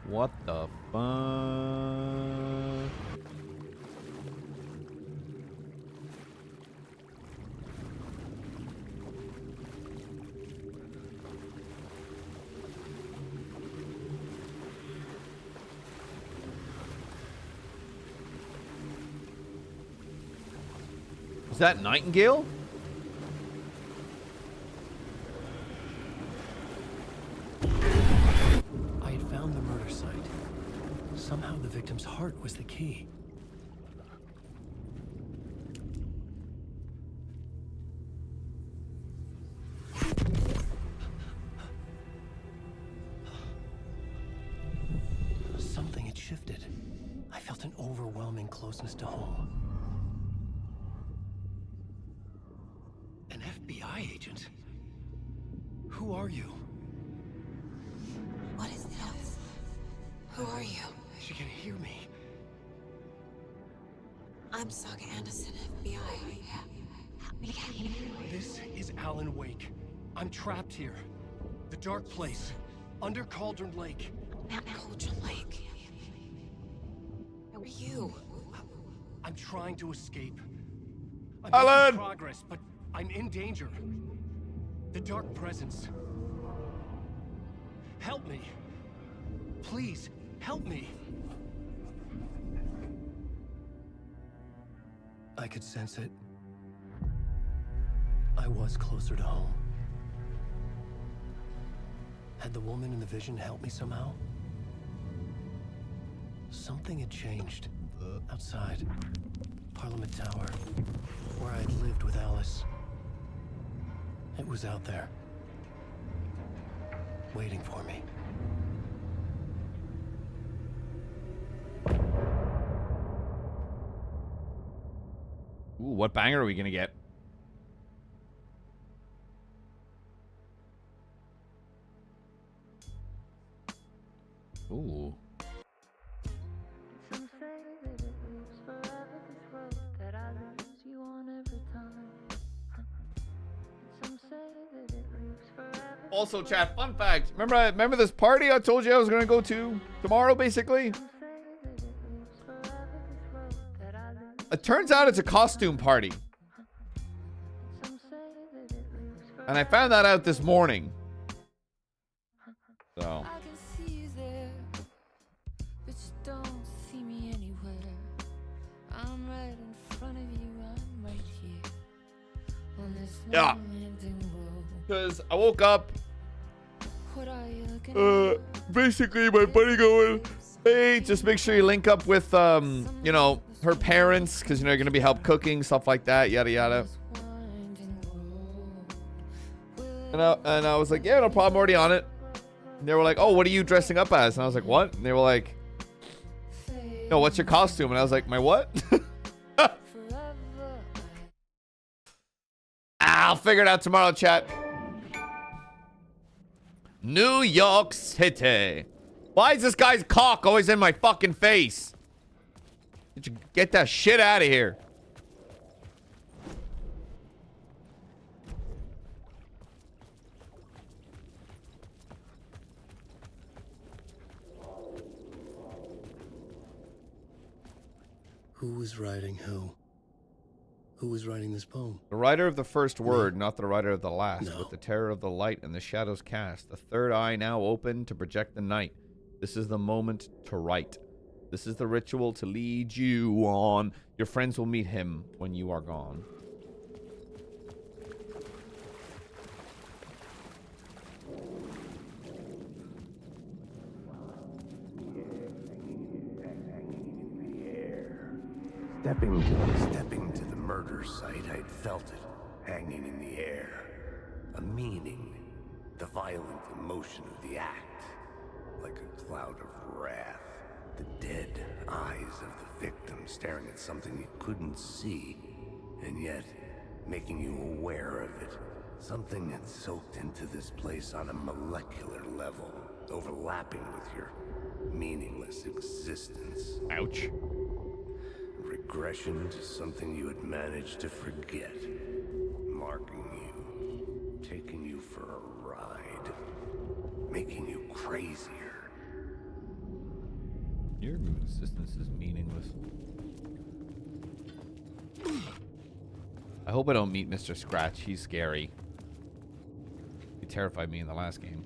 What the fuck? Is that Nightingale? I had found the murder site. Somehow the victim's heart was the key. Something had shifted. I felt an overwhelming closeness to home. An FBI agent? Who are you? What is this? Who are you? She can hear me. I'm Saga Anderson, FBI. This is Alan Wake. I'm trapped here. The dark place. Under Cauldron Lake. Cauldron Lake. Who are you? I'm trying to escape. I'm Alan! making progress, but I'm in danger. The dark presence. Help me. Please, help me. I could sense it. I was closer to home. Had the woman in the vision helped me somehow? Something had changed. Outside. Parliament Tower. Where I'd lived with Alice. It was out there. Waiting for me. Ooh, what banger are we gonna get? Ooh. Some say that it lives forever, this road that I lose you on every time. Some say that it lives forever. Also, chat, fun fact. Remember this party I told you I was gonna go to tomorrow, basically? It turns out it's a costume party. And I found that out this morning. So. I can see you there, but you don't see me anywhere. I'm right in front of you, I'm right here. On this Yeah. never-ending road. Because I woke up. What are you looking at? Basically, my buddy going, hey, just make sure you link up with, you know, her parents, because, you know, you're going to be help cooking, stuff like that, yada, yada. And I was like, yeah, no problem, already on it. And they were like, oh, what are you dressing up as? And I was like, what? And they were like, no, what's your costume? And I was like, my what? I'll figure it out tomorrow, chat. New York City. Why is this guy's cock always in my fucking face? Did you get that shit out of here? Who was writing who? Who was writing this poem? The writer of the first word, not the writer of the last. No. With the terror of the light and the shadows cast, the third eye now open to project the night. This is the moment to write. This is the ritual to lead you on. Your friends will meet him when you are gone. Stepping to the murder site, I'd felt it, hanging in the air. A meaning, the violent emotion of the act, like a cloud of wrath. The dead eyes of the victim staring at something you couldn't see, and yet making you aware of it. Something had soaked into this place on a molecular level, overlapping with your meaningless existence. Ouch. Regression to something you had managed to forget. Marking you, taking you for a ride, making you crazier. Your existence is meaningless. I hope I don't meet Mr. Scratch. He's scary. He terrified me in the last game.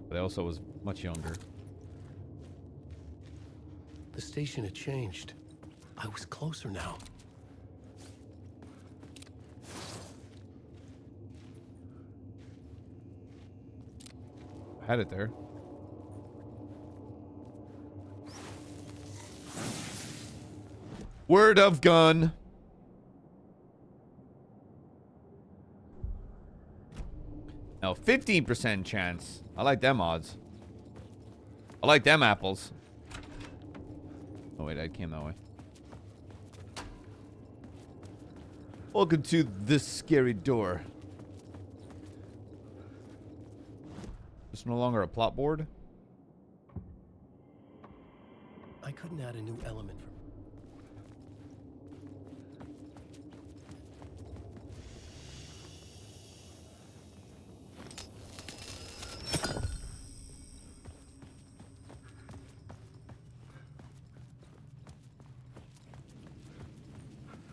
But I also was much younger. The station had changed. I was closer now. I had it there. Word of gun. Now 15% chance. I like them odds. I like them apples. Oh wait, I came that way. Welcome to this scary door. It's no longer a plot board. I couldn't add a new element for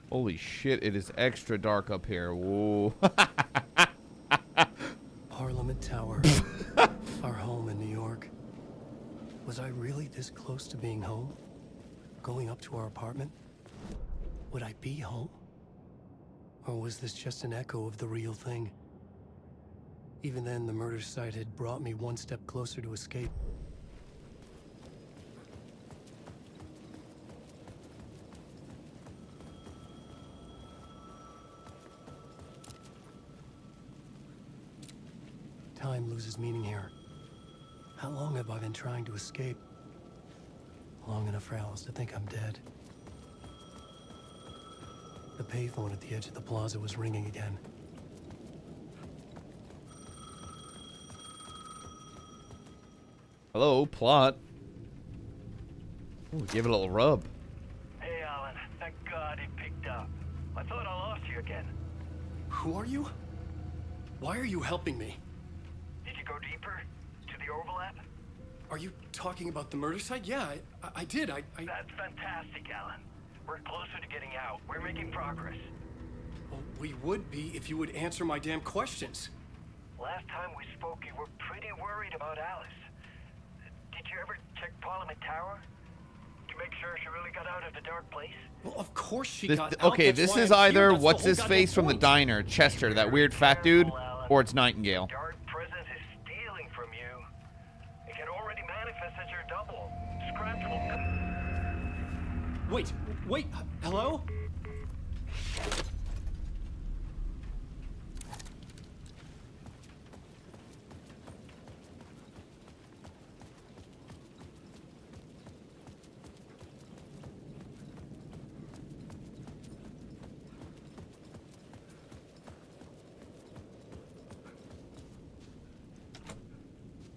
Holy shit, it is extra dark up here. Whoa. Parliament Tower. Our home in New York. Was I really this close to being home? Going up to our apartment? Would I be home? Or was this just an echo of the real thing? Even then, the murder site had brought me one step closer to escape. Time loses meaning here. How long have I been trying to escape? Long enough for Alice to think I'm dead. The payphone at the edge of the plaza was ringing again. Hello, plot. Ooh, give it a little rub. Hey, Alan. Thank God it picked up. I thought I lost you again. Who are you? Why are you helping me? Did you go deeper? To the overlap? Are you talking about the murder site? Yeah, I did. That's fantastic, Alan. We're closer to getting out. We're making progress. Well, we would be if you would answer my damn questions. Last time we spoke, you were pretty worried about Alice. Did you ever check Parliament Tower? To make sure she really got out of the dark place? Well, of course she This, got out. okay, That's this why is I'm here. either That's the what's whole his goddamn face from the point. diner, Chester, that weird fat dude, or it's Nightingale. Dark presence is stealing from you. It can already manifest as your double. Scratch will come. Wait, hello?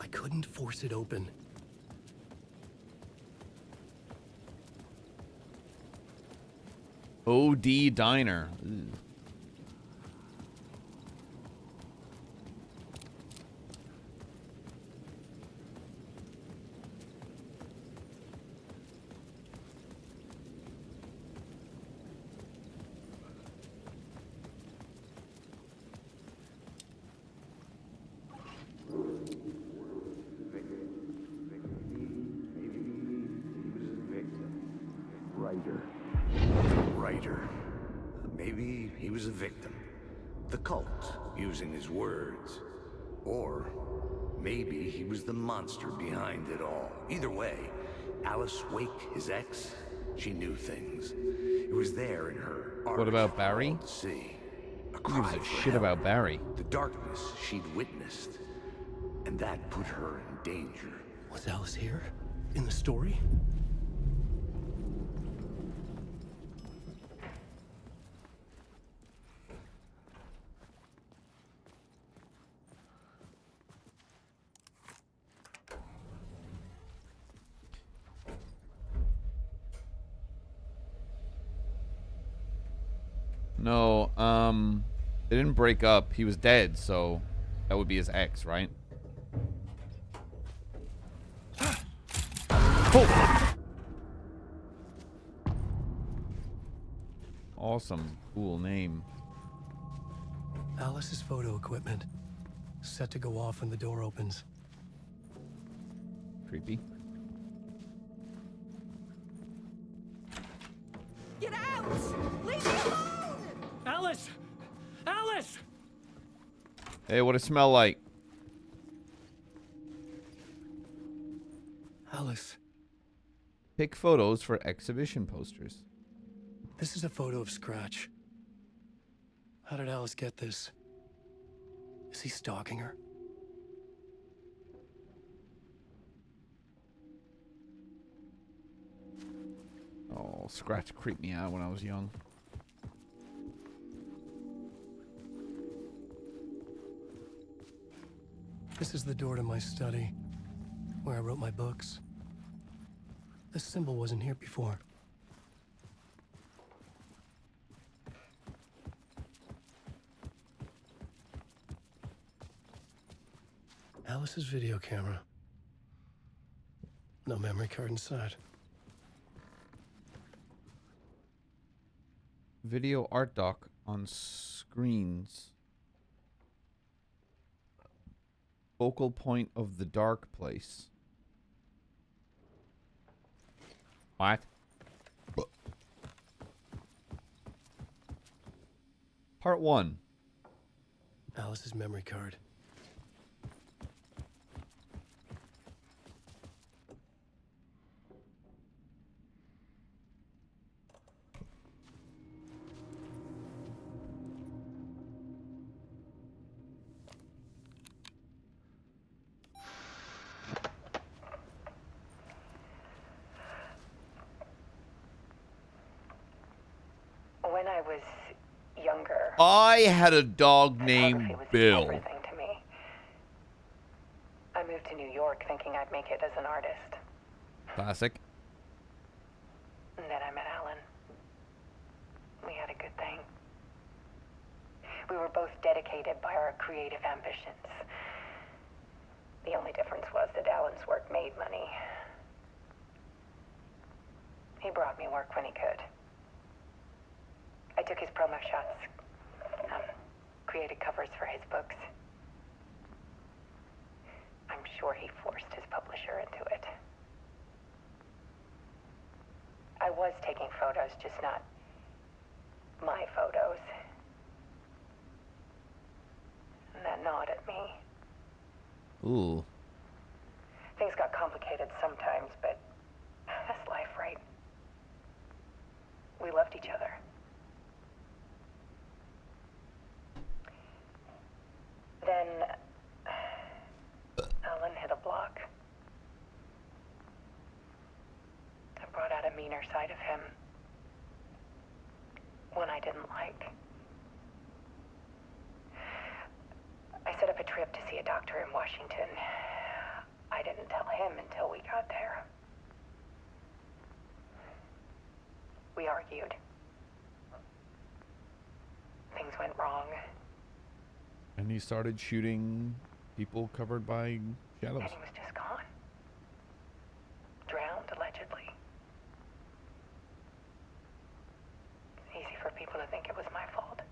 I couldn't force it open. OD Diner. Ooh. writer. Writer. Maybe he was a victim. The cult, using his words. Or maybe he was the monster behind it all. Either way, Alice Wake, his ex, she knew things. It was there in her art. What about Barry? To see. Who gives a shit about Barry? The darkness she'd witnessed. And that put her in danger. Was Alice here? In the story? No, they didn't break up. He was dead, so that would be his ex, right? Oh! Awesome, cool name. Alice's photo equipment. Set to go off when the door opens. Creepy. Get out! Leave me alone! Alice! Alice! Hey, what it smell like? Alice. Pick photos for exhibition posters. This is a photo of Scratch. How did Alice get this? Is he stalking her? Oh, Scratch creeped me out when I was young. This is the door to my study, where I wrote my books. This symbol wasn't here before. Alice's video camera. No memory card inside. Video art doc on screens. Focal point of the dark place. What? Part 1. Alice's memory card. When I was younger, I had a dog named photography was Bill. everything to me. I moved to New York thinking I'd make it as an artist. Classic. And then I met Alan. We had a good thing. We were both dedicated by our creative ambitions. The only difference was that Alan's work made money. He brought me work when he could. I took his promo shots, created covers for his books. I'm sure he forced his publisher into it. I was taking photos, just not my photos. And that gnawed at me. Ooh. Things got complicated sometimes, but that's life, right? We loved each other. Then Alan hit a block. I brought out a meaner side of him. One I didn't like. I set up a trip to see a doctor in Washington. I didn't tell him until we got there. We argued. Things went wrong. And he started shooting people covered by shadows. And he was just gone. Drowned, allegedly. It's easy for people to think it was my fault.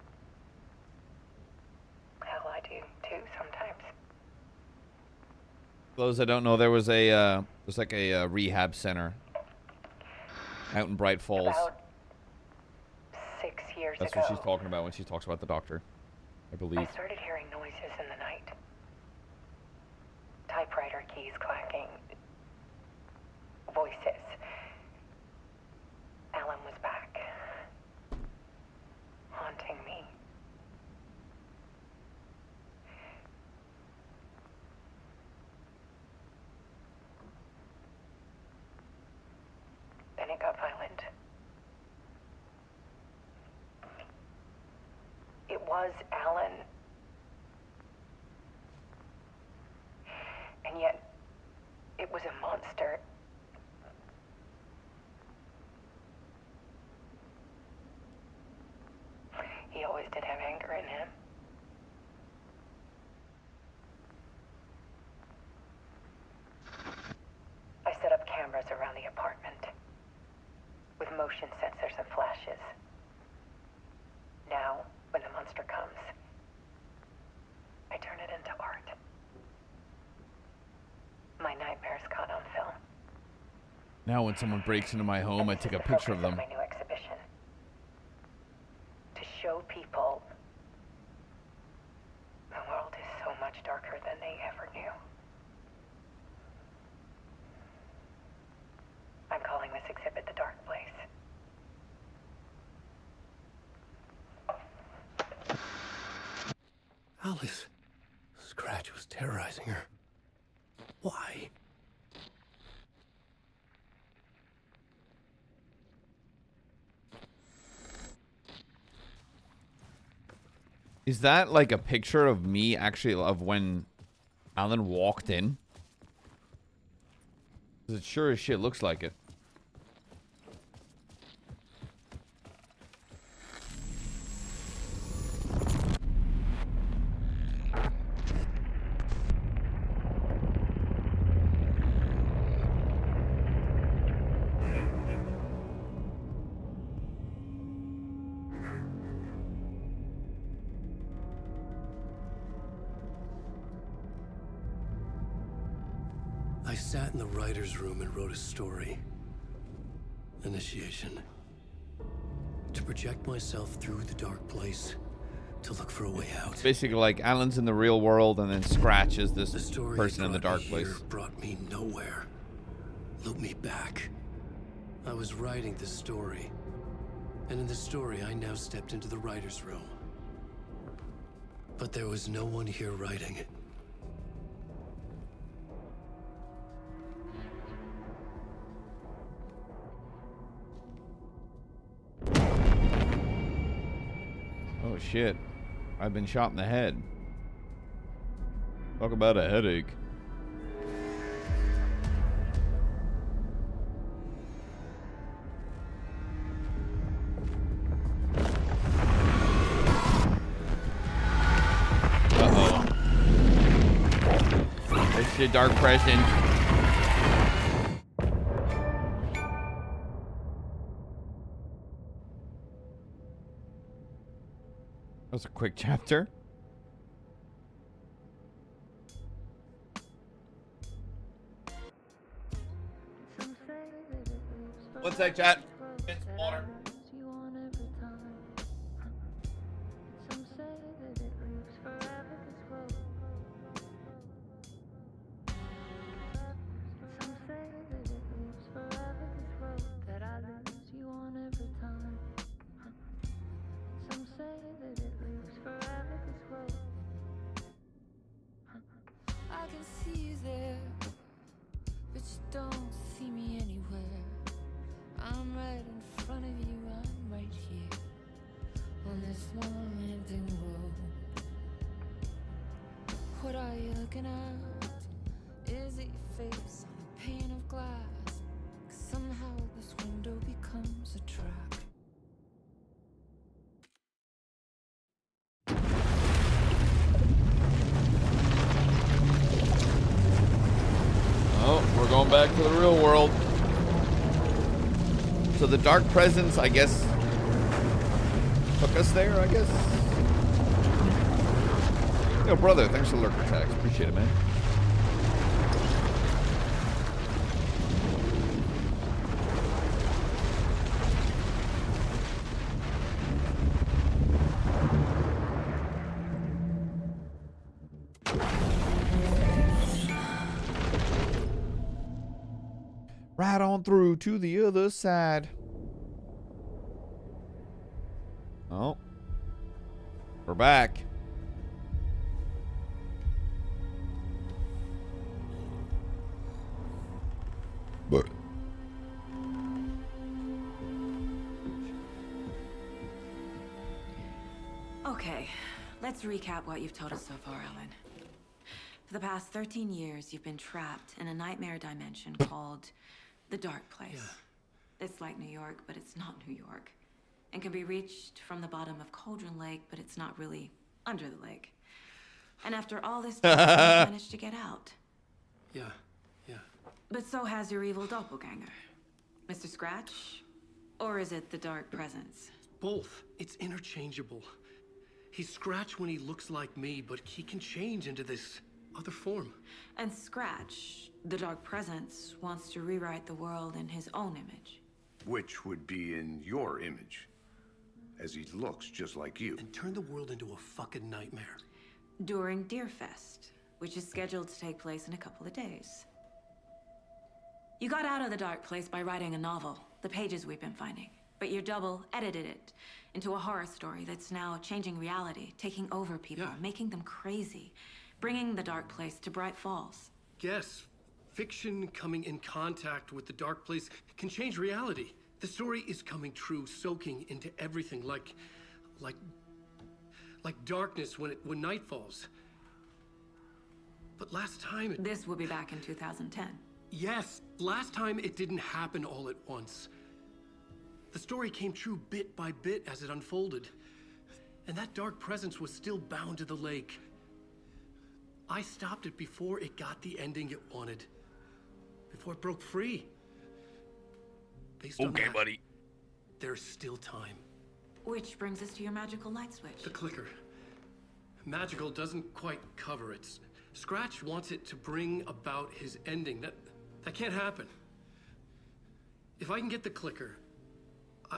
Hell, I do too sometimes. For those that don't know, there was a there's like a rehab center Out in Bright Falls. About 6 years That's ago. what she's talking about when she talks about the doctor, I believe. I started hearing noises in the night. Typewriter keys clacking. Voices. Alan was back. Haunting me. Then it got violent. It was Alan. And yet, it was a monster. He always did have anger in him. I set up cameras around the apartment with motion sensors and flashes. Now, when the monster comes, I turn it into art. My nightmares caught on film. Now when someone breaks into my home, I take a picture of them. My new exhibition. To show people the world is so much darker than they ever knew. I'm calling this exhibit The Dark Place. Alice. Scratch was terrorizing her. Why? Is that like a picture of me, actually, of when Alan walked in? 'Cause it sure as shit looks like it. I sat in the writer's room and wrote a story. Initiation. To project myself through the dark place, to look for a way out. Basically, like Alan's in the real world, and then Scratch is this story person in the dark here place. Brought me nowhere. Looped me back. I was writing the story. And in the story, I now stepped into the writer's room. But there was no one here writing. Oh shit. I've been shot in the head. Talk about a headache. Uh-oh. It's your dark present. That was a quick chapter. One sec, chat. It's water. I can see you there, but you don't see me anywhere. I'm right in front of you, I'm right here, on this long winding road. What are you looking at? Is it your face on a pane of glass? 'Cause somehow this window becomes a trap. Oh, we're going back to the real world. So the dark presence, I guess, took us there, I guess. Yo, brother, thanks for the lurker tags. Appreciate it, man. Right on through to the other side. Oh. We're back. But Okay, let's recap what you've told us so far, Alan. For the past 13 years, you've been trapped in a nightmare dimension called the Dark Place. Yeah. It's like New York, but it's not New York. And can be reached from the bottom of Cauldron Lake, but it's not really under the lake. And after all this time, you've managed to get out. Yeah. But so has your evil doppelganger. Mr. Scratch? Or is it the Dark Presence? Both. It's interchangeable. He's Scratch when he looks like me, but he can change into this other form. And Scratch, the Dark Presence, wants to rewrite the world in his own image. Which would be in your image, as he looks just like you. And turn the world into a fucking nightmare. During Deerfest, which is scheduled to take place in a couple of days. You got out of the Dark Place by writing a novel, the pages we've been finding. But your double edited it into a horror story that's now changing reality, taking over people, making them crazy, bringing the Dark Place to Bright Falls. Yes, fiction coming in contact with the Dark Place can change reality. The story is coming true, soaking into everything, like darkness when night falls. But last time This will be back in 2010. Yes, last time it didn't happen all at once. The story came true bit by bit as it unfolded. And that dark presence was still bound to the lake. I stopped it before it got the ending it wanted. Before it broke free. Based on that, buddy. There's still time. Which brings us to your magical light switch. The clicker. Magical doesn't quite cover it. Scratch wants it to bring about his ending. That can't happen. If I can get the clicker,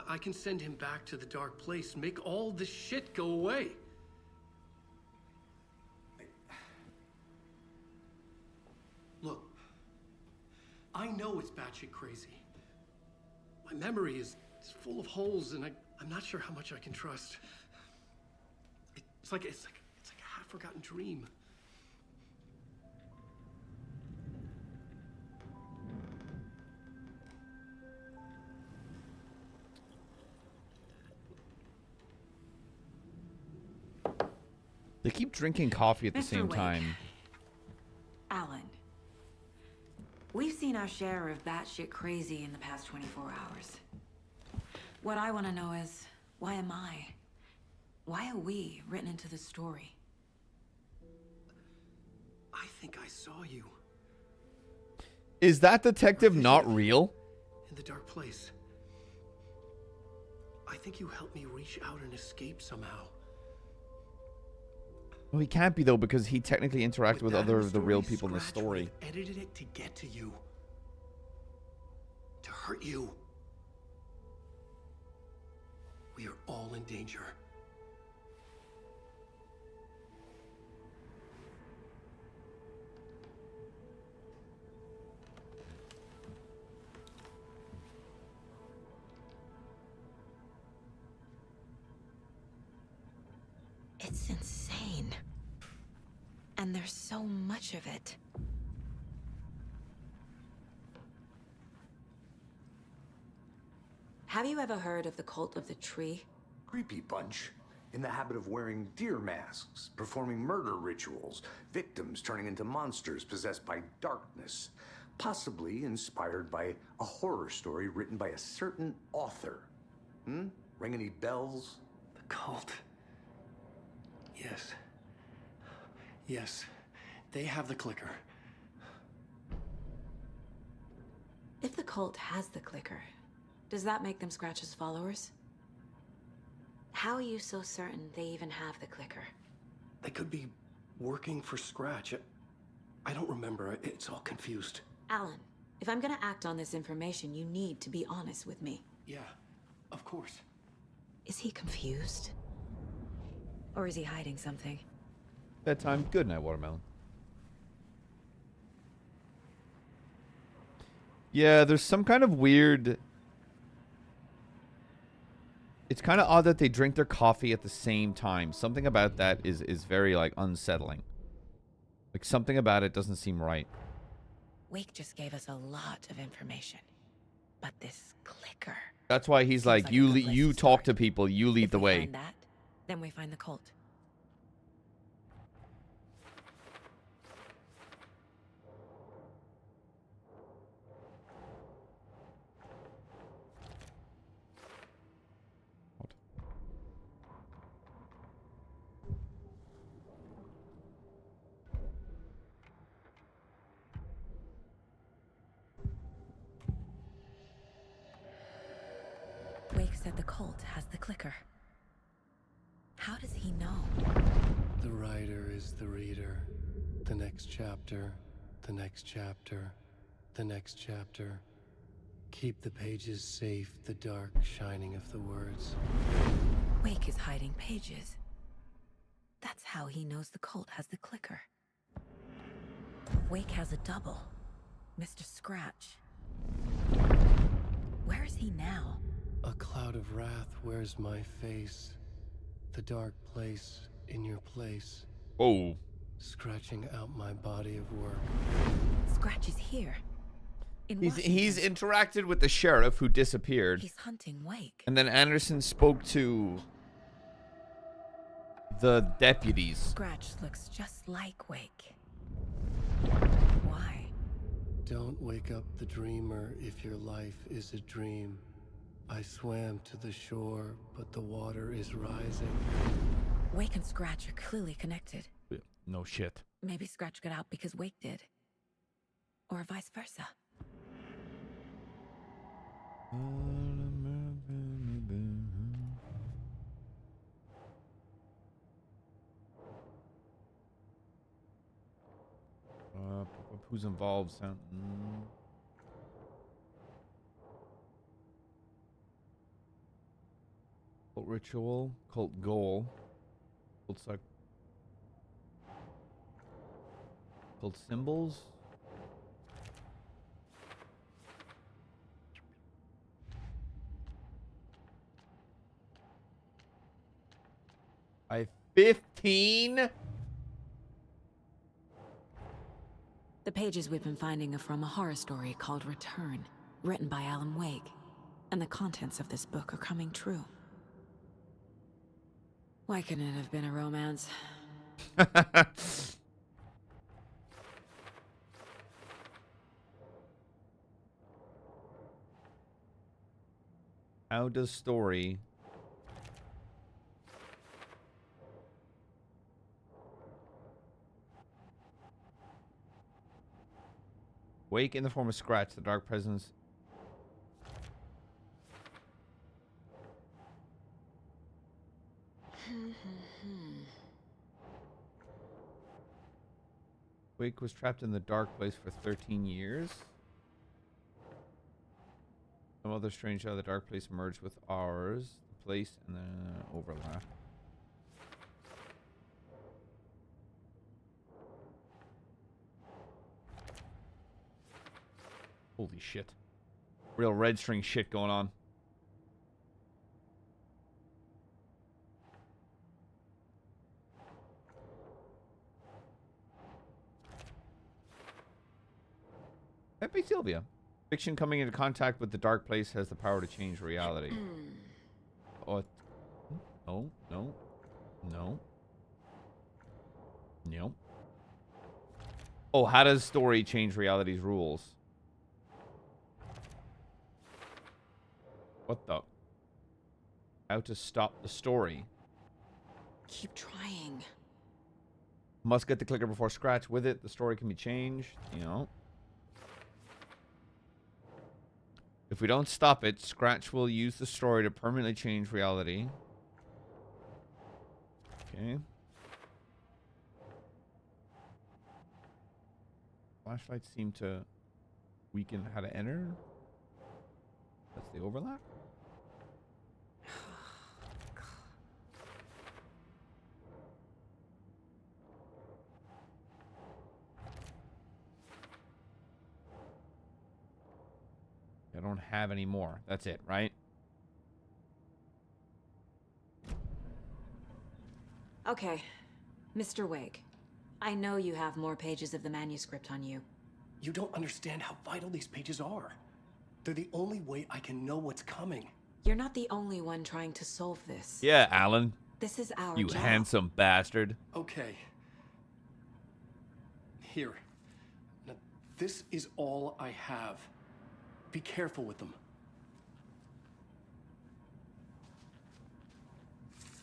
I can send him back to the Dark Place, make all this shit go away. Look, I know it's batshit crazy. My memory is full of holes, and I'm not sure how much I can trust. It's like a half-forgotten dream. They keep drinking coffee at the Mr. same Wake. time. Alan, we've seen our share of batshit crazy in the past 24 hours. What I want to know is, why am I? Why are we written into the story? I think I saw you. Is that detective not real? In the Dark Place. I think you helped me reach out and escape somehow. Well, he can't be, though, because he technically interacted with other of the real people in the story. Edited it to get to you. To hurt you. We are all in danger. It's insane. And there's so much of it. Have you ever heard of the Cult of the Tree? Creepy bunch. In the habit of wearing deer masks, performing murder rituals, victims turning into monsters possessed by darkness. Possibly inspired by a horror story written by a certain author. Ring any bells? The cult. Yes. Yes. They have the clicker. If the cult has the clicker, does that make them Scratch's followers? How are you so certain they even have the clicker? They could be working for Scratch. I don't remember. It's all confused. Alan, if I'm gonna act on this information, you need to be honest with me. Yeah, of course. Is he confused? Or is he hiding something? Bedtime. Good night, Watermelon. Yeah, there's some kind of weird... It's kind of odd that they drink their coffee at the same time. Something about that is very, like, unsettling. Like, something about it doesn't seem right. Wake just gave us a lot of information. But this clicker... That's why he's like, you talk to people, you lead the way. Find that, then we find the cult. Wake said the cult has the clicker. How does he know? The writer is the reader. The next chapter, the next chapter, the next chapter. Keep the pages safe, the dark shining of the words. Wake is hiding pages. That's how he knows the cult has the clicker. Wake has a double. Mr. Scratch. Where is he now? A cloud of wrath wears my face. The dark place in your place. Oh. Scratching out my body of work. Scratch is here. He's interacted with the sheriff who disappeared. He's hunting Wake. And then Anderson spoke to the deputies. Scratch looks just like Wake. Why? Don't wake up the dreamer if your life is a dream. I swam to the shore, but the water is rising. Wake and Scratch are clearly connected. No shit. Maybe Scratch got out because Wake did. Or vice versa. Who's involved? Cult ritual, cult goal, cult symbols. I 15. The pages we've been finding are from a horror story called Return, written by Alan Wake. And the contents of this book are coming true. Why couldn't it have been a romance? How does story... Wake in the form of Scratch, the dark presence. Wake was trapped in the dark place for 13 years. Some other strange how the dark place merged with ours. The place and then overlap. Holy shit. Real red string shit going on. Happy Sylvia. Fiction coming into contact with the dark place has the power to change reality. Oh, no, no, no. No. Oh, how does story change reality's rules? What the? How to stop the story? Keep trying. Must get the clicker before Scratch. With it, the story can be changed. You know. If we don't stop it, Scratch will use the story to permanently change reality. Okay. Flashlights seem to weaken how to enter. That's the overlap. don't have any more. That's it, right? Okay, Mr. Wake. I know you have more pages of the manuscript on you. You don't understand how vital these pages are. They're the only way I can know what's coming. You're not the only one trying to solve this. Yeah, Alan. This is our You job. handsome bastard. Okay. Here. Now, this is all I have. Be careful with them.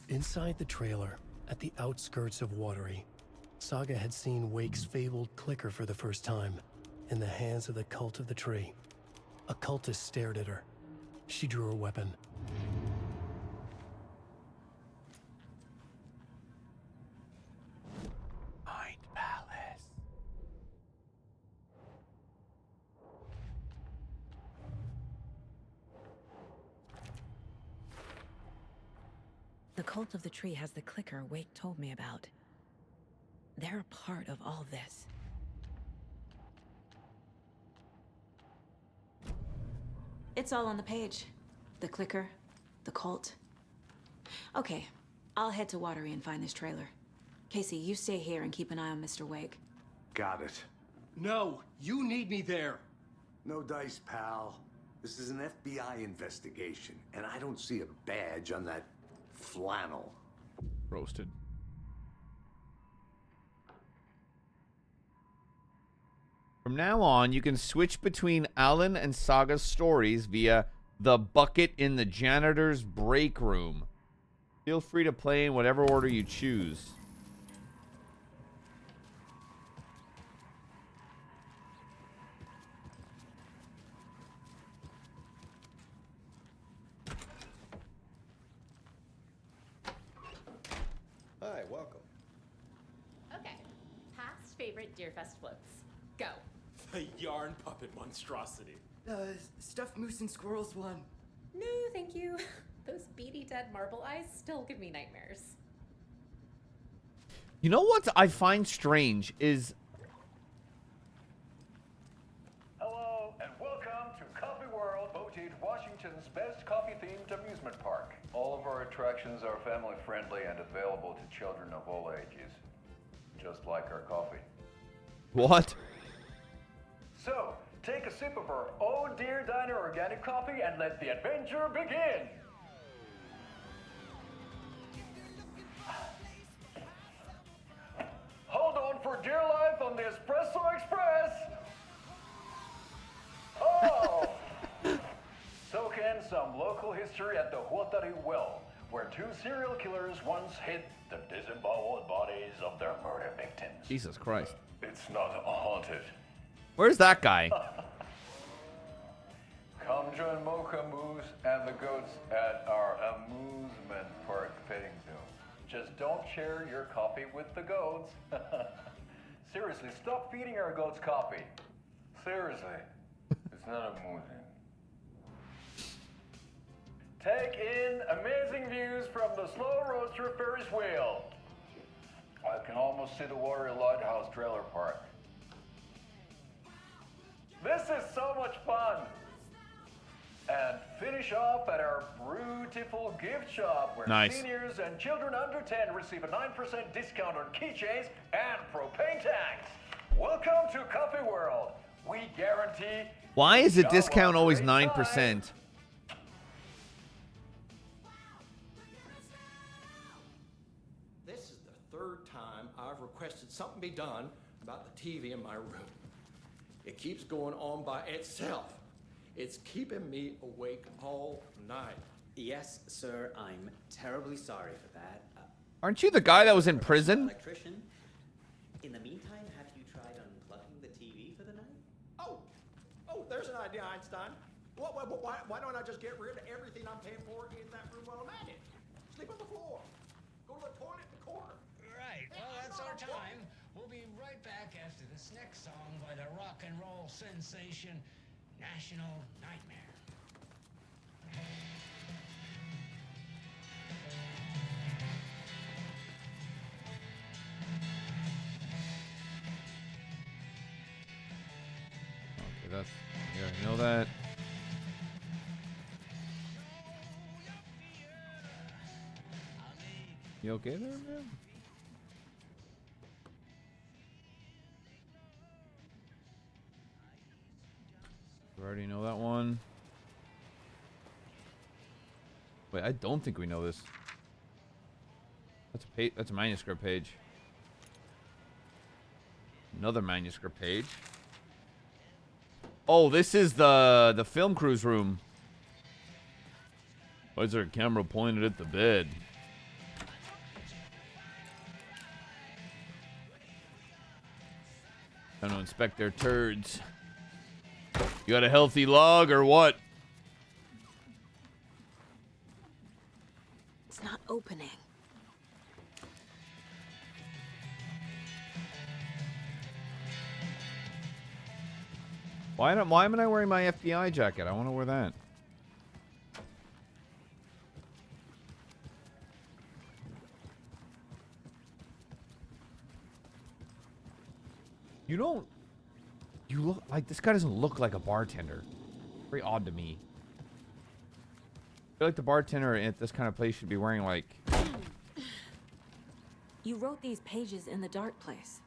Inside the trailer, at the outskirts of Watery, Saga had seen Wake's fabled clicker for the first time, in the hands of the Cult of the Tree. A cultist stared at her. She drew her weapon. Mind Palace. The Cult of the Tree has the clicker Wake told me about. They're a part of all this. It's all on the page. The clicker, the cult. Okay, I'll head to Watery and find this trailer. Casey, you stay here and keep an eye on Mr. Wake. Got it. No, you need me there. No dice, pal. This is an FBI investigation, and I don't see a badge on that flannel. Roasted. From now on, you can switch between Alan and Saga's stories via the bucket in the janitor's break room. Feel free to play in whatever order you choose. Hi, welcome. Okay. Past favorite Deerfest floats. Go. The yarn puppet monstrosity. Stuffed moose and squirrels one. No, thank you. Those beady dead marble eyes still give me nightmares. You know what I find strange is... Hello, and welcome to Coffee World, voted Washington's best coffee-themed amusement park. All of our attractions are family-friendly and available to children of all ages. Just like our coffee. What? So, take a sip of our Oh Dear Diner organic coffee and let the adventure begin! Hold on for dear life on the Espresso Express! Oh! Soak in some local history at the Huatari Well, where two serial killers once hid the disemboweled bodies of their murder victims. Jesus Christ. It's not haunted. Where's that guy? Come join Mocha Moose and the goats at our amusement park petting zoo. Just don't share your coffee with the goats. Seriously, stop feeding our goats coffee. Seriously, it's not amusing. Take in amazing views from the Slow Roaster Ferris wheel. I can almost see the Watery Lighthouse Trailer Park. This is so much fun! And finish off at our beautiful gift shop where Nice. seniors and children under 10 receive a 9% discount on keychains and propane tanks. Welcome to Coffee World. We guarantee... Why is the you'll discount have a always great 9%? time. This is the third time I've requested something be done about the TV in my room. It keeps going on by itself. It's keeping me awake all night. Yes, sir, I'm terribly sorry for that. Aren't you the guy that was in prison? Electrician. In the meantime, have you tried unplugging the TV for the night? Oh, there's an idea, Einstein. Why don't I just get rid of everything I'm paying for in that room while I'm at it? Sleep on the floor. Go to the toilet in the corner. Right, well, that's our time. We'll be right back after this next song by the rock and roll sensation, National Nightmare. Okay, that's... You already know that. You okay there, man? We already know that one. Wait, I don't think we know this. That's a page. That's a manuscript page. Another manuscript page. Oh, this is the film crew's room. Why is there a camera pointed at the bed? Trying to inspect their turds. You got a healthy log or what? It's not opening. Why am I wearing my FBI jacket? I want to wear that. You look like this guy doesn't look like a bartender. Very odd to me. I feel like the bartender at this kind of place should be wearing like. You wrote these pages in the dark place.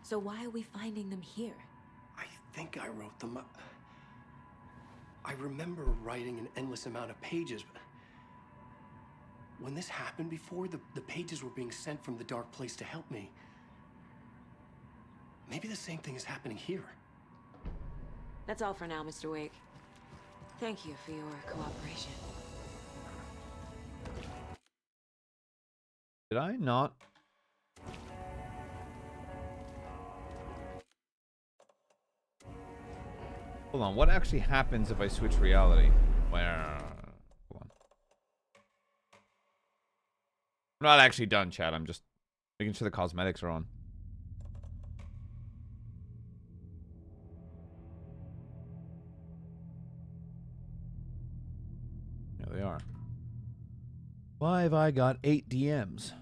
So why are we finding them here? I think I wrote them. I remember writing an endless amount of pages, but when this happened before, the pages were being sent from the dark place to help me. Maybe the same thing is happening here. That's all for now, Mr. Wake. Thank you for your cooperation. Did I not? Hold on. What actually happens if I switch reality? Where? Hold on. I'm not actually done, chat. I'm just making sure the cosmetics are on. There they are. Why have I got 8 DMs?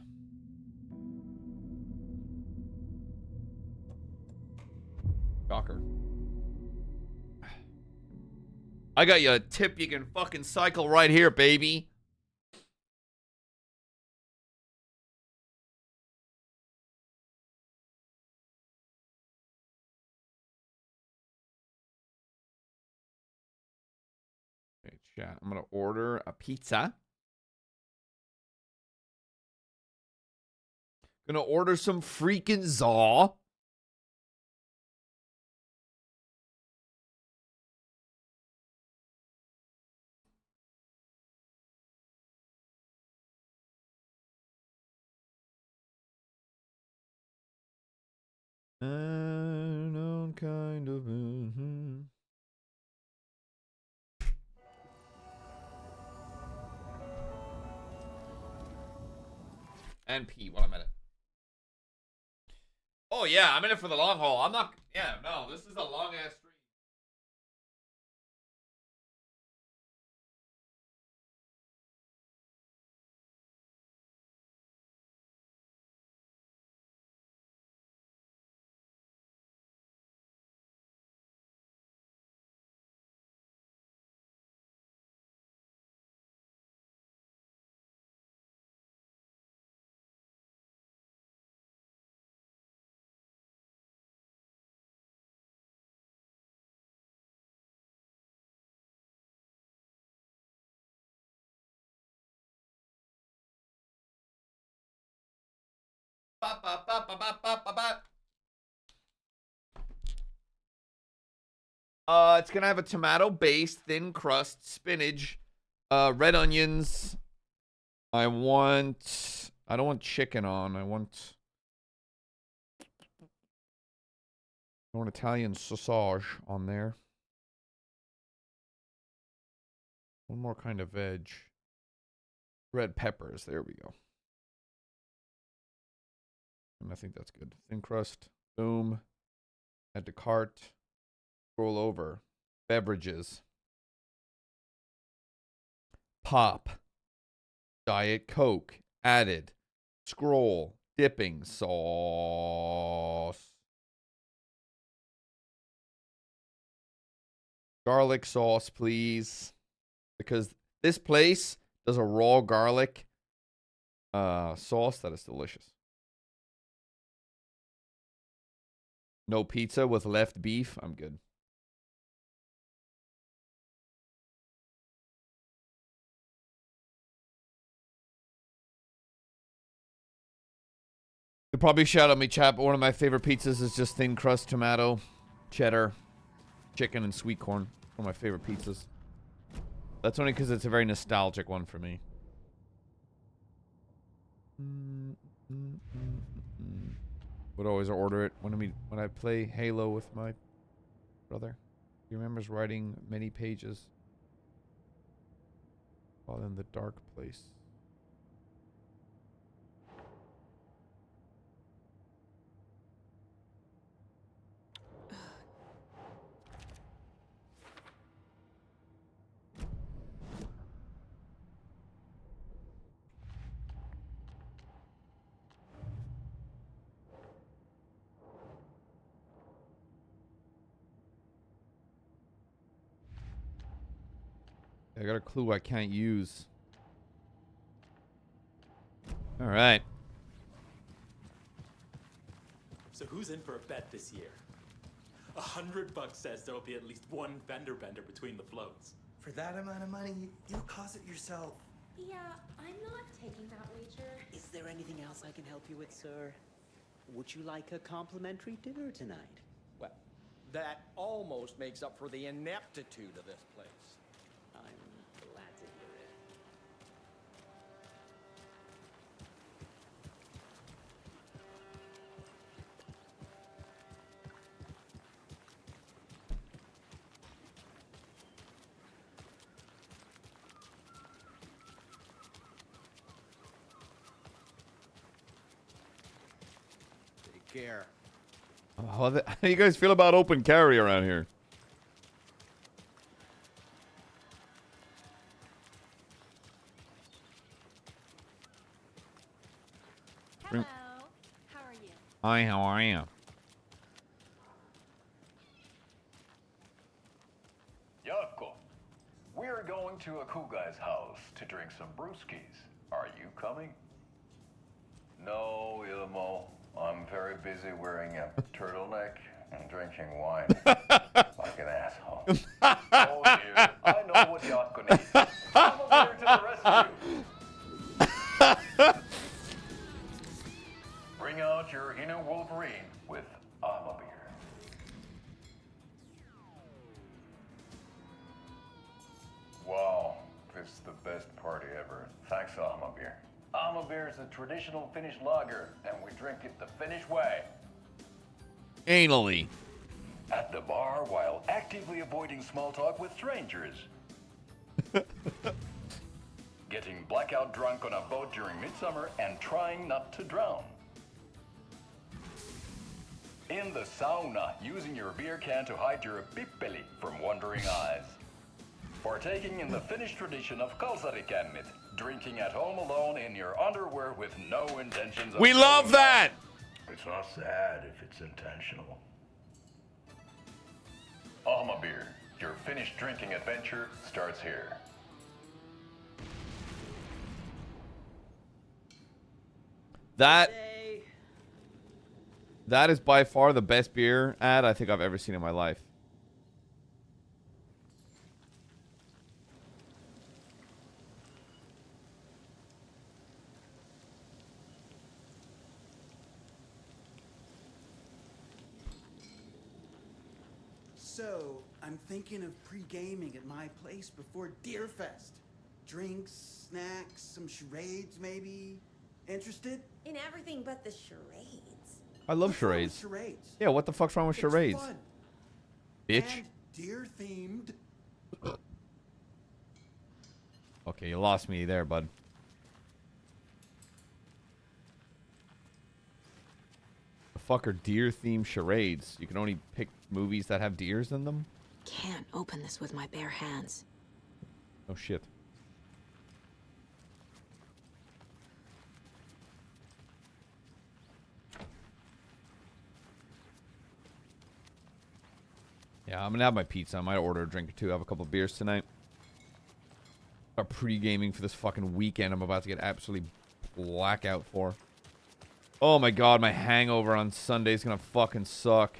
Shocker. I got you a tip you can fucking cycle right here, baby. Okay, chat. I'm gonna order a pizza. Gonna order some freaking Zaw. Unknown kind of. And pee while I'm at it. Oh yeah, I'm in it for the long haul. I'm not. Yeah, no, this is a long ass stream. Ba, ba, ba, ba, ba, ba, ba, ba. It's gonna have a tomato base, thin crust, spinach, red onions. I don't want chicken on. I want Italian sausage on there. One more kind of veg. Red peppers. There we go. And I think that's good. Thin crust. Boom. Add to cart. Scroll over. Beverages. Pop. Diet Coke. Added. Scroll. Dipping sauce. Garlic sauce, please. Because this place does a raw garlic sauce. That is delicious. No pizza with left beef. I'm good. You'll probably shout at me, chap. One of my favorite pizzas is just thin crust, tomato, cheddar, chicken, and sweet corn. One of my favorite pizzas. That's only because it's a very nostalgic one for me. Would always order it when I play Halo with my brother. He remembers writing many pages while in the dark place. I got a clue I can't use. All right. So who's in for a bet this year? $100 says there'll be at least one fender bender between the floats. For that amount of money, you'll cause it yourself. Yeah, I'm not taking that wager. Is there anything else I can help you with, sir? Would you like a complimentary dinner tonight? Well, that almost makes up for the ineptitude of this place. I'm glad to hear it. Take care. How do you guys feel about open carry around here? Hello. How are you? Hi, how are you? Yako, we're going to a cool guy's house to drink some brewskis. Are you coming? No, Ilmo. I'm very busy wearing a turtleneck and drinking wine. Like an asshole. Oh dear, I know what Yako needs. I'm over here to the rescue. Bring out your inner Wolverine with Armor Beer. Wow, this is the best party ever. Thanks, Armor Beer. Armor Beer is a traditional Finnish lager, and we drink it the Finnish way. Anally. At the bar while actively avoiding small talk with strangers. Getting blackout drunk on a boat during midsummer and trying not to drown. In the sauna, using your beer can to hide your pippeli from wandering eyes. Partaking in the Finnish tradition of kalsarikännit, drinking at home alone in your underwear with no intentions of... We love that! It's not sad if it's intentional. Alma Beer, your Finnish drinking adventure starts here. That is by far the best beer ad I think I've ever seen in my life. So, I'm thinking of pre-gaming at my place before Deerfest. Drinks, snacks, some charades maybe. Interested? In everything but the charades. I love charades. Charades. Yeah, what the fuck's wrong with charades? Fun. Bitch. And deer themed. Okay, you lost me there, bud. The fuck are deer-themed charades? You can only pick movies that have deers in them? Can't open this with my bare hands. Oh shit. Yeah, I'm gonna have my pizza. I might order a drink or two. Have a couple of beers tonight. Are pre-gaming for this fucking weekend. I'm about to get absolutely whack out for. Oh my god, my hangover on Sunday is gonna fucking suck.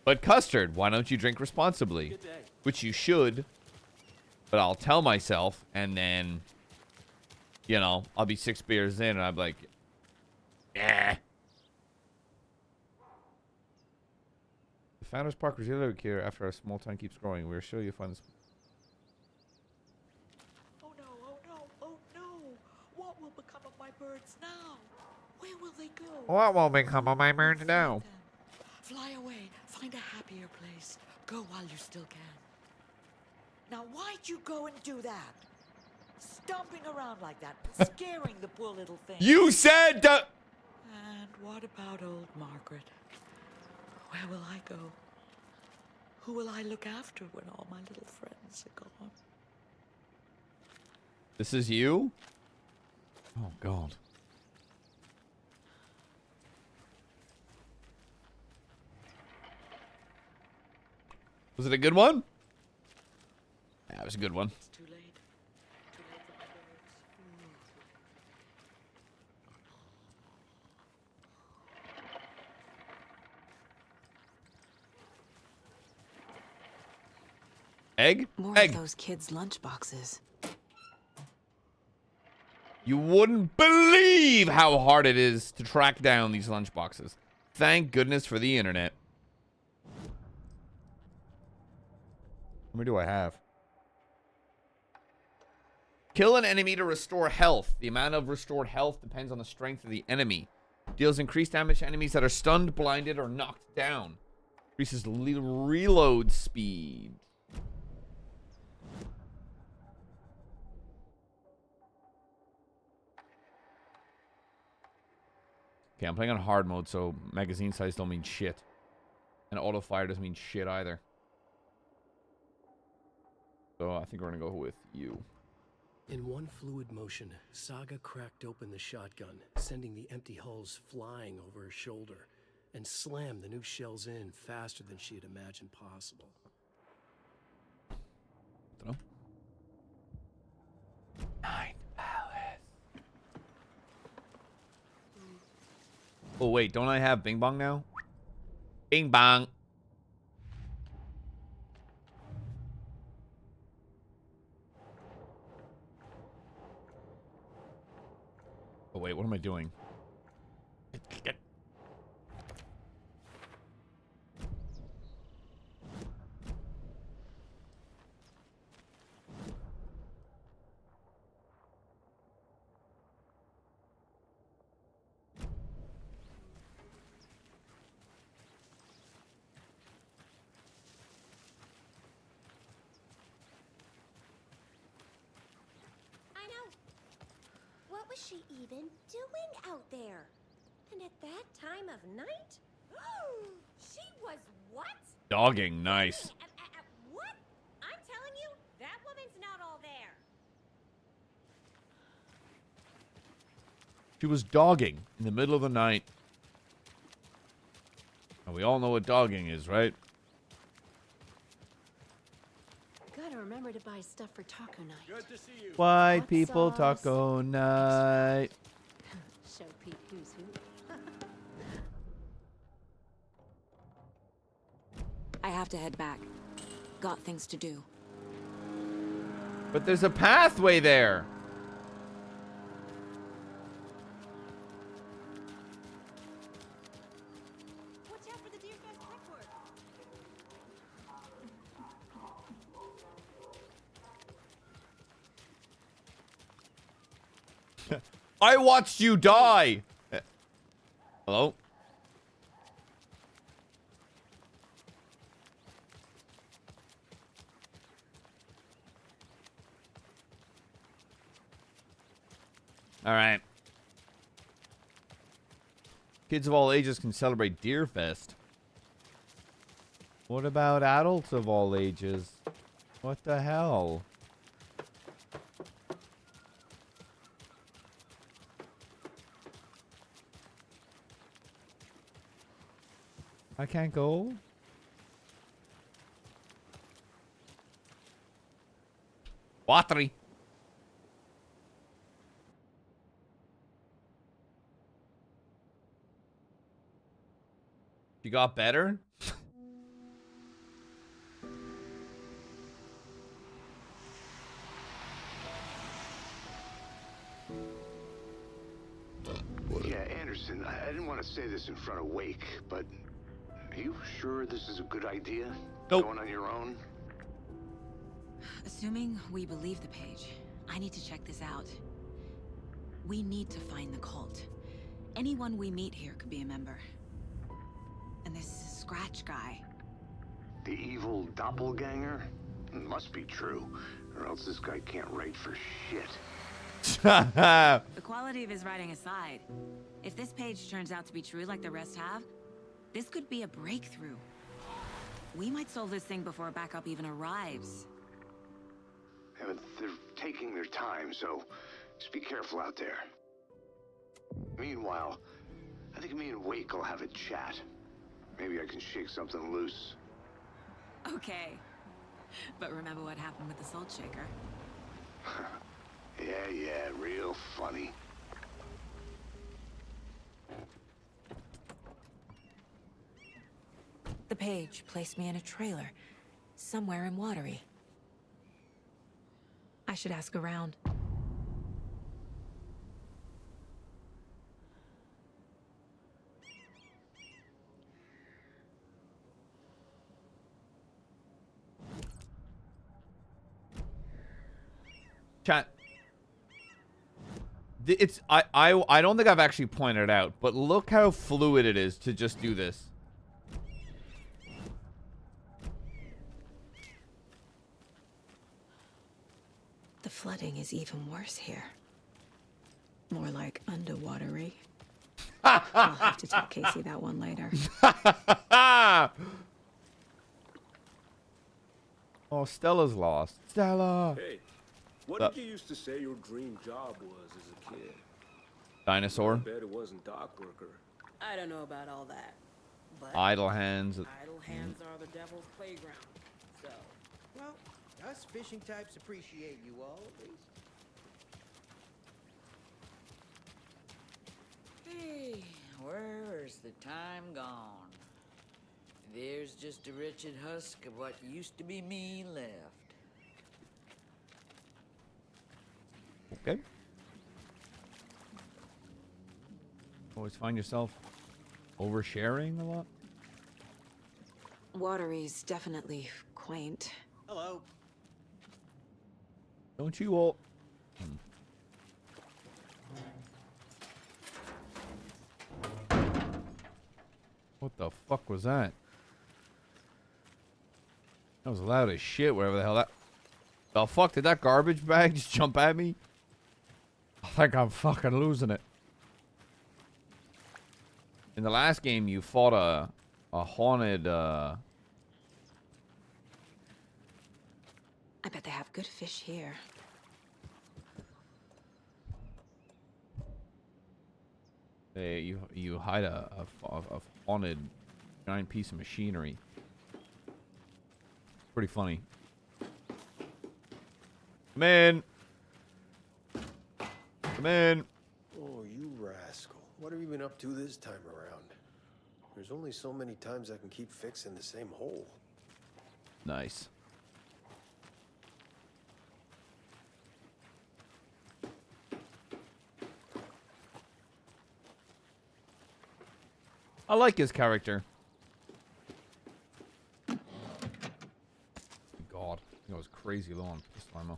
But Custard, why don't you drink responsibly? Which you should. But I'll tell myself, and then, you know, I'll be 6 beers in, and I'm like, eh. The Founders Park Resilience here after our small town keeps growing. We're sure you'll find this. Oh no, oh no, oh no. What will become of my birds now? Where will they go? What will become of my birds now? Fly away, find a happier place. Go while you still can. Now why'd you go and do that? Stomping around like that, scaring the poor little thing. You said that. And what about old Margaret? Where will I go? Who will I look after when all my little friends are gone? This is you? Oh, God. Was it a good one? Yeah, it was a good one. It's too late. Too late for my birds. Egg? More Egg. of those kids' lunchboxes. You wouldn't believe how hard it is to track down these lunchboxes. Thank goodness for the internet. How many do I have? Kill an enemy to restore health. The amount of restored health depends on the strength of the enemy. Deals increased damage to enemies that are stunned, blinded, or knocked down. Increases reload speed. Okay, I'm playing on hard mode, so magazine size don't mean shit. And auto fire doesn't mean shit either. So I think we're gonna go with you. In one fluid motion, Saga cracked open the shotgun, sending the empty hulls flying over her shoulder, and slammed the new shells in faster than she had imagined possible. Dunno. Night Palace. Oh wait, don't I have Bing Bong now? Bing Bong. Oh wait, what am I doing? What was she even doing out there? And at that time of night? She was what? Dogging, nice. What? I'm telling you, that woman's not all there. She was dogging in the middle of the night. And we all know what dogging is, right? Gotta remember to buy stuff for taco night. Good to see you. White Hot people sauce. taco night. Show Pete who's who. I have to head back. Got things to do. But there's a pathway there. Watch out for the Deerfest brickwork. I watched you die. Hello? All right. Kids of all ages can celebrate Deerfest. What about adults of all ages? What the hell? I can't go. Watery. You got better? Yeah, Anderson, I didn't want to say this in front of Wake, but are you sure this is a good idea? Nope. Going on your own? Assuming we believe the page, I need to check this out. We need to find the cult. Anyone we meet here could be a member. And this Scratch guy. The evil doppelganger? Must be true, or else this guy can't write for shit. The quality of his writing aside, if this page turns out to be true like the rest have, this could be a breakthrough. We might solve this thing before backup even arrives. Yeah, but they're taking their time, so just be careful out there. Meanwhile, I think me and Wake will have a chat. Maybe I can shake something loose. Okay. But remember what happened with the salt shaker? Yeah, real funny. The page placed me in a trailer, somewhere in Watery. I should ask around. Chat. It's I don't think I've actually pointed it out, but look how fluid it is to just do this. The flooding is even worse here. More like underwatery. I'll have to tell Casey that one later. Oh, Stella's lost. Stella. Hey, what did you used to say your dream job was as a kid? Dinosaur. I bet it wasn't dock worker. I don't know about all that. But Idle hands. idle hands are the devil's playground. So, Well, us fishing types appreciate you all, at least. Hey, where's the time gone? There's just a wretched husk of what used to be me left. Okay. Always find yourself oversharing a lot. Watery's definitely quaint. Hello. Don't you all? What the fuck was that? That was loud as shit, wherever the hell that... The fuck, did that garbage bag just jump at me? I think I'm fucking losing it. In the last game, you fought a haunted, I bet they have good fish here. you hide a haunted giant piece of machinery. Pretty funny. Come in. Come in. Oh, you rascal. What have you been up to this time around? There's only so many times I can keep fixing the same hole. Nice. I like his character. God, that was crazy long this time.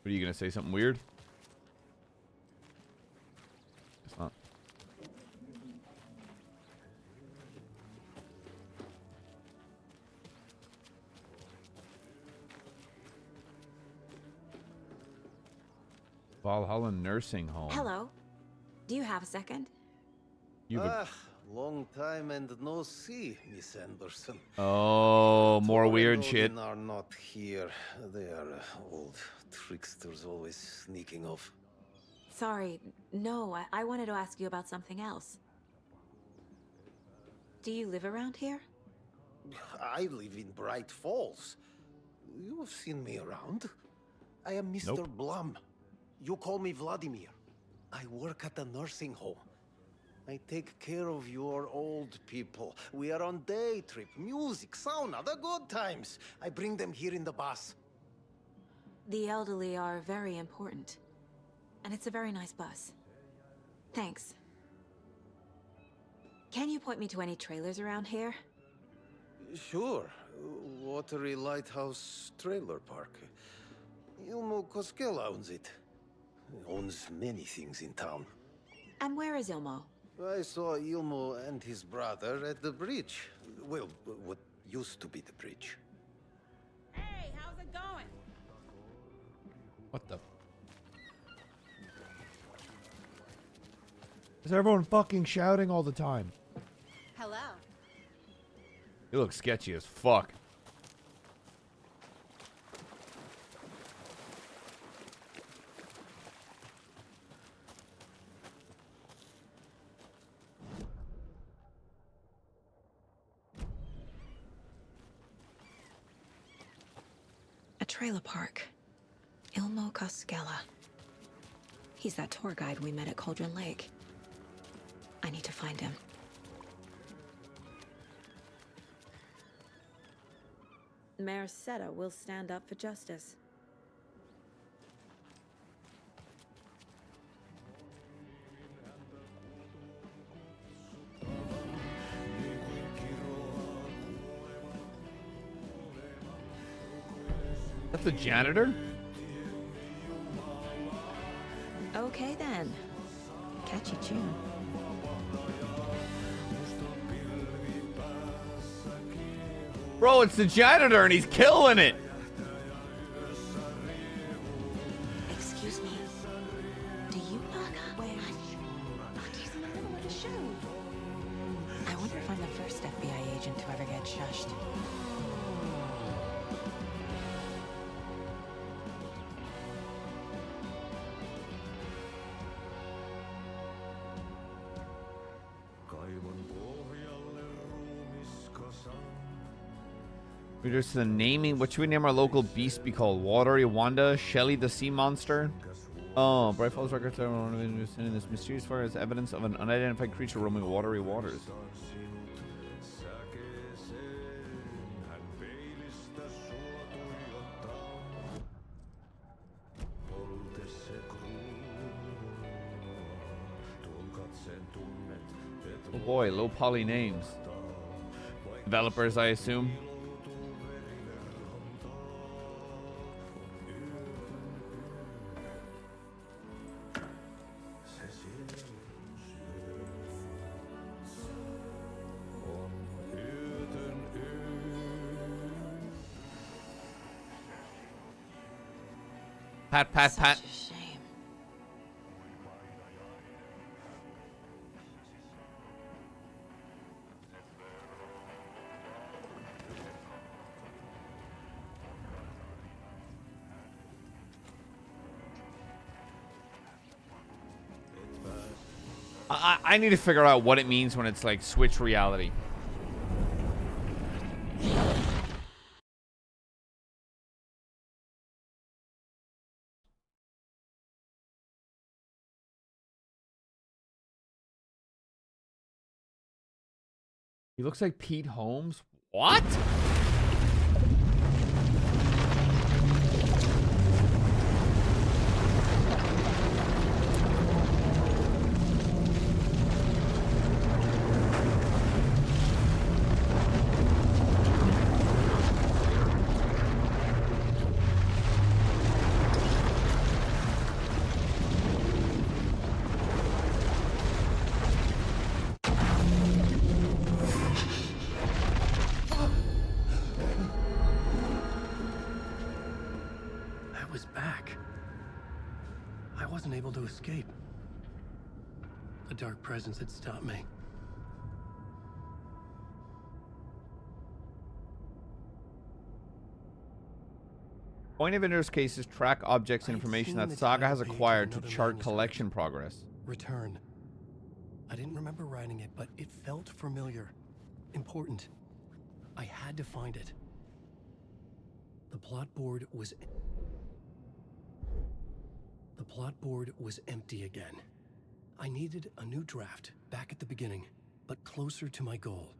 What are you gonna say? Something weird? It's not. Valhalla Nursing Home. Hello. Do you have a second? Long time and no see, Miss Anderson. Oh, more Thor weird and shit. Odin are not here. They are old tricksters always sneaking off. Sorry. No, I wanted to ask you about something else. Do you live around here? I live in Bright Falls. You have seen me around. I am Mr. Nope. Blum. You call me Vladimir. I work at the nursing home. I take care of your old people. We are on day trip, music, sauna, the good times. I bring them here in the bus. The elderly are very important. And it's a very nice bus. Thanks. Can you point me to any trailers around here? Sure. Watery Lighthouse Trailer Park. Ilmo Koskela owns it. Owns many things in town. And where is Ilmo? I saw Ilmo and his brother at the bridge. Well, what used to be the bridge. Hey, how's it going? What the? Is everyone fucking shouting all the time? Hello. You look sketchy as fuck. A trailer park. Ilmo Koskela. He's that tour guide we met at Cauldron Lake. I need to find him. Mayor Seta will stand up for justice. That's the janitor? Okay then. Catchy tune. Bro, it's the janitor and he's killing it. Excuse me. Do you know where? He's in the middle of the show. I wonder if I'm the first FBI agent to ever get shushed. We're just the naming. What should we name our local beast be called? Watery Wanda? Shelly the Sea Monster? Oh, Bright Falls records are in this mysterious fire as evidence of an unidentified creature roaming watery waters. Oh boy, low poly names. Developers, I assume. Pat, pat, pat. Such a shame. I need to figure out what it means when it's like switch reality. He looks like Pete Holmes. What? Able to escape. A dark presence had stopped me. Point of interest cases track objects and information that Saga has acquired to chart collection progress. Return. I didn't remember writing it, but it felt familiar. Important. I had to find it. The plot board was... The plot board was empty again. I needed a new draft, back at the beginning, but closer to my goal.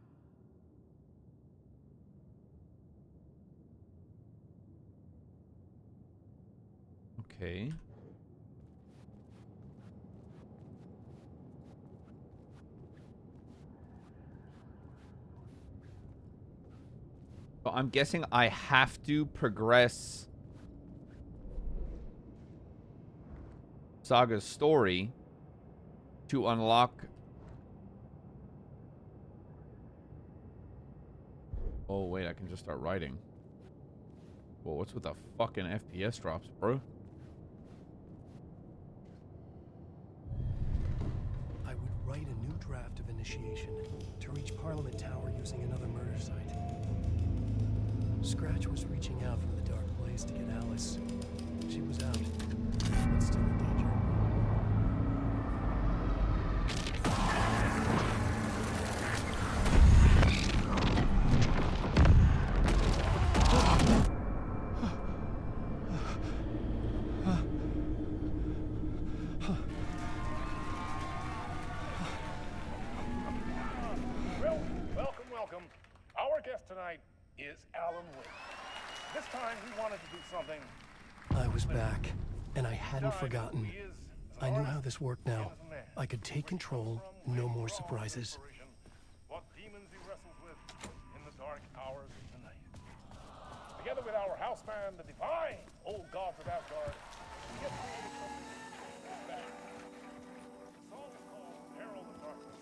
Okay. So I'm guessing I have to progress Saga's story to unlock. Oh wait, I can just start writing. Well, what's with the fucking FPS drops, bro? I would write a new draft of initiation to reach Parliament Tower using another murder site. Scratch was reaching out from the dark place to get Alice. She was out, but still in danger. Welcome. Our guest tonight is Alan Wake. This time he wanted to do something. I was back, and I hadn't forgotten. I knew how this worked now. I could take control, no more surprises. What demons he wrestles with in the dark hours of the night. Together with our house band, the divine old gods of Asgard, we have created something back. The song is called Herald of Darkness,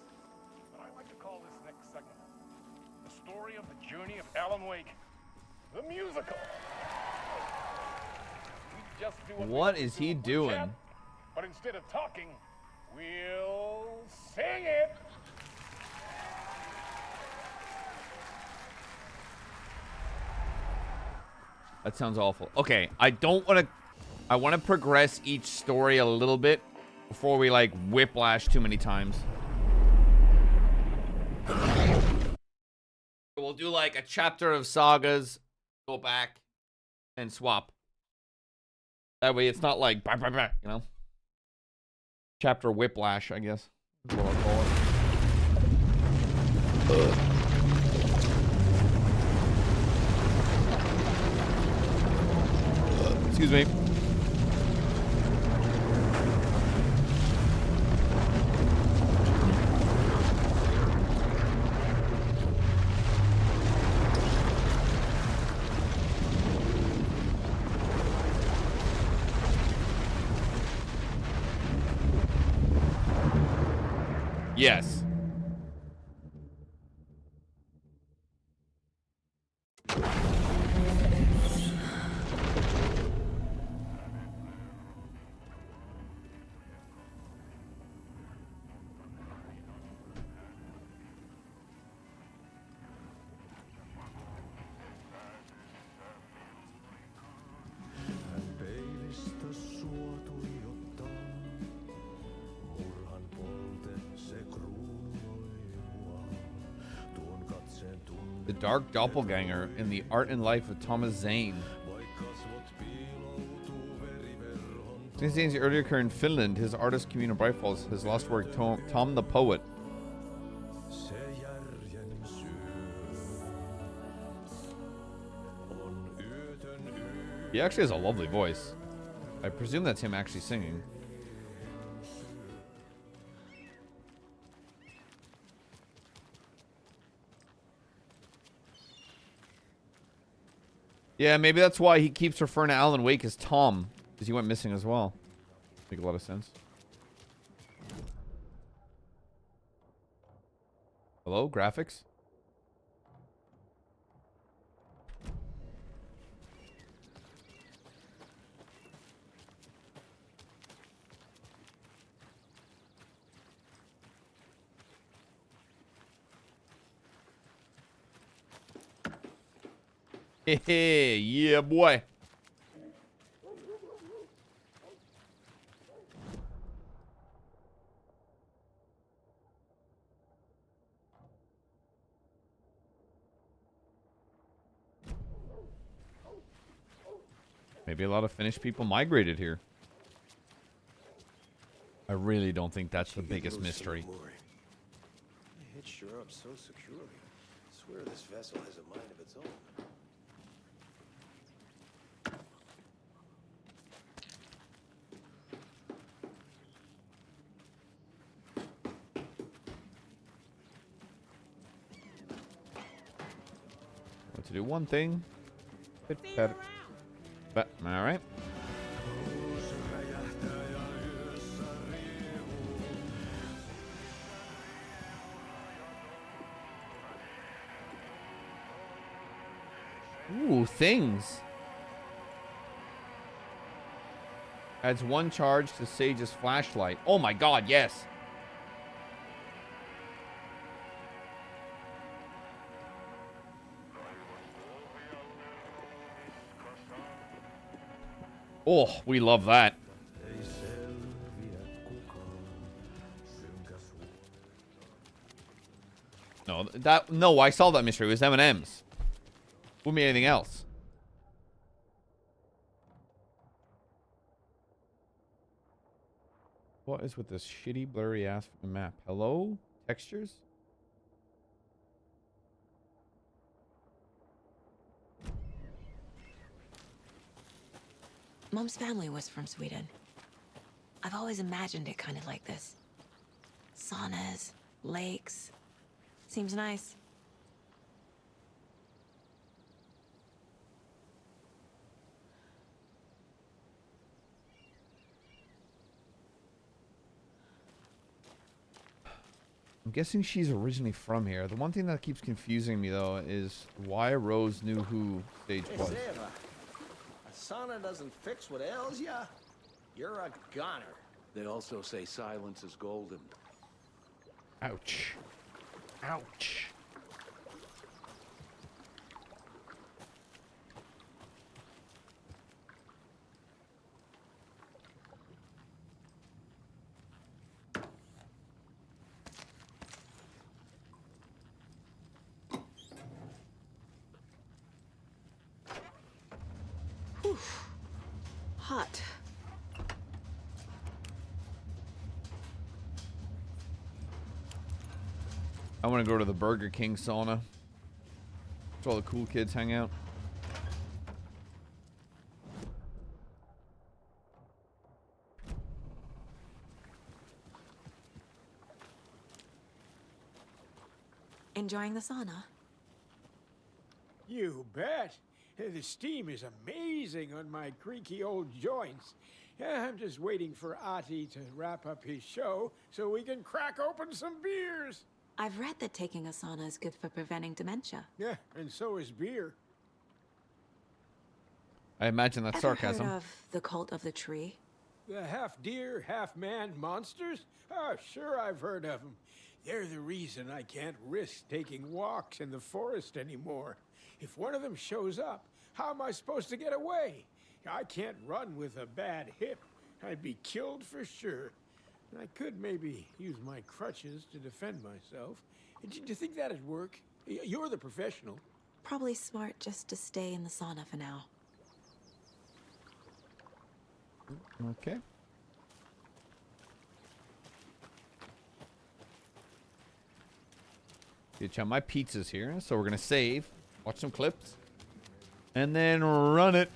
but I like to call this next segment the story of the journey of Alan Wake, the musical. We just do What is he doing? Chat, but instead of talking, we'll sing it. That sounds awful. Okay, I don't want to... I want to progress each story a little bit before we, like, whiplash too many times. We'll do, like, a chapter of sagas, go back, and swap. That way it's not like, bah, bah, bah, you know? Chapter whiplash, I guess. Is what I'll call it. Excuse me. Yes. The Dark Doppelganger in the Art and Life of Thomas Zane. Since Zane's earlier career in Finland, his artist community Bright Falls, his lost work, Tom the Poet. He actually has a lovely voice. I presume that's him actually singing. Yeah, maybe that's why he keeps referring to Alan Wake as Tom, because he went missing as well. Make a lot of sense. Hello, graphics? Hey, yeah, boy. Maybe a lot of Finnish people migrated here. I really don't think that's the biggest mystery. It hitched her up so securely. I swear this vessel has a mind of its own. Want to do one thing. Bit better. But all right. Ooh, things. Adds 1 charge to Sage's flashlight. Oh my god, yes. Oh, we love that. No, I saw that mystery. It was M&M's. Wouldn't be anything else. What is with this shitty, blurry ass map? Hello? Textures? Mom's family was from Sweden. I've always imagined it kind of like this. Saunas, lakes. Seems nice. I'm guessing she's originally from here. The one thing that keeps confusing me, though, is why Rose knew who Sage was. A sauna doesn't fix what ails ya. You're a goner. They also say silence is golden. Ouch. Ouch. Whew. Hot. I want to go to the Burger King sauna. That's where all the cool kids hang out. Enjoying the sauna? You bet. The steam is amazing on my creaky old joints. I'm just waiting for Ati to wrap up his show so we can crack open some beers. I've read that taking a sauna is good for preventing dementia. Yeah, and so is beer. I imagine that's sarcasm. Ever heard of the cult of the tree? The half-deer, half-man monsters? Oh, sure I've heard of them. They're the reason I can't risk taking walks in the forest anymore. If one of them shows up, how am I supposed to get away? I can't run with a bad hip. I'd be killed for sure. I could maybe use my crutches to defend myself. Do you think that'd work? You're the professional. Probably smart just to stay in the sauna for now. Okay. Good job. My pizza's here, so we're gonna save, watch some clips, and then run it.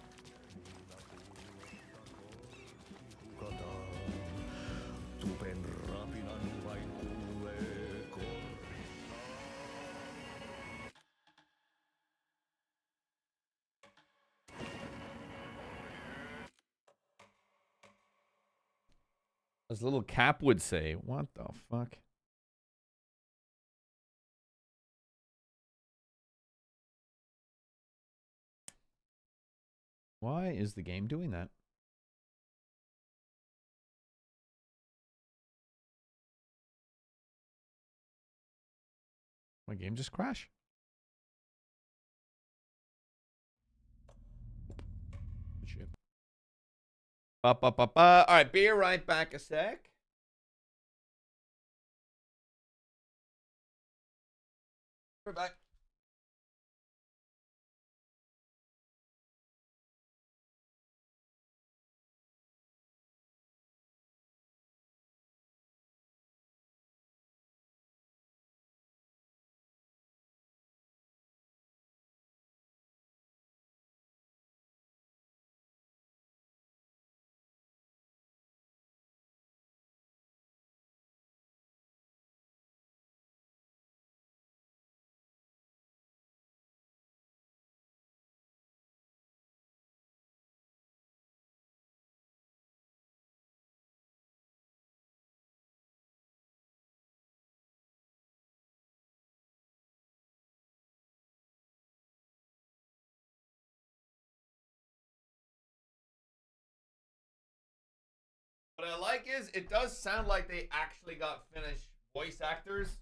As little Cap would say, what the fuck? Why is the game doing that? My game just crashed. Shit. All right, be right back a sec. We're back. What I like is it does sound like they actually got Finnish voice actors